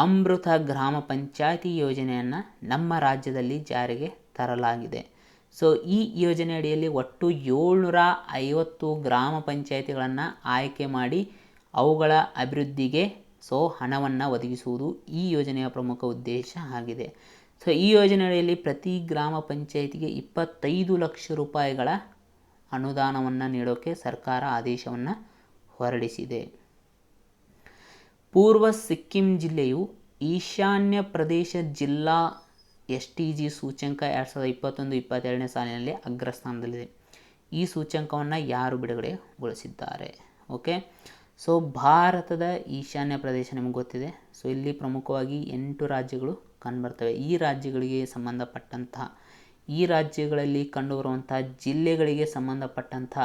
ಅಮೃತ ಗ್ರಾಮ ಪಂಚಾಯಿತಿ ಯೋಜನೆಯನ್ನು ನಮ್ಮ ರಾಜ್ಯದಲ್ಲಿ ಜಾರಿಗೆ ತರಲಾಗಿದೆ. ಸೊ ಈ ಯೋಜನೆ ಅಡಿಯಲ್ಲಿ ಒಟ್ಟು 750 ಗ್ರಾಮ ಪಂಚಾಯಿತಿಗಳನ್ನು ಆಯ್ಕೆ ಮಾಡಿ ಅವುಗಳ ಅಭಿವೃದ್ಧಿಗೆ ಹಣವನ್ನು ಒದಗಿಸುವುದು ಈ ಯೋಜನೆಯ ಪ್ರಮುಖ ಉದ್ದೇಶ ಆಗಿದೆ. ಸೊ ಈ ಯೋಜನೆ ಅಡಿಯಲ್ಲಿ ಪ್ರತಿ ಗ್ರಾಮ ಪಂಚಾಯಿತಿಗೆ 25 ಲಕ್ಷ ರೂಪಾಯಿಗಳ ಅನುದಾನವನ್ನು ನೀಡೋಕ್ಕೆ ಸರ್ಕಾರ ಆದೇಶವನ್ನು ಹೊರಡಿಸಿದೆ. ಪೂರ್ವ ಸಿಕ್ಕಿಂ ಜಿಲ್ಲೆಯು ಈಶಾನ್ಯ ಪ್ರದೇಶ ಜಿಲ್ಲಾ STG ಸೂಚ್ಯಂಕ 2021-22ನೇ ಸಾಲಿನಲ್ಲಿ ಅಗ್ರಸ್ಥಾನದಲ್ಲಿದೆ. ಈ ಸೂಚ್ಯಂಕವನ್ನು ಯಾರು ಬಿಡುಗಡೆಗೊಳಿಸಿದ್ದಾರೆ? ಓಕೆ, ಸೊ ಭಾರತದ ಈಶಾನ್ಯ ಪ್ರದೇಶ ನಿಮಗೆ ಗೊತ್ತಿದೆ. ಸೊ ಇಲ್ಲಿ ಪ್ರಮುಖವಾಗಿ 8 ರಾಜ್ಯಗಳು ಕಂಡುಬರ್ತವೆ. ಈ ರಾಜ್ಯಗಳಲ್ಲಿ ಕಂಡುಬರುವಂಥ ಜಿಲ್ಲೆಗಳಿಗೆ ಸಂಬಂಧಪಟ್ಟಂಥ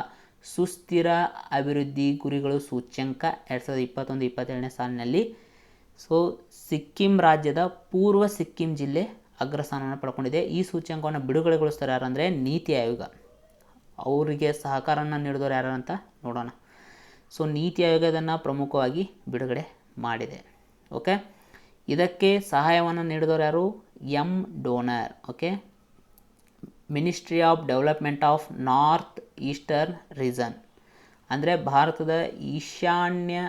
ಸುಸ್ಥಿರ ಅಭಿವೃದ್ಧಿ ಗುರಿಗಳು ಸೂಚ್ಯಂಕ 2021-22ನೇ ಸಾಲಿನಲ್ಲಿ ಸಿಕ್ಕಿಂ ರಾಜ್ಯದ ಪೂರ್ವ ಸಿಕ್ಕಿಂ ಜಿಲ್ಲೆ ಅಗ್ರಸ್ಥಾನವನ್ನು ಪಡ್ಕೊಂಡಿದೆ. ಈ ಸೂಚ್ಯಂಕವನ್ನು ಬಿಡುಗಡೆಗೊಳಿಸ್ತಾರೆ ಯಾರಂದರೆ ನೀತಿ ಆಯೋಗ. ಅವರಿಗೆ ಸಹಕಾರವನ್ನು ನೀಡಿದವರು ಯಾರು ಅಂತ ನೋಡೋಣ. ಸೊ ನೀತಿ ಆಯೋಗ ಇದನ್ನು ಪ್ರಮುಖವಾಗಿ ಬಿಡುಗಡೆ ಮಾಡಿದೆ. ಓಕೆ, ಇದಕ್ಕೆ ಸಹಾಯವನ್ನು ನೀಡಿದವರು ಯಾರು? Donor. Okay, ministry of development of north eastern region ಅಂದರೆ ಭಾರತದ ಈಶಾನ್ಯ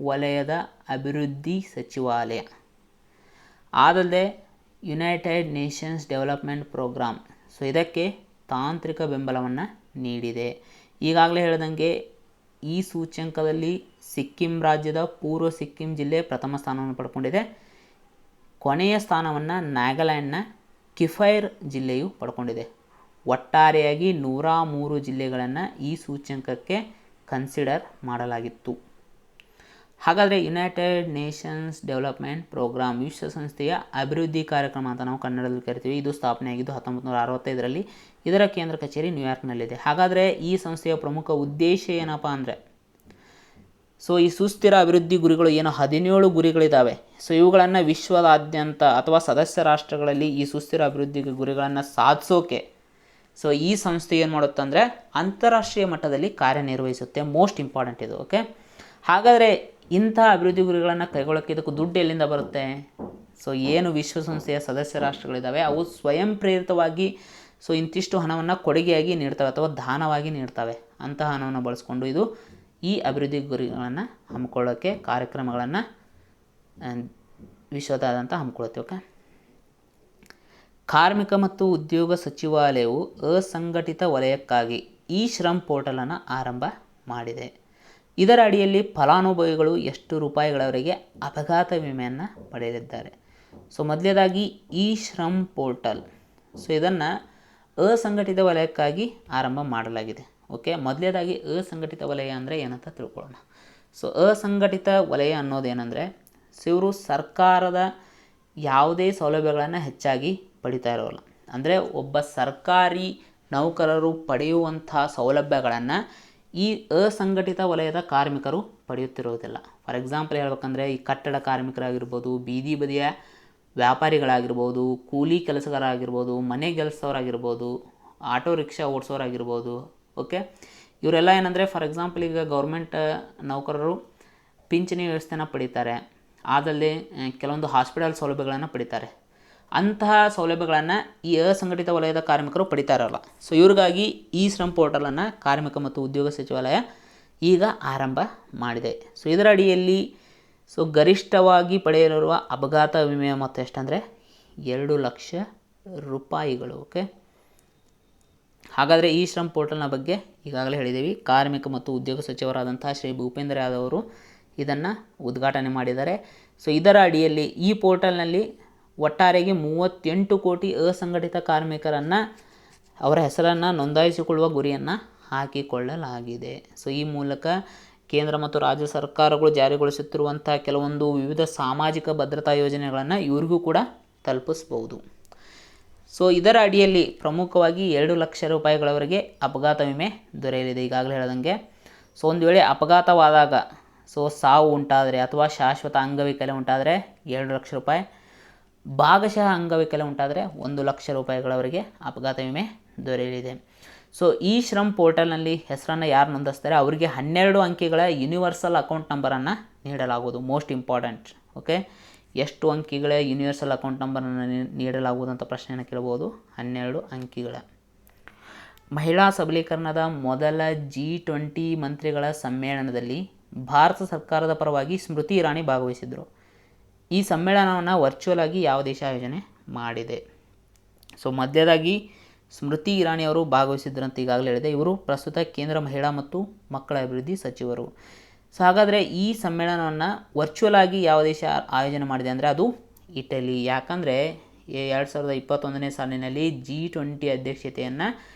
ವಲಯದ ಅಭಿವೃದ್ಧಿ ಸಚಿವಾಲಯ. ಆದಲ್ಲದೆ United Nations development programme so ಇದಕ್ಕೆ ತಾಂತ್ರಿಕ ಬೆಂಬಲವನ್ನು ನೀಡಿದೆ. ಈಗಾಗಲೇ ಹೇಳಿದಂಗೆ ಈ ಸೂಚ್ಯಂಕದಲ್ಲಿ ಸಿಕ್ಕಿಂ ರಾಜ್ಯದ ಪೂರ್ವ ಸಿಕ್ಕಿಂ ಜಿಲ್ಲೆ ಪ್ರಥಮ ಸ್ಥಾನವನ್ನು ಪಡ್ಕೊಂಡಿದೆ. ಕೊನೆಯ ಸ್ಥಾನವನ್ನು ನಾಗಾಲ್ಯಾಂಡ್ನ ಕಿಫೈರ್ ಜಿಲ್ಲೆಯು ಪಡ್ಕೊಂಡಿದೆ. ಒಟ್ಟಾರೆಯಾಗಿ 103 ಜಿಲ್ಲೆಗಳನ್ನು ಈ ಸೂಚ್ಯಂಕಕ್ಕೆ ಕನ್ಸಿಡರ್ ಮಾಡಲಾಗಿತ್ತು. ಹಾಗಾದರೆ ಯುನೈಟೆಡ್ ನೇಷನ್ಸ್ ಡೆವಲಪ್ಮೆಂಟ್ ಪ್ರೋಗ್ರಾಮ್ ವಿಶ್ವಸಂಸ್ಥೆಯ ಅಭಿವೃದ್ಧಿ ಕಾರ್ಯಕ್ರಮ ಅಂತ ನಾವು ಕನ್ನಡದಲ್ಲಿ ಕರಿತೀವಿ. ಇದು ಸ್ಥಾಪನೆಯಾಗಿದ್ದು 1965ರಲ್ಲಿ. ಇದರ ಕೇಂದ್ರ ಕಚೇರಿ ನ್ಯೂಯಾರ್ಕ್ನಲ್ಲಿದೆ. ಹಾಗಾದರೆ ಈ ಸಂಸ್ಥೆಯ ಪ್ರಮುಖ ಉದ್ದೇಶ ಏನಪ್ಪ ಅಂದರೆ ಈ ಸುಸ್ಥಿರ ಅಭಿವೃದ್ಧಿ ಗುರಿಗಳು ಏನು 17 ಗುರಿಗಳಿದ್ದಾವೆ. ಸೊ ಇವುಗಳನ್ನು ವಿಶ್ವದಾದ್ಯಂತ ಅಥವಾ ಸದಸ್ಯ ರಾಷ್ಟ್ರಗಳಲ್ಲಿ ಈ ಸುಸ್ಥಿರ ಅಭಿವೃದ್ಧಿ ಗುರಿಗಳನ್ನು ಸಾಧಿಸೋಕೆ ಈ ಸಂಸ್ಥೆ ಏನು ಮಾಡುತ್ತೆ ಅಂದರೆ ಅಂತಾರಾಷ್ಟ್ರೀಯ ಮಟ್ಟದಲ್ಲಿ ಕಾರ್ಯನಿರ್ವಹಿಸುತ್ತೆ. ಮೋಸ್ಟ್ ಇಂಪಾರ್ಟೆಂಟ್ ಇದು. ಓಕೆ, ಹಾಗಾದರೆ ಇಂಥ ಅಭಿವೃದ್ಧಿ ಗುರಿಗಳನ್ನು ಕೈಗೊಳ್ಳೋಕ್ಕೆ ಇದಕ್ಕೆ ದುಡ್ಡು ಎಲ್ಲಿಂದ ಬರುತ್ತೆ? ಏನು ವಿಶ್ವಸಂಸ್ಥೆಯ ಸದಸ್ಯ ರಾಷ್ಟ್ರಗಳಿದ್ದಾವೆ ಅವು ಸ್ವಯಂ ಪ್ರೇರಿತವಾಗಿ ಇಂತಿಷ್ಟು ಹಣವನ್ನು ಕೊಡುಗೆಯಾಗಿ ನೀಡ್ತವೆ ಅಥವಾ ದಾನವಾಗಿ ನೀಡ್ತವೆ. ಅಂತಹ ಹಣವನ್ನು ಬಳಸ್ಕೊಂಡು ಇದು ಈ ಅಭಿವೃದ್ಧಿ ಗುರಿಗಳನ್ನು ಹಮ್ಮಿಕೊಳ್ಳೋಕ್ಕೆ ಕಾರ್ಯಕ್ರಮಗಳನ್ನು ವಿಶ್ವದಾದ್ಯಂತ ಹಮ್ಮಿಕೊಳ್ಳುತ್ತೆ. ಓಕೆ, ಕಾರ್ಮಿಕ ಮತ್ತು ಉದ್ಯೋಗ ಸಚಿವಾಲಯವು ಅಸಂಘಟಿತ ವಲಯಕ್ಕಾಗಿ ಈ ಶ್ರಮ್ ಪೋರ್ಟಲನ್ನು ಆರಂಭ ಮಾಡಿದೆ. ಇದರ ಅಡಿಯಲ್ಲಿ ಫಲಾನುಭವಿಗಳು ಎಷ್ಟು ರೂಪಾಯಿಗಳವರೆಗೆ ಅಪಘಾತ ವಿಮೆಯನ್ನು ಪಡೆಯಲಿದ್ದಾರೆ? ಮೊದಲನೇದಾಗಿ ಈ ಶ್ರಮ್ ಪೋರ್ಟಲ್ ಇದನ್ನು ಅಸಂಘಟಿತ ವಲಯಕ್ಕಾಗಿ ಆರಂಭ ಮಾಡಲಾಗಿದೆ. ಓಕೆ, ಮೊದಲನೇದಾಗಿ ಅಸಂಘಟಿತ ವಲಯ ಅಂದರೆ ಏನಂತ ತಿಳ್ಕೊಳ್ಳೋಣ. ಅಸಂಘಟಿತ ವಲಯ ಅನ್ನೋದೇನೆಂದರೆ ಇವರು ಸರ್ಕಾರದ ಯಾವುದೇ ಸೌಲಭ್ಯಗಳನ್ನು ಹೆಚ್ಚಾಗಿ ಪಡಿತಾ ಇರೋಲ್ಲ. ಅಂದರೆ ಒಬ್ಬ ಸರ್ಕಾರಿ ನೌಕರರು ಪಡೆಯುವಂಥ ಸೌಲಭ್ಯಗಳನ್ನು ಈ ಅಸಂಘಟಿತ ವಲಯದ ಕಾರ್ಮಿಕರು ಪಡೆಯುತ್ತಿರುವುದಿಲ್ಲ. ಫಾರ್ ಎಕ್ಸಾಂಪಲ್ ಹೇಳ್ಬೇಕಂದ್ರೆ ಈ ಕಟ್ಟಡ ಕಾರ್ಮಿಕರಾಗಿರ್ಬೋದು, ಬೀದಿ ಬದಿಯ ವ್ಯಾಪಾರಿಗಳಾಗಿರ್ಬೋದು, ಕೂಲಿ ಕೆಲಸಗಾರರಾಗಿರ್ಬೋದು, ಮನೆ ಕೆಲಸದವರಾಗಿರ್ಬೋದು, ಆಟೋ ರಿಕ್ಷಾ ಓಡಿಸೋರಾಗಿರ್ಬೋದು. ಓಕೆ, ಇವರೆಲ್ಲ ಏನಂದರೆ ಫಾರ್ ಎಕ್ಸಾಂಪಲ್ ಈಗ ಗೌರ್ಮೆಂಟ್ ನೌಕರರು ಪಿಂಚಣಿ ವ್ಯವಸ್ಥೆನ ಪಡಿತಾರೆ. ಆದಲ್ಲಿ ಕೆಲವೊಂದು ಹಾಸ್ಪಿಟಲ್ ಸೌಲಭ್ಯಗಳನ್ನು ಪಡಿತಾರೆ. ಅಂತಹ ಸೌಲಭ್ಯಗಳನ್ನು ಈ ಅಸಂಘಟಿತ ವಲಯದ ಕಾರ್ಮಿಕರು ಪಡಿತಾ ಇರೋಲ್ಲ. ಇವ್ರಿಗಾಗಿ ಈ ಶ್ರಮ್ ಪೋರ್ಟಲನ್ನು ಕಾರ್ಮಿಕ ಮತ್ತು ಉದ್ಯೋಗ ಸಚಿವಾಲಯ ಈಗ ಆರಂಭ ಮಾಡಿದೆ. ಇದರ ಅಡಿಯಲ್ಲಿ ಗರಿಷ್ಠವಾಗಿ ಪಡೆಯಲಿರುವ ಅಪಘಾತ ವಿಮೆಯ ಮೊತ್ತ ಎಷ್ಟಂದರೆ 2 ಲಕ್ಷ ರೂಪಾಯಿಗಳು. ಓಕೆ, ಹಾಗಾದರೆ ಈ ಶ್ರಮ್ ಪೋರ್ಟಲ್ನ ಬಗ್ಗೆ ಈಗಾಗಲೇ ಹೇಳಿದ್ದೀವಿ. ಕಾರ್ಮಿಕ ಮತ್ತು ಉದ್ಯೋಗ ಸಚಿವರಾದಂತಹ ಶ್ರೀ ಭೂಪೇಂದ್ರ ಯಾದವ್ ಅವರು ಇದನ್ನು ಉದ್ಘಾಟನೆ ಮಾಡಿದ್ದಾರೆ. ಇದರ ಅಡಿಯಲ್ಲಿ ಈ ಪೋರ್ಟಲ್ನಲ್ಲಿ ಒಟ್ಟಾರೆಗೆ 38 ಕೋಟಿ ಅಸಂಘಟಿತ ಕಾರ್ಮಿಕರನ್ನು ಅವರ ಹೆಸರನ್ನು ನೋಂದಾಯಿಸಿಕೊಳ್ಳುವ ಗುರಿಯನ್ನು ಹಾಕಿಕೊಳ್ಳಲಾಗಿದೆ. ಈ ಮೂಲಕ ಕೇಂದ್ರ ಮತ್ತು ರಾಜ್ಯ ಸರ್ಕಾರಗಳು ಜಾರಿಗೊಳಿಸುತ್ತಿರುವಂಥ ಕೆಲವೊಂದು ವಿವಿಧ ಸಾಮಾಜಿಕ ಭದ್ರತಾ ಯೋಜನೆಗಳನ್ನು ಇವ್ರಿಗೂ ಕೂಡ ತಲುಪಿಸ್ಬೋದು. ಇದರ ಅಡಿಯಲ್ಲಿ ಪ್ರಮುಖವಾಗಿ 2 ಲಕ್ಷ ರೂಪಾಯಿಗಳವರೆಗೆ ಅಪಘಾತ ವಿಮೆ ದೊರೆಯಲಿದೆ. ಈಗಾಗಲೇ ಹೇಳ್ದಂಗೆ ಸೊ ಒಂದು ವೇಳೆ ಅಪಘಾತವಾದಾಗ ಸೊ ಸಾವು ಉಂಟಾದರೆ ಅಥವಾ ಶಾಶ್ವತ ಅಂಗವಿಕಲ ಉಂಟಾದರೆ 2 ಲಕ್ಷ ರೂಪಾಯಿ, ಭಾಗಶಃ ಅಂಗವಿಕಲ ಉಂಟಾದರೆ 1 ಲಕ್ಷ ರೂಪಾಯಿಗಳವರೆಗೆ ಅಪಘಾತ ವಿಮೆ ದೊರೆಯಲಿದೆ. ಸೊ ಈ ಶ್ರಮ್ ಪೋರ್ಟಲ್ನಲ್ಲಿ ಹೆಸರನ್ನು ಯಾರು ನೋಂದಿಸ್ತಾರೆ ಅವರಿಗೆ 12 ಅಂಕಿಗಳ ಯೂನಿವರ್ಸಲ್ ಅಕೌಂಟ್ ನಂಬರನ್ನು ನೀಡಲಾಗುವುದು. Most important. ಓಕೆ, ಎಷ್ಟು ಅಂಕಿಗಳ ಯೂನಿವರ್ಸಲ್ ಅಕೌಂಟ್ ನಂಬರನ್ನು ನೀಡಲಾಗುವುದು ಅಂತ ಪ್ರಶ್ನೆಯನ್ನು ಕೇಳ್ಬೋದು. 12 ಅಂಕಿಗಳ. ಮಹಿಳಾ ಸಬಲೀಕರಣದ ಮೊದಲ G20 ಮಂತ್ರಿಗಳ ಸಮ್ಮೇಳನದಲ್ಲಿ ಭಾರತ ಸರ್ಕಾರದ ಪರವಾಗಿ ಸ್ಮೃತಿ ಇರಾನಿ ಭಾಗವಹಿಸಿದರು. ಈ ಸಮ್ಮೇಳನವನ್ನು ವರ್ಚುವಲ್ ಆಗಿ ಯಾವ ದೇಶ ಆಯೋಜನೆ ಮಾಡಿದೆ? ಸೊ ಮಧ್ಯದಾಗಿ ಸ್ಮೃತಿ ಇರಾನಿ ಅವರು ಭಾಗವಹಿಸಿದ್ರು ಅಂತ ಈಗಾಗಲೇ ಹೇಳಿದೆ. ಇವರು ಪ್ರಸ್ತುತ ಕೇಂದ್ರ ಮಹಿಳಾ ಮತ್ತು ಮಕ್ಕಳ ಅಭಿವೃದ್ಧಿ ಸಚಿವರು. ಸೊ ಹಾಗಾದರೆ ಈ ಸಮ್ಮೇಳನವನ್ನು ವರ್ಚುವಲ್ ಆಗಿ ಯಾವ ದೇಶ ಆಯೋಜನೆ ಮಾಡಿದೆ ಅಂದರೆ ಅದು ಇಟಲಿ. ಯಾಕಂದರೆ 2021ನೇ ಸಾಲಿನಲ್ಲಿ G20 ಅಧ್ಯಕ್ಷತೆಯನ್ನು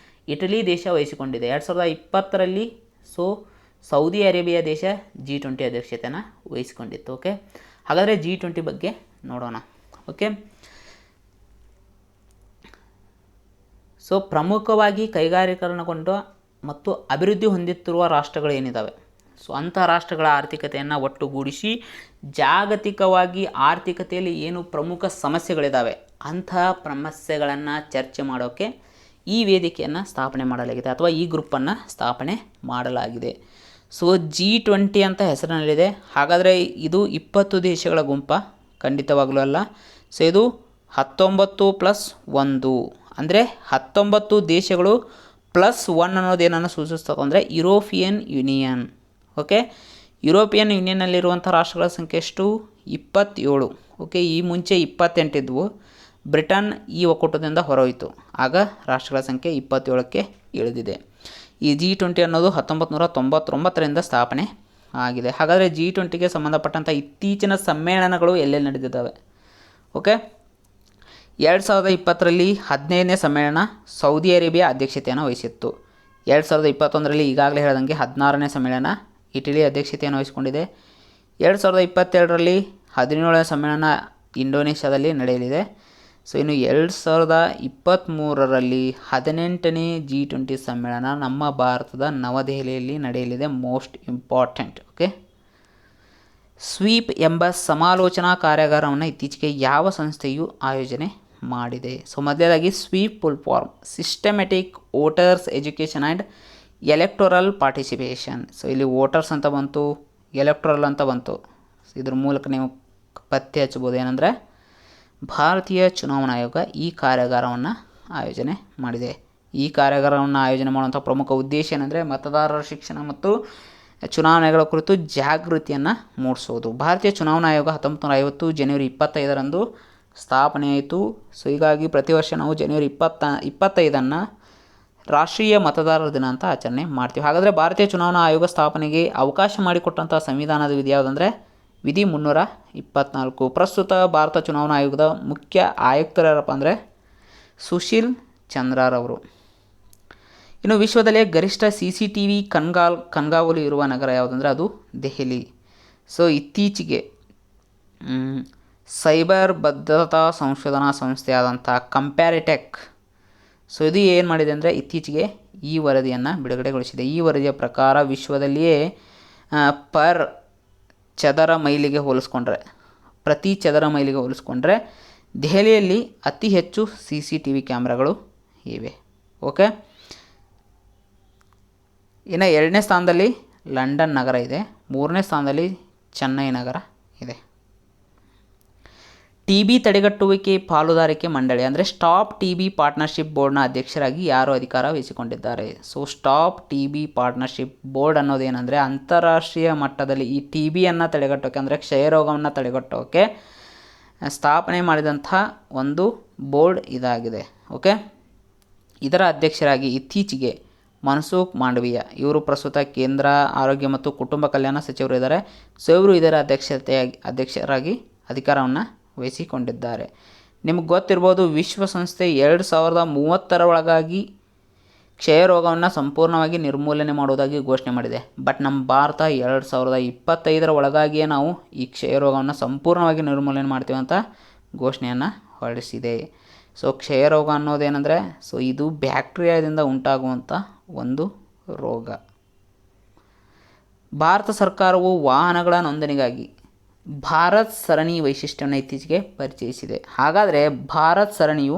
ಇಟಲಿ ದೇಶ ವಹಿಸಿಕೊಂಡಿದೆ. 2020ರಲ್ಲಿ ಸೊ ಸೌದಿ ಅರೇಬಿಯಾ ದೇಶ G20 ಅಧ್ಯಕ್ಷತೆಯನ್ನು ವಹಿಸಿಕೊಂಡಿತ್ತು. ಓಕೆ, ಹಾಗಾದರೆ G20 ಬಗ್ಗೆ ನೋಡೋಣ. ಓಕೆ, ಸೊ ಪ್ರಮುಖವಾಗಿ ಕೈಗಾರೀಕರಣಗೊಂಡ ಮತ್ತು ಅಭಿವೃದ್ಧಿ ಹೊಂದುತ್ತಿರುವ ರಾಷ್ಟ್ರಗಳು ಏನಿದ್ದಾವೆ, ಸೊ ಅಂಥ ರಾಷ್ಟ್ರಗಳ ಆರ್ಥಿಕತೆಯನ್ನು ಒಟ್ಟುಗೂಡಿಸಿ ಜಾಗತಿಕವಾಗಿ ಆರ್ಥಿಕತೆಯಲ್ಲಿ ಏನು ಪ್ರಮುಖ ಸಮಸ್ಯೆಗಳಿದ್ದಾವೆ ಅಂಥ ಸಮಸ್ಯೆಗಳನ್ನು ಚರ್ಚೆ ಮಾಡೋಕ್ಕೆ ಈ ವೇದಿಕೆಯನ್ನು ಸ್ಥಾಪನೆ ಮಾಡಲಾಗಿದೆ ಅಥವಾ ಈ ಗ್ರೂಪನ್ನು ಸ್ಥಾಪನೆ ಮಾಡಲಾಗಿದೆ. ಸೊ G20 ಅಂತ ಹೆಸರಿನಲ್ಲಿದೆ. ಹಾಗಾದರೆ ಇದು 20 ದೇಶಗಳ ಗುಂಪ? ಖಂಡಿತವಾಗಲೂ ಅಲ್ಲ. ಸೊ ಇದು 19+1 ಅಂದರೆ 19 ದೇಶಗಳು +1 ಅನ್ನೋದೇನನ್ನು ಸೂಚಿಸ್ತದೆ ಅಂದರೆ ಯುರೋಪಿಯನ್ ಯೂನಿಯನ್. ಓಕೆ, ಯುರೋಪಿಯನ್ ಯೂನಿಯನ್ನಲ್ಲಿರುವಂಥ ರಾಷ್ಟ್ರಗಳ ಸಂಖ್ಯೆ ಎಷ್ಟು? 27. ಓಕೆ, ಈ ಮುಂಚೆ 28 ಇದ್ವು. ಬ್ರಿಟನ್ ಈ ಒಕ್ಕೂಟದಿಂದ ಹೊರಹೋಯಿತು. ಆಗ ರಾಷ್ಟ್ರಗಳ ಸಂಖ್ಯೆ 27ಕ್ಕೆ ಇಳಿದಿದೆ. ಈ G20 ಅನ್ನೋದು 1999ರಿಂದ ಸ್ಥಾಪನೆ ಆಗಿದೆ. ಹಾಗಾದರೆ G20ಗೆ ಸಂಬಂಧಪಟ್ಟಂಥ ಇತ್ತೀಚಿನ ಸಮ್ಮೇಳನಗಳು ಎಲ್ಲೆಲ್ಲಿ ನಡೆದಿದ್ದಾವೆ? ಓಕೆ, 2020ರಲ್ಲಿ 15ನೇ ಸಮ್ಮೇಳನ ಸೌದಿ ಅರೇಬಿಯಾ ಅಧ್ಯಕ್ಷತೆಯನ್ನು ವಹಿಸಿತ್ತು. 2021ರಲ್ಲಿ ಈಗಾಗಲೇ ಹೇಳಿದಂಗೆ 16ನೇ ಸಮ್ಮೇಳನ ಇಟಲಿ ಅಧ್ಯಕ್ಷತೆಯನ್ನು ವಹಿಸಿಕೊಂಡಿದೆ. 2022ರಲ್ಲಿ 17ನೇ ಸಮ್ಮೇಳನ ಇಂಡೋನೇಷ್ಯಾದಲ್ಲಿ ನಡೆಯಲಿದೆ. ಸೊ ಇನ್ನು 2023ರಲ್ಲಿ 18ನೇ G20 ಸಮ್ಮೇಳನ ನಮ್ಮ ಭಾರತದ ನವದೆಹಲಿಯಲ್ಲಿ ನಡೆಯಲಿದೆ. Most important. ಓಕೆ, ಸ್ವೀಪ್ ಎಂಬ ಸಮಾಲೋಚನಾ ಕಾರ್ಯಾಗಾರವನ್ನು ಇತ್ತೀಚೆಗೆ ಯಾವ ಸಂಸ್ಥೆಯು ಆಯೋಜನೆ ಮಾಡಿದೆ? ಸೊ ಮೊದಲಾಗಿ SVEEP full form systematic voters education and electoral participation. So ಇಲ್ಲಿ ವೋಟರ್ಸ್ ಅಂತ ಬಂತು, ಎಲೆಕ್ಟೋರಲ್ ಅಂತ ಬಂತು. ಇದ್ರ ಮೂಲಕ ನೀವು ಪತ್ತೆ ಹಚ್ಬೋದು ಏನಂದರೆ ಭಾರತೀಯ ಚುನಾವಣಾ ಆಯೋಗ ಈ ಕಾರ್ಯಾಗಾರವನ್ನು ಆಯೋಜನೆ ಮಾಡಿದೆ. ಈ ಕಾರ್ಯಾಗಾರವನ್ನು ಆಯೋಜನೆ ಮಾಡುವಂಥ ಪ್ರಮುಖ ಉದ್ದೇಶ ಏನಂದರೆ ಮತದಾರರ ಶಿಕ್ಷಣ ಮತ್ತು ಚುನಾವಣೆಗಳ ಕುರಿತು ಜಾಗೃತಿಯನ್ನು ಮೂಡಿಸೋದು. ಭಾರತೀಯ ಚುನಾವಣಾ ಆಯೋಗ 1950 ಜನವರಿ 25ರಂದು ಸ್ಥಾಪನೆಯಾಯಿತು. ಸೊ ಹೀಗಾಗಿ ಪ್ರತಿ ವರ್ಷ ನಾವು ಜನವರಿ 25ನ್ನು ರಾಷ್ಟ್ರೀಯ ಮತದಾರರ ದಿನ ಅಂತ ಆಚರಣೆ ಮಾಡ್ತೀವಿ. ಹಾಗಾದರೆ ಭಾರತೀಯ ಚುನಾವಣಾ ಆಯೋಗ ಸ್ಥಾಪನೆಗೆ ಅವಕಾಶ ಮಾಡಿಕೊಟ್ಟಂಥ ಸಂವಿಧಾನದ ವಿಧಿ ಯಾವುದಂದರೆ ವಿಧಿ 324. ಪ್ರಸ್ತುತ ಭಾರತ ಚುನಾವಣಾ ಆಯೋಗದ ಮುಖ್ಯ ಆಯುಕ್ತರಪ್ಪ ಅಂದರೆ ಸುಶೀಲ್ ಚಂದ್ರರವರು. ಇನ್ನು ವಿಶ್ವದಲ್ಲೇ ಗರಿಷ್ಠ CCTV ಕಣ್ಗಾವಲು ಇರುವ ನಗರ ಯಾವುದಂದರೆ ಅದು ದೆಹಲಿ. ಸೊ ಇತ್ತೀಚೆಗೆ ಸೈಬರ್ ಭದ್ರತಾ ಸಂಶೋಧನಾ ಸಂಸ್ಥೆಯಾದಂಥ ಕಂಪ್ಯಾರಿಟೆಕ್ ಸೊ ಇದು ಏನು ಮಾಡಿದೆ ಅಂದರೆ ಇತ್ತೀಚೆಗೆ ಈ ವರದಿಯನ್ನು ಬಿಡುಗಡೆಗೊಳಿಸಿದೆ. ಈ ವರದಿಯ ಪ್ರಕಾರ ವಿಶ್ವದಲ್ಲಿಯೇ ಪರ್ ಚದರ ಮೈಲಿಗೆ ಹೋಲಿಸ್ಕೊಂಡ್ರೆ ಪ್ರತಿ ಚದರ ಮೈಲಿಗೆ ಹೋಲಿಸ್ಕೊಂಡ್ರೆ ದೆಹಲಿಯಲ್ಲಿ ಅತಿ ಹೆಚ್ಚು CCTV ಕ್ಯಾಮ್ರಾಗಳು ಇವೆ. ಓಕೆ, ಇನ್ನು 2ನೇ ಸ್ಥಾನದಲ್ಲಿ ಲಂಡನ್ ನಗರ ಇದೆ. 3ನೇ ಸ್ಥಾನದಲ್ಲಿ ಚೆನ್ನೈ ನಗರ ಇದೆ. TB ತಡೆಗಟ್ಟುವಿಕೆ ಪಾಲುದಾರಿಕೆ ಮಂಡಳಿ ಅಂದರೆ ಸ್ಟಾಪ್ TB ಪಾರ್ಟ್ನರ್ಶಿಪ್ ಬೋರ್ಡ್ನ ಅಧ್ಯಕ್ಷರಾಗಿ ಯಾರು ಅಧಿಕಾರ ವಹಿಸಿಕೊಂಡಿದ್ದಾರೆ? So stop TB partnership board ಅನ್ನೋದೇನೆಂದರೆ ಅಂತಾರಾಷ್ಟ್ರೀಯ ಮಟ್ಟದಲ್ಲಿ ಈ TBಯನ್ನು ತಡೆಗಟ್ಟೋಕೆ ಅಂದರೆ ಕ್ಷಯರೋಗವನ್ನು ತಡೆಗಟ್ಟೋಕೆ ಸ್ಥಾಪನೆ ಮಾಡಿದಂಥ ಒಂದು ಬೋರ್ಡ್ ಇದಾಗಿದೆ. ಓಕೆ, ಇದರ ಅಧ್ಯಕ್ಷರಾಗಿ ಇತ್ತೀಚೆಗೆ ಮನ್ಸುಖ್ ಮಾಂಡವೀಯ ಇವರು ಪ್ರಸ್ತುತ ಕೇಂದ್ರ ಆರೋಗ್ಯ ಮತ್ತು ಕುಟುಂಬ ಕಲ್ಯಾಣ ಸಚಿವರು ಇದ್ದಾರೆ. ಸೊ ಇವರು ಇದರ ಅಧ್ಯಕ್ಷರಾಗಿ ಅಧಿಕಾರವನ್ನು ವಹಿಸಿಕೊಂಡಿದ್ದಾರೆ. ನಿಮಗೆ ಗೊತ್ತಿರ್ಬೋದು ವಿಶ್ವಸಂಸ್ಥೆ 2030ರ ಒಳಗಾಗಿ ಕ್ಷಯರೋಗವನ್ನು ಸಂಪೂರ್ಣವಾಗಿ ನಿರ್ಮೂಲನೆ ಮಾಡುವುದಾಗಿ ಘೋಷಣೆ ಮಾಡಿದೆ. ಬಟ್ ನಮ್ಮ ಭಾರತ 2025ರ ಒಳಗಾಗಿಯೇ ನಾವು ಈ ಕ್ಷಯರೋಗವನ್ನು ಸಂಪೂರ್ಣವಾಗಿ ನಿರ್ಮೂಲನೆ ಮಾಡ್ತೀವಿ ಅಂತ ಘೋಷಣೆಯನ್ನು ಹೊರಡಿಸಿದೆ. ಸೊ ಕ್ಷಯರೋಗ ಅನ್ನೋದೇನೆಂದರೆ ಸೊ ಇದು ಬ್ಯಾಕ್ಟೀರಿಯಾದಿಂದ ಉಂಟಾಗುವಂಥ ಒಂದು ರೋಗ. ಭಾರತ ಸರ್ಕಾರವು ವಾಹನಗಳ ನೋಂದಣಿಗಾಗಿ ಭಾರತ್ ಸರಣಿ ವೈಶಿಷ್ಟ್ಯವನ್ನು ಇತ್ತೀಚೆಗೆ ಪರಿಚಯಿಸಿದೆ. ಹಾಗಾದರೆ ಭಾರತ್ ಸರಣಿಯು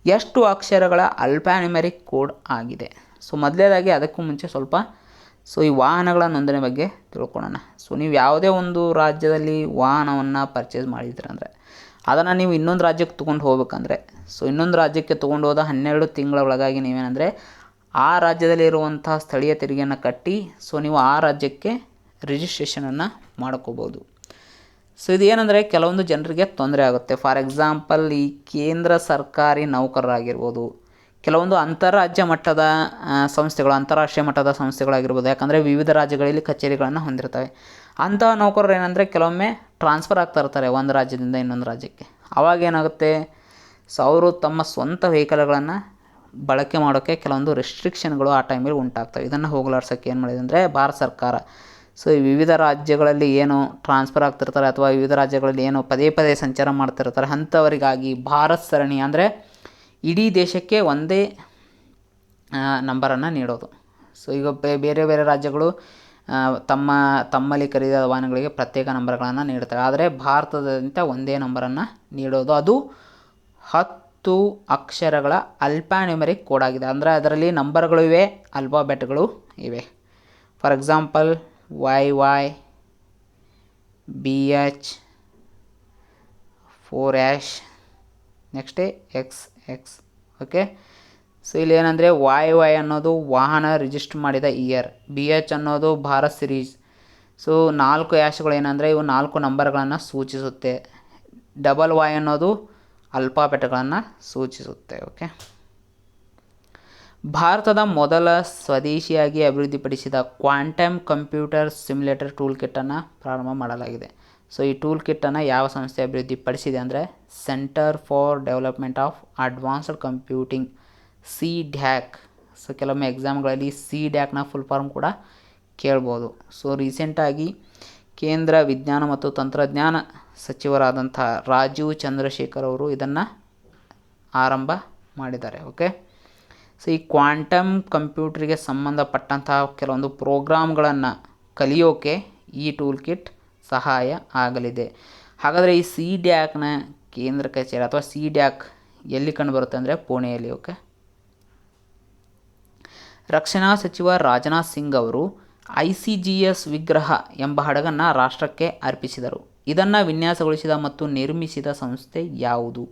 ಎಷ್ಟು ಅಕ್ಷರಗಳ ಆಲ್ಫಾನ್ಯೂಮೆರಿಕ್ ಕೋಡ್ ಆಗಿದೆ? ಸೊ ಮೊದಲನೇದಾಗಿ ಅದಕ್ಕೂ ಮುಂಚೆ ಸ್ವಲ್ಪ ಈ ವಾಹನಗಳ ನೋಂದಣಿ ಬಗ್ಗೆ ತಿಳ್ಕೊಳ್ಳೋಣ. ನೀವು ಯಾವುದೇ ಒಂದು ರಾಜ್ಯದಲ್ಲಿ ವಾಹನವನ್ನು ಪರ್ಚೇಸ್ ಮಾಡಿದ್ರಂದರೆ ಅದನ್ನು ನೀವು ಇನ್ನೊಂದು ರಾಜ್ಯಕ್ಕೆ ತೊಗೊಂಡು ಹೋಗ್ಬೇಕಂದ್ರೆ ಇನ್ನೊಂದು ರಾಜ್ಯಕ್ಕೆ ತೊಗೊಂಡು ಹೋದ 12 ತಿಂಗಳ ಒಳಗಾಗಿ ನೀವೇನೆಂದರೆ ಆ ರಾಜ್ಯದಲ್ಲಿ ಇರುವಂಥ ಸ್ಥಳೀಯ ತೆರಿಗೆಯನ್ನು ಕಟ್ಟಿ ನೀವು ಆ ರಾಜ್ಯಕ್ಕೆ ರಿಜಿಸ್ಟ್ರೇಷನನ್ನು ಮಾಡ್ಕೋಬೋದು. ಇದೇನೆಂದರೆ ಕೆಲವೊಂದು ಜನರಿಗೆ ತೊಂದರೆ ಆಗುತ್ತೆ. ಫಾರ್ ಎಕ್ಸಾಂಪಲ್, ಈ ಕೇಂದ್ರ ಸರ್ಕಾರಿ ನೌಕರರಾಗಿರ್ಬೋದು, ಕೆಲವೊಂದು ಅಂತಾರಾಜ್ಯ ಮಟ್ಟದ ಸಂಸ್ಥೆಗಳು, ಅಂತಾರಾಷ್ಟ್ರೀಯ ಮಟ್ಟದ ಸಂಸ್ಥೆಗಳಾಗಿರ್ಬೋದು. ಯಾಕಂದರೆ ವಿವಿಧ ರಾಜ್ಯಗಳಲ್ಲಿ ಕಚೇರಿಗಳನ್ನು ಹೊಂದಿರ್ತವೆ. ಅಂತಹ ನೌಕರರು ಏನಂದರೆ ಕೆಲವೊಮ್ಮೆ ಟ್ರಾನ್ಸ್ಫರ್ ಆಗ್ತಾ ಇರ್ತಾರೆ ಒಂದು ರಾಜ್ಯದಿಂದ ಇನ್ನೊಂದು ರಾಜ್ಯಕ್ಕೆ. ಆವಾಗ ಏನಾಗುತ್ತೆ, ಅವರು ತಮ್ಮ ಸ್ವಂತ ವೆಹಿಕಲ್ಗಳನ್ನು ಬಳಕೆ ಮಾಡೋಕ್ಕೆ ಕೆಲವೊಂದು ರೆಸ್ಟ್ರಿಕ್ಷನ್ಗಳು ಆ ಟೈಮಲ್ಲಿ ಉಂಟಾಗ್ತವೆ. ಇದನ್ನು ಹೋಗಲಾಡ್ಸೋಕ್ಕೆ ಏನು ಮಾಡಿದೆ ಅಂದರೆ ಭಾರತ ಸರ್ಕಾರ ಈ ವಿವಿಧ ರಾಜ್ಯಗಳಲ್ಲಿ ಏನು ಟ್ರಾನ್ಸ್ಫರ್ ಆಗ್ತಿರ್ತಾರೆ ಅಥವಾ ವಿವಿಧ ರಾಜ್ಯಗಳಲ್ಲಿ ಏನು ಪದೇ ಪದೇ ಸಂಚಾರ ಮಾಡ್ತಿರ್ತಾರೆ ಅಂಥವರಿಗಾಗಿ ಭಾರತ್ ಸರಣಿ ಅಂದರೆ ಇಡೀ ದೇಶಕ್ಕೆ ಒಂದೇ ನಂಬರನ್ನು ನೀಡೋದು. ಈಗ ಬೇರೆ ಬೇರೆ ರಾಜ್ಯಗಳು ತಮ್ಮಲ್ಲಿ ಖರೀದಿಯಾದ ವಾಹನಗಳಿಗೆ ಪ್ರತ್ಯೇಕ ನಂಬರ್ಗಳನ್ನು ನೀಡ್ತಾರೆ. ಆದರೆ ಭಾರತದಾದ್ಯಂತ ಒಂದೇ ನಂಬರನ್ನು ನೀಡೋದು. ಅದು 10 ಅಕ್ಷರಗಳ ಆಲ್ಫಾನ್ಯೂಮೆರಿಕ್ ಕೋಡ್ ಆಗಿದೆ. ಅಂದರೆ ಅದರಲ್ಲಿ ನಂಬರ್ಗಳು ಇವೆ, ಆಲ್ಫಾಬೆಟ್ಗಳು ಇವೆ. For example YY, BH, 4#, ನೆಕ್ಸ್ಟೇ XX. Okay, ಇಲ್ಲಿ ಏನಂದರೆ YY ಅನ್ನೋದು ವಾಹನ ರಿಜಿಸ್ಟರ್ ಮಾಡಿದ ಇಯರ್, BH ಅನ್ನೋದು ಭಾರತ್ ಸಿರೀಸ್. 4 ಹ್ಯಾಶ್ಗಳು ಏನಂದರೆ ಇವು 4 ನಂಬರ್ಗಳನ್ನು ಸೂಚಿಸುತ್ತೆ. YY ಅನ್ನೋದು ಆಲ್ಫಾಬೆಟ್ಗಳನ್ನು ಸೂಚಿಸುತ್ತೆ. ಓಕೆ, ಭಾರತದ ಮೊದಲ ಸ್ವದೇಶಿಯಾಗಿ ಅಭಿವೃದ್ಧಿಪಡಿಸಿದ ಕ್ವಾಂಟಮ್ ಕಂಪ್ಯೂಟರ್ ಸಿಮ್ಯುಲೇಟರ್ ಟೂಲ್ ಕಿಟ್ಟನ್ನು ಪ್ರಾರಂಭ ಮಾಡಲಾಗಿದೆ. ಈ ಟೂಲ್ ಕಿಟ್ಟನ್ನು ಯಾವ ಸಂಸ್ಥೆ ಅಭಿವೃದ್ಧಿಪಡಿಸಿದೆ ಅಂದರೆ centre for development of advanced computing, CDAC. ಕೆಲವೊಮ್ಮೆ ಎಕ್ಸಾಮ್ಗಳಲ್ಲಿ CDACನ ಫುಲ್ ಫಾರ್ಮ್ ಕೂಡ ಕೇಳ್ಬೋದು. ರೀಸೆಂಟಾಗಿ ಕೇಂದ್ರ ವಿಜ್ಞಾನ ಮತ್ತು ತಂತ್ರಜ್ಞಾನ ಸಚಿವರಾದಂಥ ರಾಜೀವ್ ಚಂದ್ರಶೇಖರ್ ಅವರು ಇದನ್ನು ಆರಂಭ ಮಾಡಿದ್ದಾರೆ. ಓಕೆ, ಈ ಕ್ವಾಂಟಮ್ ಕಂಪ್ಯೂಟ್ರಿಗೆ ಸಂಬಂಧಪಟ್ಟಂತಹ ಕೆಲವೊಂದು ಪ್ರೋಗ್ರಾಮ್ಗಳನ್ನು ಕಲಿಯೋಕೆ ಈ ಟೂಲ್ ಕಿಟ್ ಸಹಾಯ ಆಗಲಿದೆ. ಹಾಗಾದರೆ ಈ CDACನ ಕೇಂದ್ರ ಕಚೇರಿ ಅಥವಾ CDAC ಎಲ್ಲಿ ಕಂಡುಬರುತ್ತೆ ಅಂದರೆ ಪುಣೆಯಲ್ಲಿ. ಓಕೆ, ರಕ್ಷಣಾ ಸಚಿವ ರಾಜನಾಥ್ ಸಿಂಗ್ ಅವರು ICGS ವಿಗ್ರಹ ಎಂಬ ಹಡಗನ್ನು ರಾಷ್ಟ್ರಕ್ಕೆ ಅರ್ಪಿಸಿದರು. ಇದನ್ನು ವಿನ್ಯಾಸಗೊಳಿಸಿದ ಮತ್ತು ನಿರ್ಮಿಸಿದ ಸಂಸ್ಥೆ ಯಾವುದು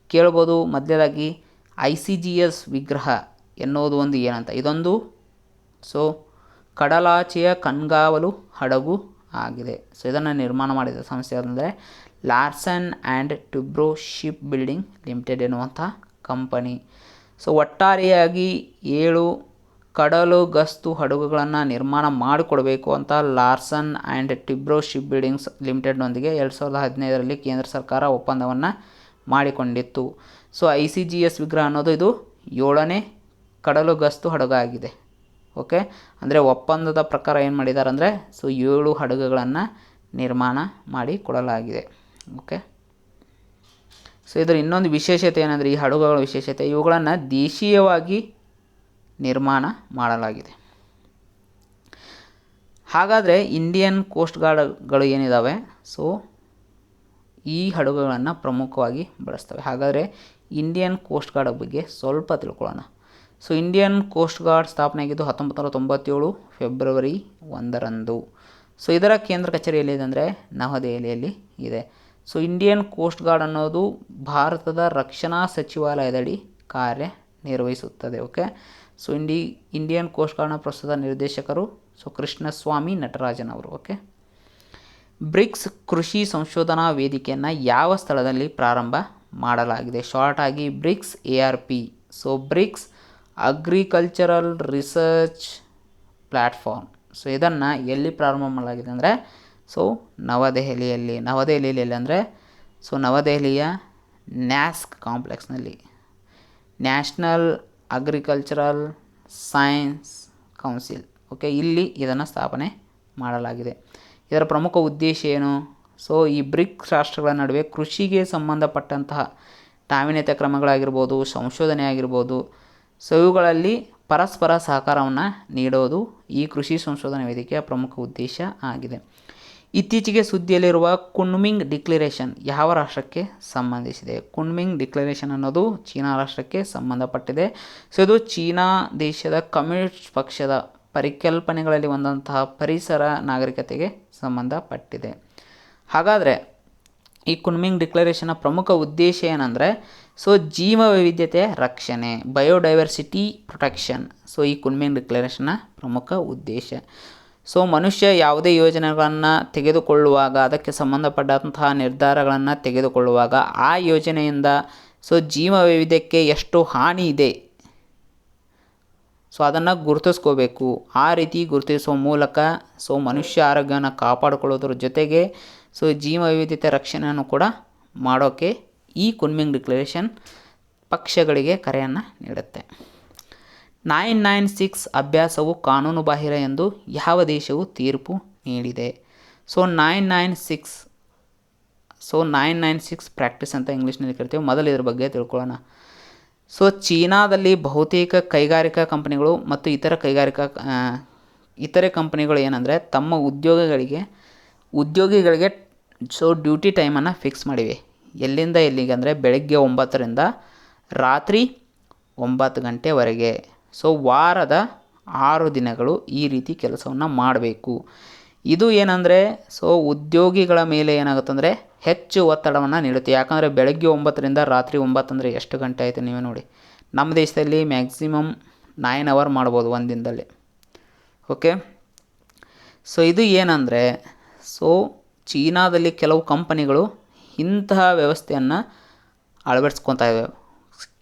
ಕೇಳ್ಬೋದು. ಮೊದಲನೇದಾಗಿ ICGS ವಿಗ್ರಹ ಎನ್ನುವುದು ಒಂದು ಏನಂತ, ಇದೊಂದು ಕಡಲಾಚೆಯ ಕಣ್ಗಾವಲು ಹಡಗು ಆಗಿದೆ. ಇದನ್ನು ನಿರ್ಮಾಣ ಮಾಡಿದ ಸಂಸ್ಥೆ ಯಾವುದಂದರೆ Larsen and Toubro ship building limited ಎನ್ನುವಂಥ ಕಂಪನಿ. ಒಟ್ಟಾರೆಯಾಗಿ 7 ಕಡಲು ಗಸ್ತು ಹಡಗುಗಳನ್ನು ನಿರ್ಮಾಣ ಮಾಡಿಕೊಡಬೇಕು ಅಂತ Larsen and Toubro ship buildings ಲಿಮಿಟೆಡ್ನೊಂದಿಗೆ 2015ರಲ್ಲಿ ಕೇಂದ್ರ ಸರ್ಕಾರ ಒಪ್ಪಂದವನ್ನು ಮಾಡಿಕೊಂಡಿತ್ತು. ICGS ವಿಗ್ರಹ ಅನ್ನೋದು ಇದು 7ನೇ ಕಡಲು ಗಸ್ತು ಹಡಗು ಆಗಿದೆ. ಓಕೆ, ಅಂದರೆ ಒಪ್ಪಂದದ ಪ್ರಕಾರ ಏನು ಮಾಡಿದ್ದಾರೆ ಅಂದರೆ 7 ಹಡಗುಗಳನ್ನು ನಿರ್ಮಾಣ ಮಾಡಿ ಕೊಡಲಾಗಿದೆ. ಓಕೆ, ಇದರ ಇನ್ನೊಂದು ವಿಶೇಷತೆ ಏನಂದರೆ ಈ ಹಡಗುಗಳ ವಿಶೇಷತೆ ಇವುಗಳನ್ನು ದೇಶೀಯವಾಗಿ ನಿರ್ಮಾಣ ಮಾಡಲಾಗಿದೆ. ಹಾಗಾದರೆ ಇಂಡಿಯನ್ ಕೋಸ್ಟ್ ಗಾರ್ಡ್ಗಳು ಏನಿದ್ದಾವೆ ಈ ಹಡಗುಗಳನ್ನು ಪ್ರಮುಖವಾಗಿ ಬಳಸ್ತವೆ. ಹಾಗಾದರೆ ಇಂಡಿಯನ್ ಕೋಸ್ಟ್ ಗಾರ್ಡ್ ಬಗ್ಗೆ ಸ್ವಲ್ಪ ತಿಳ್ಕೊಳ್ಳೋಣ. ಇಂಡಿಯನ್ ಕೋಸ್ಟ್ ಗಾರ್ಡ್ ಸ್ಥಾಪನೆಯಾಗಿದ್ದು 1997 ಫೆಬ್ರವರಿ 1ರಂದು. ಇದರ ಕೇಂದ್ರ ಕಚೇರಿ ಎಲ್ಲಿದೆ ಅಂದರೆ ನವದೆಹಲಿಯಲ್ಲಿ ಇದೆ. ಇಂಡಿಯನ್ ಕೋಸ್ಟ್ ಗಾರ್ಡ್ ಅನ್ನೋದು ಭಾರತದ ರಕ್ಷಣಾ ಸಚಿವಾಲಯದಡಿ ಕಾರ್ಯನಿರ್ವಹಿಸುತ್ತದೆ. ಓಕೆ, ಇಂಡಿಯನ್ ಕೋಸ್ಟ್ ಗಾರ್ಡ್ನ ಪ್ರಸ್ತುತ ನಿರ್ದೇಶಕರು ಕೃಷ್ಣಸ್ವಾಮಿ ನಟರಾಜನ್ ಅವರು. ಓಕೆ, ಬ್ರಿಕ್ಸ್ ಕೃಷಿ ಸಂಶೋಧನಾ ವೇದಿಕೆಯನ್ನು ಯಾವ ಸ್ಥಳದಲ್ಲಿ ಪ್ರಾರಂಭ ಮಾಡಲಾಗಿದೆ? ಶಾರ್ಟ್ ಆಗಿ BRICS ARP. BRICS agricultural research platform. ಇದನ್ನು ಎಲ್ಲಿ ಪ್ರಾರಂಭ ಮಾಡಲಾಗಿದೆ ಅಂದರೆ ನವದೆಹಲಿಯಲ್ಲಿ ಎಲ್ಲಿ ಅಂದರೆ ನವದೆಹಲಿಯ ನ್ಯಾಸ್ಕ್ ಕಾಂಪ್ಲೆಕ್ಸ್ನಲ್ಲಿ, national agricultural science council. Okay, ಇಲ್ಲಿ ಇದನ್ನು ಸ್ಥಾಪನೆ ಮಾಡಲಾಗಿದೆ. ಇದರ ಪ್ರಮುಖ ಉದ್ದೇಶ ಏನು? ಈ ಬ್ರಿಕ್ಸ್ ರಾಷ್ಟ್ರಗಳ ನಡುವೆ ಕೃಷಿಗೆ ಸಂಬಂಧಪಟ್ಟಂತಹ ನಾವೀನ್ಯತೆ ಕ್ರಮಗಳಾಗಿರ್ಬೋದು, ಸಂಶೋಧನೆ ಆಗಿರ್ಬೋದು, ಇವುಗಳಲ್ಲಿ ಪರಸ್ಪರ ಸಹಕಾರವನ್ನು ನೀಡೋದು ಈ ಕೃಷಿ ಸಂಶೋಧನಾ ವೇದಿಕೆಯ ಪ್ರಮುಖ ಉದ್ದೇಶ ಆಗಿದೆ. ಇತ್ತೀಚೆಗೆ ಸುದ್ದಿಯಲ್ಲಿರುವ ಕುನ್ಮಿಂಗ್ ಡಿಕ್ಲರೇಷನ್ ಯಾವ ರಾಷ್ಟ್ರಕ್ಕೆ ಸಂಬಂಧಿಸಿದೆ? ಕುನ್ಮಿಂಗ್ ಡಿಕ್ಲರೇಷನ್ ಅನ್ನೋದು ಚೀನಾ ರಾಷ್ಟ್ರಕ್ಕೆ ಸಂಬಂಧಪಟ್ಟಿದೆ. ಸೊ ಇದು ಚೀನಾ ದೇಶದ ಕಮ್ಯುನಿಸ್ಟ್ ಪಕ್ಷದ ಪರಿಕಲ್ಪನೆಗಳಲ್ಲಿ ಒಂದಂತಹ ಪರಿಸರ ನಾಗರಿಕತೆಗೆ ಸಂಬಂಧಪಟ್ಟಿದೆ. ಹಾಗಾದರೆ ಈ ಕುನ್ಮಿಂಗ್ ಡಿಕ್ಲರೇಷನ್ನ ಪ್ರಮುಖ ಉದ್ದೇಶ ಏನಂದರೆ ಸೊ ಜೀವ ವೈವಿಧ್ಯತೆ ರಕ್ಷಣೆ, ಬಯೋಡೈವರ್ಸಿಟಿ ಪ್ರೊಟೆಕ್ಷನ್. ಸೊ ಈ ಕುನ್ಮಿಂಗ್ ಡಿಕ್ಲರೇಷನ್ನ ಪ್ರಮುಖ ಉದ್ದೇಶ. ಸೊ ಮನುಷ್ಯ ಯಾವುದೇ ಯೋಜನೆಗಳನ್ನು ತೆಗೆದುಕೊಳ್ಳುವಾಗ, ಅದಕ್ಕೆ ಸಂಬಂಧಪಟ್ಟಂತಹ ನಿರ್ಧಾರಗಳನ್ನು ತೆಗೆದುಕೊಳ್ಳುವಾಗ ಆ ಯೋಜನೆಯಿಂದ ಸೊ ಜೀವ ವೈವಿಧ್ಯಕ್ಕೆ ಎಷ್ಟು ಹಾನಿ ಇದೆ ಸೊ ಅದನ್ನು ಗುರುತಿಸ್ಕೋಬೇಕು. ಆ ರೀತಿ ಗುರುತಿಸುವ ಮೂಲಕ ಸೊ ಮನುಷ್ಯ ಆರೋಗ್ಯವನ್ನು ಕಾಪಾಡಿಕೊಳ್ಳೋದ್ರ ಜೊತೆಗೆ ಸೊ ಜೀವ ವೈವಿಧ್ಯತೆ ರಕ್ಷಣೆಯನ್ನು ಕೂಡ ಮಾಡೋಕ್ಕೆ ಈ ಕುನ್ಮಿಂಗ್ ಡಿಕ್ಲರೇಷನ್ ಪಕ್ಷಗಳಿಗೆ ಕರೆಯನ್ನು ನೀಡುತ್ತೆ. 996 ಅಭ್ಯಾಸವು ಕಾನೂನುಬಾಹಿರ ಎಂದು ಯಾವ ದೇಶವು ತೀರ್ಪು ನೀಡಿದೆ? ಸೊ 996 ಪ್ರಾಕ್ಟೀಸ್ ಅಂತ ಇಂಗ್ಲೀಷ್ನಲ್ಲಿ ಕರಿತೀವಿ. ಮೊದಲು ಇದ್ರ ಬಗ್ಗೆ ತಿಳ್ಕೊಳ್ಳೋಣ. ಸೊ ಚೀನಾದಲ್ಲಿ ಬಹುತೇಕ ಕೈಗಾರಿಕಾ ಕಂಪನಿಗಳು ಮತ್ತು ಇತರೆ ಕಂಪನಿಗಳು ಏನಂದರೆ ತಮ್ಮ ಉದ್ಯೋಗಿಗಳಿಗೆ ಸೊ ಡ್ಯೂಟಿ ಟೈಮನ್ನು ಫಿಕ್ಸ್ ಮಾಡಿವೆ. ಎಲ್ಲಿಂದ ಎಲ್ಲಿಗೆ ಅಂದರೆ ಬೆಳಗ್ಗೆ 9ರಿಂದ ರಾತ್ರಿ 9 ಗಂಟೆವರೆಗೆ. ಸೊ ವಾರದ 6 ದಿನಗಳು ಈ ರೀತಿ ಕೆಲಸವನ್ನು ಮಾಡಬೇಕು. ಇದು ಏನಂದರೆ ಸೊ ಉದ್ಯೋಗಿಗಳ ಮೇಲೆ ಏನಾಗುತ್ತಂದರೆ ಹೆಚ್ಚು ಒತ್ತಡವನ್ನು ನೀಡುತ್ತೆ. ಯಾಕಂದರೆ ಬೆಳಗ್ಗೆ 9ರಿಂದ ರಾತ್ರಿ 9 ಅಂದರೆ ಎಷ್ಟು ಗಂಟೆ ಆಯಿತು ನೀವೇ ನೋಡಿ. ನಮ್ಮ ದೇಶದಲ್ಲಿ ಮ್ಯಾಕ್ಸಿಮಮ್ 9 ಅವರ್ ಮಾಡ್ಬೋದು ಒಂದು ದಿನದಲ್ಲಿ. ಓಕೆ, ಸೊ ಇದು ಏನಂದರೆ ಸೊ ಚೀನಾದಲ್ಲಿ ಕೆಲವು ಕಂಪನಿಗಳು ಇಂತಹ ವ್ಯವಸ್ಥೆಯನ್ನು ಅಳವಡಿಸ್ಕೊತಾ ಇದ್ದಾವೆ.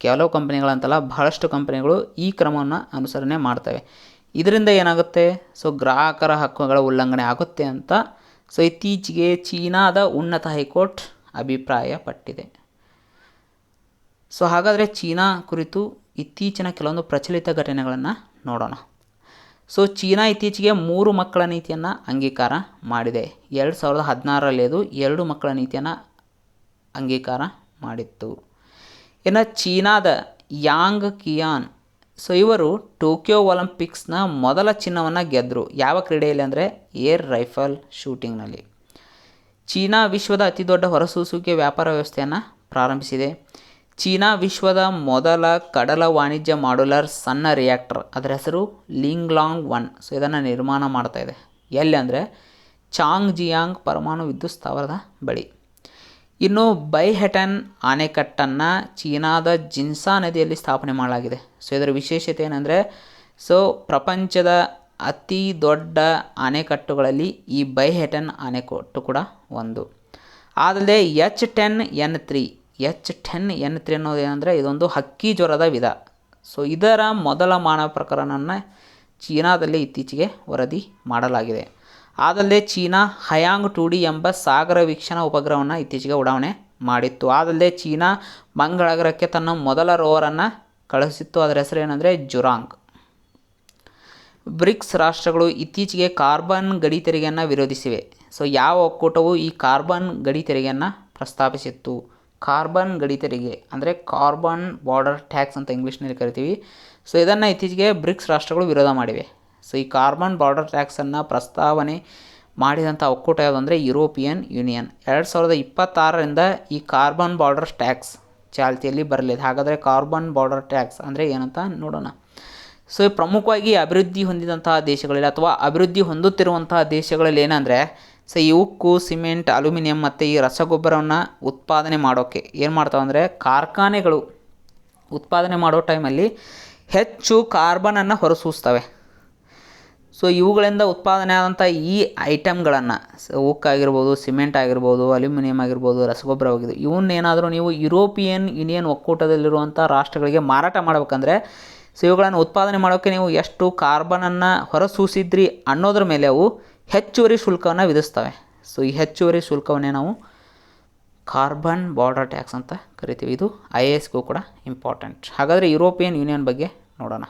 ಕೆಲವು ಕಂಪನಿಗಳಂತಲ್ಲ, ಬಹಳಷ್ಟು ಕಂಪನಿಗಳು ಈ ಕ್ರಮವನ್ನು ಅನುಸರಣೆ ಮಾಡ್ತವೆ. ಇದರಿಂದ ಏನಾಗುತ್ತೆ ಸೊ ಗ್ರಾಹಕರ ಹಕ್ಕುಗಳ ಉಲ್ಲಂಘನೆ ಆಗುತ್ತೆ ಅಂತ ಸೊ ಇತ್ತೀಚೆಗೆ ಚೀನಾದ ಉನ್ನತ ಹೈಕೋರ್ಟ್ ಅಭಿಪ್ರಾಯಪಟ್ಟಿದೆ. ಸೊ ಹಾಗಾದರೆ ಚೀನಾ ಕುರಿತು ಇತ್ತೀಚಿನ ಕೆಲವೊಂದು ಪ್ರಚಲಿತ ಘಟನೆಗಳನ್ನು ನೋಡೋಣ. ಸೊ ಚೀನಾ ಇತ್ತೀಚೆಗೆ 3 ಮಕ್ಕಳ ನೀತಿಯನ್ನು ಅಂಗೀಕಾರ ಮಾಡಿದೆ. 2016ರಲ್ಲಿ ಅದು 2 ಮಕ್ಕಳ ನೀತಿಯನ್ನು ಅಂಗೀಕಾರ ಮಾಡಿತ್ತು. ಇನ್ನು ಚೀನಾದ ಯಾಂಗ್ ಕಿಯಾನ್ ಸೊ ಇವರು ಟೋಕಿಯೋ ಒಲಿಂಪಿಕ್ಸ್ನ ಮೊದಲ ಚಿನ್ನವನ್ನು ಗೆದ್ದರು. ಯಾವ ಕ್ರೀಡೆಯಲ್ಲಿ ಅಂದರೆ ಏರ್ ರೈಫಲ್ ಶೂಟಿಂಗ್ನಲ್ಲಿ. ಚೀನಾ ವಿಶ್ವದ ಅತಿದೊಡ್ಡ ಹೊರಸೂಸುವಿಕೆ ವ್ಯಾಪಾರ ವ್ಯವಸ್ಥೆಯನ್ನು ಪ್ರಾರಂಭಿಸಿದೆ. ಚೀನಾ ವಿಶ್ವದ ಮೊದಲ ಕಡಲ ವಾಣಿಜ್ಯ ಮಾಡ್ಯುಲರ್ ಸಣ್ಣ ರಿಯಾಕ್ಟರ್, ಅದರ ಹೆಸರು ಲಿಂಗ್ಲಾಂಗ್ 1. ಸೊ ಇದನ್ನು ನಿರ್ಮಾಣ ಮಾಡ್ತಾ ಇದೆ. ಎಲ್ಲಿ ಅಂದರೆ ಚಾಂಗ್ಜಿಯಾಂಗ್ ಪರಮಾಣು ವಿದ್ಯುತ್ ಸ್ಥಾವರದ ಬಳಿ. ಇನ್ನು ಬೈಹೆಟನ್ ಆಣೆಕಟ್ಟನ್ನು ಚೀನಾದ ಜಿನ್ಸಾ ನದಿಯಲ್ಲಿ ಸ್ಥಾಪನೆ ಮಾಡಲಾಗಿದೆ. ಸೊ ಇದರ ವಿಶೇಷತೆ ಏನಂದರೆ ಸೊ ಪ್ರಪಂಚದ ಅತಿ ದೊಡ್ಡ ಆಣೆಕಟ್ಟುಗಳಲ್ಲಿ ಈ ಬೈಹೆಟನ್ ಆಣೆಕಟ್ಟು ಕೂಡ ಒಂದು. ಆದಲ್ಲದೆ H10N3 ಅನ್ನೋದು ಏನಂದರೆ ಇದೊಂದು ಹಕ್ಕಿ ಜ್ವರದ ವಿಧ. ಸೊ ಇದರ ಮೊದಲ ಮಾನವ ಪ್ರಕರಣವನ್ನು ಚೀನಾದಲ್ಲಿ ಇತ್ತೀಚೆಗೆ ವರದಿ ಮಾಡಲಾಗಿದೆ. ಆದಲ್ಲದೆ ಚೀನಾ ಹಯಾಂಗ್ 2D ಎಂಬ ಸಾಗರ ವೀಕ್ಷಣಾ ಉಪಗ್ರಹವನ್ನು ಇತ್ತೀಚೆಗೆ ಉಡಾವಣೆ ಮಾಡಿತ್ತು. ಆದಲ್ಲದೆ ಚೀನಾ ಮಂಗಳಗ್ರಹಕ್ಕೆ ತನ್ನ ಮೊದಲ ರೋವರನ್ನು ಕಳುಹಿಸಿತ್ತು. ಅದರ ಹೆಸರು ಏನಂದರೆ ಜುರಾಂಗ್. ಬ್ರಿಕ್ಸ್ ರಾಷ್ಟ್ರಗಳು ಇತ್ತೀಚೆಗೆ ಕಾರ್ಬನ್ ಗಡಿ ತೆರಿಗೆಯನ್ನು ವಿರೋಧಿಸಿವೆ. ಸೊ ಯಾವ ಒಕ್ಕೂಟವು ಈ ಕಾರ್ಬನ್ ಗಡಿ ತೆರಿಗೆಯನ್ನು ಪ್ರಸ್ತಾಪಿಸಿತ್ತು? ಕಾರ್ಬನ್ ಗಡಿ ತೆರಿಗೆ ಅಂದರೆ ಕಾರ್ಬನ್ ಬಾರ್ಡರ್ ಟ್ಯಾಕ್ಸ್ ಅಂತ ಇಂಗ್ಲೀಷ್ನಲ್ಲಿ ಕರಿತೀವಿ. ಸೊ ಇದನ್ನು ಇತ್ತೀಚೆಗೆ ಬ್ರಿಕ್ಸ್ ರಾಷ್ಟ್ರಗಳು ವಿರೋಧ ಮಾಡಿವೆ. ಸೊ ಈ ಕಾರ್ಬನ್ ಬಾರ್ಡರ್ ಟ್ಯಾಕ್ಸನ್ನು ಪ್ರಸ್ತಾವನೆ ಮಾಡಿದಂಥ ಒಕ್ಕೂಟ ಯಾವುದು ಅಂದರೆ ಯುರೋಪಿಯನ್ ಯೂನಿಯನ್. 2026ರಿಂದ ಈ ಕಾರ್ಬನ್ ಬಾರ್ಡರ್ ಟ್ಯಾಕ್ಸ್ ಚಾಲ್ತಿಯಲ್ಲಿ ಬರಲಿದೆ. ಹಾಗಾದರೆ ಕಾರ್ಬನ್ ಬಾರ್ಡರ್ ಟ್ಯಾಕ್ಸ್ ಅಂದರೆ ಏನಂತ ನೋಡೋಣ. ಸೊ ಪ್ರಮುಖವಾಗಿ ಅಭಿವೃದ್ಧಿ ಹೊಂದಿದಂತಹ ದೇಶಗಳಲ್ಲಿ ಅಥವಾ ಅಭಿವೃದ್ಧಿ ಹೊಂದುತ್ತಿರುವಂತಹ ದೇಶಗಳಲ್ಲಿ ಏನಂದರೆ ಸೊ ಈ ಉಕ್ಕು, ಸಿಮೆಂಟ್, ಅಲ್ಯೂಮಿನಿಯಂ ಮತ್ತು ಈ ರಸಗೊಬ್ಬರವನ್ನು ಉತ್ಪಾದನೆ ಮಾಡೋಕ್ಕೆ ಏನು ಮಾಡ್ತಾವೆ ಅಂದರೆ ಕಾರ್ಖಾನೆಗಳು ಉತ್ಪಾದನೆ ಮಾಡೋ ಟೈಮಲ್ಲಿ ಹೆಚ್ಚು ಕಾರ್ಬನನ್ನು ಹೊರಸೂಸ್ತವೆ. ಸೊ ಇವುಗಳಿಂದ ಉತ್ಪಾದನೆ ಆದಂಥ ಈ ಐಟಮ್ಗಳನ್ನು ಉಕ್ಕಾಗಿರ್ಬೋದು, ಸಿಮೆಂಟ್ ಆಗಿರ್ಬೋದು, ಅಲ್ಯೂಮಿನಿಯಂ ಆಗಿರ್ಬೋದು, ರಸಗೊಬ್ಬರವಾಗಿರ್ಬೋದು, ಇವನ್ನೇನಾದರೂ ನೀವು ಯುರೋಪಿಯನ್ ಯೂನಿಯನ್ ಒಕ್ಕೂಟದಲ್ಲಿರುವಂಥ ರಾಷ್ಟ್ರಗಳಿಗೆ ಮಾರಾಟ ಮಾಡಬೇಕಂದ್ರೆ ಸೊ ಇವುಗಳನ್ನು ಉತ್ಪಾದನೆ ಮಾಡೋಕ್ಕೆ ನೀವು ಎಷ್ಟು ಕಾರ್ಬನನ್ನು ಹೊರಸೂಸಿದ್ರಿ ಅನ್ನೋದ್ರ ಮೇಲೆ ಅವು ಹೆಚ್ಚುವರಿ ಶುಲ್ಕವನ್ನು ವಿಧಿಸ್ತವೆ. ಸೊ ಈ ಹೆಚ್ಚುವರಿ ಶುಲ್ಕವನ್ನೇ ನಾವು ಕಾರ್ಬನ್ ಬಾರ್ಡರ್ ಟ್ಯಾಕ್ಸ್ ಅಂತ ಕರಿತೀವಿ. ಇದು IASಗೂ ಕೂಡ ಇಂಪಾರ್ಟೆಂಟ್. ಹಾಗಾದರೆ ಯುರೋಪಿಯನ್ ಯೂನಿಯನ್ ಬಗ್ಗೆ ನೋಡೋಣ.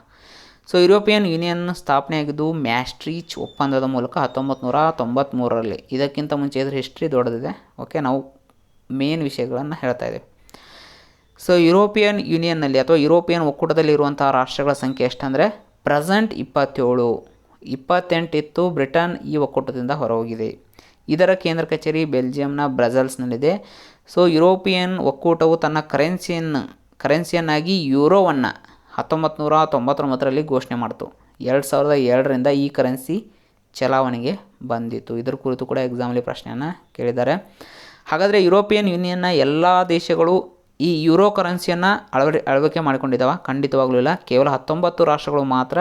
ಸೊ ಯುರೋಪಿಯನ್ ಯೂನಿಯನ್ ಸ್ಥಾಪನೆಯಾಗಿದ್ದು ಮ್ಯಾಸ್ಟ್ರೀಚ್ ಒಪ್ಪಂದದ ಮೂಲಕ 1993ರಲ್ಲಿ. ಇದಕ್ಕಿಂತ ಮುಂಚೆ ಇದರ ಹಿಸ್ಟ್ರಿ ದೊಡ್ಡದಿದೆ. ಓಕೆ, ನಾವು ಮೇನ್ ವಿಷಯಗಳನ್ನು ಹೇಳ್ತಾ ಇದ್ದೇವೆ. ಸೊ ಯುರೋಪಿಯನ್ ಯೂನಿಯನ್ನಲ್ಲಿ ಅಥವಾ ಯುರೋಪಿಯನ್ ಒಕ್ಕೂಟದಲ್ಲಿ ಇರುವಂಥ ರಾಷ್ಟ್ರಗಳ ಸಂಖ್ಯೆ ಎಷ್ಟಂದರೆ ಪ್ರೆಸೆಂಟ್ 27, 28 ಇತ್ತು. ಬ್ರಿಟನ್ ಈ ಒಕ್ಕೂಟದಿಂದ ಹೊರಹೋಗಿದೆ. ಇದರ ಕೇಂದ್ರ ಕಚೇರಿ ಬೆಲ್ಜಿಯಂನ ಬ್ರಸೆಲ್ಸ್ನಲ್ಲಿದೆ. ಸೊ ಯುರೋಪಿಯನ್ ಒಕ್ಕೂಟವು ತನ್ನ ಕರೆನ್ಸಿಯನ್ನಾಗಿ ಯೂರೋವನ್ನು 1999ರಲ್ಲಿ ಘೋಷಣೆ ಮಾಡಿತು. 2002ರಿಂದ ಈ ಕರೆನ್ಸಿ ಚಲಾವಣೆಗೆ ಬಂದಿತ್ತು. ಇದರ ಕುರಿತು ಕೂಡ ಎಕ್ಸಾಮಲ್ಲಿ ಪ್ರಶ್ನೆಯನ್ನು ಕೇಳಿದ್ದಾರೆ. ಹಾಗಾದರೆ ಯುರೋಪಿಯನ್ ಯೂನಿಯನ್ನ ಎಲ್ಲ ದೇಶಗಳು ಈ ಯೂರೋ ಕರೆನ್ಸಿಯನ್ನು ಅಳವಡಿಕೆ ಮಾಡಿಕೊಂಡಿದ್ದಾವೆ? ಖಂಡಿತವಾಗಲೂ ಇಲ್ಲ. ಕೇವಲ 19 ರಾಷ್ಟ್ರಗಳು ಮಾತ್ರ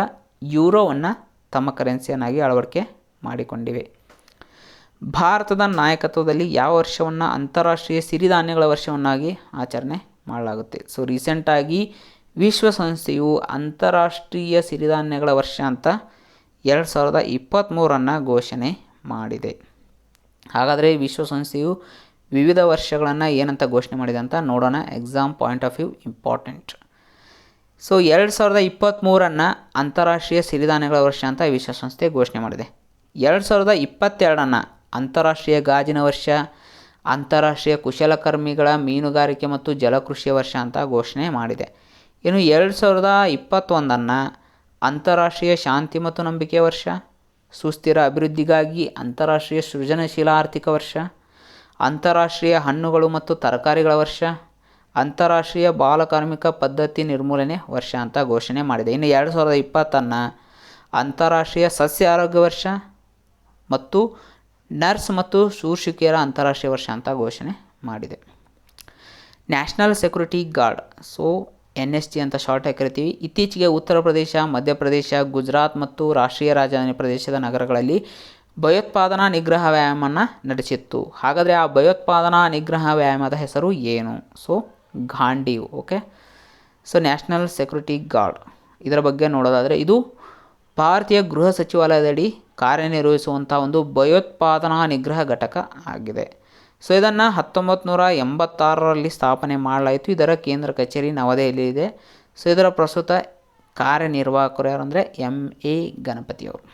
ಯೂರೋವನ್ನು ತಮ್ಮ ಕರೆನ್ಸಿಯನ್ನಾಗಿ ಅಳವಡಿಕೆ ಮಾಡಿಕೊಂಡಿವೆ. ಭಾರತದ ನಾಯಕತ್ವದಲ್ಲಿ ಯಾವ ವರ್ಷವನ್ನು ಅಂತಾರಾಷ್ಟ್ರೀಯ ಸಿರಿಧಾನ್ಯಗಳ ವರ್ಷವನ್ನಾಗಿ ಆಚರಣೆ ಮಾಡಲಾಗುತ್ತೆ? ಸೊ ರೀಸೆಂಟಾಗಿ ವಿಶ್ವಸಂಸ್ಥೆಯು ಅಂತಾರಾಷ್ಟ್ರೀಯ ಸಿರಿಧಾನ್ಯಗಳ ವರ್ಷ ಅಂತ 2023 ಘೋಷಣೆ ಮಾಡಿದೆ. ಹಾಗಾದರೆ ವಿಶ್ವಸಂಸ್ಥೆಯು ವಿವಿಧ ವರ್ಷಗಳನ್ನು ಏನಂತ ಘೋಷಣೆ ಮಾಡಿದೆ ಅಂತ ನೋಡೋಣ. Exam point of view important. So 2023 ಅಂತಾರಾಷ್ಟ್ರೀಯ ಸಿರಿಧಾನ್ಯಗಳ ವರ್ಷ ಅಂತ ವಿಶ್ವಸಂಸ್ಥೆ ಘೋಷಣೆ ಮಾಡಿದೆ. 2022 ಅಂತಾರಾಷ್ಟ್ರೀಯ ಗಾಜಿನ ವರ್ಷ, ಅಂತಾರಾಷ್ಟ್ರೀಯ ಕುಶಲಕರ್ಮಿಗಳ ಮೀನುಗಾರಿಕೆ ಮತ್ತು ಜಲಕೃಷಿಯ ವರ್ಷ ಅಂತ ಘೋಷಣೆ ಮಾಡಿದೆ. ಇನ್ನು 2021 ಅಂತಾರಾಷ್ಟ್ರೀಯ ಶಾಂತಿ ಮತ್ತು ನಂಬಿಕೆಯ ವರ್ಷ, ಸುಸ್ಥಿರ ಅಭಿವೃದ್ಧಿಗಾಗಿ ಅಂತಾರಾಷ್ಟ್ರೀಯ ಸೃಜನಶೀಲ ಆರ್ಥಿಕ ವರ್ಷ, ಅಂತಾರಾಷ್ಟ್ರೀಯ ಹಣ್ಣುಗಳು ಮತ್ತು ತರಕಾರಿಗಳ ವರ್ಷ, ಅಂತಾರಾಷ್ಟ್ರೀಯ ಬಾಲಕಾರ್ಮಿಕ ಪದ್ಧತಿ ನಿರ್ಮೂಲನೆ ವರ್ಷ ಅಂತ ಘೋಷಣೆ ಮಾಡಿದೆ. ಇನ್ನು 2020 ಅಂತಾರಾಷ್ಟ್ರೀಯ ಸಸ್ಯ ಆರೋಗ್ಯ ವರ್ಷ ಮತ್ತು ನರ್ಸ್ ಮತ್ತು ಶುಶ್ರೂಷಕಿಯರ ಅಂತಾರಾಷ್ಟ್ರೀಯ ವರ್ಷ ಅಂತ ಘೋಷಣೆ ಮಾಡಿದೆ. National security guard, so NSG ಅಂತ ಶಾರ್ಟಾಗಿ ಕರಿತೀವಿ, ಇತ್ತೀಚೆಗೆ ಉತ್ತರ ಪ್ರದೇಶ, ಮಧ್ಯಪ್ರದೇಶ, ಗುಜರಾತ್ ಮತ್ತು ರಾಷ್ಟ್ರೀಯ ರಾಜಧಾನಿ ಪ್ರದೇಶದ ನಗರಗಳಲ್ಲಿ ಭಯೋತ್ಪಾದನಾ ನಿಗ್ರಹ ವ್ಯಾಯಾಮವನ್ನು ನಡೆಸಿತ್ತು. ಹಾಗಾದರೆ ಆ ಭಯೋತ್ಪಾದನಾ ನಿಗ್ರಹ ವ್ಯಾಯಾಮದ ಹೆಸರು ಏನು? So Gandiv. Okay, so national security guard ಇದರ ಬಗ್ಗೆ ನೋಡೋದಾದರೆ ಇದು ಭಾರತೀಯ ಗೃಹ ಸಚಿವಾಲಯದಡಿ ಕಾರ್ಯನಿರ್ವಹಿಸುವಂಥ ಒಂದು ಭಯೋತ್ಪಾದನಾ ನಿಗ್ರಹ ಘಟಕ ಆಗಿದೆ. ಸೊ ಇದನ್ನು 1986ರಲ್ಲಿ ಸ್ಥಾಪನೆ ಮಾಡಲಾಯಿತು. ಇದರ ಕೇಂದ್ರ ಕಚೇರಿ ನವದೆಹಲಿ ಇದೆ. ಸೊ ಇದರ ಪ್ರಸ್ತುತ ಕಾರ್ಯನಿರ್ವಾಹಕರು ಯಾರು ಅಂದರೆ MA ಗಣಪತಿಯವರು.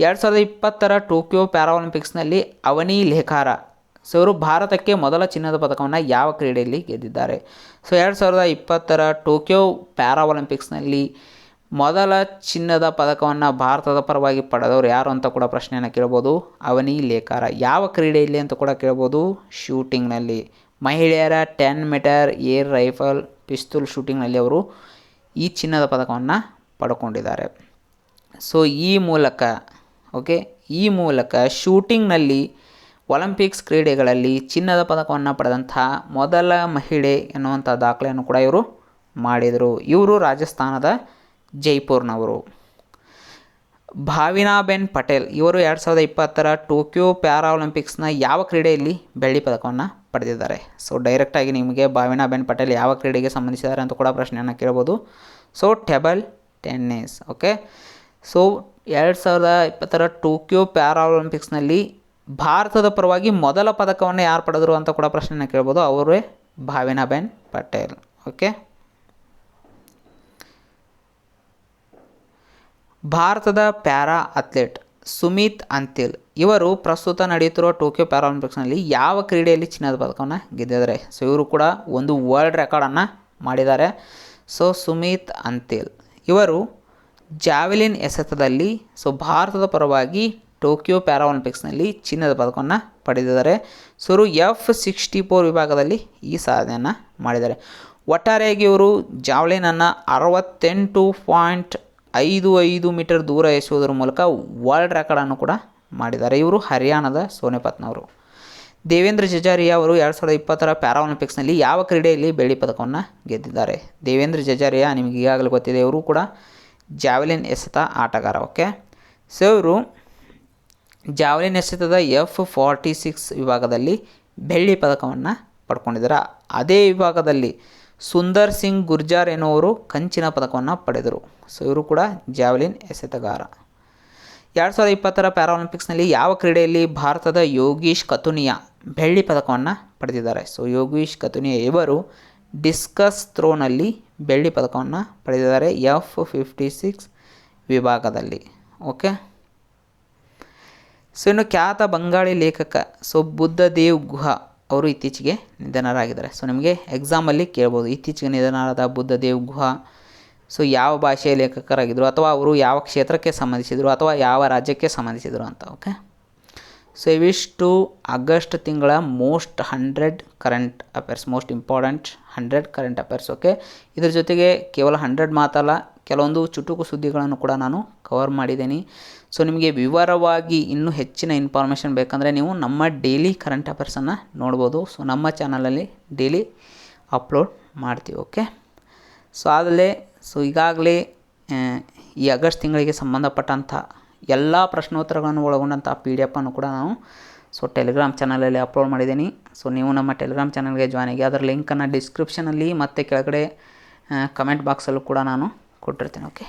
2020 ಟೋಕಿಯೋ ಪ್ಯಾರಾಒಲಿಂಪಿಕ್ಸ್ನಲ್ಲಿ ಅವನಿ ಲೇಖಾರ, ಸೊ ಇವರು ಭಾರತಕ್ಕೆ ಮೊದಲ ಚಿನ್ನದ ಪದಕವನ್ನು ಯಾವ ಕ್ರೀಡೆಯಲ್ಲಿ ಗೆದ್ದಿದ್ದಾರೆ? ಸೊ 2020 ಟೋಕಿಯೋ ಪ್ಯಾರಾಒಲಿಂಪಿಕ್ಸ್ನಲ್ಲಿ ಮೊದಲ ಚಿನ್ನದ ಪದಕವನ್ನು ಭಾರತದ ಪರವಾಗಿ ಪಡೆದವರು ಯಾರು ಅಂತ ಕೂಡ ಪ್ರಶ್ನೆಯನ್ನು ಕೇಳ್ಬೋದು. ಅವನಿ ಲೇಖಾರ. ಯಾವ ಕ್ರೀಡೆಯಲ್ಲಿ ಅಂತ ಕೂಡ ಕೇಳ್ಬೋದು. ಶೂಟಿಂಗ್ನಲ್ಲಿ, ಮಹಿಳೆಯರ 10 ಮೀಟರ್ ಏರ್ ರೈಫಲ್ ಪಿಸ್ತೂಲ್ ಶೂಟಿಂಗ್ನಲ್ಲಿ ಅವರು ಈ ಚಿನ್ನದ ಪದಕವನ್ನು ಪಡ್ಕೊಂಡಿದ್ದಾರೆ. ಸೊ ಈ ಮೂಲಕ ಶೂಟಿಂಗ್ನಲ್ಲಿ ಒಲಿಂಪಿಕ್ಸ್ ಕ್ರೀಡೆಗಳಲ್ಲಿ ಚಿನ್ನದ ಪದಕವನ್ನು ಪಡೆದಂತಹ ಮೊದಲ ಮಹಿಳೆ ಎನ್ನುವಂಥ ದಾಖಲೆಯನ್ನು ಕೂಡ ಇವರು ಮಾಡಿದರು. ಇವರು ರಾಜಸ್ಥಾನದ ಜೈಪುರ್ನವರು. ಭಾವಿನಾಬೆನ್ ಪಟೇಲ್ ಇವರು 2020 ಟೋಕಿಯೋ ಪ್ಯಾರಾಒಲಿಂಪಿಕ್ಸ್ನ ಯಾವ ಕ್ರೀಡೆಯಲ್ಲಿ ಬೆಳ್ಳಿ ಪದಕವನ್ನು ಪಡೆದಿದ್ದಾರೆ? ಸೊ ಡೈರೆಕ್ಟಾಗಿ ನಿಮಗೆ ಭಾವಿನಾಬೆನ್ ಪಟೇಲ್ ಯಾವ ಕ್ರೀಡೆಗೆ ಸಂಬಂಧಿಸಿದ್ದಾರೆ ಅಂತ ಕೂಡ ಪ್ರಶ್ನೆಯನ್ನು ಕೇಳ್ಬೋದು. So table tennis. Okay, so 2020 Tokyo ಪ್ಯಾರಾಒಲಿಂಪಿಕ್ಸ್ನಲ್ಲಿ ಭಾರತದ ಪರವಾಗಿ ಮೊದಲ ಪದಕವನ್ನು ಯಾರು ಪಡೆದರು ಅಂತ ಕೂಡ ಪ್ರಶ್ನೆಯನ್ನು ಕೇಳ್ಬೋದು. ಅವರೇ ಭಾವಿನಾಬೆನ್ ಪಟೇಲ್. ಓಕೆ, ಭಾರತದ ಪ್ಯಾರಾ ಅಥ್ಲೆಟ್ ಸುಮಿತ್ ಅಂತಿಲ್ ಇವರು ಪ್ರಸ್ತುತ ನಡೆಯುತ್ತಿರುವ ಟೋಕಿಯೋ ಪ್ಯಾರಾಒಲಿಂಪಿಕ್ಸ್ನಲ್ಲಿ ಯಾವ ಕ್ರೀಡೆಯಲ್ಲಿ ಚಿನ್ನದ ಪದಕವನ್ನು ಗೆದ್ದಿದ್ದಾರೆ? ಸೊ ಇವರು ಕೂಡ ಒಂದು ವರ್ಲ್ಡ್ ರೆಕಾರ್ಡನ್ನು ಮಾಡಿದ್ದಾರೆ. ಸೊ ಸುಮಿತ್ ಅಂತಿಲ್ ಇವರು ಜಾವೆಲಿನ್ ಎಸೆತದಲ್ಲಿ ಭಾರತದ ಪರವಾಗಿ ಟೋಕಿಯೋ ಪ್ಯಾರಾಒಲಿಂಪಿಕ್ಸ್ನಲ್ಲಿ ಚಿನ್ನದ ಪದಕವನ್ನು ಪಡೆದಿದ್ದಾರೆ. ಸೊ ಇವರು F64 ವಿಭಾಗದಲ್ಲಿ ಈ ಸಾಧನೆಯನ್ನು ಮಾಡಿದ್ದಾರೆ. ಒಟ್ಟಾರೆಯಾಗಿ ಇವರು ಜಾವೆಲಿನನ್ನು 68.55 ಮೀಟರ್ ದೂರ ಎಸೆಯುವುದರ ಮೂಲಕ ವರ್ಲ್ಡ್ ರೆಕಾರ್ಡನ್ನು ಕೂಡ ಮಾಡಿದ್ದಾರೆ. ಇವರು ಹರಿಯಾಣದ ಸೋನೆಪತ್ನವರು. ದೇವೇಂದ್ರ ಜಜಾರಿಯಾ ಅವರು 2020 ಪ್ಯಾರಾಒಲಿಂಪಿಕ್ಸ್ನಲ್ಲಿ ಯಾವ ಕ್ರೀಡೆಯಲ್ಲಿ ಬೆಳ್ಳಿ ಪದಕವನ್ನು ಗೆದ್ದಿದ್ದಾರೆ? ದೇವೇಂದ್ರ ಜಜಾರಿಯಾ ನಿಮಗೆ ಈಗಾಗಲೇ ಗೊತ್ತಿದೆ, ಇವರು ಕೂಡ ಜಾವೆಲಿನ್ ಎಸೆತ ಆಟಗಾರ. ಓಕೆ, ಸೊ ಇವರು ಜಾವೆಲಿನ್ ಎಸೆತದ F46 ವಿಭಾಗದಲ್ಲಿ ಬೆಳ್ಳಿ ಪದಕವನ್ನು ಪಡ್ಕೊಂಡಿದ್ದಾರೆ. ಅದೇ ವಿಭಾಗದಲ್ಲಿ ಸುಂದರ್ ಸಿಂಗ್ ಗುರ್ಜಾರ್ ಎನ್ನುವರು ಕಂಚಿನ ಪದಕವನ್ನು ಪಡೆದರು. ಸೊ ಇವರು ಕೂಡ ಜಾವೆಲಿನ್ ಎಸೆತಗಾರ. 2020 ಪ್ಯಾರಾಒಲಿಂಪಿಕ್ಸ್ನಲ್ಲಿ ಯಾವ ಕ್ರೀಡೆಯಲ್ಲಿ ಭಾರತದ ಯೋಗೀಶ್ ಕಥುನಿಯಾ ಬೆಳ್ಳಿ ಪದಕವನ್ನು ಪಡೆದಿದ್ದಾರೆ? ಸೊ ಯೋಗೀಶ್ ಕಥುನಿಯಾ ಇವರು ಡಿಸ್ಕಸ್ ಥ್ರೋನಲ್ಲಿ ಬೆಳ್ಳಿ ಪದಕವನ್ನು ಪಡೆದಿದ್ದಾರೆ F56 ವಿಭಾಗದಲ್ಲಿ. ಓಕೆ, ಸೊ ಇನ್ನು ಖ್ಯಾತ ಬಂಗಾಳಿ ಲೇಖಕ ಬುದ್ಧದೇವ್ ಗುಹಾ ಅವರು ಇತ್ತೀಚೆಗೆ ನಿಧನರಾಗಿದ್ದಾರೆ. ಸೊ ನಿಮಗೆ ಎಕ್ಸಾಮಲ್ಲಿ ಕೇಳ್ಬೋದು, ಇತ್ತೀಚೆಗೆ ನಿಧನರಾದ ಬುದ್ಧದೇವ್ ಗುಹಾ ಸೊ ಯಾವ ಭಾಷೆಯ ಲೇಖಕರಾಗಿದ್ದರು ಅಥವಾ ಅವರು ಯಾವ ಕ್ಷೇತ್ರಕ್ಕೆ ಸಂಬಂಧಿಸಿದರು ಅಥವಾ ಯಾವ ರಾಜ್ಯಕ್ಕೆ ಸಂಬಂಧಿಸಿದರು ಅಂತ. ಓಕೆ, ಸೊ ಇವಿಷ್ಟು ಆಗಸ್ಟ್ ತಿಂಗಳ most 100 current affairs, most important 100 current affairs. Okay, ಇದ್ರ ಜೊತೆಗೆ ಕೇವಲ 100 ಮಾತಲ್ಲ, ಕೆಲವೊಂದು ಚುಟುಕು ಸುದ್ದಿಗಳನ್ನು ಕೂಡ ನಾನು ಕವರ್ ಮಾಡಿದ್ದೀನಿ. ಸೊ ನಿಮಗೆ ವಿವರವಾಗಿ ಇನ್ನೂ ಹೆಚ್ಚಿನ ಇನ್ಫಾರ್ಮೇಷನ್ ಬೇಕಂದರೆ ನೀವು ನಮ್ಮ ಡೈಲಿ ಕರೆಂಟ್ ಅಫೇರ್ಸನ್ನು ನೋಡ್ಬೋದು. ಸೊ ನಮ್ಮ ಚಾನಲಲ್ಲಿ ಡೈಲಿ ಅಪ್ಲೋಡ್ ಮಾಡ್ತೀವಿ. ಓಕೆ, ಸೊ ಈಗಾಗಲೇ ಈ ಆಗಸ್ಟ್ ತಿಂಗಳಿಗೆ ಸಂಬಂಧಪಟ್ಟಂಥ ಎಲ್ಲ ಪ್ರಶ್ನೋತ್ತರಗಳನ್ನು ಒಳಗೊಂಡಂಥ PDF ಅನ್ನು ಕೂಡ ನಾನು ಟೆಲಿಗ್ರಾಮ್ ಚಾನಲಲ್ಲಿ ಅಪ್ಲೋಡ್ ಮಾಡಿದ್ದೀನಿ. ಸೊ ನೀವು ನಮ್ಮ ಟೆಲಿಗ್ರಾಮ್ ಚಾನಲ್ಗೆ ಜಾಯ್ನ್ ಆಗಿ, ಅದರ ಲಿಂಕನ್ನು ಡಿಸ್ಕ್ರಿಪ್ಷನಲ್ಲಿ ಮತ್ತು ಕೆಳಗಡೆ ಕಮೆಂಟ್ ಬಾಕ್ಸಲ್ಲೂ ಕೂಡ ನಾನು ಕೊಟ್ಟಿರ್ತೀನಿ. ಓಕೆ.